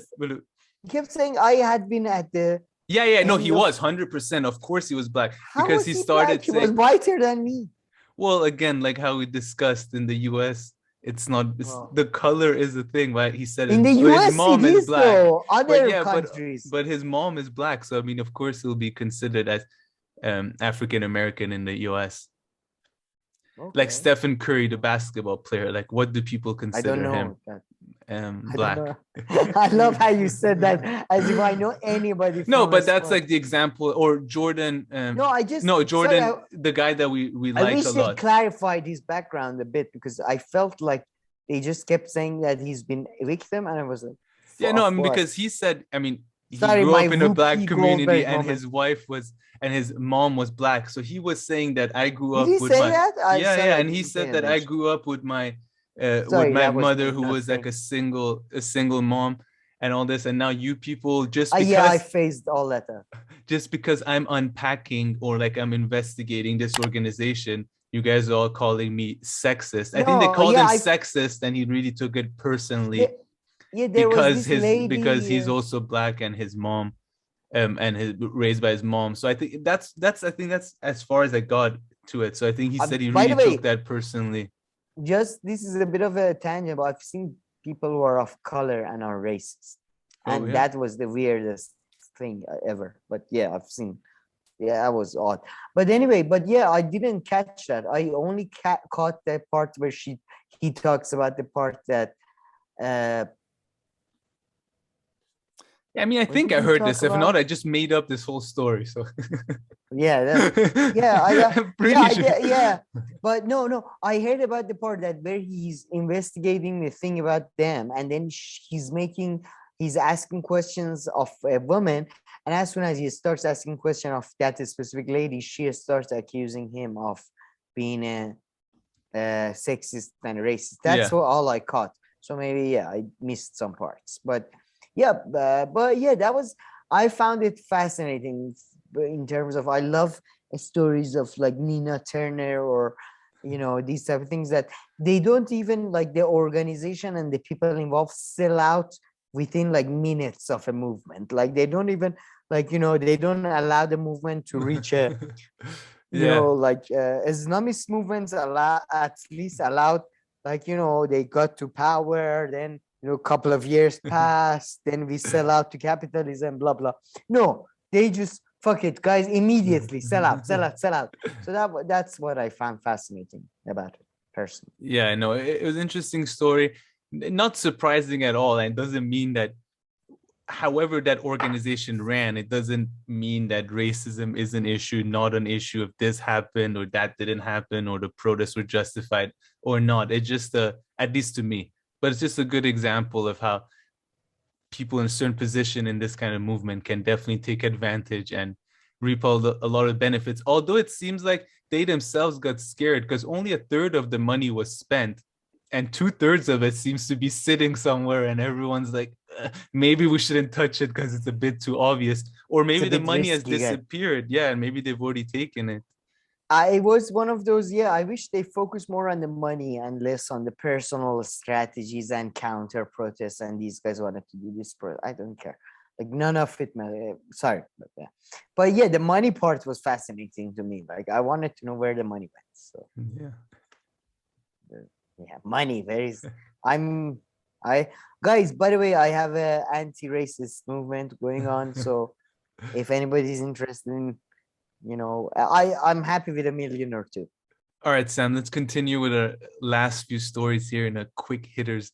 S2: He kept saying I had been at the.
S1: Yeah, no, he
S2: end of-
S1: was 100%. Of course, he was black
S2: How
S1: because
S2: was
S1: he
S2: he
S1: started
S2: black? He was
S1: saying,
S2: whiter than me.
S1: well, again, like how we discussed in the U.S., it's not
S2: Oh.
S1: the color is the thing, right? He said
S2: In the
S1: his
S2: US,
S1: mom
S2: it
S1: is
S2: is
S1: black,
S2: though.
S1: but
S2: Other
S1: yeah,
S2: countries.
S1: but his mom is black, so I mean, of course, he'll be considered as African American in the U.S. Like Stephen Curry, the basketball player. Like, what do people consider him? Black.
S2: I love how you said that, as if I know anybody.
S1: No,
S2: from
S1: but
S2: a
S1: that's
S2: sport.
S1: like the example. Or Jordan. Jordan, the guy that we
S2: I
S1: like
S2: wish
S1: a
S2: they
S1: lot.
S2: clarified his background a bit, because I felt like they just kept saying that he's been a victim, and I was like,
S1: Yeah, no, I mean,
S2: what?
S1: because he said, I mean, he
S2: Sorry,
S1: grew
S2: my
S1: up in a black
S2: Whoopi
S1: community,
S2: Goldberg
S1: and
S2: moment.
S1: his wife was, and his mom was black. So he was saying that I grew
S2: Did
S1: up
S2: he
S1: with
S2: say
S1: my
S2: that?
S1: yeah, and he
S2: didn't
S1: said
S2: pay
S1: that I
S2: attention.
S1: grew up with my
S2: Sorry, that was
S1: mother
S2: me
S1: who
S2: not
S1: was like
S2: saying.
S1: a single mom and all this, and now you people just
S2: Yeah,
S1: because
S2: I phased all that up.
S1: just because I'm unpacking or like I'm investigating this organization, you guys are all calling me sexist. I think they
S2: No,
S1: called
S2: yeah,
S1: him sexist, and he really took it personally
S2: Yeah, there was
S1: because
S2: this lady.
S1: because he's also black and his mom, and his raised by his mom. So I think that's I think that's as far as I got to it. So I think he said he
S2: by the
S1: really
S2: way,
S1: took that personally.
S2: Just this is a bit of a tangent, but I've seen people who are of color and are racist, and
S1: yeah.
S2: that was the weirdest thing ever. But yeah, I've seen. Yeah, that was odd. But anyway, but yeah, I didn't catch that. I only caught that part where he talks about the part that.
S1: I mean, I think I heard this. If not, I just made up this whole story. So
S2: yeah,
S1: sure.
S2: But no, I heard about the part that where he's investigating the thing about them, and then he's asking questions of a woman, and as soon as he starts asking questions of that specific lady, she starts accusing him of being a sexist and racist. That's all I caught. So maybe I missed some parts, but yeah, I found it fascinating in terms of I love stories of like Nina Turner or these type of things that they don't even like the organization and the people involved sell out within like minutes of a movement. Like they don't even they don't allow the movement to reach a Islamist movements at least allowed they got to power, then a couple of years passed, then we sell out to capitalism, blah blah. No, they just fuck it, guys, immediately sell out. So that's what I found fascinating about it personally.
S1: Yeah, I know it was an interesting story, not surprising at all, and it doesn't mean that however that organization ran, it doesn't mean that racism is an issue, not an issue if this happened or that didn't happen or the protests were justified or not. It's just at least to me, but it's just a good example of how people in a certain position in this kind of movement can definitely take advantage and reap a lot of benefits. Although it seems like they themselves got scared because only a third of the money was spent and 2/3 of it seems to be sitting somewhere, and everyone's like, maybe we shouldn't touch it because it's a bit too obvious, or maybe the money has disappeared. Yeah, and maybe they've already taken it.
S2: I was one of those. Yeah, I wish they focus more on the money and less on the personal strategies and counter protests. And these guys wanted to do this. I don't care. Like none of it. Sorry, but yeah, the money part was fascinating to me. Like I wanted to know where the money went. So yeah, money. Guys. By the way, I have a anti-racist movement going on. So if anybody's interested in. I'm happy with $1 million or $2 million.
S1: All right, Sam, let's continue with our last few stories here in a quick hitters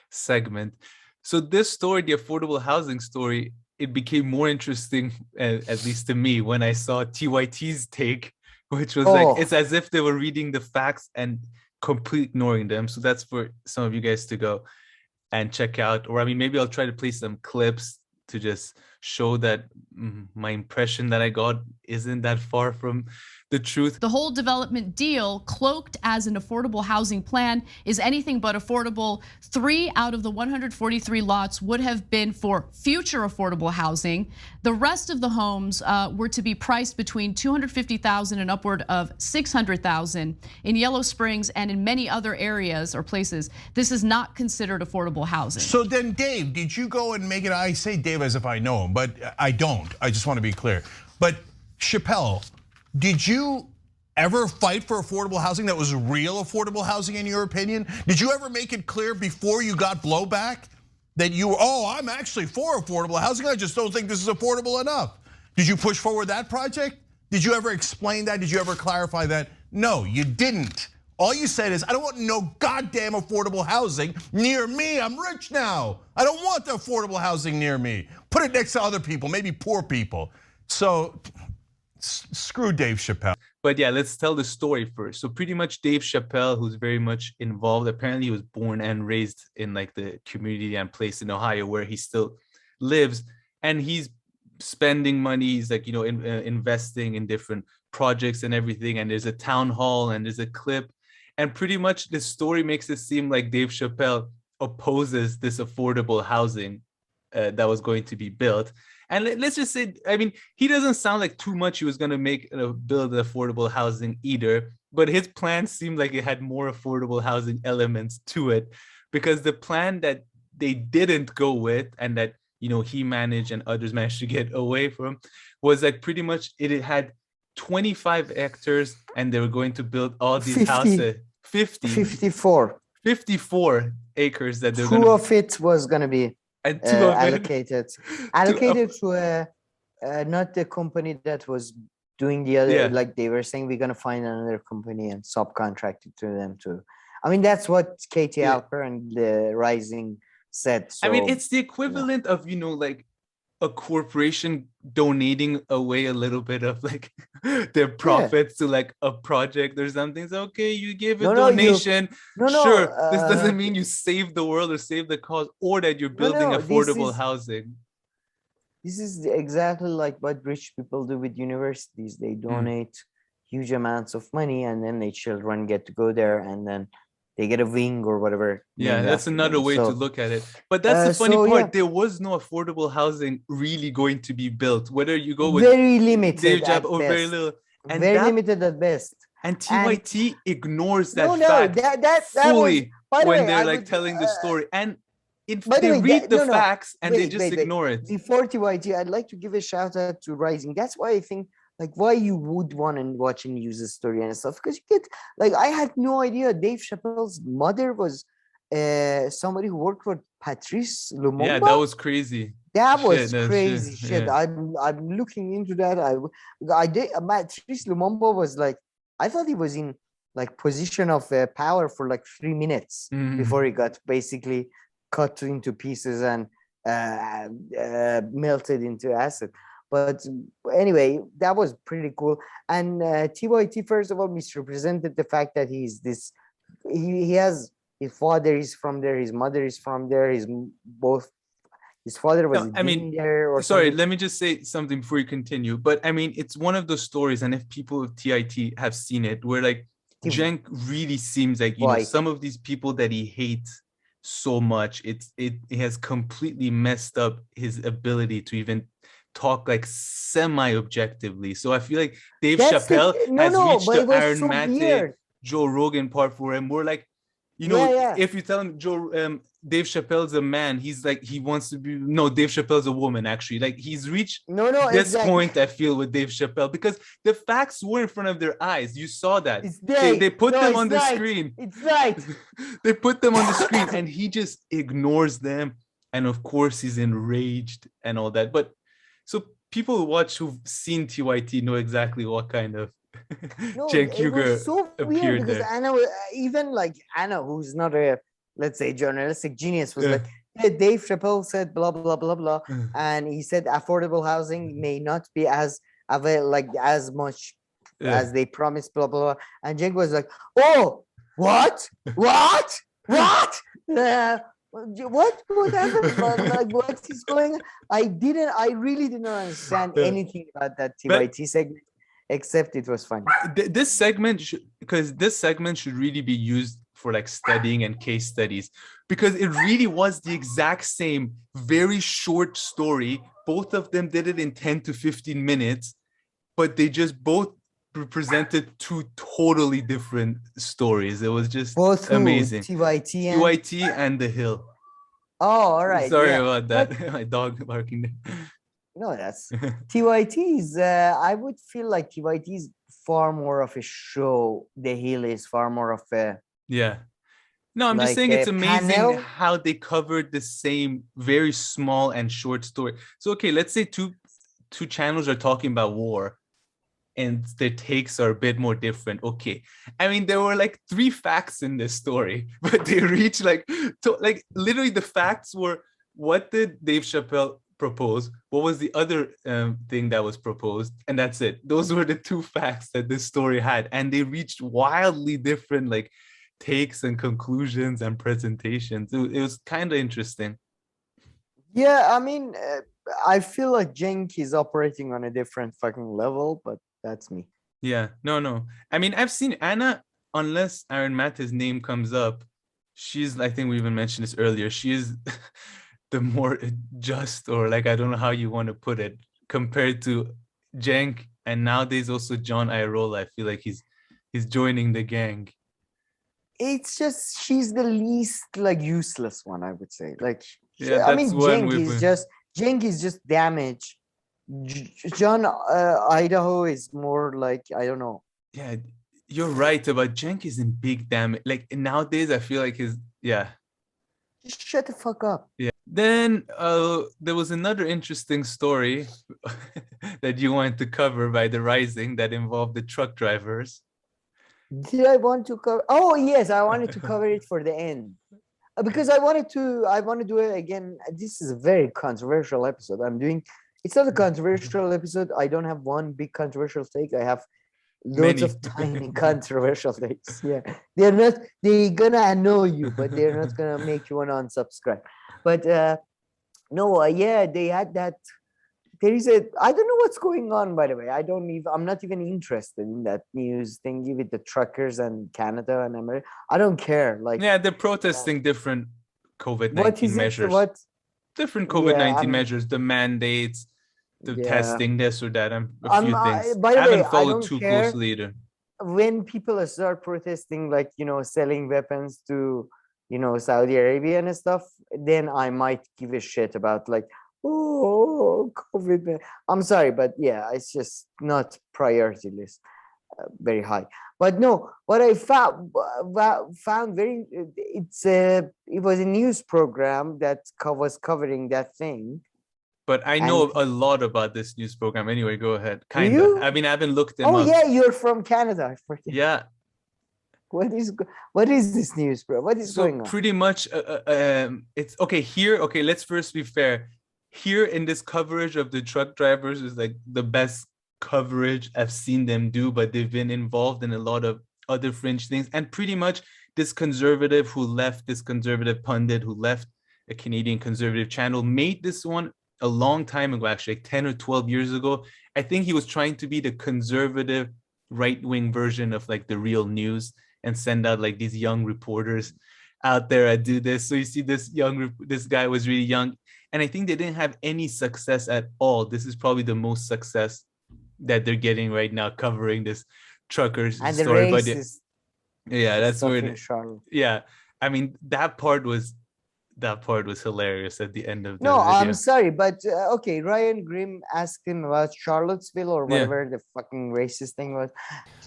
S1: segment. So this story, the affordable housing story, it became more interesting, at least to me, when I saw TYT's take, which was like, it's as if they were reading the facts and completely ignoring them. So that's for some of you guys to go and check out. Or I mean, maybe I'll try to play some clips to just show that my impression that I got isn't that far from the truth.
S11: The whole development deal, cloaked as an affordable housing plan, is anything but affordable. 3 out of the 143 lots would have been for future affordable housing. The rest of the homes were to be priced between $250,000 and upward of $600,000 in Yellow Springs and in many other areas or places. This is not considered affordable housing.
S8: So then, Dave, did you go and make it? I say Dave as if I know him, but I don't. I just want to be clear. But Chapelle, did you ever fight for affordable housing that was real affordable housing in your opinion? Did you ever make it clear before you got blowback that you were, I'm actually for affordable housing, I just don't think this is affordable enough? Did you push forward that project? Did you ever explain that? Did you ever clarify that? No, you didn't. All you said is, I don't want no goddamn affordable housing near me. I'm rich now. I don't want the affordable housing near me. Put it next to other people, maybe poor people. So screw Dave Chapelle.
S1: But yeah, let's tell the story first. So pretty much Dave Chapelle, who's very much involved, apparently he was born and raised in like the community and place in Ohio where he still lives. And he's spending money, he's like, investing in different projects and everything. And there's a town hall and there's a clip. And pretty much the story makes it seem like Dave Chapelle opposes this affordable housing that was going to be built. And let's just say, I mean, he doesn't sound like too much he was going to build affordable housing either, but his plan seemed like it had more affordable housing elements to it, because the plan that they didn't go with and that, he managed and others managed to get away from was like pretty much it had 25 hectares and they were going to build all these
S2: 50,
S1: houses.
S2: 54
S1: acres that they're
S2: going to... Two of it was going to be
S1: and
S2: allocated to not the company that was doing the other, like they were saying, we're going to find another company and subcontract it to them too. I mean, that's what Katie Alper and the Rising said. So,
S1: I mean, it's the equivalent of, like a corporation donating away a little bit of like their profits to like a project or something. So, okay, you give a donation. Sure, this doesn't mean you save the world or save the cause or that you're building affordable housing.
S2: This is exactly like what rich people do with universities. They donate huge amounts of money and then their children get to go there and then they get a wing or whatever.
S1: Yeah, that's another way to look at it. But that's the funny part. Yeah. There was no affordable housing really going to be built. Whether you go with
S2: very limited at
S1: or
S2: best.
S1: Very little. And
S2: very limited at best.
S1: And TYT ignores that fact
S2: that
S1: fully
S2: was,
S1: when they're telling the story. And if they read the facts and they just ignore it.
S2: Before TYT, I'd like to give a shout out to Rising. That's why I think why you would want to watch and use the story and stuff, because you get I had no idea Dave Chappelle's mother was somebody who worked for Patrice Lumumba.
S1: Yeah, that was crazy.
S2: That was crazy shit. Yeah. I'm looking into that. I did. Patrice Lumumba was I thought he was in position of power for 3 minutes before he got basically cut into pieces and melted into acid. But anyway, that was pretty cool. And TYT, first of all, misrepresented the fact that he's this. He has his father is from there, his mother is from there. His father was there. Or
S1: sorry,
S2: something.
S1: Let me just say something before you continue. But I mean, it's one of those stories, and if people of TYT have seen it, where Cenk really seems like some of these people that he hates so much, it has completely messed up his ability to even talk semi-objectively. So I feel like Dave Chapelle has reached the Iron Joe Rogan part for him. We're if you tell him Dave Chappelle's a man, he's he wants to be. No, Dave Chappelle's a woman. Actually, he's reached this point. I feel with Dave Chapelle because the facts were in front of their eyes. You saw that they put them on the screen.
S2: It's right.
S1: They put them on the screen, and he just ignores them. And of course, he's enraged and all that. But so people who watch who've seen TYT know exactly what kind of Cenk Uygur appeared there.
S2: Anna, even Anna, who's not a, let's say, journalistic genius, was hey, Dave Chappelle said blah blah blah blah, and he said affordable housing may not be as much as they promised, blah blah blah. And Cenk was like, oh, what? What happened? Like, what is going on? I really didn't understand anything about that TYT segment, except it was funny.
S1: This segment should really be used for like studying and case studies, because it really was the exact same very short story. Both of them did it in 10 to 15 minutes, but they just both represented two totally different stories. It was just amazing. TYT and The Hill.
S2: Oh, all right.
S1: Sorry about that. My dog barking there.
S2: No, that's TYT is. I would feel like TYT is far more of a show. The Hill is far more of a.
S1: Yeah. No, I'm just saying it's amazing how they covered the same very small and short story. So okay, let's say two channels are talking about war, and their takes are a bit more different. Okay, I mean, there were like 3 facts in this story, but they reached like literally the facts were, what did Dave Chapelle propose? What was the other thing that was proposed? And that's it. Those were the 2 facts that this story had, and they reached wildly different like takes and conclusions and presentations. It was kind of interesting.
S2: Yeah, I mean, I feel like Cenk is operating on a different fucking level, but that's me.
S1: Yeah, no. I mean, I've seen Anna, unless Aaron Matt's name comes up, she's, I think we even mentioned this earlier, she is the more just, or like, I don't know how you want to put it, compared to Cenk, and nowadays also John Irola. I feel like he's joining the gang.
S2: It's just, she's the least like useless one, I would say. Like,
S1: yeah,
S2: I mean, Cenk is just damage. John Idaho is more like, I don't know.
S1: Yeah, you're right about Cenk is in big damage. Like nowadays, I feel like
S2: just shut the fuck up.
S1: Yeah. Then there was another interesting story that you wanted to cover by The Rising that involved the truck drivers.
S2: Did I want to cover? Oh yes, I wanted to cover it for the end, because I want to do it again. This is a very controversial episode. It's not a controversial episode. I don't have one big controversial take. I have loads of tiny controversial takes. Yeah, they're gonna annoy you, but they're not gonna make you want to unsubscribe. But yeah, they had that. There is I don't know what's going on, by the way. I'm not even interested in that news thingy with the truckers and Canada and America. I don't care. Like,
S1: yeah, they're protesting different COVID-19 measures. Different COVID-19 measures, the mandates, the testing, this or that, a few things.
S2: By the
S1: I haven't
S2: way,
S1: followed too closely either.
S2: When people start protesting, like, selling weapons to, Saudi Arabia and stuff, then I might give a shit about like, oh, COVID. I'm sorry, but yeah, it's just not priority list very high. But no, what I found very, it was a news program that was covering that thing.
S1: But I know a lot about this news program. Anyway, go ahead. Kinda. I mean, I haven't looked them up.
S2: Oh yeah, you're from Canada.
S1: Yeah.
S2: What is this news, bro? What is going on?
S1: Pretty much, it's okay here. Okay, let's first be fair. Here in this coverage of the truck drivers is like the best coverage I've seen them do, but they've been involved in a lot of other fringe things. And pretty much this conservative pundit who left a Canadian conservative channel made this one a long time ago, actually, like 10 or 12 years ago. I think he was trying to be the conservative right-wing version of like The Real News and send out like these young reporters out there and do this. So you see this guy was really young. And I think they didn't have any success at all. This is probably the most success that they're getting right now, covering this truckers
S2: and
S1: story.
S2: But
S1: yeah, that's where. Yeah, I mean that part was hilarious at the end of the video.
S2: I'm sorry, but okay. Ryan Grimm asked him about Charlottesville or whatever the fucking racist thing was.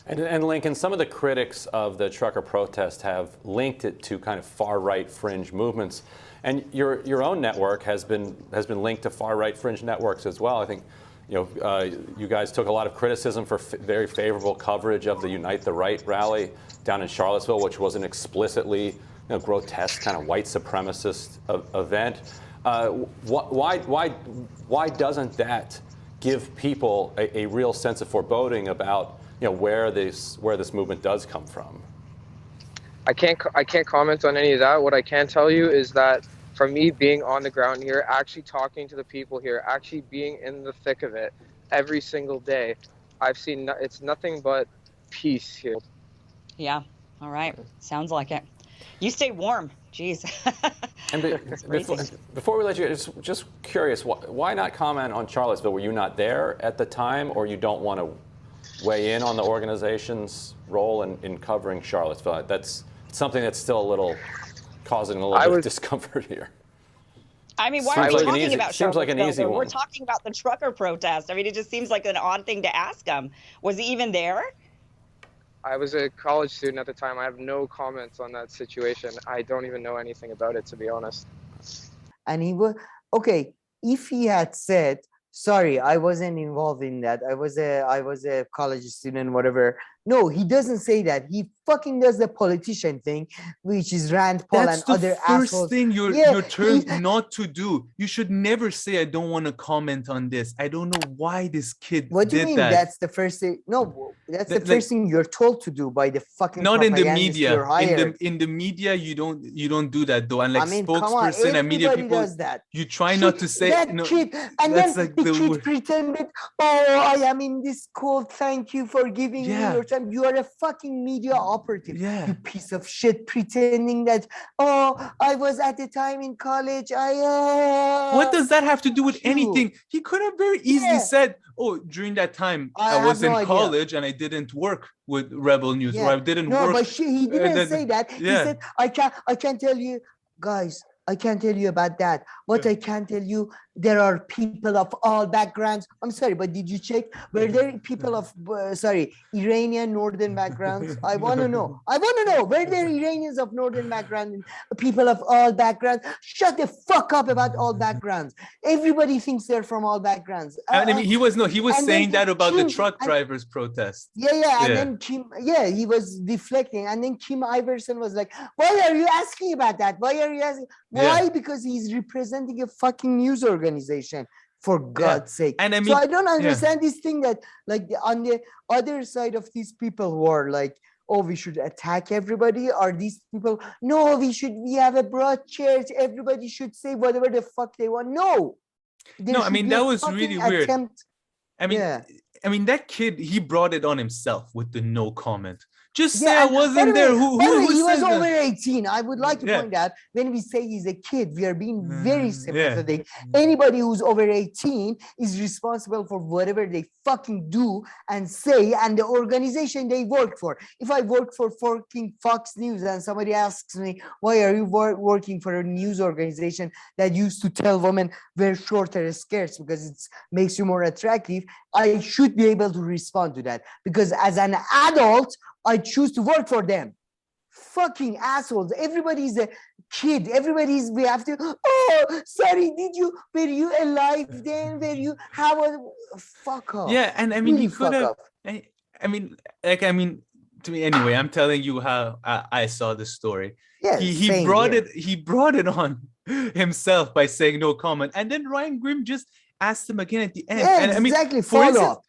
S13: And Lincoln, some of the critics of the trucker protest have linked it to kind of far-right fringe movements. And your own network has been linked to far-right fringe networks as well. I think, you guys took a lot of criticism for very favorable coverage of the Unite the Right rally down in Charlottesville, which was an explicitly grotesque kind of white supremacist event. Why doesn't that give people a real sense of foreboding about where this movement does come from?
S19: I can't comment on any of that. What I can tell you is that from me being on the ground here, actually talking to the people here, actually being in the thick of it every single day, I've seen it's nothing but peace here.
S20: Yeah. All right. Sounds like it. You stay warm. Jeez.
S13: And before we let you, just curious, why not comment on Charlottesville? Were you not there at the time, or you don't want to weigh in on the organization's role in covering Charlottesville? That's something that's still a little causing a little bit of discomfort here.
S20: I mean, why are we talking about
S13: seems like an easy one.
S20: We're talking about the trucker protest. I mean, it just seems like an odd thing to ask him. Was he even there?
S19: I was a college student at the time. I have no comments on that situation. I don't even know anything about it, to be honest.
S2: And he was okay. If he had said, "Sorry, I wasn't involved in that. I was a college student, whatever." No, he doesn't say that. He fucking does the politician thing, which is Rand Paul and other assholes.
S1: That's the first thing you're told not to do. You should never say, "I don't want to comment on this." I don't know why this kid
S2: What do you
S1: did
S2: mean?
S1: that.
S2: That's the first thing. No, that's the first thing you're told to do by the fucking.
S1: Not in the
S2: propagandists
S1: media.
S2: you're hired.
S1: In the media, you don't do that though. And like
S2: I mean, come on,
S1: spokesperson and media
S2: everybody
S1: people,
S2: does that.
S1: you try not to say
S2: that
S1: no.
S2: kid, and
S1: that's
S2: then
S1: like
S2: the
S1: the
S2: kid
S1: word.
S2: pretended, "Oh, I am in this school. Thank you for giving me your time." You are a fucking media operative.
S1: Yeah.
S2: You piece of shit, pretending that, "Oh, I was at the time in college.
S1: What does that have to do with anything? He could have very easily said, "Oh, during that time I was in college and I didn't work with Rebel News, or I didn't work."
S2: No, but he didn't say that. He said, I can't tell you, guys. I can't tell you about that. What I can tell you, there are people of all backgrounds. I'm sorry, but did you check? Were there people of, Iranian northern backgrounds? I want to know. Were there Iranians of northern background, people of all backgrounds? Shut the fuck up about all backgrounds. Everybody thinks they're from all backgrounds.
S1: And I mean, he was saying that about the
S2: Kim,
S1: truck drivers protest.
S2: And then Kim, he was deflecting. And then Kim Iverson was like, "Why are you asking about that? Why are you asking?" Why? Because he's representing a fucking news organization, for God's sake.
S1: And I mean,
S2: so I don't understand this thing that, like, on the other side of these people who are like, "Oh, we should attack everybody," are these people, "No, we have a broad church. Everybody should say whatever the fuck they want." No.
S1: I mean, that was really weird. I mean, that kid, he brought it on himself with the no comment. Just say I wasn't there. Who
S2: he was
S1: says
S2: over
S1: that?
S2: 18. I would like to point out, when we say he's a kid, we are being very sympathetic. Anybody who's over 18 is responsible for whatever they fucking do and say, and the organization they work for. If I work for fucking Fox News and somebody asks me, "Why are you working for a news organization that used to tell women wear shorter skirts because it makes you more attractive?" I should be able to respond to that, because as an adult, I choose to work for them. Fucking assholes. Everybody's a kid. We have to, "Oh, sorry, were you alive then? Fuck off."
S1: Yeah, and I mean, he could have, to me anyway, I'm telling you how I saw the story.
S2: Yeah,
S1: he brought it on himself by saying no comment. And then Ryan Grimm just asked him again at the end.
S2: Yeah,
S1: and I mean,
S2: exactly. Follow-up.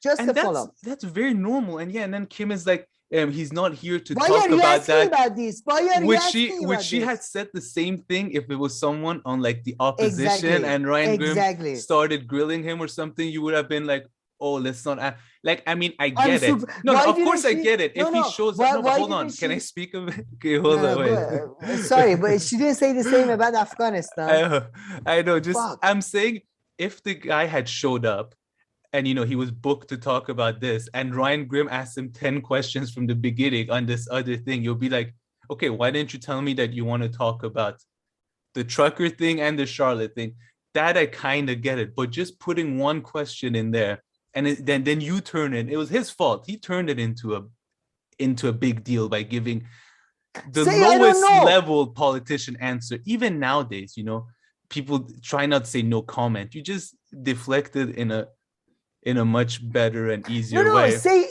S1: That's very normal. And and then Kim is like, he's not here to
S2: Why
S1: talk
S2: are you
S1: about
S2: asking
S1: that.
S2: about this? Why are you asking about
S1: she
S2: this?
S1: had said the same thing if it was someone on like the opposition and Ryan Grimm started grilling him or something, you would have been like, "Oh, let's not ask." Like, I mean, I get it. No, of course I get it. If he shows up, but hold on. Can I speak a bit? Okay, hold on, wait.
S2: Sorry, but she didn't say the same about Afghanistan.
S1: I know. I'm saying, if the guy had showed up and he was booked to talk about this, and Ryan Grimm asked him 10 questions from the beginning on this other thing, you'll be like, "Okay, why didn't you tell me that you want to talk about the trucker thing and the Charlotte thing?" That I kind of get it, but just putting one question in there and then you turn it. It was his fault. He turned it into a big deal by giving the lowest level politician answer. Even nowadays, people try not to say no comment. You just deflect it in a much better and easier way.
S2: Say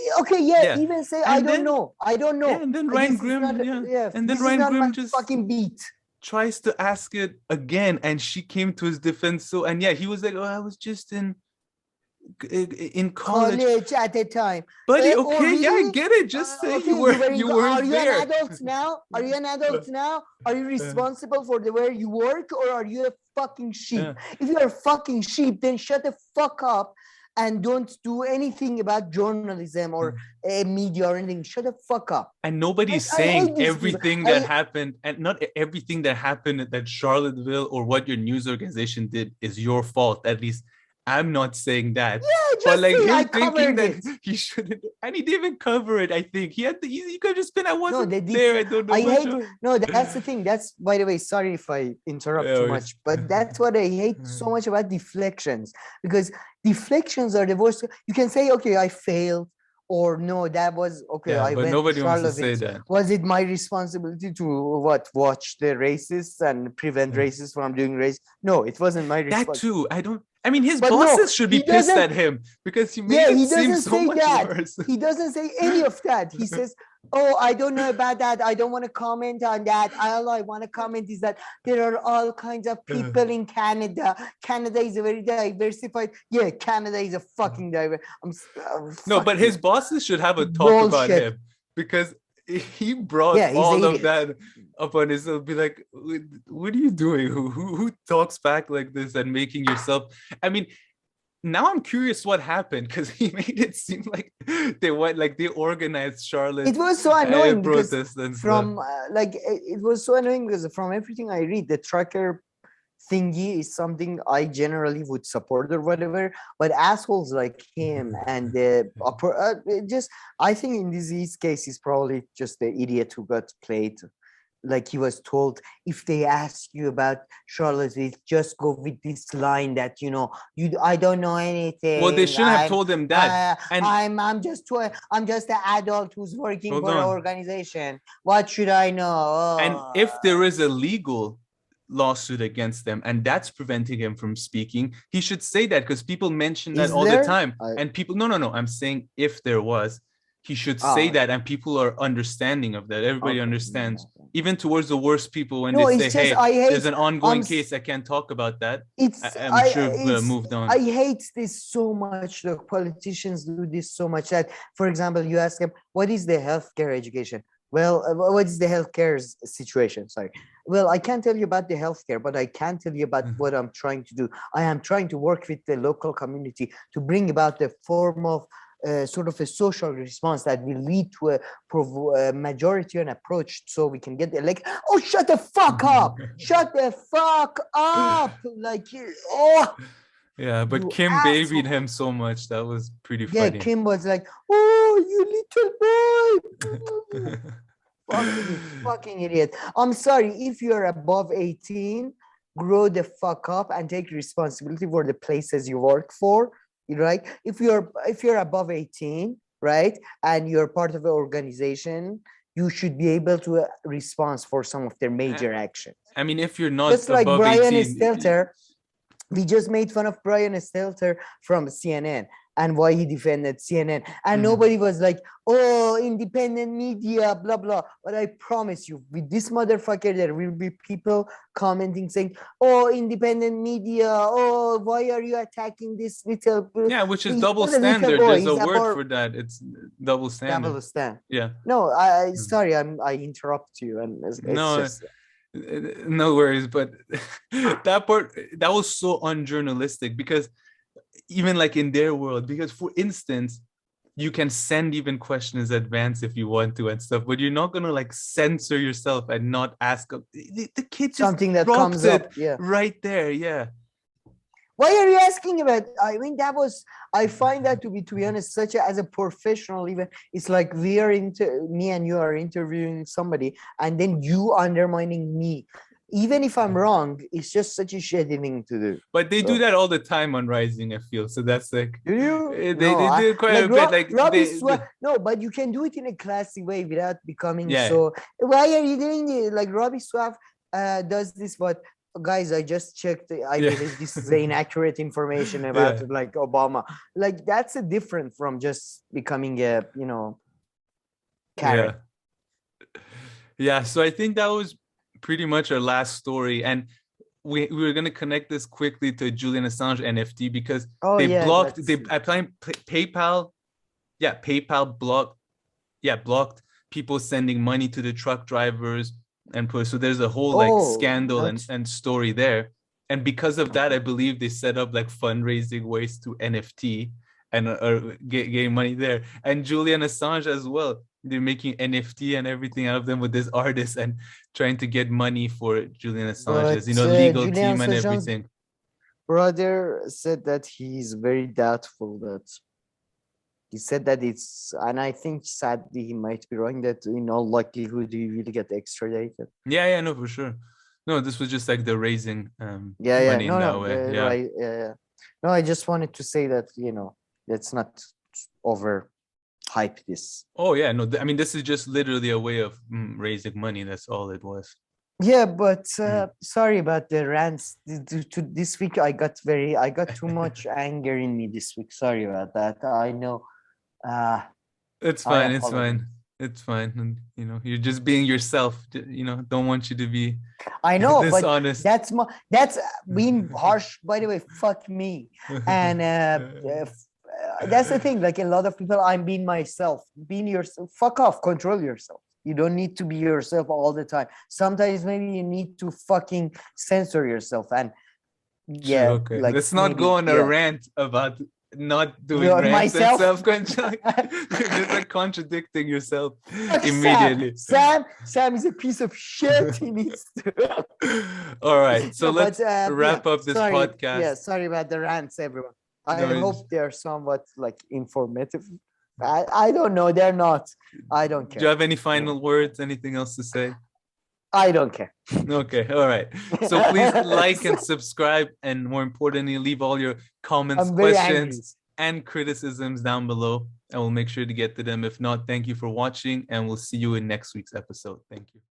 S2: even say I don't know.
S1: Yeah, and then Ryan Grimm, and then Ryan Grimm just
S2: fucking beat.
S1: Tries to ask it again, and she came to his defense. So, and he was like, "Oh, I was just in in college
S2: at the time.
S1: buddy.
S2: Oh,
S1: Okay, yeah, I
S2: really?
S1: get it. Just say
S2: Okay,
S1: you weren't
S2: are you
S1: there.
S2: an adult now? Are you an adult now? Are you responsible for the way you work, or are you a fucking sheep? If you're a fucking sheep, then shut the fuck up and don't do anything about journalism or media or anything. Shut the fuck up.
S1: And nobody's saying everything that happened, and not everything that happened at Charlottesville or what your news organization did is your fault. At least I'm not saying that.
S2: Yeah, just
S1: but like
S2: say I
S1: him thinking
S2: covered
S1: that
S2: it.
S1: he shouldn't, and he didn't even cover it. I think he had to. He could have just been. I wasn't
S2: they did
S1: there.
S2: say-
S1: I don't know.
S2: I
S1: much
S2: hate
S1: of-
S2: no, that's the thing. That's, by the way, sorry if I interrupt
S1: Yeah,
S2: too
S1: it's-
S2: much, but that's what I hate so much about deflections, because deflections are the worst. You can say, okay, I failed, or no, that was okay.
S1: Yeah,
S2: I
S1: but
S2: went
S1: nobody
S2: to
S1: wants to say
S2: Charlottesville.
S1: that.
S2: Was it my responsibility to watch the racists and prevent racists from doing race? No, it wasn't my
S1: That
S2: responsibility.
S1: too. I don't. I mean, his
S2: But no,
S1: bosses should be
S2: he
S1: pissed
S2: doesn't-
S1: at him because he made
S2: Yeah,
S1: it
S2: he
S1: seem
S2: doesn't
S1: so
S2: say
S1: much
S2: that.
S1: worse.
S2: He doesn't say any of that. He says, oh, I don't know about that. I don't want to comment on that. All I want to comment is that there are all kinds of people in Canada. Canada is a very diversified. Yeah, Canada is a fucking diverse.
S1: No, but his bosses should have a talk about
S2: Bullshit.
S1: him, because he brought
S2: Yeah, he's
S1: all
S2: an
S1: of
S2: idiot.
S1: that up on himself. Be like, what are you doing? Who talks back like this and making yourself? I mean, now I'm curious what happened, because he made it seem like they organized Charlotte.
S2: It was so annoying because
S1: protests and
S2: from
S1: stuff.
S2: it was so annoying because from everything I read, the trucker thingy is something I generally would support or whatever, but assholes like him and just, I think in this case he's probably just the idiot who got played. Like he was told, if they ask you about Charlottesville, just go with this line that I don't know anything.
S1: Well, they shouldn't have told him that. And
S2: I'm just an adult who's working
S1: Hold
S2: for an
S1: on.
S2: organization. What should I know?
S1: And if there is a legal lawsuit against them and that's preventing him from speaking, he should say that, because people mention that
S2: Is
S1: all
S2: there?
S1: the time. And people, no, I'm saying if there was, he should say that, and people are understanding of that. Everybody understands, even towards the worst people, when
S2: No,
S1: they
S2: it's
S1: say,
S2: just,
S1: hey,
S2: I hate-
S1: there's an ongoing
S2: I'm s-
S1: case, I can't talk about that.
S2: I'm
S1: sure we've moved on.
S2: I hate this so much. Look, politicians do this so much that, for example, you ask them, what is the healthcare education? Well, what is the healthcare situation? Sorry. Well, I can't tell you about the healthcare, but I can tell you about what I'm trying to do. I am trying to work with the local community to bring about the form of sort of a social response that will lead to a majority and approach so we can get elected. Oh, shut the fuck up! Shut the fuck up! Like, oh.
S1: Yeah, but
S2: You
S1: Kim
S2: asshole.
S1: babied him so much. That was pretty
S2: Yeah,
S1: funny.
S2: Kim was like, oh, you little boy. fucking idiot. I'm sorry, if you're above 18, grow the fuck up and take responsibility for the places you work for, right? If you're above 18, right, and you're part of an organization, you should be able to respond for some of their major actions.
S1: I mean, if you're not
S2: Just like
S1: above
S2: Brian
S1: 18,
S2: Stelter, we just made fun of Brian Stelter from CNN and why he defended CNN. And nobody was like, oh, independent media, blah, blah. But I promise you, with this motherfucker, there will be people commenting saying, oh, independent media, oh, why are you attacking this little...
S1: yeah, which is
S2: He's
S1: double
S2: not a little
S1: standard.
S2: boy,
S1: There's a
S2: he's
S1: word
S2: above-
S1: for that. It's double standard.
S2: Double stand.
S1: Yeah.
S2: No, sorry, I interrupt you. And it's
S1: No,
S2: just...
S1: no worries, but that part, that was so unjournalistic, because even like in their world, because for instance, you can send even questions advance if you want to and stuff, but you're not gonna like censor yourself and not ask the kid just
S2: Something that
S1: dropped
S2: comes
S1: it
S2: up, yeah.
S1: right there. Yeah.
S2: Why are you asking about? I mean, I find that to be honest, as a professional, even it's like me and you are interviewing somebody, and then you undermining me. Even if I'm wrong, it's just such a shitty thing to do.
S1: But they do that all the time on Rising, I feel. So that's like,
S2: do you?
S1: They do it quite a bit. Like
S2: no, but you can do it in a classy way without becoming
S1: Yeah.
S2: so. Why are you doing it? Like Robbie Swaff does this, but guys, I just checked. I
S1: Yeah.
S2: believe this is the inaccurate information about like Obama. Like that's a different from just becoming a carrot.
S1: Yeah. So I think that was pretty much our last story. And we were gonna connect this quickly to Julian Assange NFT because
S2: Oh,
S1: they
S2: yeah,
S1: blocked.
S2: that's-
S1: PayPal blocked people sending money to the truck drivers so there's a whole like
S2: Oh,
S1: scandal
S2: that's-
S1: and story there. And because of that, I believe they set up like fundraising ways to NFT and getting money there. And Julian Assange as well. They're making NFT and everything out of them with this artist and trying to get money for Julian Assange's,
S2: But,
S1: legal
S2: Julian
S1: team and
S2: Assange's
S1: everything.
S2: brother said that he's very doubtful that he said that it's, and I think sadly he might be wrong, that in all likelihood he will get extradited.
S1: Yeah, no, for sure. No, this was just like the raising
S2: Yeah,
S1: money
S2: no,
S1: in that
S2: no,
S1: way. Yeah.
S2: right, yeah. No, I just wanted to say that, let's not over hype this.
S1: Oh yeah, no, I mean this is just literally a way of raising money. That's all it was.
S2: Yeah, but sorry about the rants. This week I got too much anger in me this week. Sorry about that. I know.
S1: It's
S2: I
S1: fine. It's
S2: apologize.
S1: fine. It's fine. And you're just being yourself. Don't want you to be.
S2: I know, but
S1: dishonest.
S2: that's being harsh. By the way, fuck me. And that's the thing. Like a lot of people, I'm being myself. Being yourself. Fuck off. Control yourself. You don't need to be yourself all the time. Sometimes maybe you need to fucking censor yourself. And yeah,
S1: Okay.
S2: like
S1: Let's not go on a rant about not doing rants
S2: myself.
S1: and self-control. Just like contradicting yourself immediately.
S2: Sam is a piece of shit. He needs to.
S1: All right, so let's wrap up this
S2: sorry,
S1: podcast.
S2: Yeah, sorry about the rants, everyone. I
S1: No,
S2: hope they're somewhat like informative. I don't know. They're not. I don't care.
S1: Do you have any final words? Anything else to say?
S2: I don't care.
S1: Okay, all right. So please like and subscribe, and more importantly, leave all your comments,
S2: I'm very
S1: questions, and criticisms down below. I will make sure to get to them. If not, thank you for watching, and we'll see you in next week's episode. Thank you.